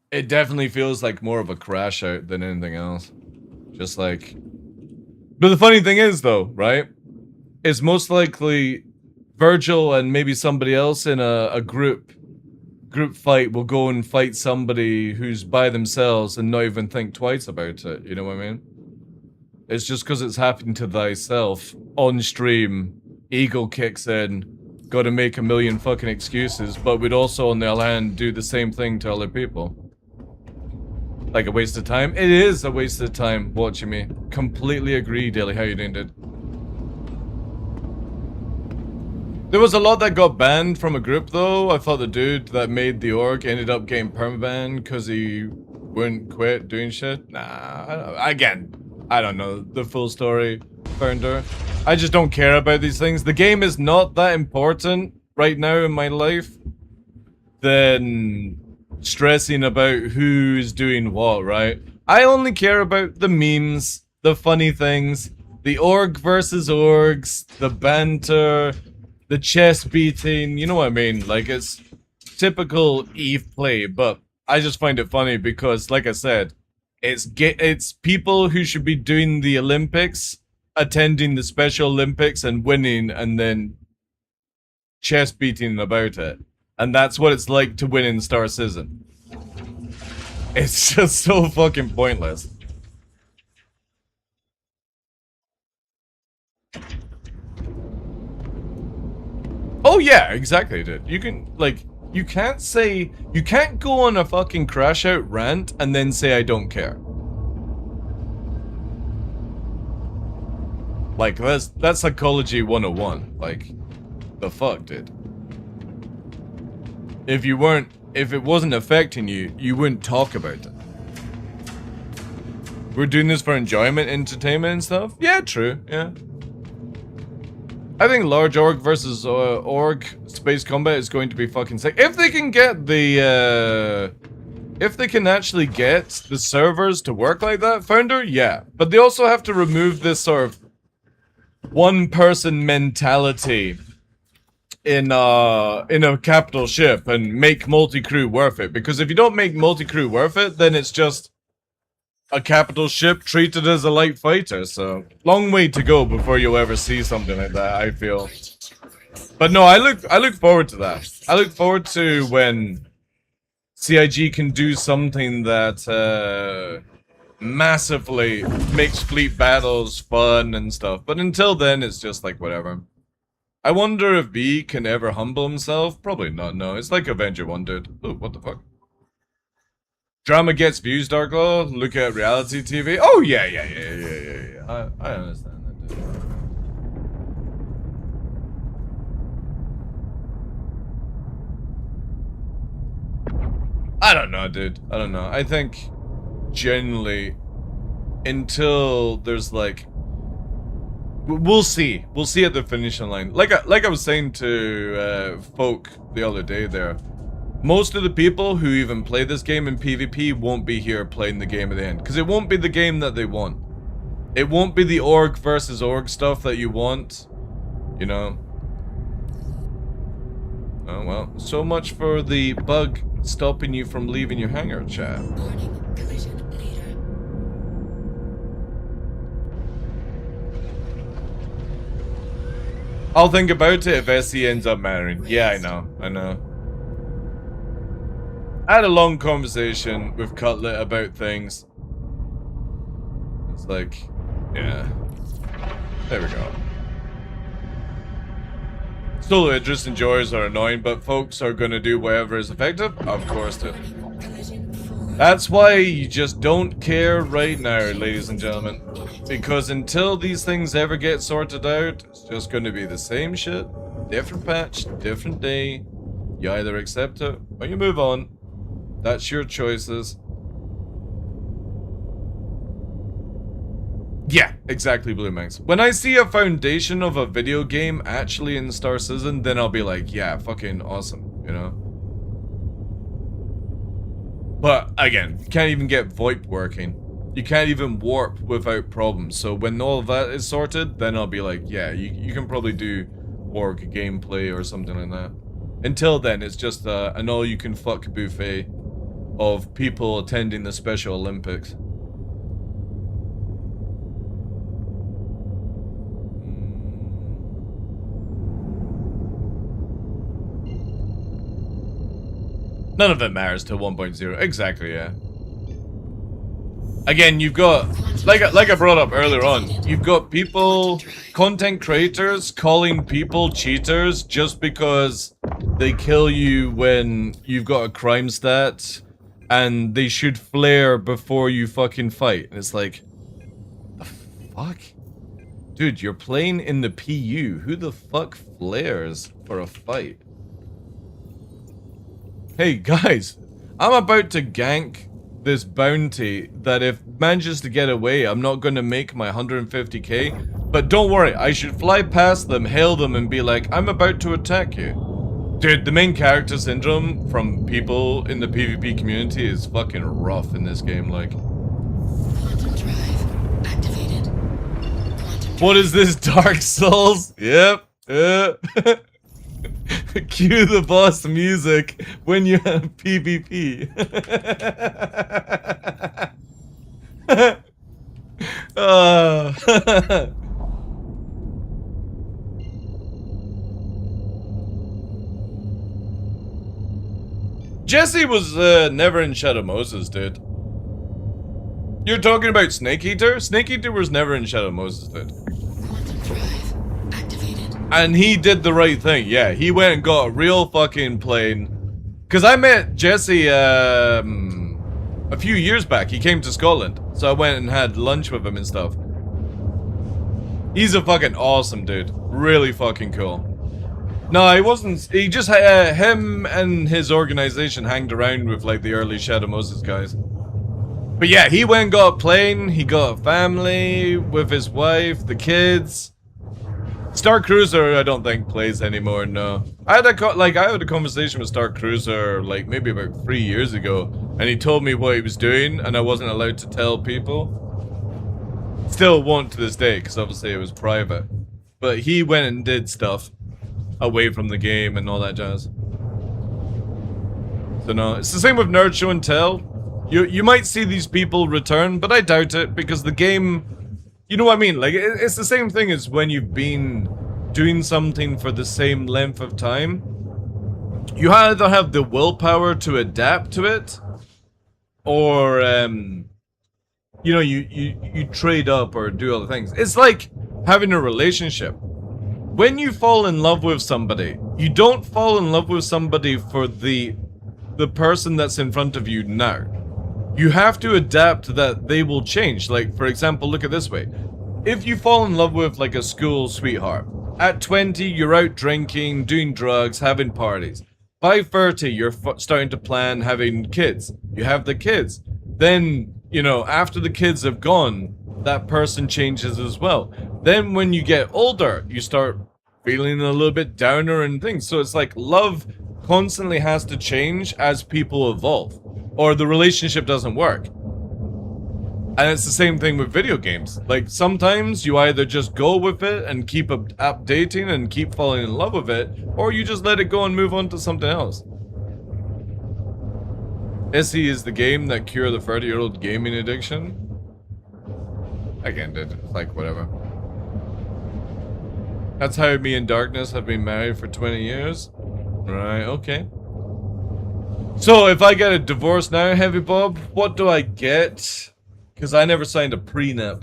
it definitely feels like more of a crash out than anything else. Just like... But the funny thing is, though, right? It's most likely Virgil and maybe somebody else in a group fight will go and fight somebody who's by themselves and not even think twice about it. You know what I mean? It's just because it's happened to thyself on stream. Ego kicks in, gotta make a million fucking excuses, but we'd also, on the other hand, do the same thing to other people. Like a waste of time? It is a waste of time watching me. Completely agree, Daily. How you doing, dude? There was a lot that got banned from a group, though. I thought the dude that made the org ended up getting permabanned because he wouldn't quit doing shit. Nah, I don't know the full story, Founder. I just don't care about these things. The game is not that important right now in my life than stressing about who's doing what, right? I only care about the memes, the funny things, the org versus orgs, the banter, the chest beating, you know what I mean? Like, it's typical EVE play, but I just find it funny because, like I said, it's people who should be doing the Olympics attending the Special Olympics and winning and then chest beating about it. And that's what it's like to win in Star Citizen. It's just so fucking pointless. Oh yeah, exactly, dude. You can, like, you can't go on a fucking crash out rant and then say I don't care. Like, that's psychology 101. Like, the fuck, dude. If it wasn't affecting you, you wouldn't talk about it. We're doing this for enjoyment, entertainment and stuff? Yeah, true, yeah. I think large org versus org space combat is going to be fucking sick. If they can get the, if they can actually get the servers to work like that, Founder, yeah. But they also have to remove this sort of one-person mentality in a capital ship and make multi-crew worth it. Because if you don't make multi-crew worth it, then it's just a capital ship treated as a light fighter. So long way to go before you'll ever see something like that, I feel. But no, I look forward to that. I look forward to when CIG can do something that massively makes fleet battles fun and stuff. But until then, it's just like whatever. I wonder if B can ever humble himself. Probably not, no. It's like Avenger 1 did. Oh, what the fuck? Drama gets views, DarkLaw. Look at reality TV. Oh, yeah. I understand that, dude. I don't know, dude. I don't know. I think generally until there's like we'll see at the finishing line. Like I was saying to folk the other day there, most of the people who even play this game in PvP won't be here playing the game at the end, because it won't be the game that they want. It won't be the org versus org stuff that you want, you know. Oh well, so much for the bug stopping you from leaving your hangar, chat. I'll think about it if SE ends up marrying. Yeah, I know. I had a long conversation with Cutlet about things. It's like, yeah. There we go. Solo interest enjoyers are annoying, but folks are gonna do whatever is effective? Of course they. That's why you just don't care right now, ladies and gentlemen. Because until these things ever get sorted out, it's just gonna be the same shit. Different patch, different day. You either accept it or you move on. That's your choices. Yeah, exactly, Blue Max. When I see a foundation of a video game actually in Star Citizen, then I'll be like, yeah, fucking awesome, you know? But, again, you can't even get VoIP working. You can't even warp without problems. So when all of that is sorted, then I'll be like, yeah, you can probably do org gameplay or something like that. Until then, it's just an all-you-can-fuck buffet of people attending the Special Olympics. None of it matters till 1.0. Exactly, yeah. Again, you've got, like I brought up earlier on, you've got people, content creators, calling people cheaters just because they kill you when you've got a crime stat, and they should flare before you fucking fight. And it's like, the fuck? Dude, you're playing in the PU. Who the fuck flares for a fight? Hey guys, I'm about to gank this bounty that if manages to get away, I'm not going to make my 150k. But don't worry, I should fly past them, hail them, and be like, I'm about to attack you. Dude, the main character syndrome from people in the PvP community is fucking rough in this game, like. Quantum drive activated. What is this, Dark Souls? Yep. Cue the boss music when you have PvP. Jesse was never in Shadow Moses, dude. You're talking about Snake Eater? Snake Eater was never in Shadow Moses, dude. And he did the right thing, yeah. He went and got a real fucking plane. Because I met Jesse a few years back. He came to Scotland. So I went and had lunch with him and stuff. He's a fucking awesome dude. Really fucking cool. No, he wasn't. He just, him and his organization hanged around with like the early Shadow Moses guys. But yeah, he went and got a plane. He got a family with his wife, the kids. Star Cruiser, I don't think plays anymore. No, I had a conversation with Star Cruiser like maybe about 3 years ago, and he told me what he was doing, and I wasn't allowed to tell people. Still won't to this day, because obviously it was private. But he went and did stuff away from the game and all that jazz. So no, it's the same with Nerd Show and Tell. You might see these people return, but I doubt it, because the game. You know what I mean? Like, it's the same thing as when you've been doing something for the same length of time. You either have the willpower to adapt to it, or you know, you trade up or do other things. It's like having a relationship. When you fall in love with somebody, you don't fall in love with somebody for the person that's in front of you now. You have to adapt that they will change. Like, for example, look at this way. If you fall in love with, like, a school sweetheart, at 20, you're out drinking, doing drugs, having parties. By 30, you're starting to plan having kids. You have the kids. Then, you know, after the kids have gone, that person changes as well. Then when you get older, you start feeling a little bit downer and things. So it's like love constantly has to change as people evolve, or the relationship doesn't work. And it's the same thing with video games. Like, sometimes you either just go with it and keep updating and keep falling in love with it, or you just let it go and move on to something else. SE is the game that cured the 30-year-old gaming addiction. Again, dude, it's like, whatever. That's how me and Darkness have been married for 20 years. Right, okay. So, if I get a divorce now, Heavy Bob, what do I get? Because I never signed a prenup.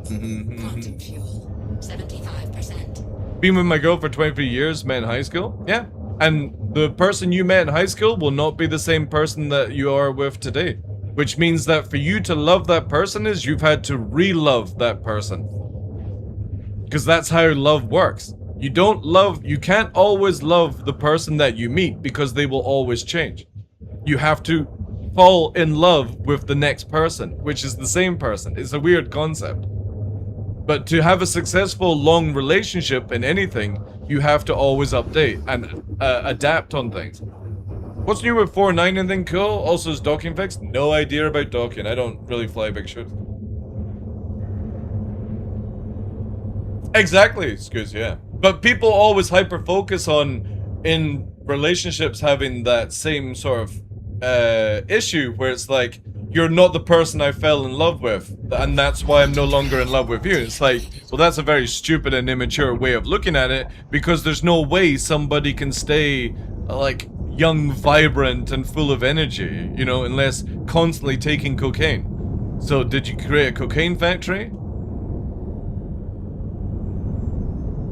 Quantum fuel, 75%. Been with my girl for 23 years, met in high school. Yeah. And the person you met in high school will not be the same person that you are with today. Which means that for you to love that person is you've had to re-love that person. Because that's how love works. You can't always love the person that you meet because they will always change. You have to fall in love with the next person, which is the same person. It's a weird concept. But to have a successful long relationship in anything, you have to always update and adapt on things. What's new with 4.9? Anything cool? Also, is docking fixed? No idea about docking. I don't really fly big ships. Exactly, Scooz, yeah. But people always hyper-focus on, in relationships, having that same sort of issue where it's like, you're not the person I fell in love with, and that's why I'm no longer in love with you. It's like, well, that's a very stupid and immature way of looking at it, because there's no way somebody can stay, like, young, vibrant, and full of energy, you know, unless constantly taking cocaine. So, did you create a cocaine factory?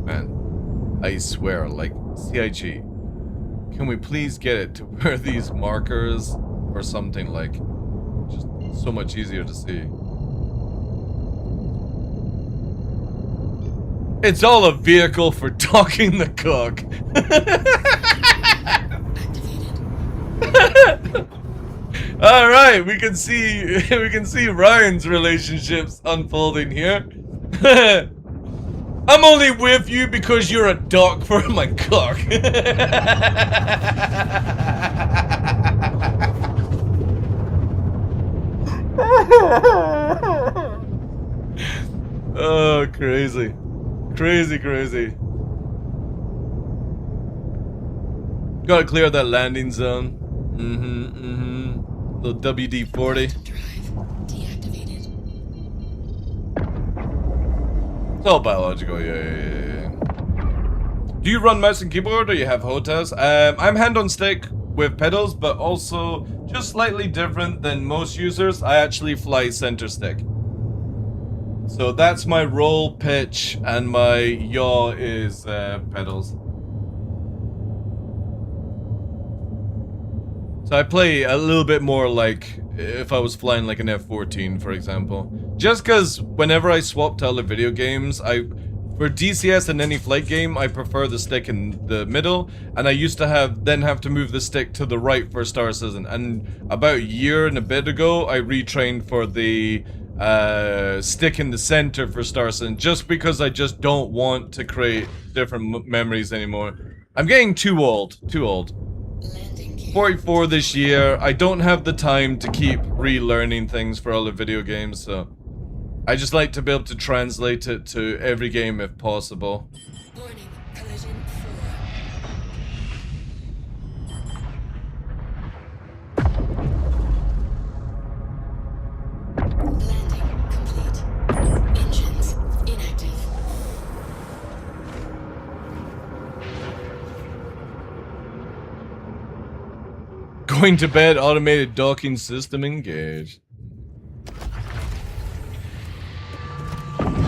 Man, I swear, like, CIG, can we please get it to where these markers or something, like, just so much easier to see. It's all a vehicle for docking the cock. All right, we can see Ryan's relationships unfolding here. I'm only with you because you're a dock for my cock. Oh, crazy. Crazy. Gotta clear that landing zone. Little WD-40. It's all biological, yeah. Do you run mouse and keyboard or you have HOTAS? I'm hand on stick with pedals, but also just slightly different than most users. I actually fly center stick. So that's my roll, pitch, and my yaw is pedals. So I play a little bit more like if I was flying like an F-14, for example. Just because whenever I swap to other video games, for DCS and any flight game, I prefer the stick in the middle, and I used to have to move the stick to the right for Star Citizen. And about a year and a bit ago, I retrained for the stick in the center for Star Citizen, just because I just don't want to create different memories anymore. I'm getting too old. 44 this year. I don't have the time to keep relearning things for other video games, so I just like to be able to translate it to every game if possible. Warning, collision 4. Landing complete. Engines inactive. Going to bed, automated docking system engaged.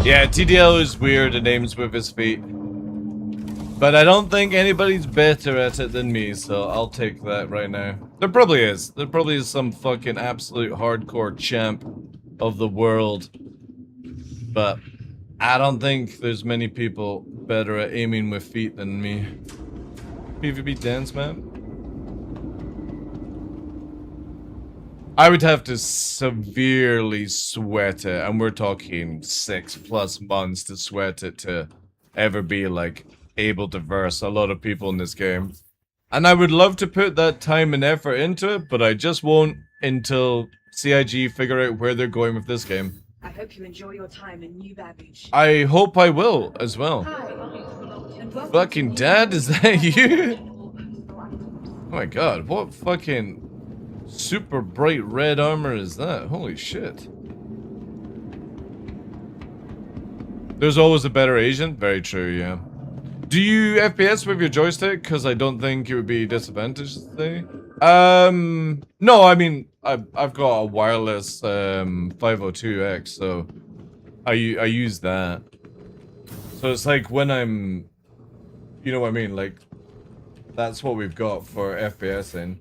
Yeah, TDL is weird and aims with his feet. But I don't think anybody's better at it than me, so I'll take that right now. There probably is. There probably is some fucking absolute hardcore champ of the world. But I don't think there's many people better at aiming with feet than me. PvP dance map? I would have to severely sweat it, and we're talking 6+ months to sweat it to ever be, like, able to verse a lot of people in this game. And I would love to put that time and effort into it, but I just won't until CIG figure out where they're going with this game. I hope you enjoy your time in New Babbage. I hope I will, as well. Hi, and welcome Fucking to dad, is that you? Oh my god, what fucking super bright red armor is that? Holy shit. There's always a better agent? Very true, yeah. Do you FPS with your joystick? Because I don't think it would be disadvantaged today. No, I mean, I've got a wireless 502X, so I use that. So it's like when I'm, you know what I mean, like, that's what we've got for FPS in.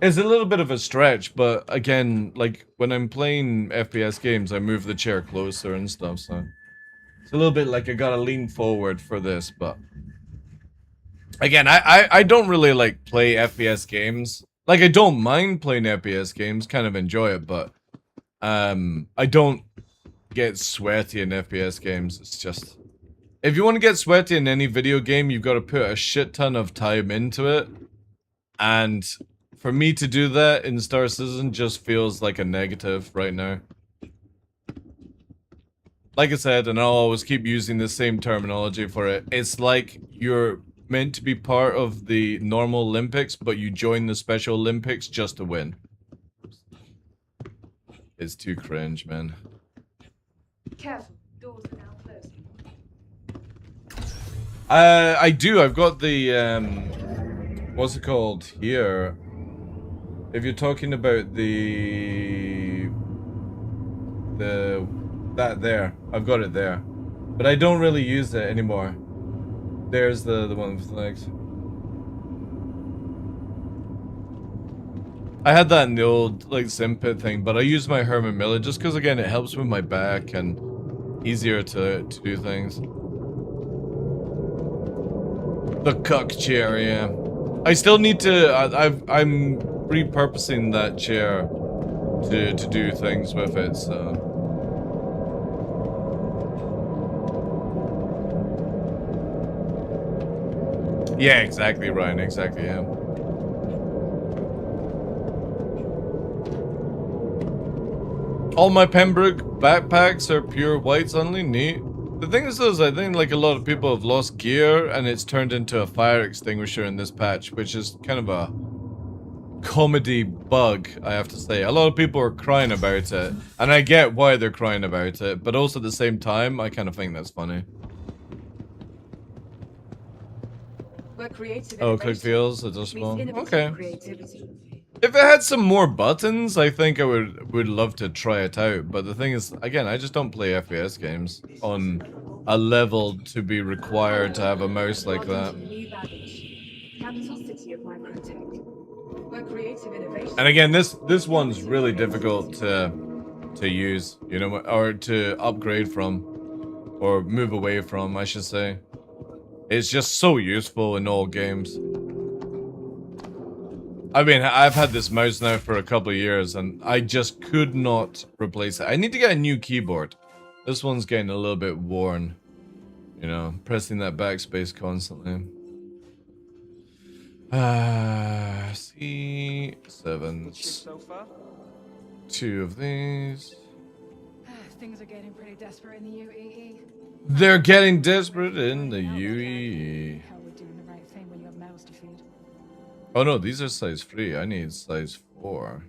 It's a little bit of a stretch, but again, like, when I'm playing FPS games, I move the chair closer and stuff, so... It's a little bit like I gotta lean forward for this, but... Again, I don't really, like, play FPS games. Like, I don't mind playing FPS games, kind of enjoy it, but... I don't get sweaty in FPS games, it's just... If you want to get sweaty in any video game, you've got to put a shit ton of time into it. And for me to do that in Star Citizen just feels like a negative right now. Like I said, and I'll always keep using the same terminology for it, it's like you're meant to be part of the normal Olympics, but you join the Special Olympics just to win. It's too cringe, man. Careful, doors are now closing. I do. I've got the, what's it called here? If you're talking about that there, I've got it there. But I don't really use it anymore. There's the one with legs. I had that in the old, like, Simpit thing, but I use my Herman Miller just because, again, it helps with my back and easier to do things. The cuck chair, yeah. I still need to, I'm repurposing that chair to do things with it, so. Yeah, exactly, Ryan, exactly, yeah. All my Pembroke backpacks are pure whites only, neat. The thing is, I think like a lot of people have lost gear and it's turned into a fire extinguisher in this patch, which is kind of a comedy bug, I have to say. A lot of people are crying about it, and I get why they're crying about it, but also at the same time, I kind of think that's funny. Oh, click feels adjustable. Okay. If it had some more buttons, I think I would love to try it out. But the thing is, again, I just don't play FPS games on a level to be required to have a mouse like that. And again, this one's really difficult to use, you know, or to upgrade from, or move away from, I should say. It's just so useful in all games. I mean, I've had this mouse now for a couple of years, and I just could not replace it. I need to get a new keyboard. This one's getting a little bit worn. You know, pressing that backspace constantly. C7. Two of these. Things are getting pretty desperate in the UEE. They're getting desperate in the UEE. How we're doing the right thing when you have mouths to feed. Oh no, these are size 3. I need size 4.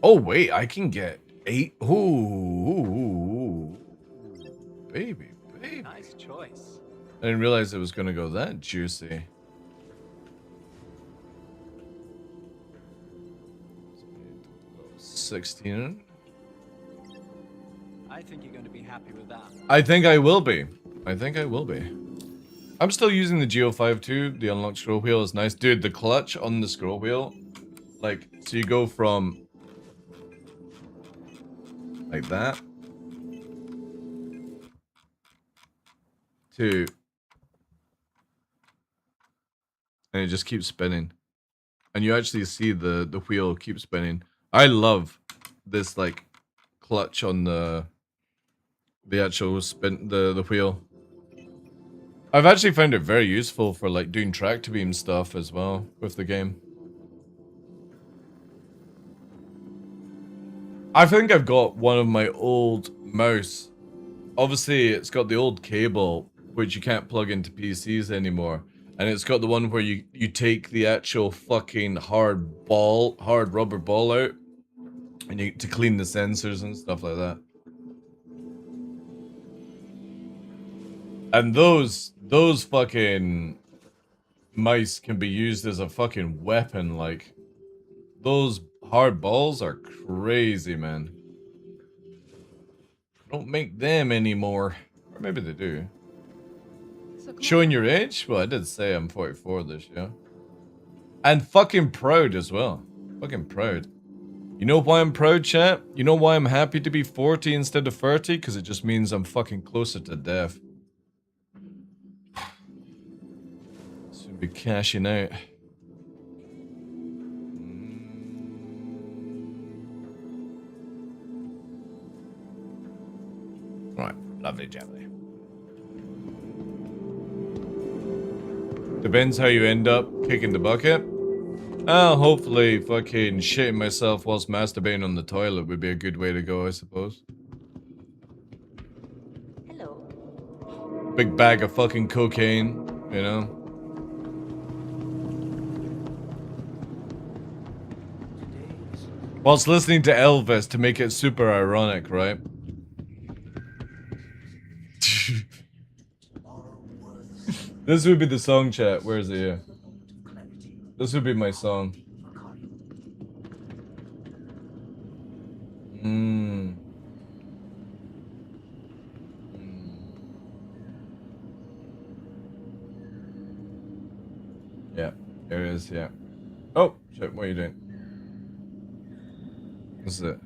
Oh wait, I can get 8. Ooh. Baby. Nice choice. I didn't realize it was gonna go that juicy. $16. I think you're going to be happy with that. I think I will be. I think I will be. I'm still using the Geo5 too. The unlocked scroll wheel is nice. Dude, the clutch on the scroll wheel, like, so you go from like that to, and it just keeps spinning. And you actually see the wheel keep spinning. I love this, like, clutch on the actual spin, the wheel. I've actually found it very useful for, like, doing track to beam stuff as well with the game. I think I've got one of my old mouse. Obviously, it's got the old cable, which you can't plug into PCs anymore. And it's got the one where you take the actual fucking hard rubber ball out, and to clean the sensors and stuff like that. And those fucking mice can be used as a fucking weapon. Like, those hard balls are crazy, man. Don't make them anymore. Or maybe they do. Showing your age? Well, I did say I'm 44 this year. And fucking proud as well. Fucking proud. You know why I'm proud, chat? You know why I'm happy to be 40 instead of 30? Because it just means I'm fucking closer to death. Soon be cashing out. Right, lovely jubbly. Depends how you end up kicking the bucket. Well, hopefully fucking shitting myself whilst masturbating on the toilet would be a good way to go, I suppose. Hello. Big bag of fucking cocaine, you know? Whilst listening to Elvis to make it super ironic, right? This would be the song, chat. Where is it here? This would be my song. Yeah, there it is, yeah. Oh, shit, what are you doing? This is it.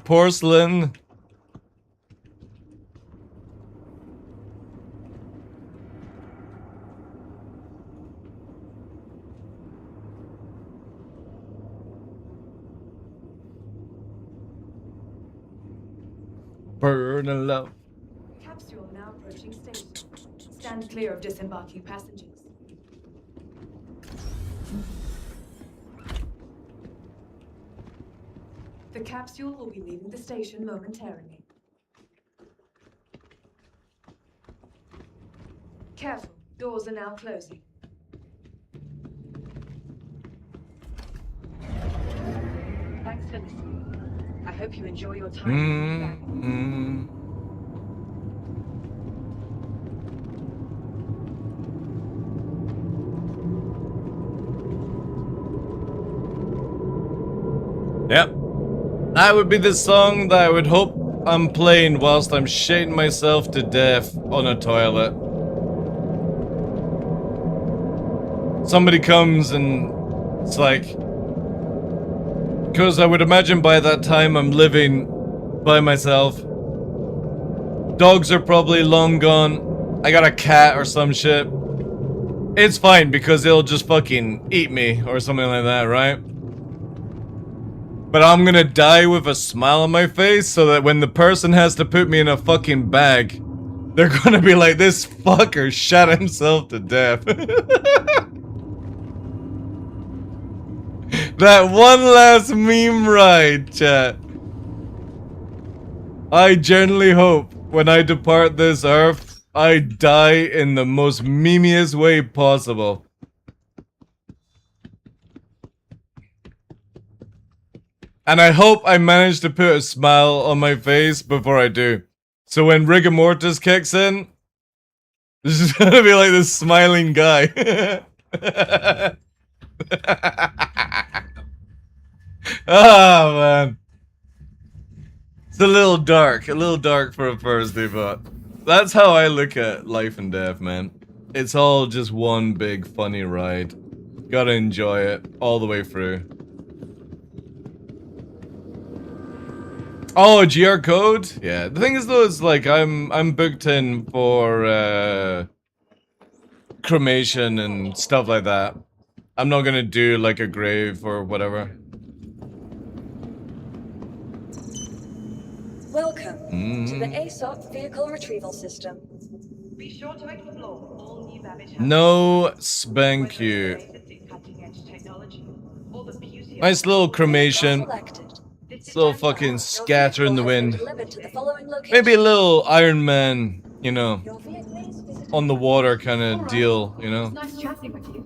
Porcelain. Burning love. Capsule now approaching station. Stand clear of disembarking passengers. The capsule will be leaving the station momentarily. Careful, doors are now closing. Thanks for listening. I hope you enjoy your time. Yep. That would be the song that I would hope I'm playing whilst I'm shitting myself to death on a toilet. Somebody comes and it's like... Because I would imagine by that time I'm living by myself. Dogs are probably long gone. I got a cat or some shit. It's fine because it'll just fucking eat me or something like that, right? But I'm gonna die with a smile on my face so that when the person has to put me in a fucking bag, they're gonna be like, this fucker shot himself to death. That one last meme ride, chat. I genuinely hope when I depart this earth I die in the most memeiest way possible. And I hope I manage to put a smile on my face before I do. So when rigor mortis kicks in, this is gonna be like this smiling guy. Oh man. It's a little dark for a Thursday, but that's how I look at life and death, man. It's all just one big funny ride. Gotta enjoy it all the way through. Oh, GR code? Yeah. The thing is though, is like I'm booked in for cremation and stuff like that. I'm not gonna do like a grave or whatever. Welcome to the ASOP vehicle retrieval system. Be sure to explore all new baggage. No spank you. Nice little cremation. Little fucking scatter in the wind. Maybe a little Iron Man, you know, on the water kind of deal, you know. Nice chatting with you.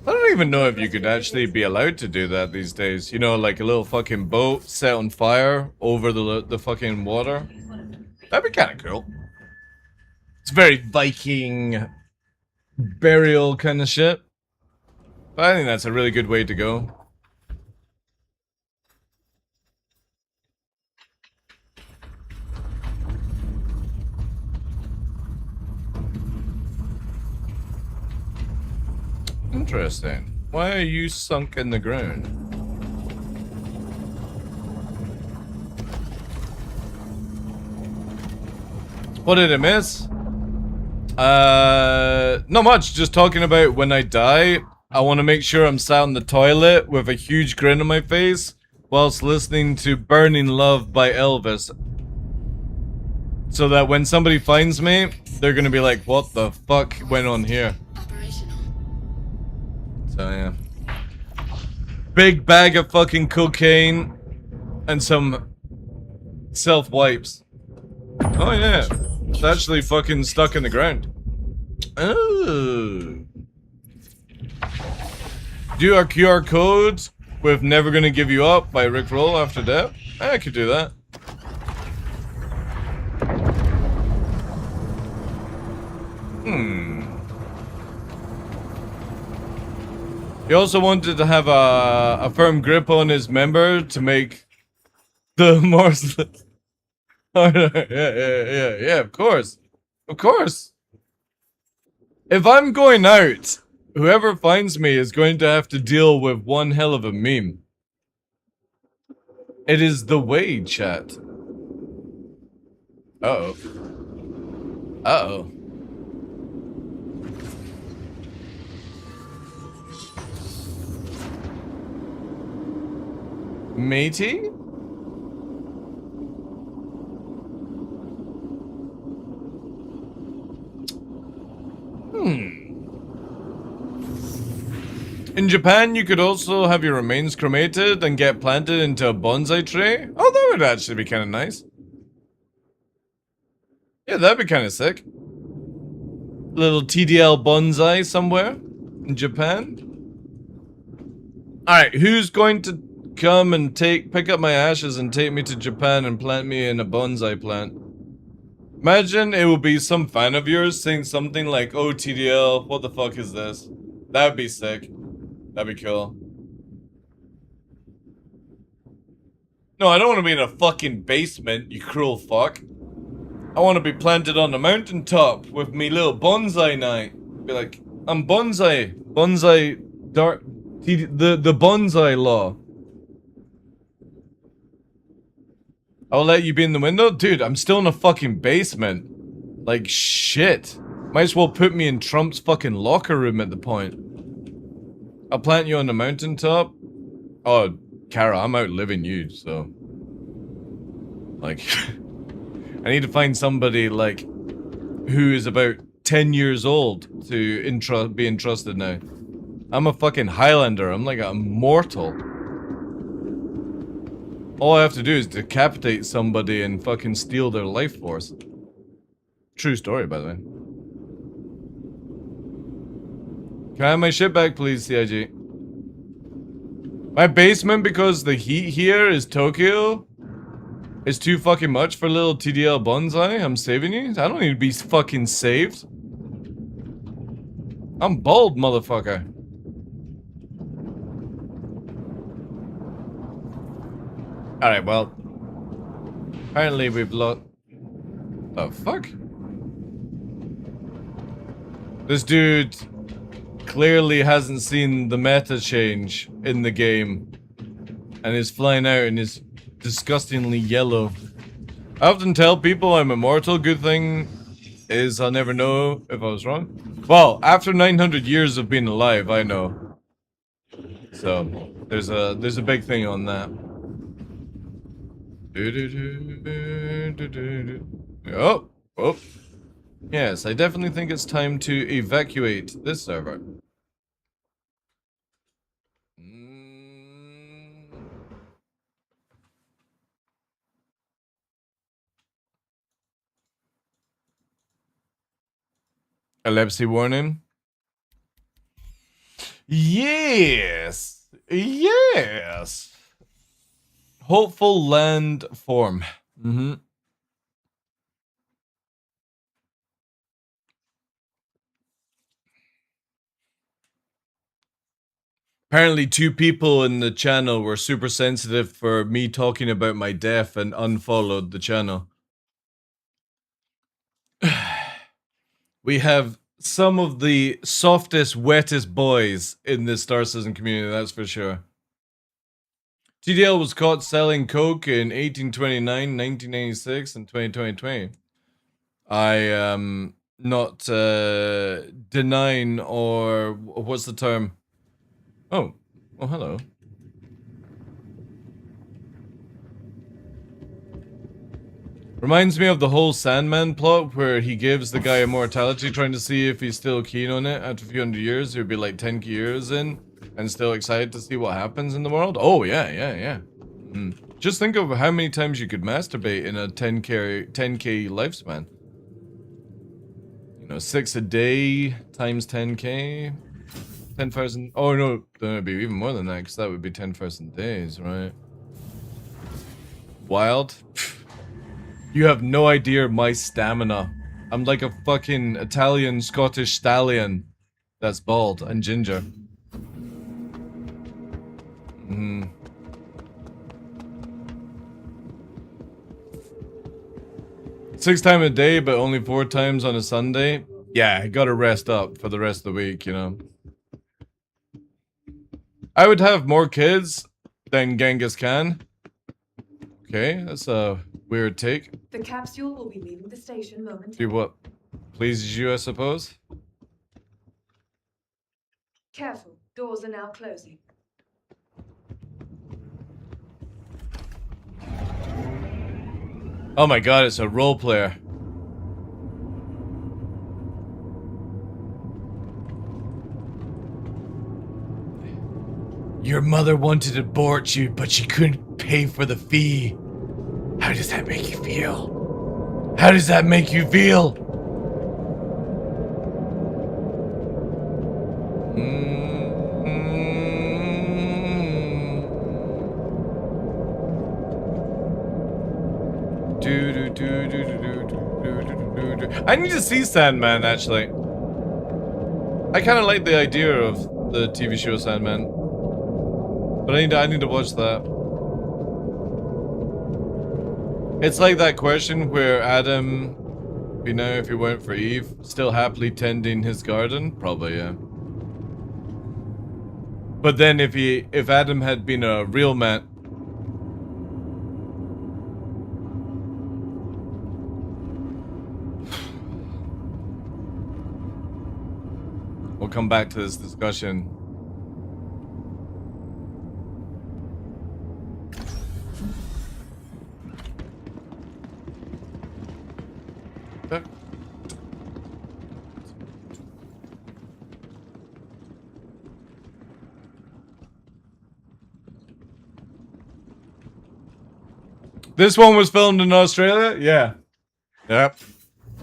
I don't even know if you could actually be allowed to do that these days. You know, like a little fucking boat set on fire over the fucking water. That'd be kind of cool. It's very Viking burial kind of shit. But I think that's a really good way to go. Interesting. Why are you sunk in the ground? What did I miss? Not much. Just talking about when I die, I want to make sure I'm sat in the toilet with a huge grin on my face whilst listening to Burning Love by Elvis. So that when somebody finds me, they're gonna be like, what the fuck went on here? So yeah. Big bag of fucking cocaine and some self-wipes. Oh yeah. It's actually fucking stuck in the ground. Oh. Do a QR code with Never Gonna Give You Up by Rick Roll after death? I could do that. He also wanted to have a firm grip on his member to make the morsel. Yeah, of course. Of course. If I'm going out, whoever finds me is going to have to deal with one hell of a meme. It is the way, chat. Uh-oh. Uh-oh. Matey? In Japan, you could also have your remains cremated and get planted into a bonsai tree. Oh, that would actually be kind of nice. Yeah, that'd be kind of sick. Little TDL bonsai somewhere in Japan. Alright, who's going to come and pick up my ashes and take me to Japan and plant me in a bonsai plant? Imagine it would be some fan of yours saying something like, oh TDL, what the fuck is this? That would be sick. That'd be cool. No, I don't want to be in a fucking basement, you cruel fuck. I want to be planted on a mountaintop with me little bonsai night. Be like, I'm bonsai. Bonsai, the bonsai law. I'll let you be in the window? Dude, I'm still in a fucking basement. Like, shit. Might as well put me in Trump's fucking locker room at the point. I'll plant you on the mountaintop. Oh, Kara, I'm outliving you, so... Like... I need to find somebody, like, who is about 10 years old to be entrusted now. I'm a fucking Highlander. I'm like a mortal. All I have to do is decapitate somebody and fucking steal their life force. True story, by the way. Can I have my shit back, please, CIG? My basement, because the heat here is Tokyo, is too fucking much for little TDL bonsai. I'm saving you. I don't need to be fucking saved. I'm bald, motherfucker. Alright, well. Apparently we've lost... The fuck? This dude clearly hasn't seen the meta change in the game. And is flying out and is disgustingly yellow. I often tell people I'm immortal. Good thing is I'll never know if I was wrong. Well, after 900 years of being alive, I know. So, there's a big thing on that. Oh, oh. Yes, I definitely think it's time to evacuate this server. Epilepsy warning. Yes! Yes! Hopeful land form. Mm-hmm. Apparently 2 people in the channel were super sensitive for me talking about my death and unfollowed the channel. We have some of the softest, wettest boys in this Star Citizen community, that's for sure. TDL was caught selling coke in 1829, 1996, and 2020. I am not denying, or what's the term? Oh, hello. Reminds me of the whole Sandman plot where he gives the guy immortality trying to see if he's still keen on it after a few hundred years. He would be like 10 years in and still excited to see what happens in the world. Oh, yeah. Just think of how many times you could masturbate in a 10k lifespan. You know, 6 a day times 10k. 10,000. Oh no, then it'd be even more than that because that would be 10,000 days, right? Wild. You have no idea my stamina. I'm like a fucking Italian Scottish stallion that's bald and ginger. 6 times a day, but only 4 times on a Sunday. Yeah, I gotta rest up for the rest of the week, you know. I would have more kids than Genghis Khan. Okay, that's a weird take. The capsule will be leaving the station momentarily. Do what pleases you, I suppose. Careful, doors are now closing. Oh my god, it's a role player. Your mother wanted to abort you, but she couldn't pay for the fee. How does that make you feel? How does that make you feel? I need to see Sandman, actually. I kind of like the idea of the TV show Sandman. But I need to watch that. It's like that question where Adam, you know, if he went for Eve, still happily tending his garden? Probably, yeah. But then if Adam had been a real man... We'll come back to this discussion. This one was filmed in Australia? Yeah. Yep.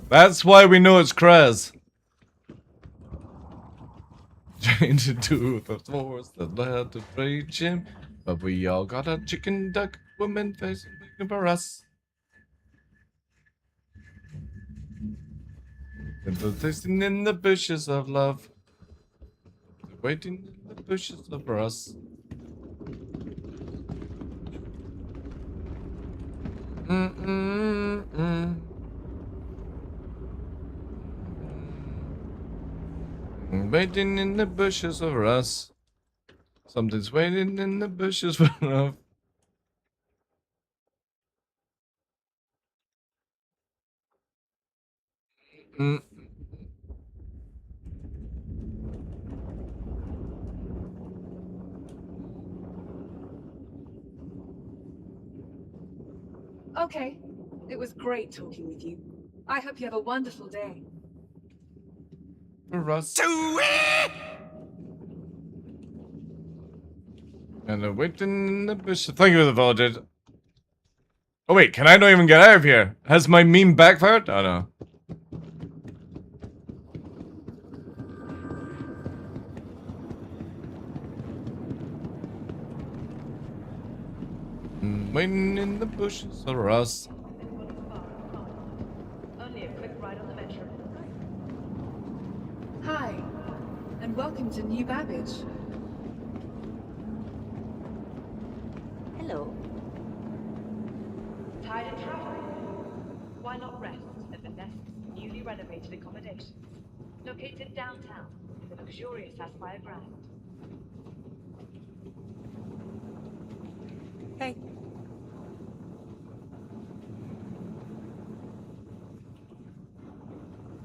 That's why we know it's Kraz. trying to do the force that led to rage him, but we all got a chicken duck woman face waiting for us. And the tasting in the bushes of love, waiting in the bushes for us. Waiting in the bushes for us. Something's waiting in the bushes for love. Okay. It was great talking with you. I hope you have a wonderful day. For us. And I'm waiting in the bushes. Thank you for the volunteers. Oh wait, can I not even get out of here? Has my meme backfired? Oh no. Waiting in the bushes for us. Only a quick ride on the metro. Hi, and welcome to New Babbage. Hello. Tired of traveling? Why not rest at the Nest's newly renovated accommodations, located downtown in the luxurious Aspire Grand. Hey.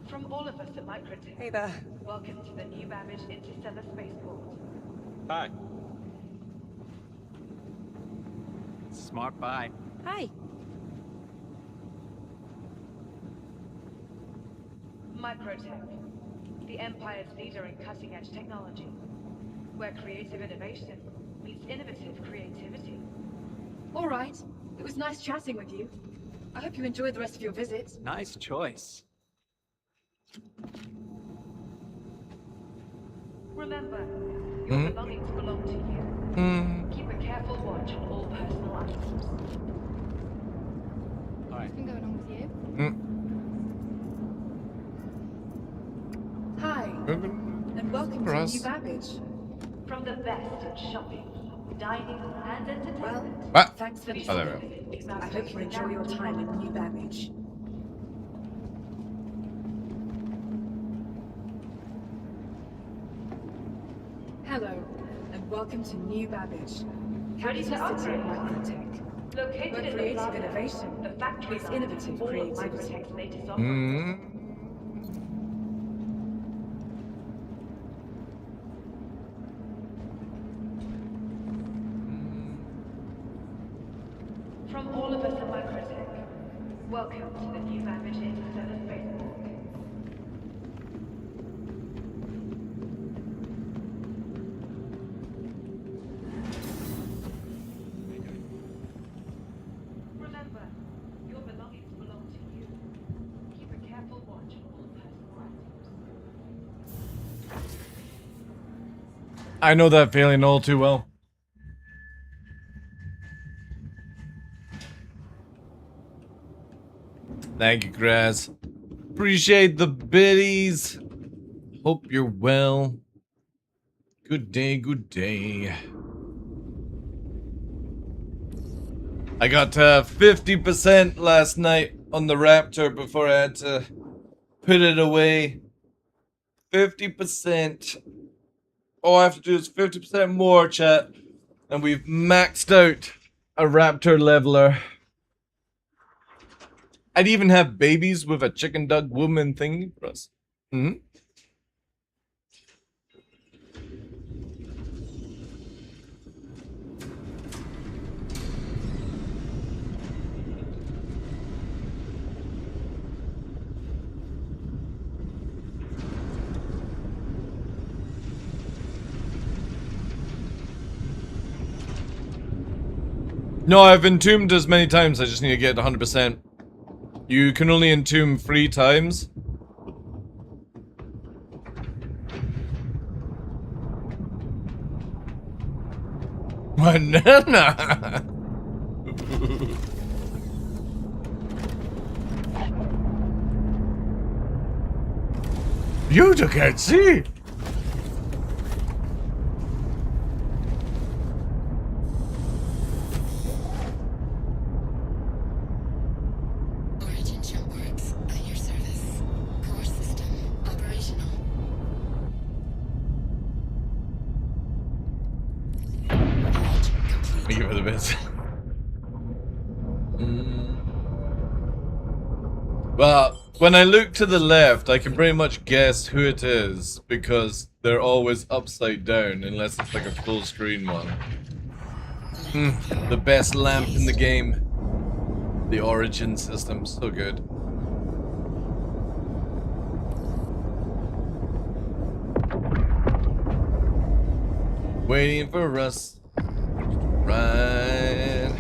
From all of us at Microtech. Hey there. Welcome to the New Babbage Interstellar Spaceport. Hi. Smart buy. Hi. Microtech, the Empire's leader in cutting-edge technology, where creative innovation meets innovative creativity. All right. It was nice chatting with you. I hope you enjoyed the rest of your visit. Nice choice. Remember, your belongings belong to you. Keep a careful watch on all personal items. All right. What's been going on with you? Hi, and welcome For to us. New Babbage. From the best in shopping, dining, and entertainment. What? Thanks for Oh, there we listening. I hope you enjoy your time in New Babbage. Hello, and welcome to New Babbage. Ready to Capital City upgrade. Microtech. Located Where in the creative plaza, innovation the factory meets line innovative for all of creativity. Microtech's latest offerings. From all of us at Microtech, welcome to the New Babbage Interstellar Spaceport. Remember, your belongings belong to you. Keep a careful watch on all personal items. I know that feeling all too well. Thank you, Grass. Appreciate the biddies. Hope you're well. Good day, good day. I got 50% last night on the Raptor before I had to put it away. 50%. All I have to do is 50% more, chat. And we've maxed out a Raptor leveler. I'd even have babies with a chicken duck woman thingy for us. No, I've entombed as many times, I just need to get 100%. You can only entomb 3 times. Banana. You can't see. Origin ship works at your service. Core system operational. Thank you for the bits. Well, when I look to the left, I can pretty much guess who it is because they're always upside down unless it's like a full screen one. The best lamp in the game. The Origin system, so good. Waiting for us. Right.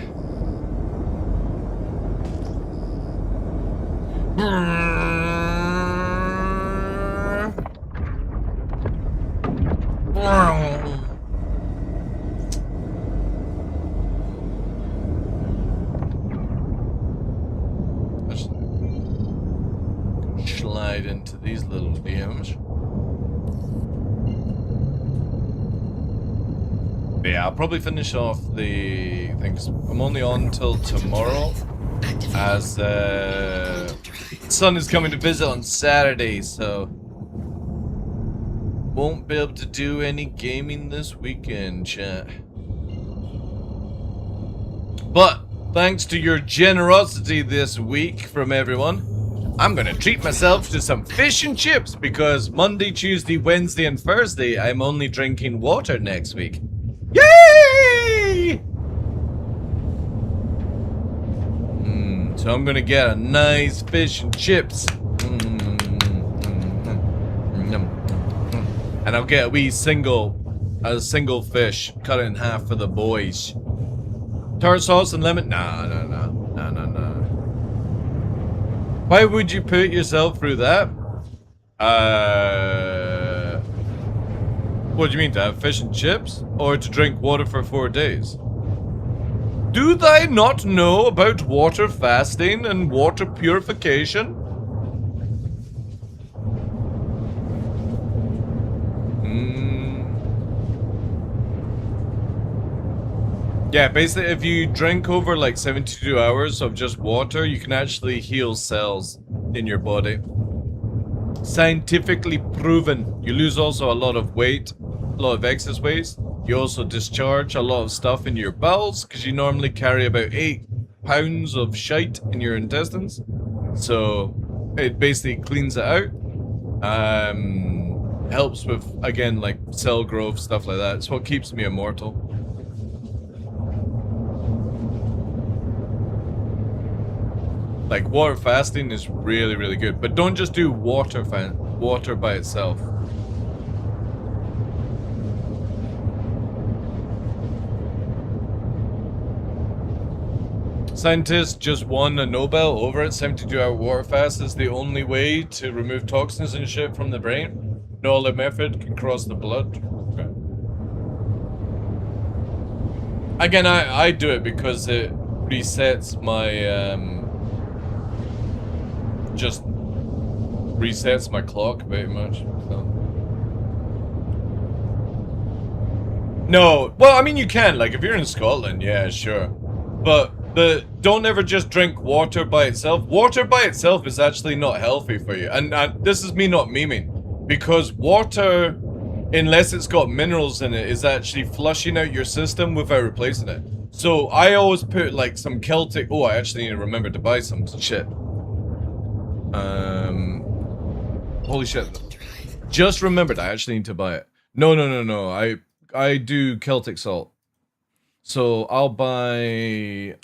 Slide into these little DMs. Yeah, I'll probably finish off the things. I'm only on till tomorrow, as son is coming to visit on Saturday, so won't be able to do any gaming this weekend, chat. But thanks to your generosity this week from everyone, I'm gonna treat myself to some fish and chips because Monday, Tuesday, Wednesday, and Thursday I'm only drinking water next week. Yay! So I'm gonna get a nice fish and chips. And I'll get a wee single fish, cut it in half for the boys. Tart sauce and lemon? Nah. Why would you put yourself through that? What do you mean, to have fish and chips? Or to drink water for 4 days? Do they not know about water fasting and water purification? Yeah, basically if you drink over like 72 hours of just water, you can actually heal cells in your body. Scientifically proven. You lose also a lot of weight, a lot of excess weight. You also discharge a lot of stuff in your bowels because you normally carry about 8 pounds of shite in your intestines. So it basically cleans it out. Helps with, again, like cell growth, stuff like that. It's what keeps me immortal. Like, water fasting is really, really good. But don't just do water by itself. Scientists just won a Nobel over it. 72-hour water fast is the only way to remove toxins and shit from the brain. No other method can cross the blood. Okay. Again, I do it because it resets my, just resets my clock very much. So. No, well, I mean, you can, like, if you're in Scotland, yeah, sure. But don't ever just drink water by itself. Water by itself is actually not healthy for you. And this is me not memeing. Because water, unless it's got minerals in it, is actually flushing out your system without replacing it. So I always put, like, some Celtic... Oh, I actually need to remember to buy some shit. Holy shit. Just remembered, I actually need to buy it. No. I do Celtic salt. So I'll buy,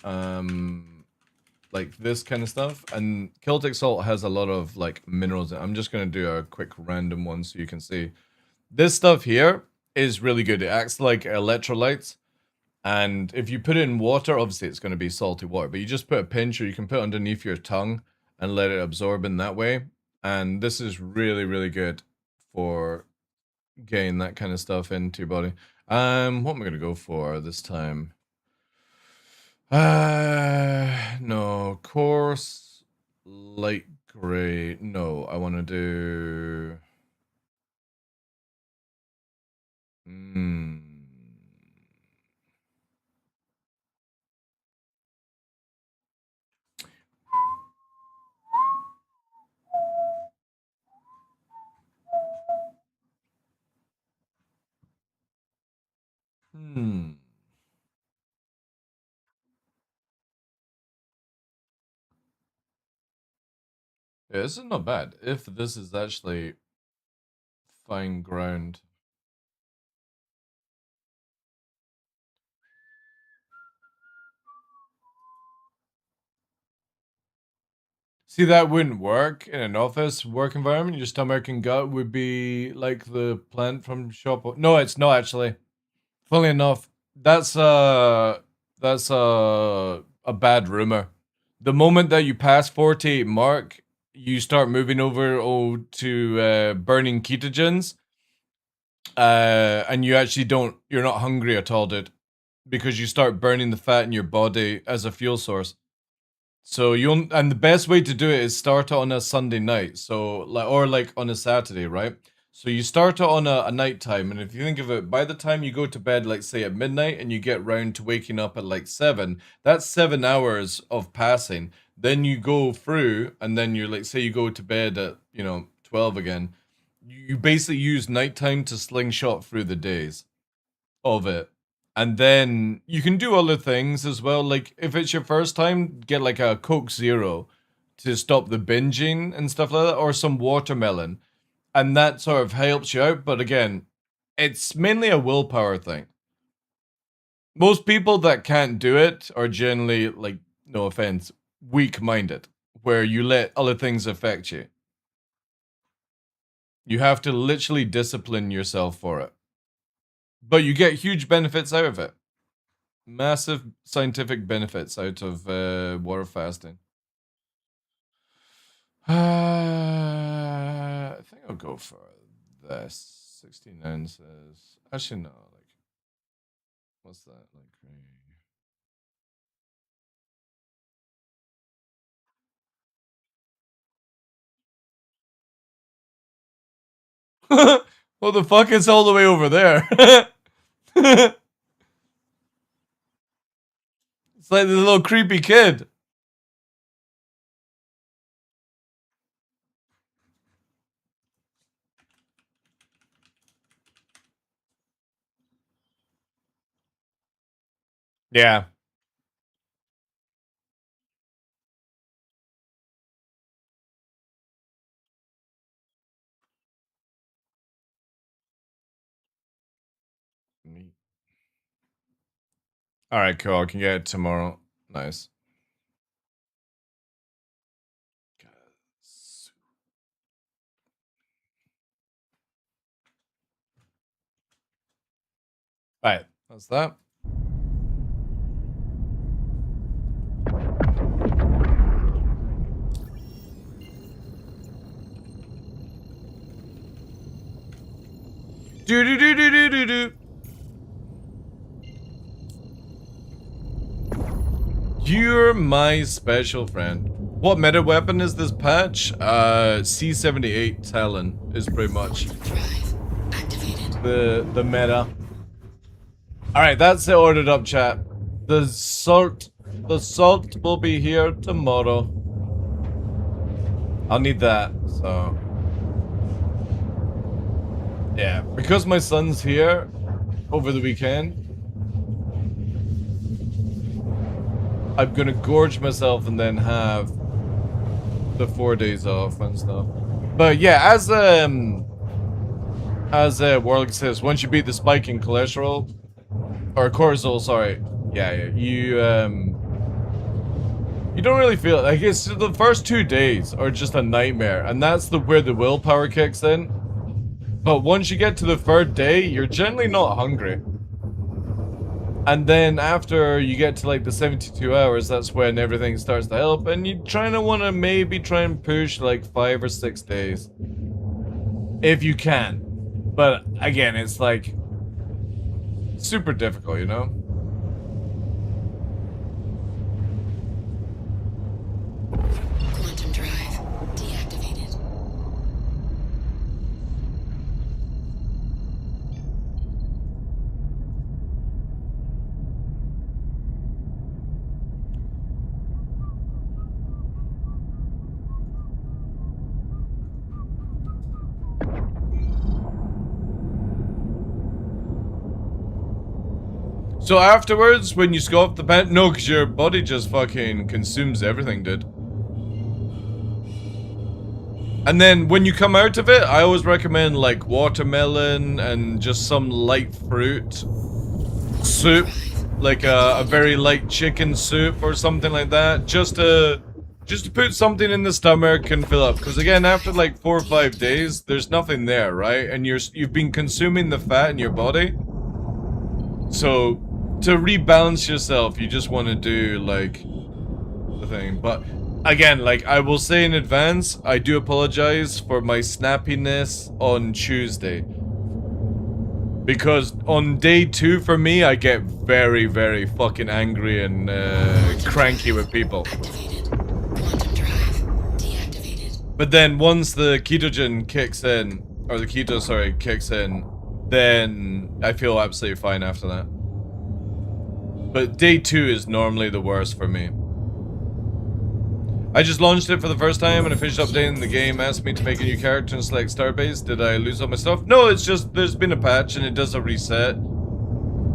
like this kind of stuff. And Celtic salt has a lot of, like, minerals in it. I'm just going to do a quick random one so you can see. This stuff here is really good. It acts like electrolytes. And if you put it in water, obviously it's going to be salty water. But you just put a pinch, or you can put it underneath your tongue and let it absorb in that way. And this is really, really good for getting that kind of stuff into your body. What am I gonna go for this time? No, coarse, light gray. No, I want to do. Hmm. Hmm. Yeah, this is not bad. If this is actually fine ground. See, that wouldn't work in an office work environment. Your stomach and gut would be like the plant from Shop. No, it's not actually. Funnily enough, that's a bad rumor. The moment that you pass 48 mark, you start moving over to burning ketogens, and you actually you're not hungry at all, dude, because you start burning the fat in your body as a fuel source. So and the best way to do it is start it on a Sunday night. So like on a Saturday, right? So you start it on a night time, and if you think of it, by the time you go to bed, like say at midnight, and you get round to waking up at like 7, that's 7 hours of passing. Then you go through, and then you're like, say you go to bed at 12 again. You basically use nighttime to slingshot through the days of it. And then you can do other things as well. Like if it's your first time, get like a Coke Zero to stop the binging and stuff like that, or some watermelon. And that sort of helps you out. But again, it's mainly a willpower thing. Most people that can't do it are generally, like, no offense, weak minded, where you let other things affect you. You have to literally discipline yourself for it. But you get huge benefits out of it. Massive scientific benefits out of water fasting. I think I'll go for this. 69 says. Actually, no. Like, what's that? Like, what the fuck is all the way over there? It's like this little creepy kid. Yeah. All right, cool. I can get it tomorrow. Nice. All right, that's that. Do do do do do do do. You're my special friend. What meta weapon is this patch? C78 Talon is pretty much the meta. Alright, that's it ordered up, chat. The salt will be here tomorrow. I'll need that, so. Yeah, because my son's here over the weekend, I'm gonna gorge myself and then have the 4 days off and stuff. But yeah, as Warlick says, once you beat the spike in cholesterol or cortisol, sorry, you don't really feel it. Like, it's the first 2 days are just a nightmare, and that's where the willpower kicks in. But once you get to the 3rd day, you're generally not hungry. And then after you get to like the 72 hours, that's when everything starts to help, and you want to maybe try and push like 5 or 6 days. If you can. But again, it's like, super difficult, you know? Quantum drive deactivated. So afterwards, when you go off the pen, no, because your body just fucking consumes everything, dude. And then when you come out of it, I always recommend like watermelon and just some light fruit soup, like a very light chicken soup or something like that, just to put something in the stomach and fill up. Because again, after like 4 or 5 days, there's nothing there, right? And you've been consuming the fat in your body. So to rebalance yourself, you just want to do like the thing. But again, like I will say in advance, I do apologize for my snappiness on Tuesday. Because on day 2 for me, I get very, very fucking angry and cranky with people. But then once the ketogen kicks in, or the keto, sorry, kicks in, then I feel absolutely fine after that. But day 2 is normally the worst for me. I just launched it for the first time and I finished updating the game, asked me to make a new character and select Starbase. Did I lose all my stuff? No, it's just there's been a patch and it does a reset.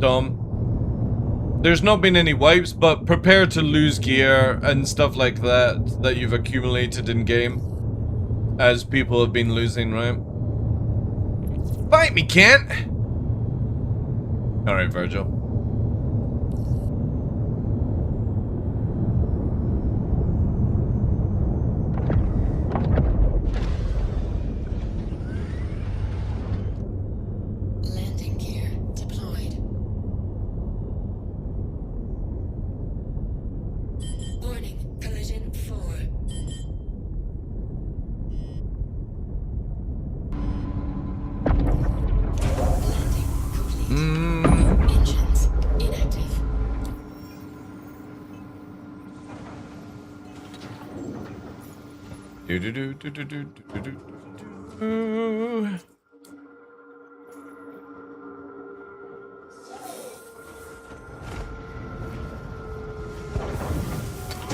Dumb. There's not been any wipes, but prepare to lose gear and stuff like that you've accumulated in game. As people have been losing, right? Fight me, Kent! Alright, Virgil. Landing gear deployed. Warning, collision 4. Engines inactive.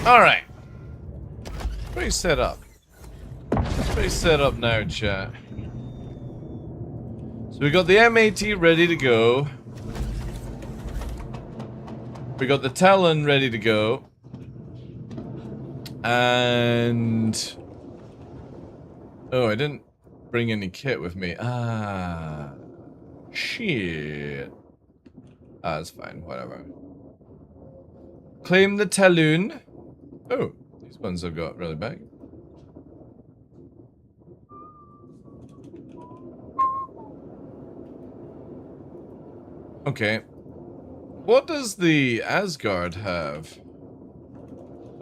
Alright. Pretty set up. Pretty set up now, chat. So we got the MAT ready to go. We got the Talon ready to go. And... oh, I didn't bring any kit with me. Ah. Shit. Ah, that's fine. Whatever. Claim the Talon. Oh, these ones I've got really big. Okay. What does the Asgard have?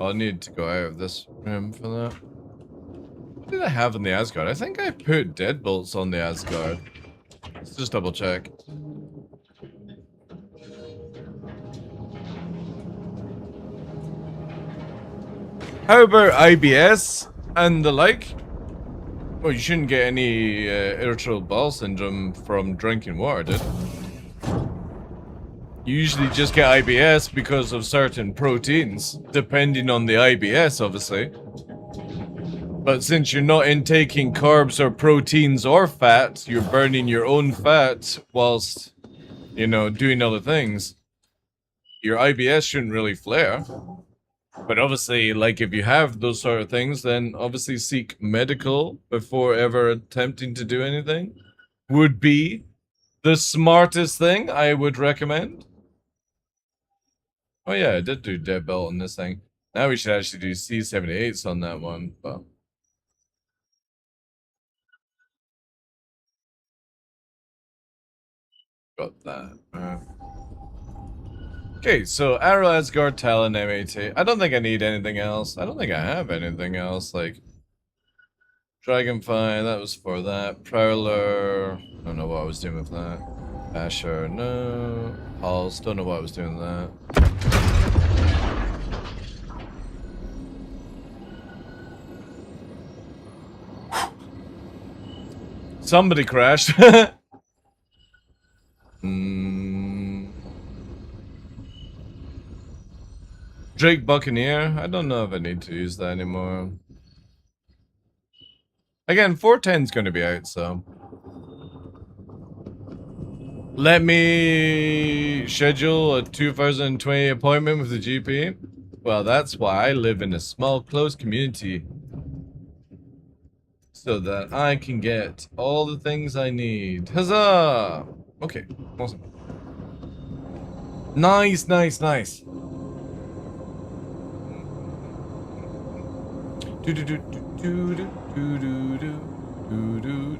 I'll need to go out of this room for that. What did I have in the Asgard? I think I put deadbolts on the Asgard. Let's just double check. How about IBS and the like? Well, you shouldn't get any irritable bowel syndrome from drinking water, dude. You usually just get IBS because of certain proteins, depending on the IBS, obviously. But since you're not intaking carbs or proteins or fat, you're burning your own fat whilst, you know, doing other things. Your IBS shouldn't really flare. But obviously, like, if you have those sort of things, then obviously seek medical before ever attempting to do anything. Would be the smartest thing I would recommend. Oh yeah, I did do deadbolt on this thing. Now we should actually do C78s on that one, but... got that. Okay, so Arrow, Asgard, Talon, MAT. I don't think I need anything else. I don't think I have anything else, like... Dragonfly, that was for that. Prowler... I don't know what I was doing with that. Asher, no. Pulse, don't know why I was doing that. Somebody crashed. Drake Buccaneer? I don't know if I need to use that anymore. Again, 410's going to be out, so... Let me schedule a 2020 appointment with the GP. Well, that's why I live in a small, close community. So that I can get all the things I need. Huzzah! Okay, awesome. Nice, nice, nice. Do do do do do do do do do do.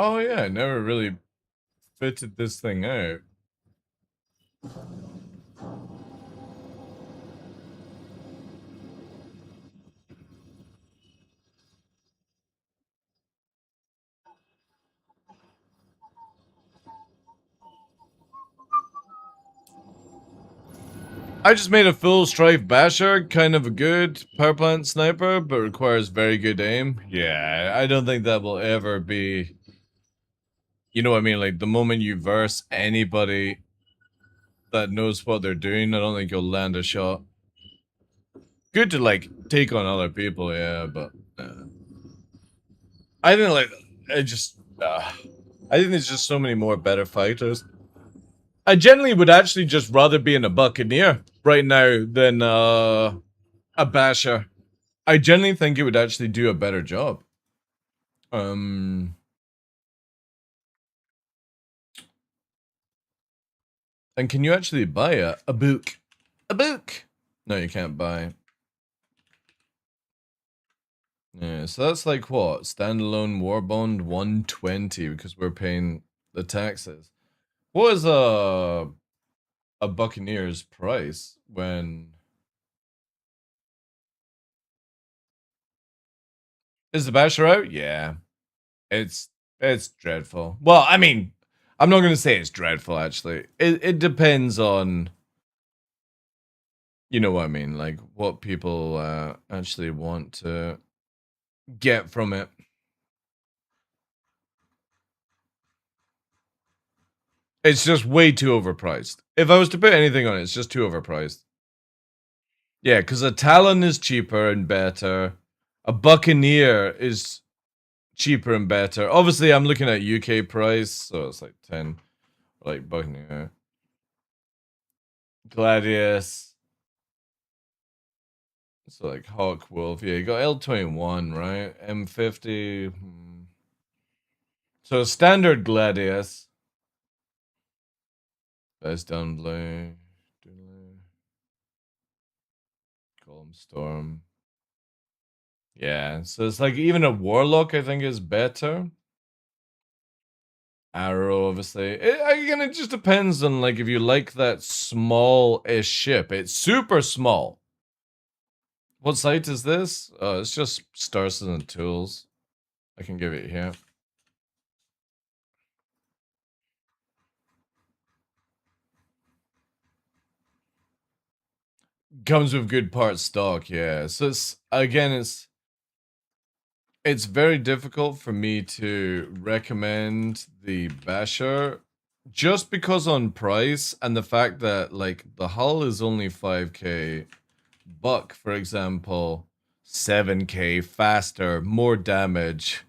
Oh yeah, I never really fitted this thing out. I just made a full strife basher, kind of a good power plant sniper, but requires very good aim. Yeah, I don't think that will ever be... You know what I mean? Like, the moment you verse anybody that knows what they're doing, I don't think you'll land a shot. Good to, like, take on other people, yeah, but... I think, like, I think there's just so many more better fighters. I generally would actually just rather be in a Buccaneer right now than, a Basher. I generally think it would actually do a better job. And can you actually buy a book? A book? No, you can't buy. Yeah, so that's like what? Standalone Warbond 120 because we're paying the taxes. What is a Buccaneer's price when... Is the Basher out? Yeah. It's dreadful. Well, I mean, I'm not going to say it's dreadful, actually. It depends on... You know what I mean? Like, what people actually want to get from it. It's just way too overpriced. If I was to put anything on it, it's just too overpriced. Yeah, because a Talon is cheaper and better. A Buccaneer is cheaper and better. Obviously, I'm looking at UK price, so it's like 10. Like Buccaneer. Gladius. So like Hawk Wolf. Yeah, you got L21, right? M50. So standard Gladius. That's down blue. Golem Storm. Yeah, so it's like even a Warlock I think is better. Arrow, obviously. Again, it just depends on like if you like that small-ish ship. It's super small. What site is this? Oh, it's just Stars and Tools. I can give it here. Comes with good parts stock, yeah. So it's again, it's very difficult for me to recommend the Basher just because on price and the fact that like the hull is only 5k. Buck, for example, 7k faster, more damage.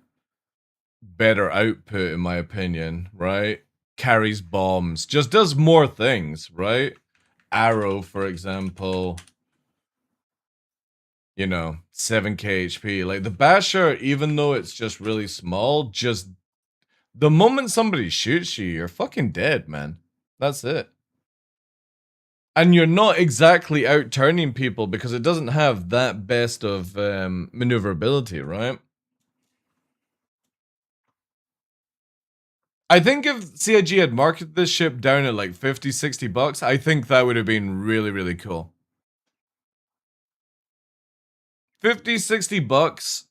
better output, in my opinion, right? Carries bombs, just does more things, right? Arrow, for example, you know, 7k HP. Like the Basher, even though it's just really small, just the moment somebody shoots you, you're fucking dead, man. That's it. And you're not exactly out turning people because it doesn't have that best of maneuverability, right? I think if CIG had marketed this ship down at like 50, 60 bucks, I think that would have been really, really cool. 50, 60 bucks,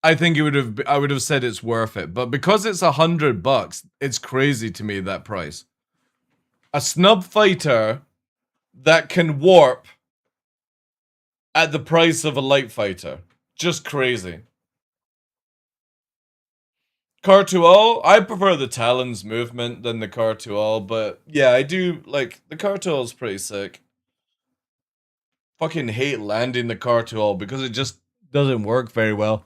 I think I would have said it's worth it. But because it's $100, it's crazy to me, that price. A snub fighter that can warp at the price of a light fighter. Just crazy. Car2All, I prefer the Talon's movement than the Car2All, but yeah, I do like the Car2All's pretty sick. Fucking hate landing the Car2All because it just doesn't work very well.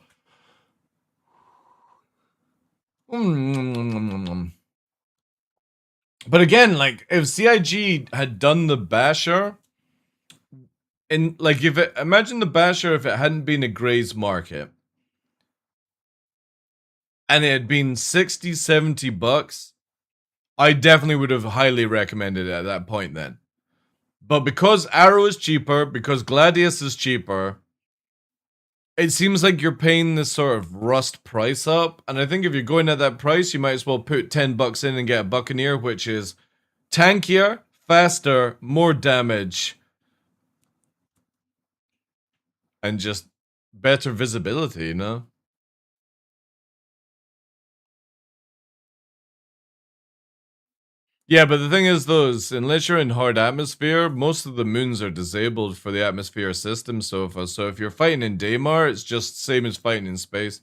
But again, like if CIG had done the Basher, and like imagine the Basher if it hadn't been a Gray's Market, and it had been 60, 70 bucks, I definitely would have highly recommended it at that point then. But because Arrow is cheaper, because Gladius is cheaper, it seems like you're paying this sort of Rust price up. And I think if you're going at that price, you might as well put 10 bucks in and get a Buccaneer, which is tankier, faster, more damage, and just better visibility, you know? Yeah, but the thing is, though, unless you're in hard atmosphere, most of the moons are disabled for the atmosphere system so far. So if you're fighting in Daymar, it's just same as fighting in space.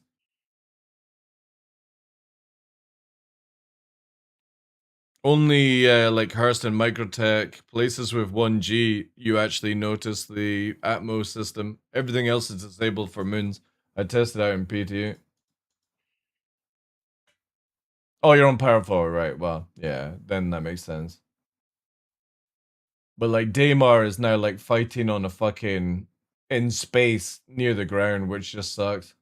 Only like Hearst and Microtech, places with 1G, you actually notice the Atmo system. Everything else is disabled for moons. I tested out in PTU. Oh, you're on power forward, right? Well, yeah, then that makes sense. But like Daymar is now like fighting on a fucking in space near the ground, which just sucks.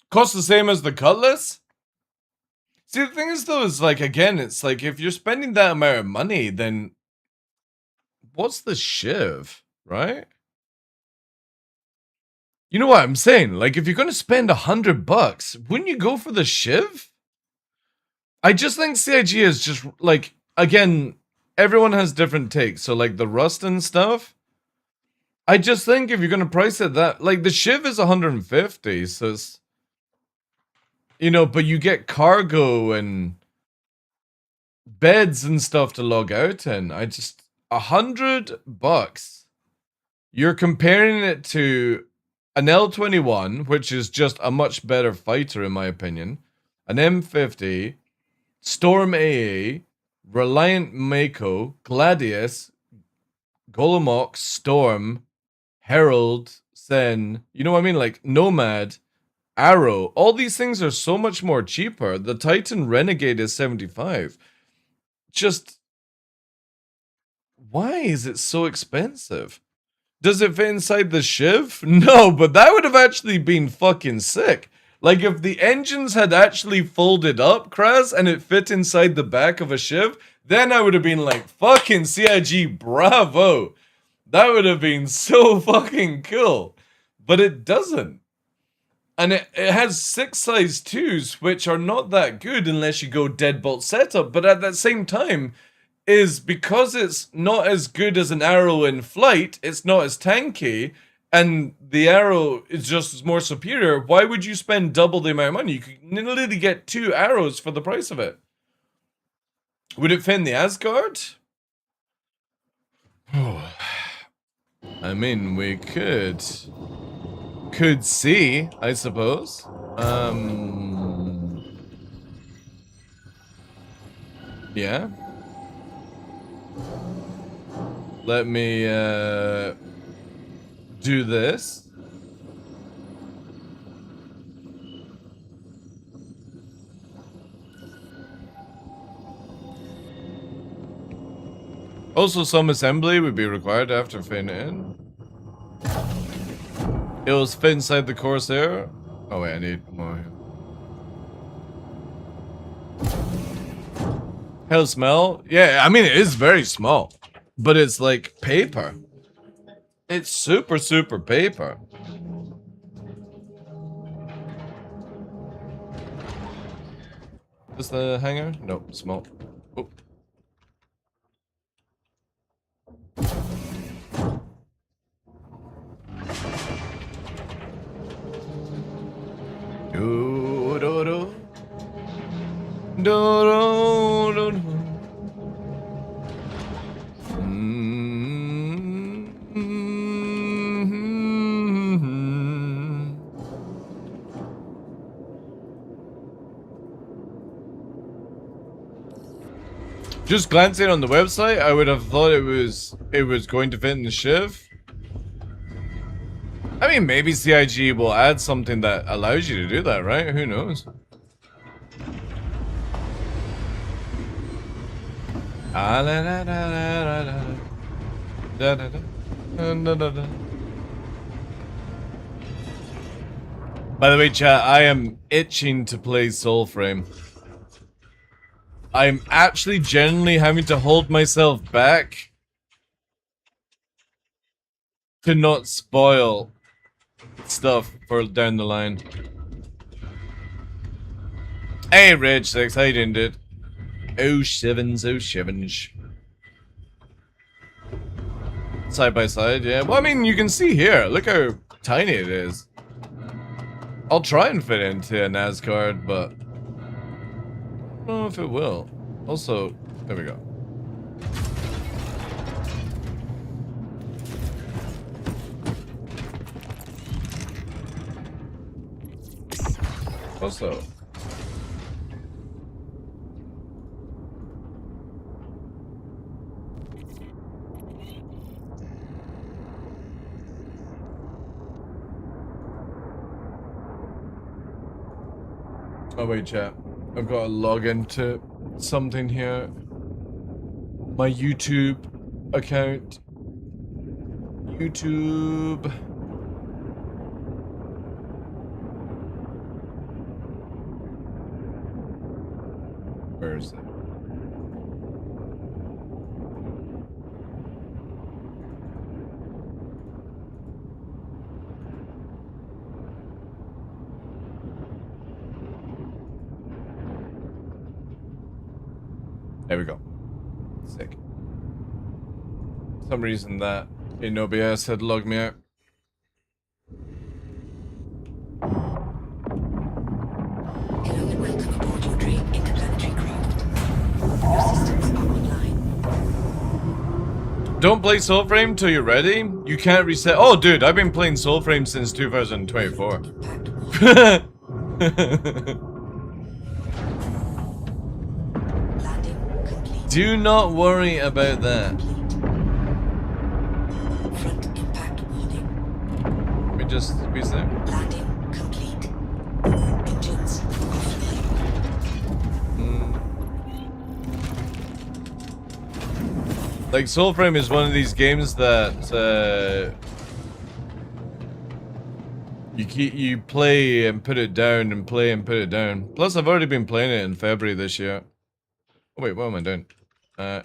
Costs the same as the Cutlass? See, the thing is, though, is like, again, it's like, if you're spending that amount of money, then what's the Shiv, right? You know what I'm saying? Like, if you're going to spend $100, wouldn't you go for the Shiv? I just think CIG is just, like, again, everyone has different takes. So, like, the Rust and stuff, I just think if you're going to price it that, like, the Shiv is 150, so it's, you know, but you get cargo and beds and stuff to log out in. I just, $100. You're comparing it to an L21, which is just a much better fighter in my opinion, an M50, Storm AA, Reliant Mako, Gladius, Golomox, Storm, Herald, Sen, you know what I mean? Like Nomad, Arrow, all these things are so much more cheaper. The Titan Renegade is 75. Just, why is it so expensive? Does it fit inside the Shiv? No, but that would have actually been fucking sick. Like, if the engines had actually folded up, Kraz, and it fit inside the back of a Shiv, then I would have been like, fucking CIG, bravo. That would have been so fucking cool. But it doesn't. And it has 6 size 2s, which are not that good unless you go deadbolt setup. But at that same time, is because it's not as good as an Arrow in flight, it's not as tanky, and the Arrow is just more superior, why would you spend double the amount of money? You could literally get 2 Arrows for the price of it. Would it fit in the Asgard? I mean, we could. could see, I suppose. Yeah. Let me do this. Also, some assembly would be required after fitting it in. It was fit inside the Corsair. Oh wait, I need more here. Hell smell? Yeah, I mean it is very small. But it's like paper. It's super, super paper. Is the hanger? Nope, small. Oh. Do do do. Do do do do. Just glancing on the website, I would have thought it was going to fit in the Shiv. I mean, maybe CIG will add something that allows you to do that, right? Who knows? Ah, la, la, la, la, la, da, da, da, da, da. By the way, chat, I am itching to play Soulframe. I'm actually genuinely having to hold myself back to not spoil stuff for down the line. Hey, Rage6, how you doing, dude? Oh, shivens, oh, shivens. Side by side, yeah. Well, I mean, you can see here. Look how tiny it is. I'll try and fit into a NAS card, but I don't know if it will. Also, there we go. Also, oh wait, chat. I've got to log into something here. My YouTube account. YouTube. Where is it? There we go. Sick. For some reason that in OBS had logged me out. Hello and welcome aboard your Dream interplanetary craft. Your systems are online. Don't play Soulframe till you're ready. You can't reset. Oh, dude, I've been playing Soulframe since 2024. Do not worry about that. Front impact warning. Let me just be there. Landing complete. Engines offline. Like, Soulframe is one of these games that you play and put it down and play and put it down. Plus, I've already been playing it in February this year. Oh wait, what am I doing?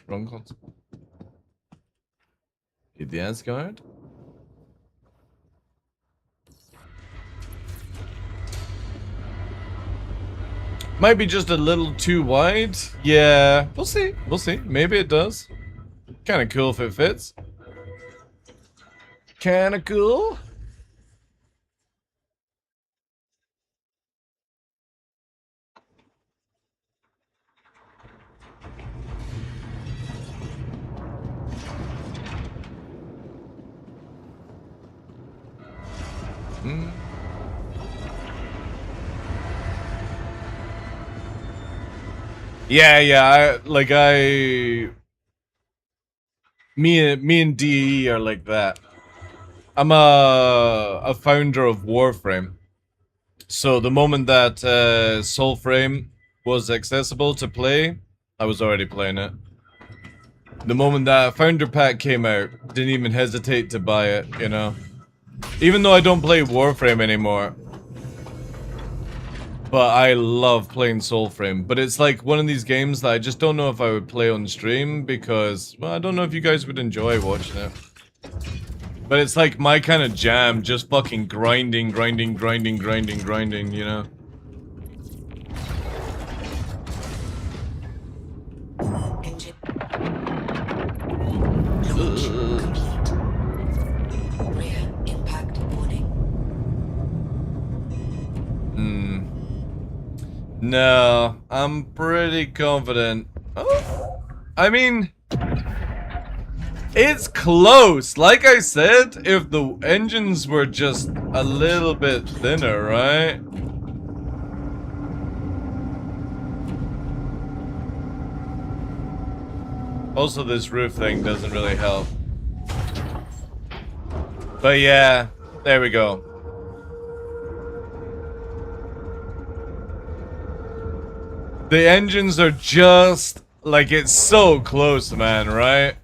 Wrong console. Hit the Asgard. Might be just a little too wide. Yeah, we'll see. We'll see. Maybe it does. Kind of cool if it fits. Kind of cool. Yeah, me and DE are like that. I'm a founder of Warframe. So the moment that Soulframe was accessible to play, I was already playing it. The moment that Founder Pack came out, didn't even hesitate to buy it, you know? Even though I don't play Warframe anymore. But I love playing Soulframe. But it's like one of these games that I just don't know if I would play on stream because, well, I don't know if you guys would enjoy watching it. But it's like my kind of jam, just fucking grinding, you know? No, I'm pretty confident. Oh, I mean, it's close. Like I said, if the engines were just a little bit thinner, right? Also, this roof thing doesn't really help. But yeah, there we go. The engines are just, like, it's so close, man, right?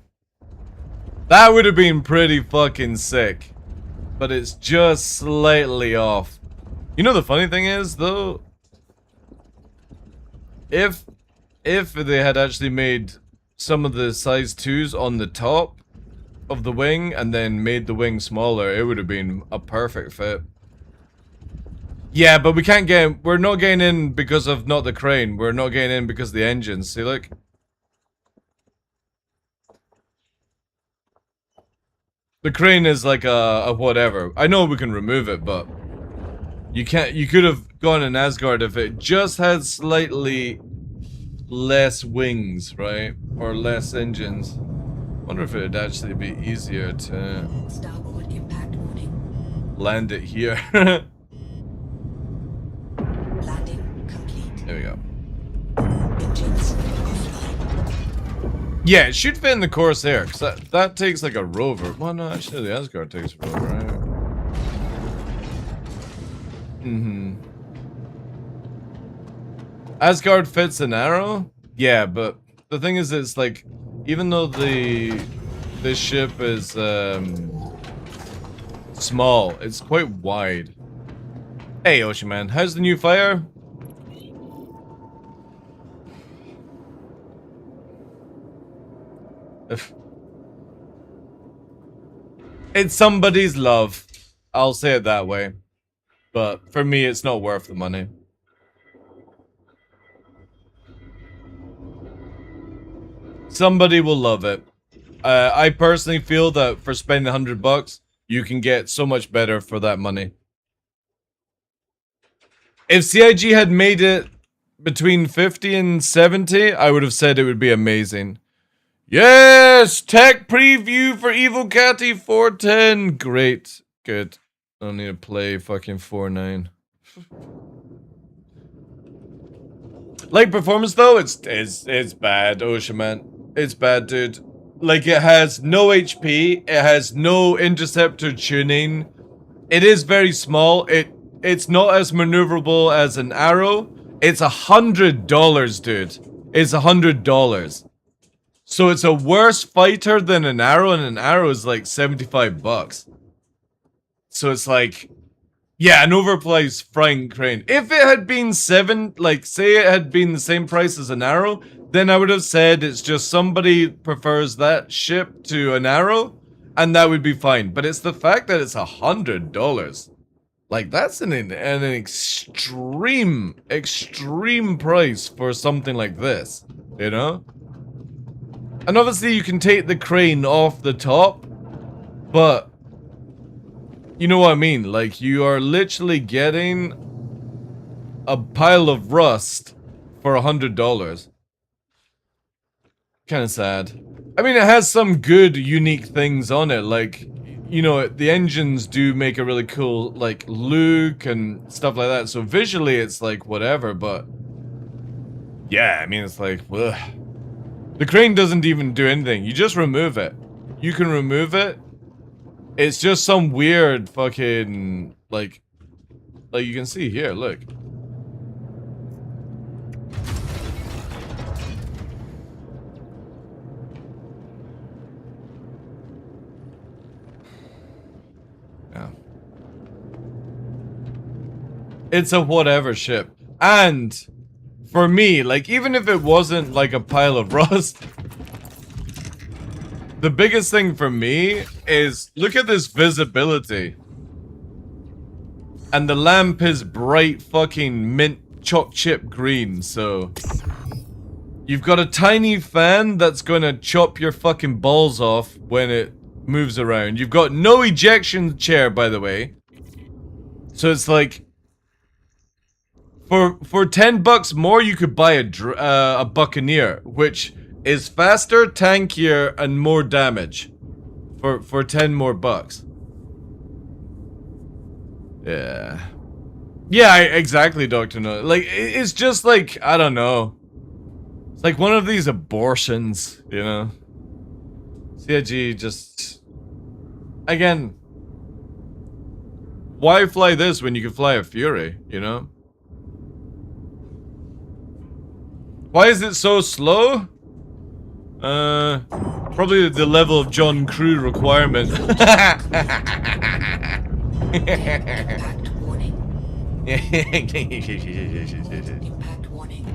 That would have been pretty fucking sick. But it's just slightly off. You know the funny thing is, though? If they had actually made some of the size 2s on the top of the wing and then made the wing smaller, it would have been a perfect fit. Yeah, but we can't get, we're not getting in because of not the crane. We're not getting in because of the engines. See, look. The crane is like a whatever. I know we can remove it, but you can't, you could have gone in Asgard if it just had slightly less wings, right? Or less engines. Wonder if it'd actually be easier to land it here. There we go. Yeah, it should fit in the Corsair, because that takes like a rover. Well, no, actually the Asgard takes a rover, right? Asgard fits an arrow? Yeah, but the thing is, it's like, even though this ship is small, it's quite wide. Hey, Ocean Man, how's the new fire? It's somebody's love. I'll say it that way. But for me, it's not worth the money. Somebody will love it. I personally feel that for spending $100, you can get so much better for that money. If CIG had made it between 50 and 70, I would have said it would be amazing. Yes! Tech preview for Evil Catty 410. Great. Good. I don't need to play fucking 4.9. Like performance though, it's bad, Ocean Man. It's bad, dude. Like, it has no HP, it has no interceptor tuning. It is very small. It's not as maneuverable as an arrow. It's $100, dude. It's $100. So it's a worse fighter than an arrow, and an arrow is like $75. So it's like, yeah, an overpriced frying crane. If it had been say it had been the same price as an arrow, then I would have said it's just somebody prefers that ship to an arrow, and that would be fine. But it's the fact that it's $100. Like, that's an extreme price for something like this, you know? And obviously you can take the crane off the top, but you know what I mean? Like, you are literally getting a pile of rust for $100. Kind of sad. I mean, it has some good, unique things on it. Like, you know, the engines do make a really cool, like, look and stuff like that. So visually, it's like whatever, but yeah, I mean, it's like, ugh. The crane doesn't even do anything. You just remove it. You can remove it. It's just some weird fucking, like you can see here, look. Yeah. It's a whatever ship. And for me, like, even if it wasn't like a pile of rust, the biggest thing for me is, look at this visibility. And the lamp is bright fucking mint choc chip green, so you've got a tiny fan that's gonna chop your fucking balls off when it moves around. You've got no ejection chair, by the way. So it's like, for 10 bucks more, you could buy a Buccaneer, which is faster, tankier, and more damage. For 10 more bucks. Yeah. Yeah, exactly, Dr. No. Like, it's just like, I don't know. It's like one of these abortions, you know? CIG just... Again... Why fly this when you can fly a Fury, you know? Why is it so slow? Probably the level of John Crew requirement. Impact warning. Impact warning.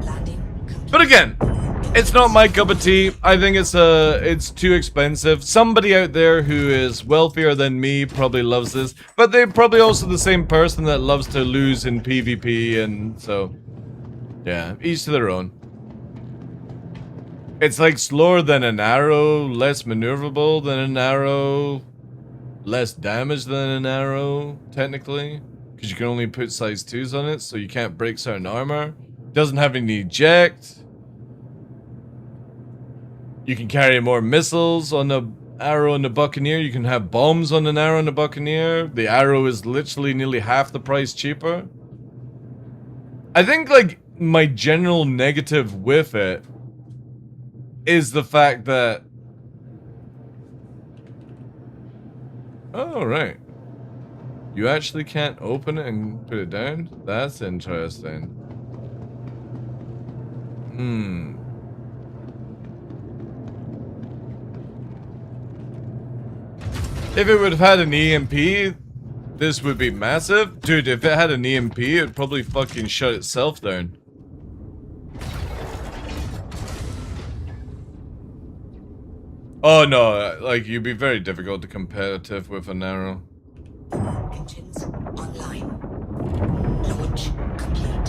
Landing. But again, it's not my cup of tea. I think it's too expensive. Somebody out there who is wealthier than me probably loves this, but they're probably also the same person that loves to lose in PvP, and so yeah, each to their own. It's like slower than an arrow, less maneuverable than an arrow, less damage than an arrow, technically, because you can only put size 2s on it, so you can't break certain armor. Doesn't have any eject. You can carry more missiles on the arrow and the Buccaneer. You can have bombs on an arrow and the Buccaneer. The arrow is literally nearly half the price cheaper. I think, like, my general negative with it is the fact that... Oh, right. You actually can't open it and put it down? That's interesting. Hmm. If it would have had an EMP, this would be massive. Dude, if it had an EMP, it would probably fucking shut itself down. Oh no, like, you'd be very difficult to competitive with an arrow. Engines online. Launch complete.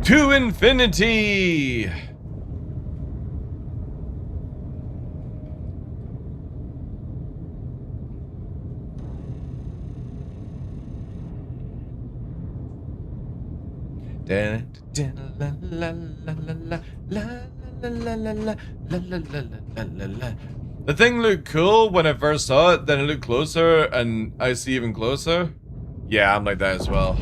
To infinity! The thing looked cool when I first saw it, then I looked closer and I see even closer. Yeah, I'm like that as well.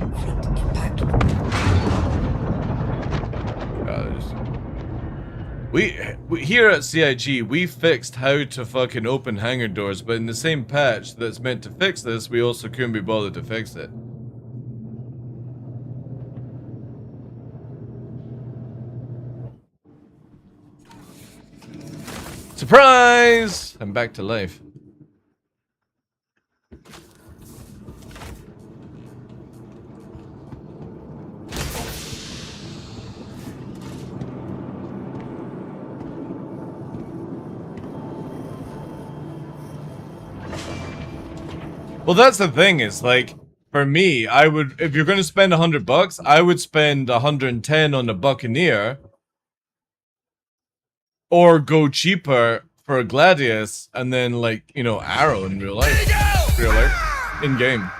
We here at CIG, we fixed how to fucking open hangar doors, but in the same patch that's meant to fix this, we also couldn't be bothered to fix it. Surprise! I'm back to life. Well, that's the thing, is like, for me, I would, if you're gonna spend $100, I would spend 110 on the Buccaneer. Or go cheaper for a Gladius, and then, like, you know, Arrow in real life. Real life. In-game.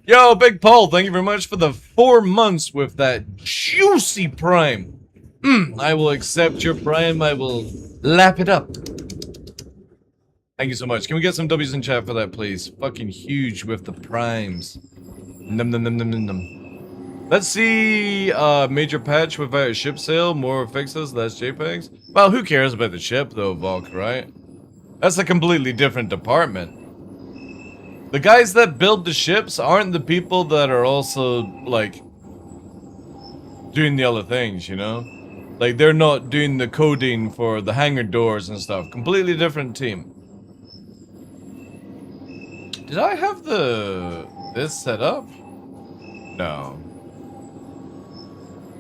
Yo, Big Paul, thank you very much for the 4 months with that juicy Prime. I will accept your prime. I will lap it up. Thank you so much. Can we get some W's in chat for that, please? Fucking huge with the primes. Num num num num num num. Let's see. Major patch without a ship sale. More fixes, less JPEGs. Well, who cares about the ship though, Volk, right? That's a completely different department. The guys that build the ships aren't the people that are also, like, doing the other things, you know? Like, they're not doing the coding for the hangar doors and stuff. Completely different team. Did I have this set up? No.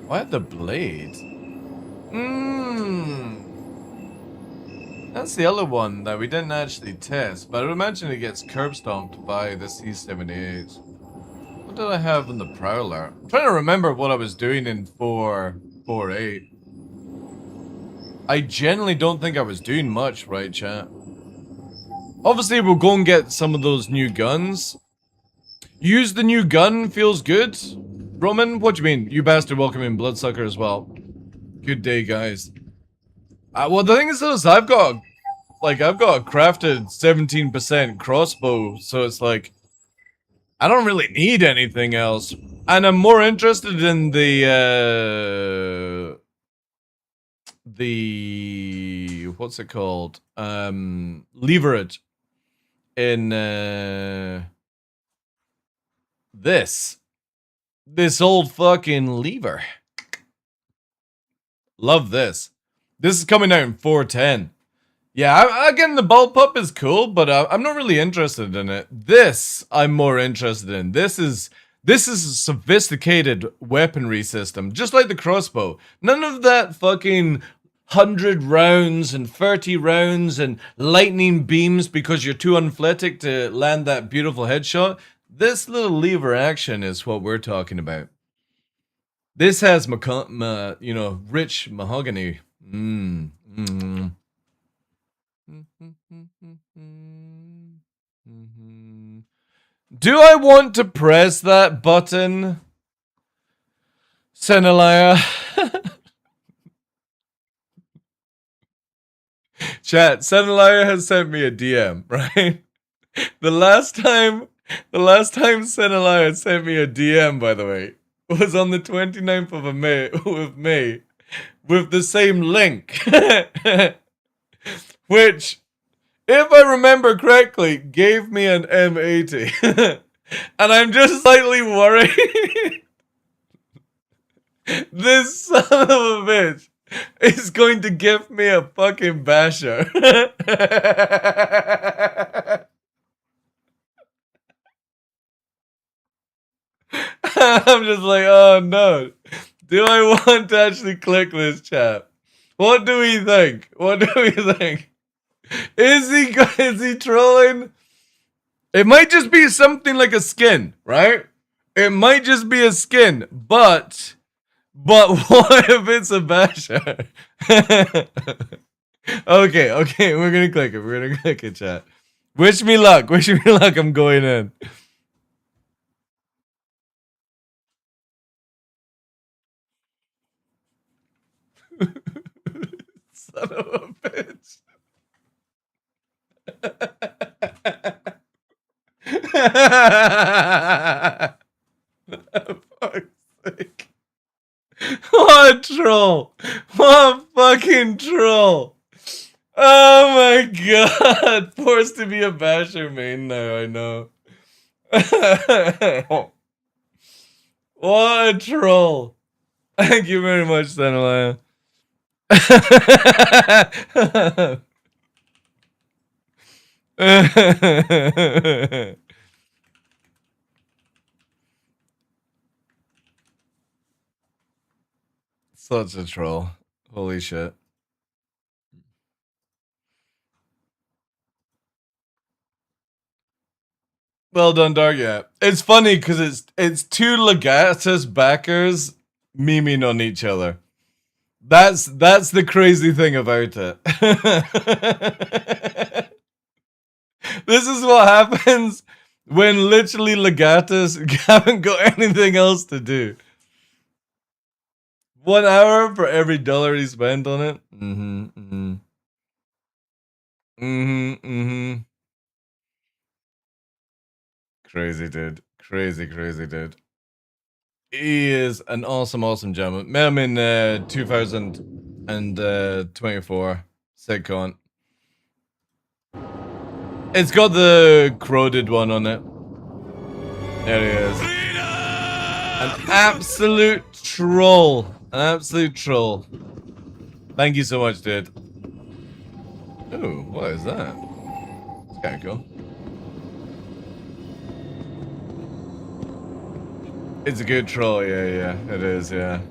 Why the blade? That's the other one that we didn't actually test, but I would imagine it gets curb stomped by the C-78. What did I have in the Prowler? I'm trying to remember what I was doing in 4.8. I generally don't think I was doing much, right, chat? Obviously, we'll go and get some of those new guns. Use the new gun, feels good. Roman, what do you mean? You bastard, welcome in Bloodsucker as well. Good day, guys. Well, the thing is, though, is I've got a crafted 17% crossbow, so it's like, I don't really need anything else. And I'm more interested in the what's it called? Leverage in this old fucking lever. Love this. This is coming out in 410. Yeah, again, the bullpup is cool, but I'm not really interested in it. This I'm more interested in. This is a sophisticated weaponry system, just like the crossbow. None of that fucking 100 rounds and 30 rounds and lightning beams because you're too athletic to land that beautiful headshot. This little lever action is what we're talking about. This has, rich mahogany. Do I want to press that button? Senelaya. Chat, Senelaya has sent me a DM, right? The last time Senelaya sent me a DM, by the way, was on the 29th of May with the same link. Which, if I remember correctly, gave me an M80. And I'm just slightly worried. This son of a bitch is going to give me a fucking basher. I'm just like, oh no. Do I want to actually click this chat? What do we think? What do we think? Is he trolling? It might just be something like a skin, right? It might just be a skin, but what if it's a basher? Okay, we're gonna click it, chat. Wish me luck, I'm going in. Son of a bitch. For fuck's sake. What a troll! What a fucking troll! Oh my god! Forced to be a basher main now, I know. What a troll! Thank you very much, Senelaya. Such a troll. Holy shit. Well done, Dark. Yeah. It's funny because it's two Legatus backers memeing on each other. That's the crazy thing about it. This is what happens when literally Legatus haven't got anything else to do. 1 hour for every dollar he spent on it. Crazy dude. Crazy dude. He is an awesome gentleman. Met him in 2024. Sick cunt. It's got the corroded one on it. There he is. An absolute troll. An absolute troll. Thank you so much, dude. Ooh, what is that? It's kind of cool. It's a good troll, yeah. It is, yeah.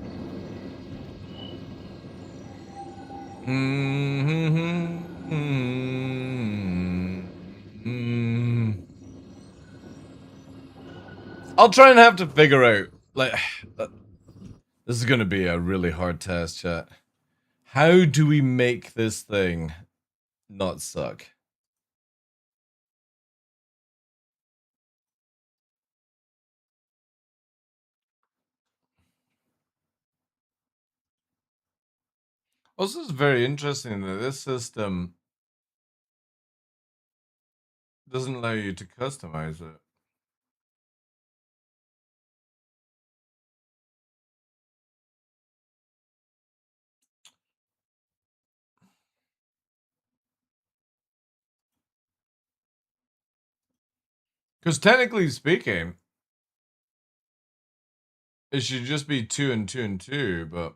I'll try and have to figure out, like, this is gonna be a really hard test, chat. How do we make this thing not suck? Also, it's very interesting that this system doesn't allow you to customize it. Because technically speaking, it should just be 2 and 2 and 2, but...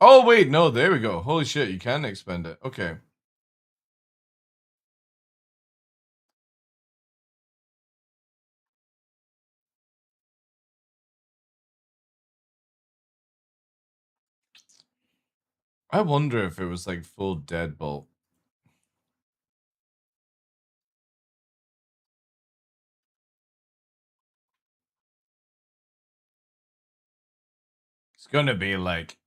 Oh, wait, no, there we go. Holy shit, you can expend it. Okay. I wonder if it was like full deadbolt. It's gonna be like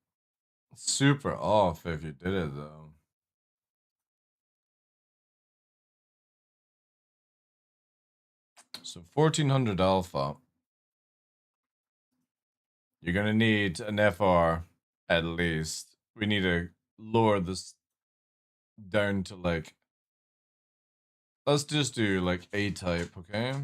super off if you did it though. So 1400 alpha. You're gonna need an FR at least. We need to lower this down to like, let's just do like A type, okay?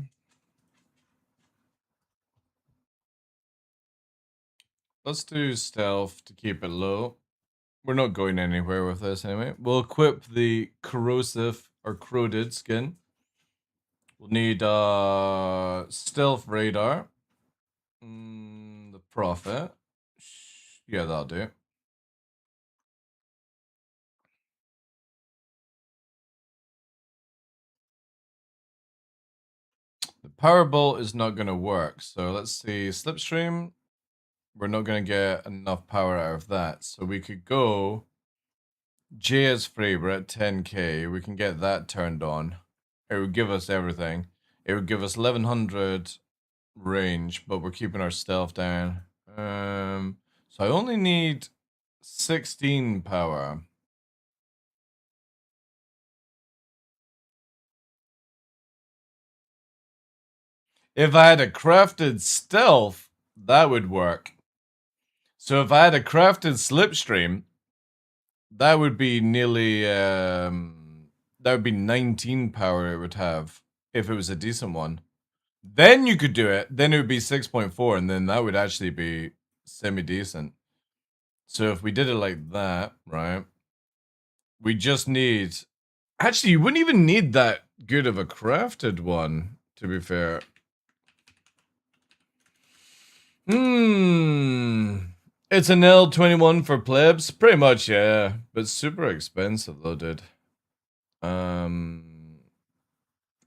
Let's do stealth to keep it low. We're not going anywhere with this anyway. We'll equip the corrosive or corroded skin. We'll need stealth radar. The prophet. Yeah, that'll do. The powerball is not going to work. So let's see. Slipstream. We're not going to get enough power out of that. So we could go J is free. We're at 10k. We can get that turned on. It would give us everything. It would give us 1100 range, but we're keeping our stealth down. So I only need 16 power. If I had a crafted stealth, that would work. So if I had a crafted slipstream, that would be nearly that would be 19 power it would have if it was a decent one. Then you could do it. Then it would be 6.4, and then that would actually be semi-decent. So if we did it like that, right? We just need... Actually, you wouldn't even need that good of a crafted one, to be fair. It's an L21 for plebs? Pretty much, yeah. But super expensive, though, dude.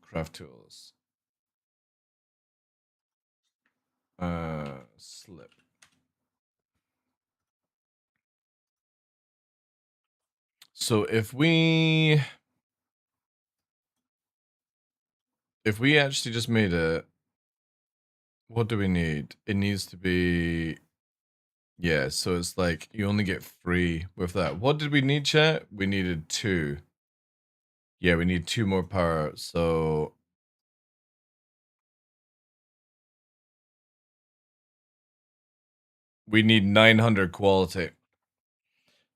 Craft tools. Slip. So if we actually just made it, what do we need? It needs to be, yeah, so it's like you only get 3 with that. What did we need, chat? We needed 2. Yeah, we need 2 more power, so We need 900 quality.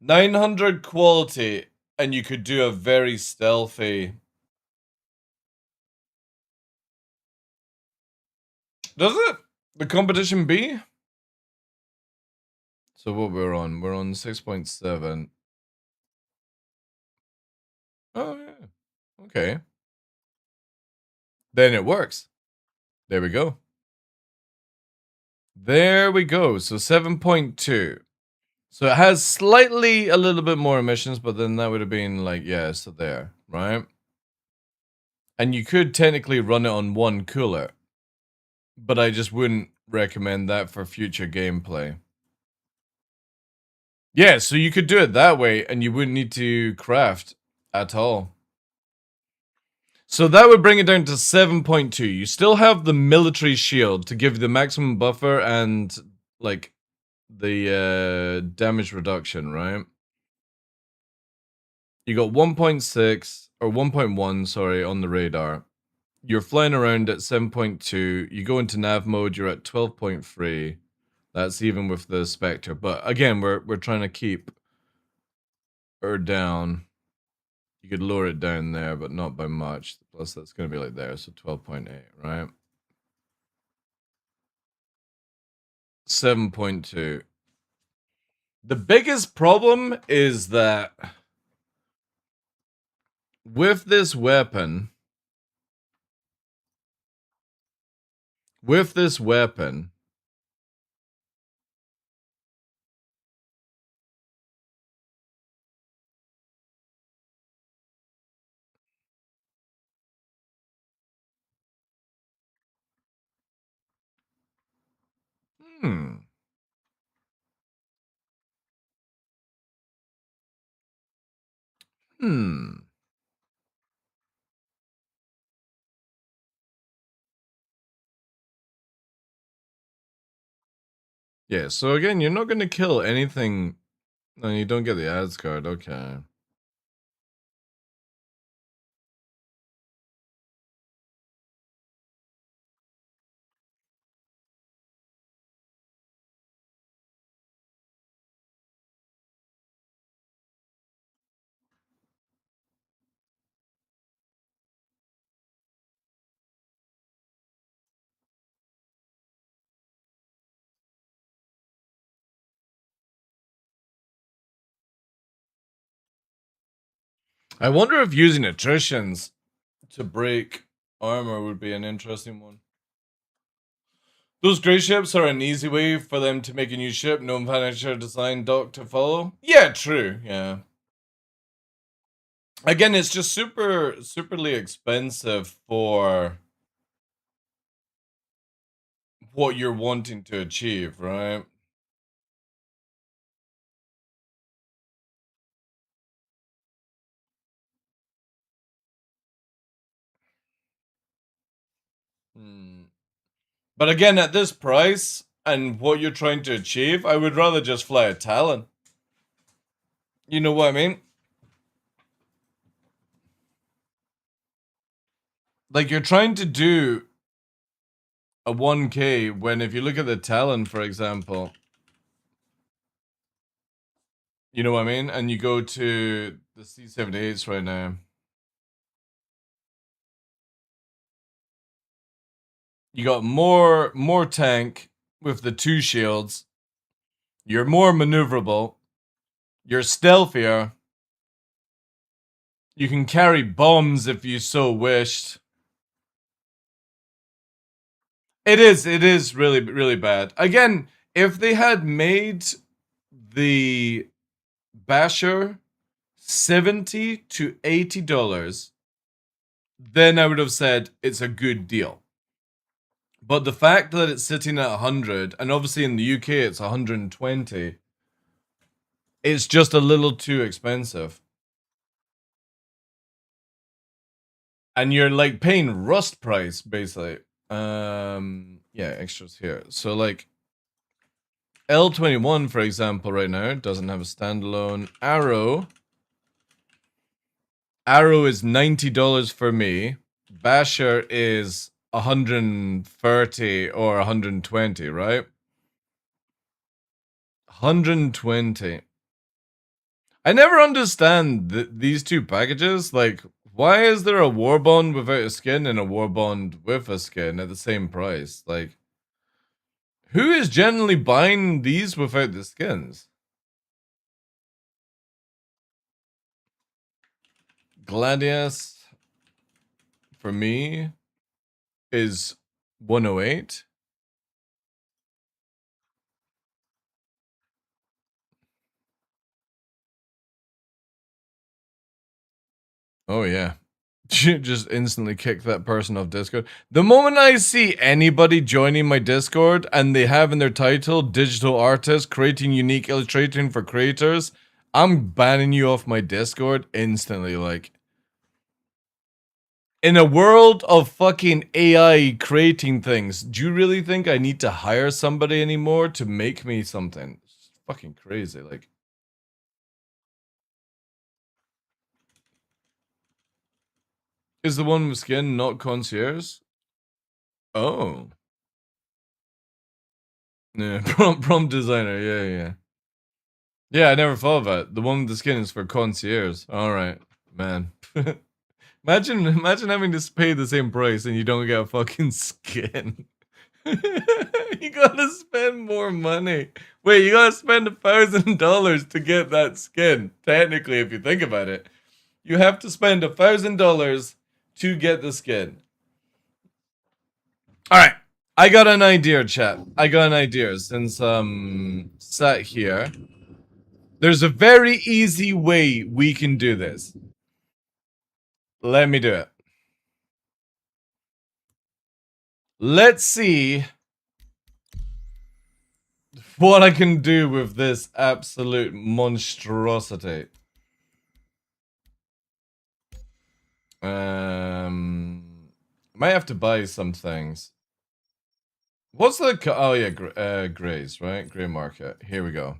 900 quality, and you could do a very stealthy. Does it? The competition B? So what we're on? We're on 6.7. Oh yeah. Okay. Then it works. There we go. There we go. So 7.2. So it has slightly a little bit more emissions, but then that would have been like, yeah, so there, right? And you could technically run it on one cooler, but I just wouldn't recommend that for future gameplay. Yeah, so you could do it that way, and you wouldn't need to craft at all. So that would bring it down to 7.2. You still have the military shield to give you the maximum buffer and, like, the damage reduction, right? You got 1.6, or 1.1, sorry, on the radar. You're flying around at 7.2. You go into nav mode, you're at 12.3. That's even with the Spectre. But again, we're trying to keep her down. You could lower it down there, but not by much. Plus, that's going to be like there, so 12.8, right? 7.2. The biggest problem is that with this weapon, hmm. Yeah, so again, you're not going to kill anything. No, you don't get the ads card. Okay. I wonder if using attritions to break armor would be an interesting one. Those gray ships are an easy way for them to make a new ship. No financial design dock to follow. Yeah, true. Yeah. Again, it's just superly expensive for what you're wanting to achieve, right? But again, at this price and what you're trying to achieve, I would rather just fly a Talon. You know what I mean? Like, you're trying to do a 1K when if you look at the Talon, for example, you know what I mean? And you go to the C-78s right now. You got more tank with the 2 shields. You're more maneuverable. You're stealthier. You can carry bombs if you so wished. It is really bad. Again, if they had made the Basher $70 to $80, then I would have said it's a good deal. But the fact that it's sitting at 100, and obviously in the UK it's 120, it's just a little too expensive. And you're like paying Rust price, basically. Yeah, extras here. So like L21, for example, right now doesn't have a standalone. Arrow is $90 for me. Basher is 130 or 120, right? 120. I never understand these two packages. Like, why is there a war bond without a skin and a war bond with a skin at the same price? Like, who is generally buying these without the skins? Gladius, for me, is 108. Oh, yeah. Just instantly kick that person off Discord. The moment I see anybody joining my Discord and they have in their title digital artist creating unique illustration for creators, I'm banning you off my Discord instantly. Like, in a world of fucking AI creating things, do you really think I need to hire somebody anymore to make me something? It's fucking crazy. Like, is the one with skin not concierge? Oh. Yeah, prompt designer. Yeah, yeah. Yeah, I never thought of that. The one with the skin is for concierge. All right, man. imagine having to pay the same price and you don't get a fucking skin. You gotta spend more money. Wait, you gotta spend $1,000 to get that skin. Technically, if you think about it, you have to spend $1,000 to get the skin. All right, I got an idea, chat. I got an idea. Since sat here, there's a very easy way we can do this. Let me do it. Let's see what I can do with this absolute monstrosity. Might have to buy some things. What's the... Oh, yeah, Grays, right? Gray market. Here we go.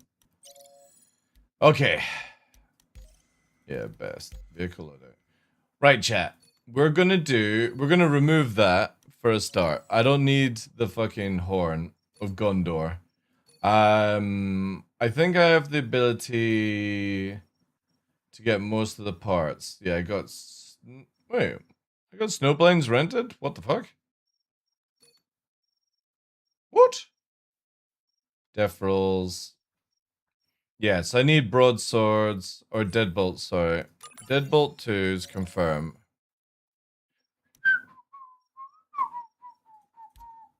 Okay. Yeah, best. Vehicle loader. Right, chat. We're gonna remove that for a start. I don't need the fucking horn of Gondor. I think I have the ability to get most of the parts. Yeah, I got... Wait. I got snowplanes rented? What the fuck? What? Death rolls. Yes, I need broadswords or deadbolt, sorry. Deadbolt 2s confirm.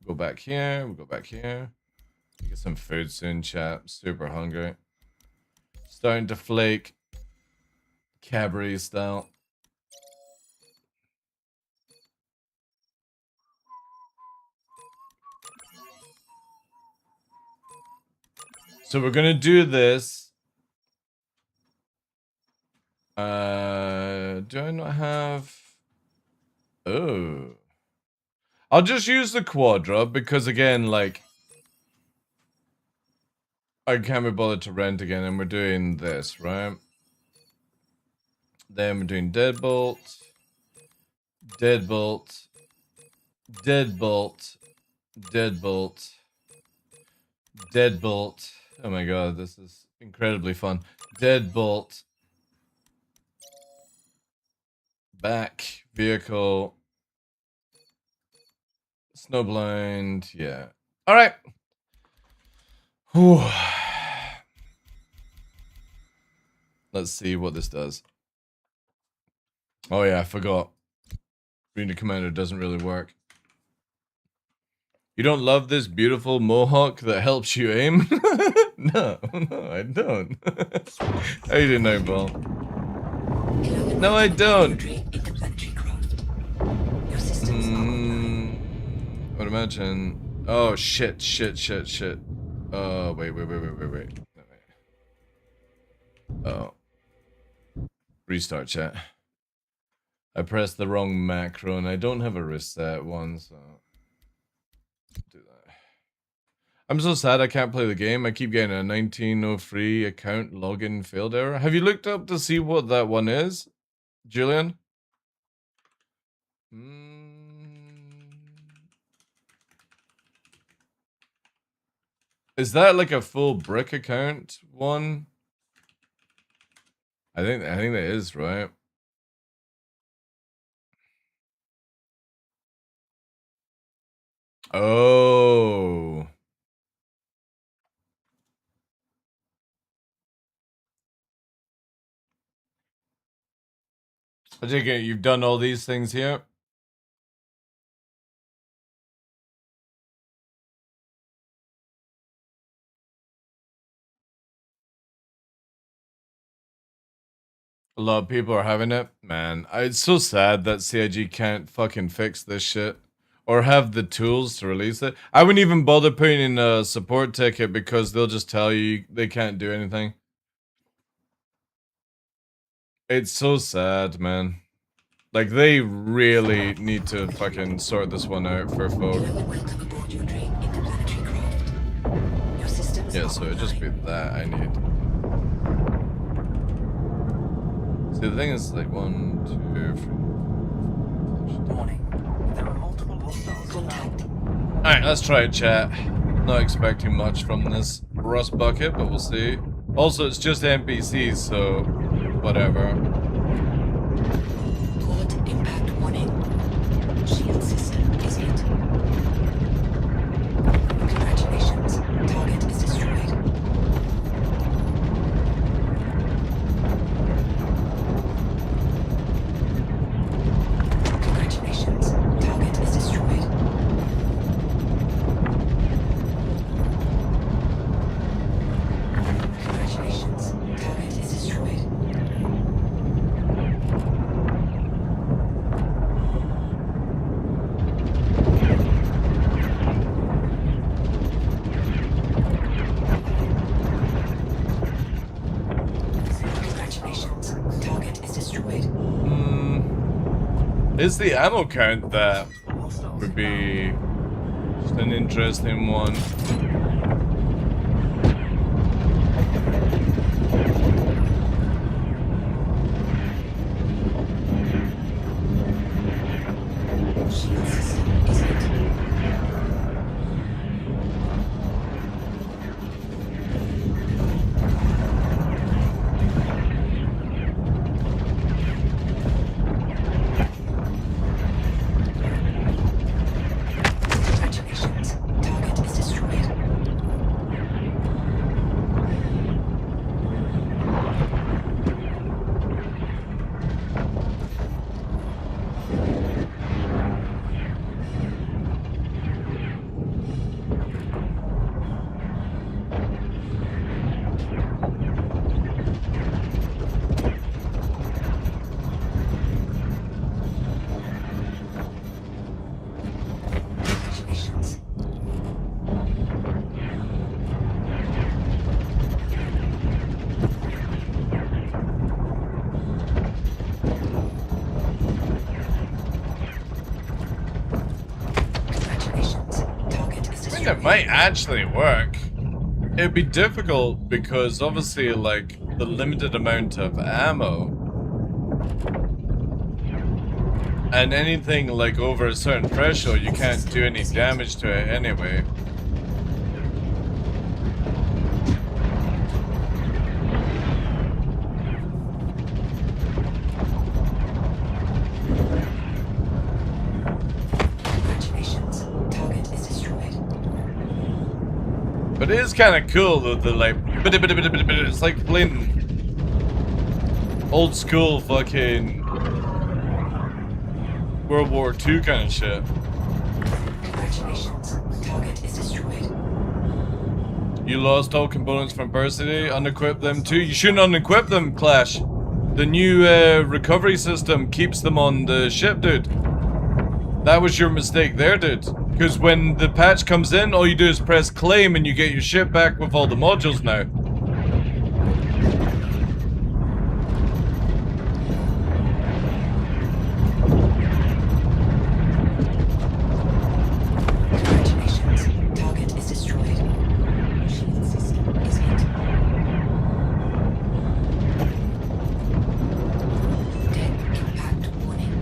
Go back here, we'll go back here. Get some food soon, chat. Super hungry. Starting to flake. Cabaret style. So we're gonna do this. Do I not have... Oh. I'll just use the Quadra because again, like... I can't be bothered to rent again and we're doing this, right? Then we're doing Deadbolt. Deadbolt. Deadbolt. Deadbolt. Deadbolt. Oh my god, this is incredibly fun. Deadbolt. Back. Vehicle. Snowblind. Yeah. Alright. Let's see what this does. Oh yeah, I forgot. Reader Commander doesn't really work. You don't love this beautiful mohawk that helps you aim? No, I don't. How you doing, Nightball? No, I don't. I would imagine. Oh shit! Oh wait. Oh. Restart chat. I pressed the wrong macro and I don't have a reset one, so do that. I'm so sad I can't play the game. I keep getting a 1903 account login failed error. Have you looked up to see what that one is, Julian? Is that like a full brick account one? I think that is, right? Oh. I take it you've done all these things here? A lot of people are having it. Man, it's so sad that CIG can't fucking fix this shit. Or have the tools to release it. I wouldn't even bother putting in a support ticket because they'll just tell you they can't do anything. It's so sad, man. Like, they really need to fucking sort this one out for folk. Yeah, so it'd just be that I need. See, the thing is, like, 1, 2, 3. Warning. There are multiple hostiles. Contact. Alright, let's try it, chat. Not expecting much from this rust bucket, but we'll see. Also, it's just NPCs, so whatever. Port impact warning. Shield system is hit. Congratulations. Target is destroyed. Congratulations. Target is destroyed. Congratulations. Target is destroyed. Congratulations. Target is destroyed. Is the ammo count that would be just an interesting one. Shield system is hit. Congratulations. Target is destroyed. Congratulations. Congratulations. Target is I think destroyed. it might actually work. It'd be difficult because obviously, like, the limited amount of ammo. And anything like over a certain threshold, you can't do any damage to it anyway. Congratulations. Target is destroyed. But it is kind of cool that the like, it's like playing old school fucking World War II kind of shit. Congratulations. Target is destroyed. You lost all components from Persody, unequip them too. You shouldn't unequip them, Clash. The new recovery system keeps them on the ship, dude. That was your mistake there, dude. Because when the patch comes in, all you do is press claim and you get your ship back with all the modules now. Congratulations. Target is destroyed. Shield system is hit. Deck impact warning.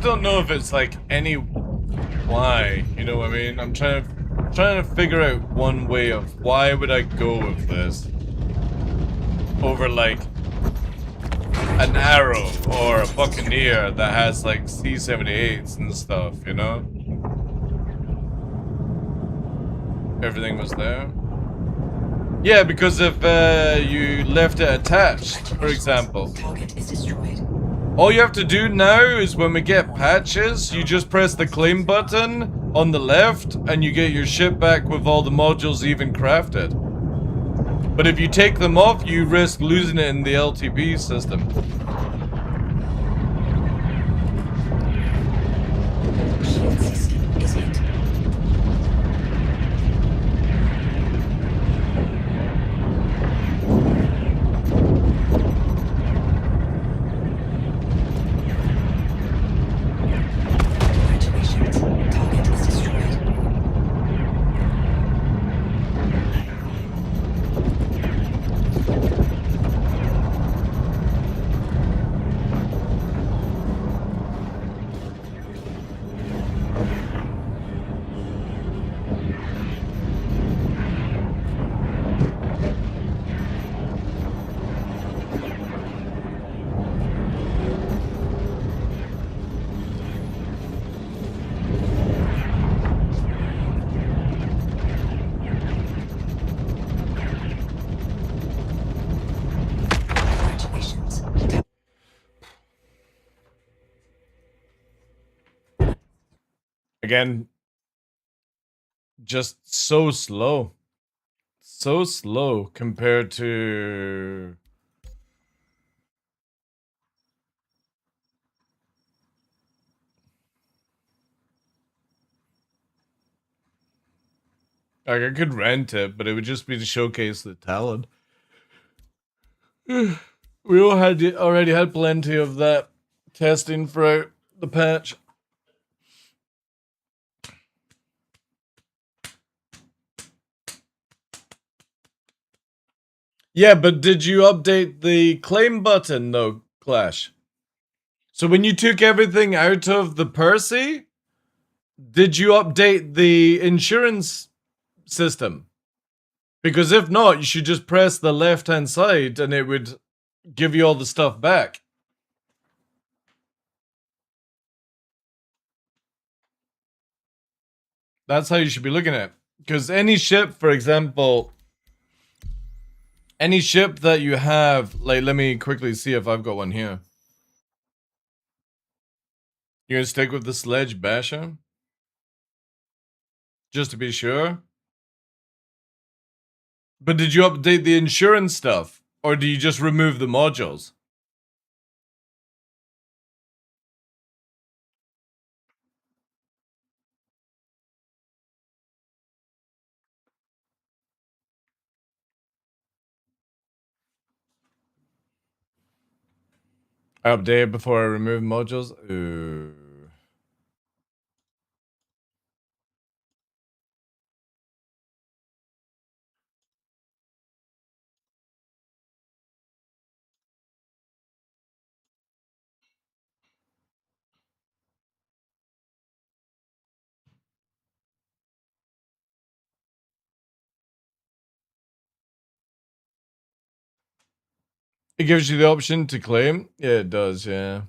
don't know if it's like any why, you know what I mean? I'm trying to figure out one way of why would I go with this over like an Arrow or a Buccaneer that has like C-78s and stuff, you know? Everything was there. Yeah, because if you left it attached, for example. All you have to do now is when we get patches, you just press the claim button on the left and you get your ship back with all the modules even crafted. But if you take them off, you risk losing it in the LTP system. Again, just so slow. So slow compared to... Like, I could rent it, but it would just be to showcase the talent. We all already had plenty of that testing throughout the patch. Yeah, but did you update the claim button though, Clash? So when you took everything out of the Percy, did you update the insurance system? Because if not, you should just press the left-hand side and it would give you all the stuff back. That's how you should be looking at it. Because any ship, for example, any ship that you have, like, let me quickly see if I've got one here. You're gonna stick with the Sledge Basher? Just to be sure? But did you update the insurance stuff? Or do you just remove the modules? I update before I remove modules? Ooh. It gives you the option to claim? Yeah, it does, yeah.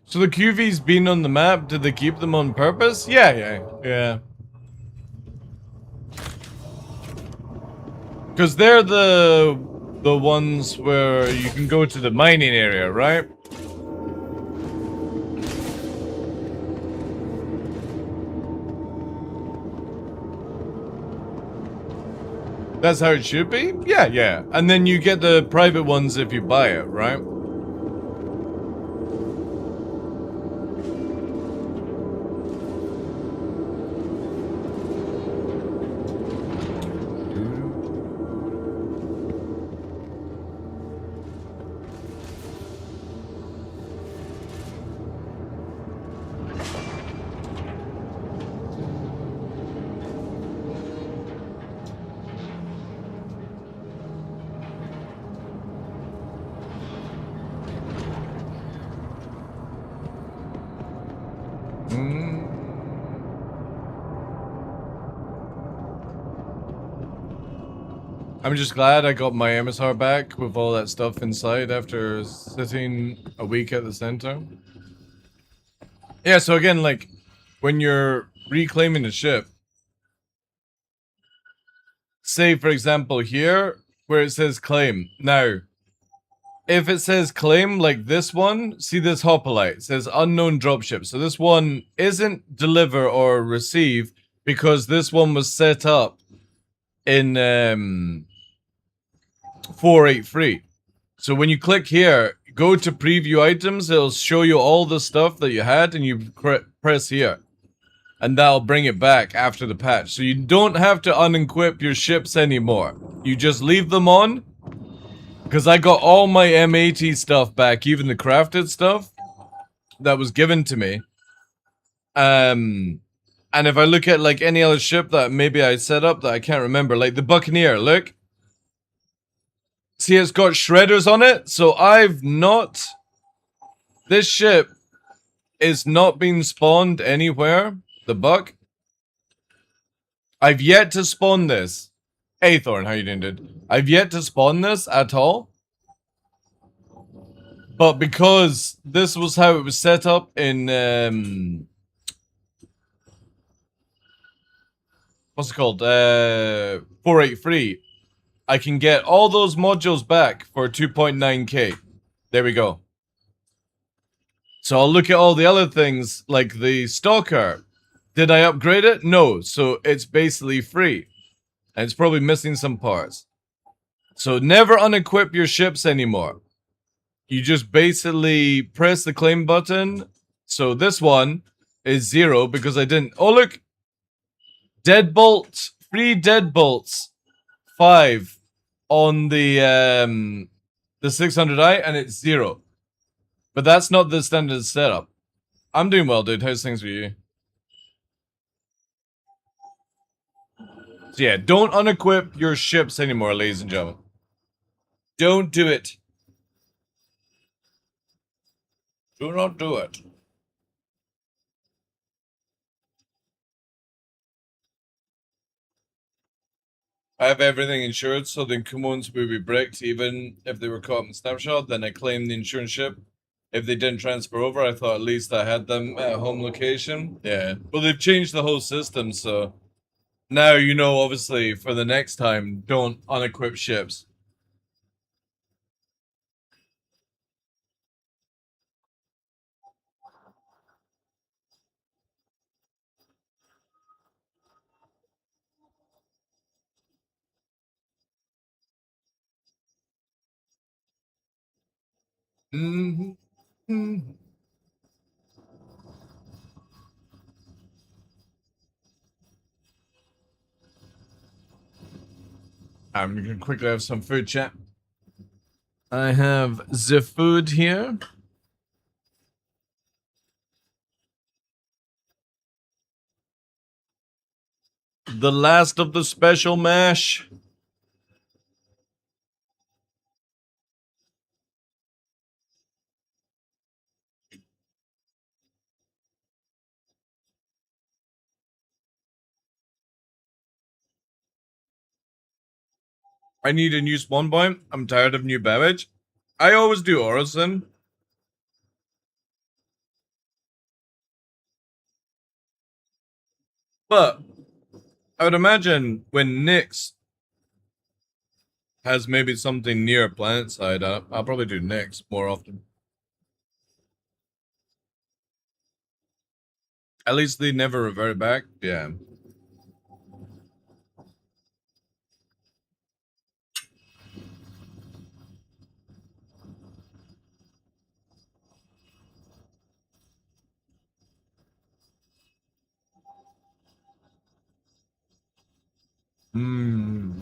So the QV's been on the map, did they keep them on purpose? Yeah. Because they're the ones where you can go to the mining area, right? That's how it should be? Yeah. And then you get the private ones if you buy it, right? I'm just glad I got my MSR back with all that stuff inside after sitting a week at the center. Yeah, so again, like, when you're reclaiming the ship, say, for example, here, where it says claim. Now, if it says claim, like this one, see this hoplite, it says unknown dropship. So this one isn't deliver or receive because this one was set up in 483. So when you click here, go to preview items, it'll show you all the stuff that you had and you press here. And that'll bring it back after the patch. So you don't have to unequip your ships anymore. You just leave them on. Because I got all my M80 stuff back, even the crafted stuff that was given to me. And if I look at like any other ship that maybe I set up that I can't remember, like the Buccaneer, look. See, it's got shredders on it, so I've not... This ship is not being spawned anywhere, the Buck. I've yet to spawn this. Hey Thorn, how you doing, dude? I've yet to spawn this at all. But because this was how it was set up in, what's it called? 483. I can get all those modules back for 2.9k. There we go. So I'll look at all the other things, like the Stalker. Did I upgrade it? No, so it's basically free. And it's probably missing some parts. So never unequip your ships anymore. You just basically press the claim button. So this one is 0 because I didn't... Oh, look! Deadbolt. Free deadbolts. 5 on the 600i and it's 0. But that's not the standard setup. I'm doing well, dude. How's things with you? So yeah, don't unequip your ships anymore, ladies and gentlemen. Don't do it. Do not do it. I have everything insured, so the Kumons will be bricked even if they were caught in snapshot. Then I claimed the insurance ship. If they didn't transfer over, I thought at least I had them at home location. Yeah. Well, they've changed the whole system, so now you know, obviously, for the next time, don't unequip ships. Mm-hmm. Mm-hmm. I'm gonna quickly have some food chat. I have the food here. The last of the special mash. I need a new spawn point. I'm tired of new beverage. I always do Orison. But I would imagine when Nyx has maybe something near planet side, I'll probably do Nyx more often. At least they never revert back. Yeah. Hmm.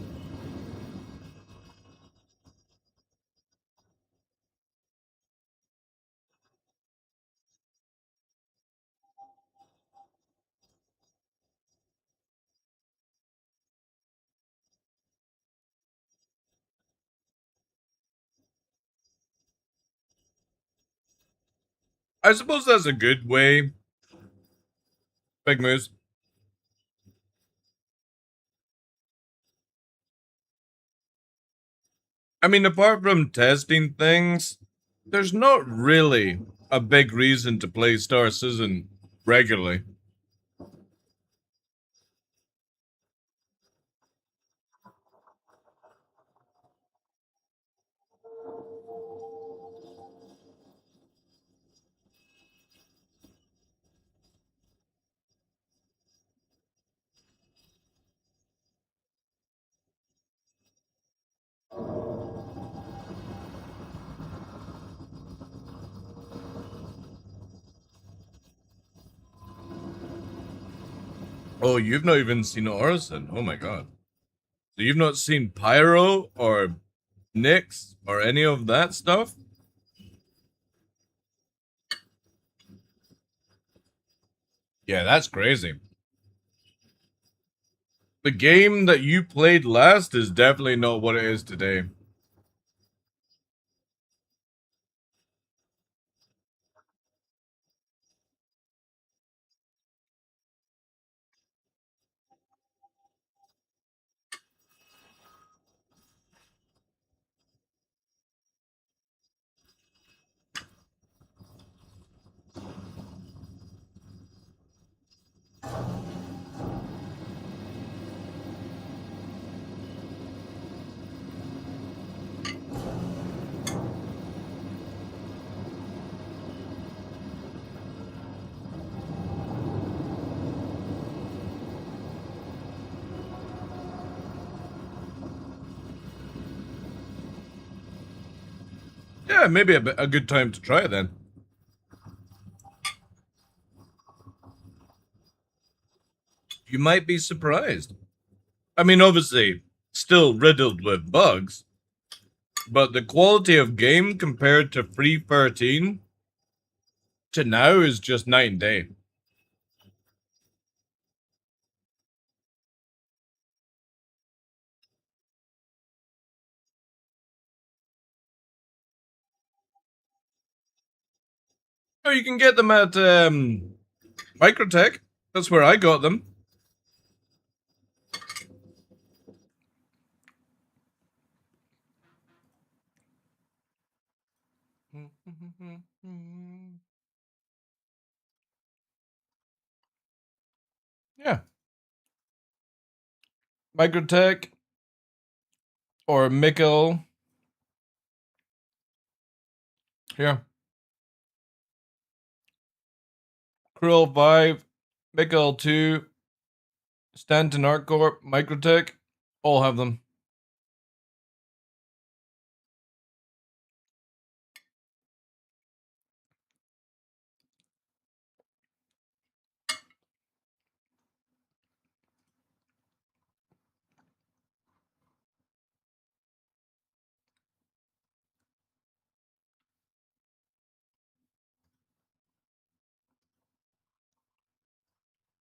I suppose that's a good way Big moose. I mean, apart from testing things, there's not really a big reason to play Star Citizen regularly. Oh, you've not even seen Orison? Oh my god. So you've not seen Pyro or Nyx or any of that stuff? Yeah, that's crazy. The game that you played last is definitely not what it is today. Yeah, maybe a good time to try it then. You might be surprised. I mean, obviously, still riddled with bugs, but the quality of game compared to 3.13 to now is just night and day. Oh, you can get them at Microtech. That's where I got them. Yeah. Microtech or Mikkel. Here. Krill 5, Mikkel 2, Stanton Art Corp, Microtech. All have them.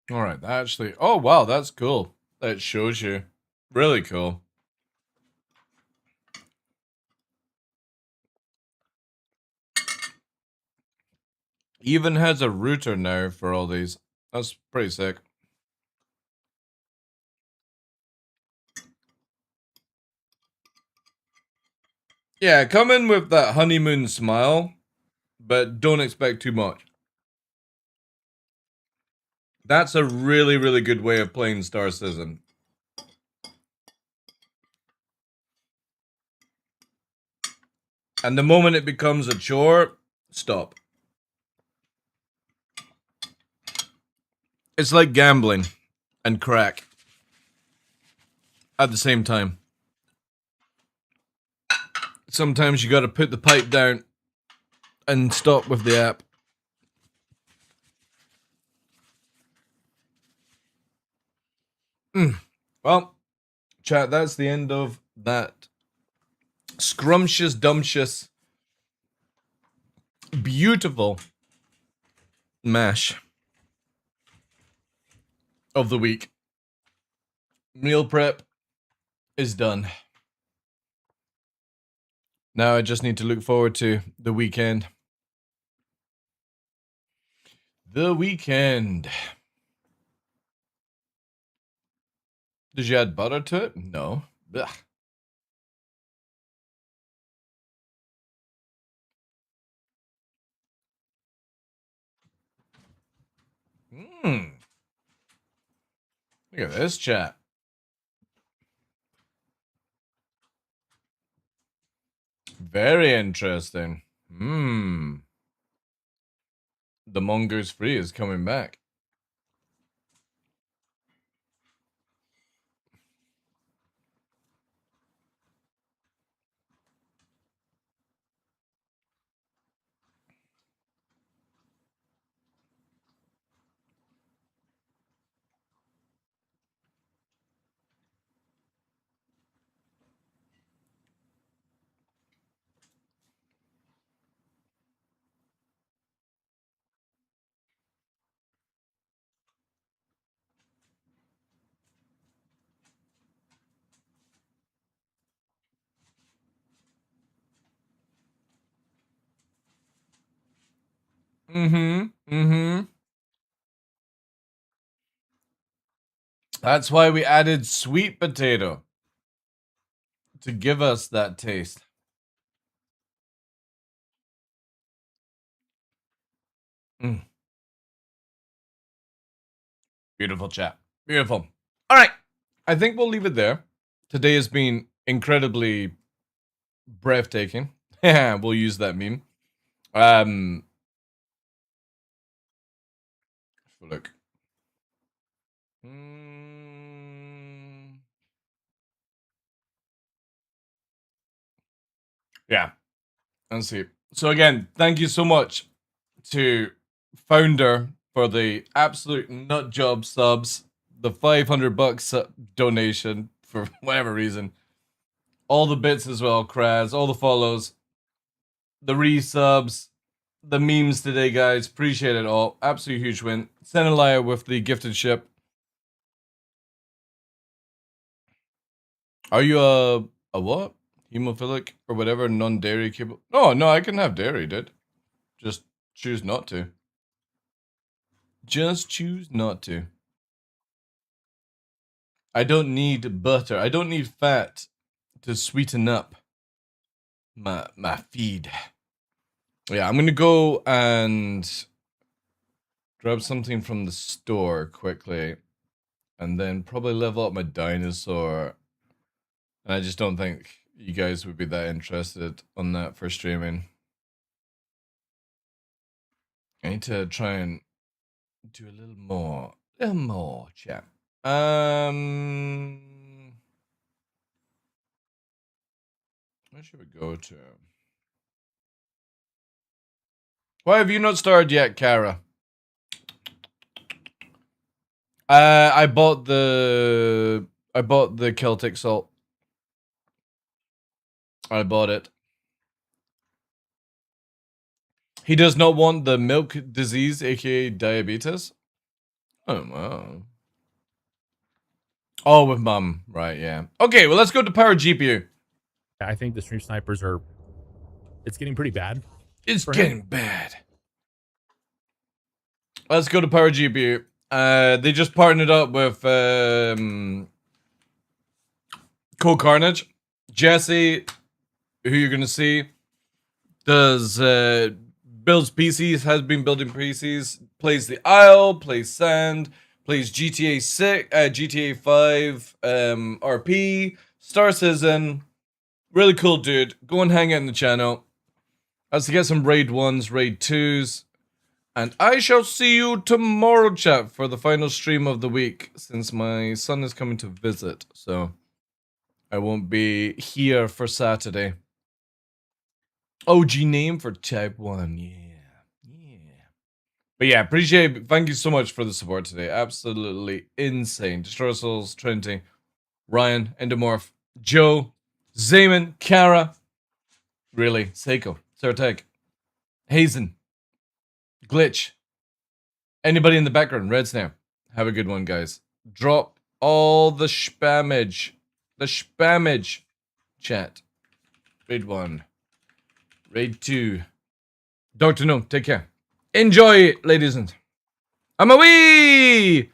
All right, actually. Oh, wow, that's cool. That shows you. Really cool. Even has a router now for all these. That's pretty sick. Yeah, come in with that honeymoon smile, but don't expect too much. That's a really, really good way of playing Star Citizen. And the moment it becomes a chore, stop. It's like gambling and crack at the same time. Sometimes you gotta put the pipe down and stop with the app. Well, chat, that's the end of that scrumptious, dumptious, beautiful mash of the week. Meal prep is done. Now I just need to look forward to the weekend. The weekend. Did you add butter to it? No. Ugh. Mmm. Look at this chat. Very interesting. Mmm. The Mongoose Free is coming back. Mm-hmm. Mm-hmm. That's why we added sweet potato. To give us that taste. Mm. Beautiful chat. Beautiful. All right. I think we'll leave it there. Today has been incredibly breathtaking. We'll use that meme. Look. Yeah. Let's see. So again, thank you so much to Founder for the absolute nut job subs, the $500 donation for whatever reason, all the bits as well, Kraz, all the follows, the resubs, the memes today, guys. Appreciate it all. Absolute huge win. Senelaya with the gifted ship. Are you a what? Hemophilic or whatever, non-dairy cable? Oh, no, I can have dairy, dude. Just choose not to. Just choose not to. I don't need butter. I don't need fat to sweeten up my feed. Yeah, I'm gonna go and grab something from the store quickly, and then probably level up my dinosaur. And I just don't think you guys would be that interested on that for streaming. I need to try and do a little more, chat. Where should we go to? Why have you not started yet, Kara? I bought the Celtic salt. I bought it. He does not want the milk disease, aka diabetes. Oh wow. Oh, with mum, right? Yeah. Okay, well let's go to power GPU. I think the stream snipers are. It's getting pretty bad. It's getting bad. Let's go to power GPU. They just partnered up with Cold Carnage. Jesse, who you're gonna see, does builds PCs, has been building PCs, plays the Isle, plays Sand, plays GTA 6, GTA 5, RP, Star Citizen. Really cool dude. Go and hang out in the channel. As to get some raid 1s, raid 2s. And I shall see you tomorrow, chat, for the final stream of the week, since my son is coming to visit, so I won't be here for Saturday. OG name for type 1, yeah. But yeah, appreciate it. Thank you so much for the support today. Absolutely insane. Destroy Souls, Trinity, Ryan, Endomorph, Joe, Zayman, Kara, really, Seiko, Sartek, Hazen, Glitch, anybody in the background, Red Snare. Have a good one, guys. Drop all the spammage. The spammage. Chat. Raid 1. Raid 2. Dr. No, take care. Enjoy, ladies and... I'm away!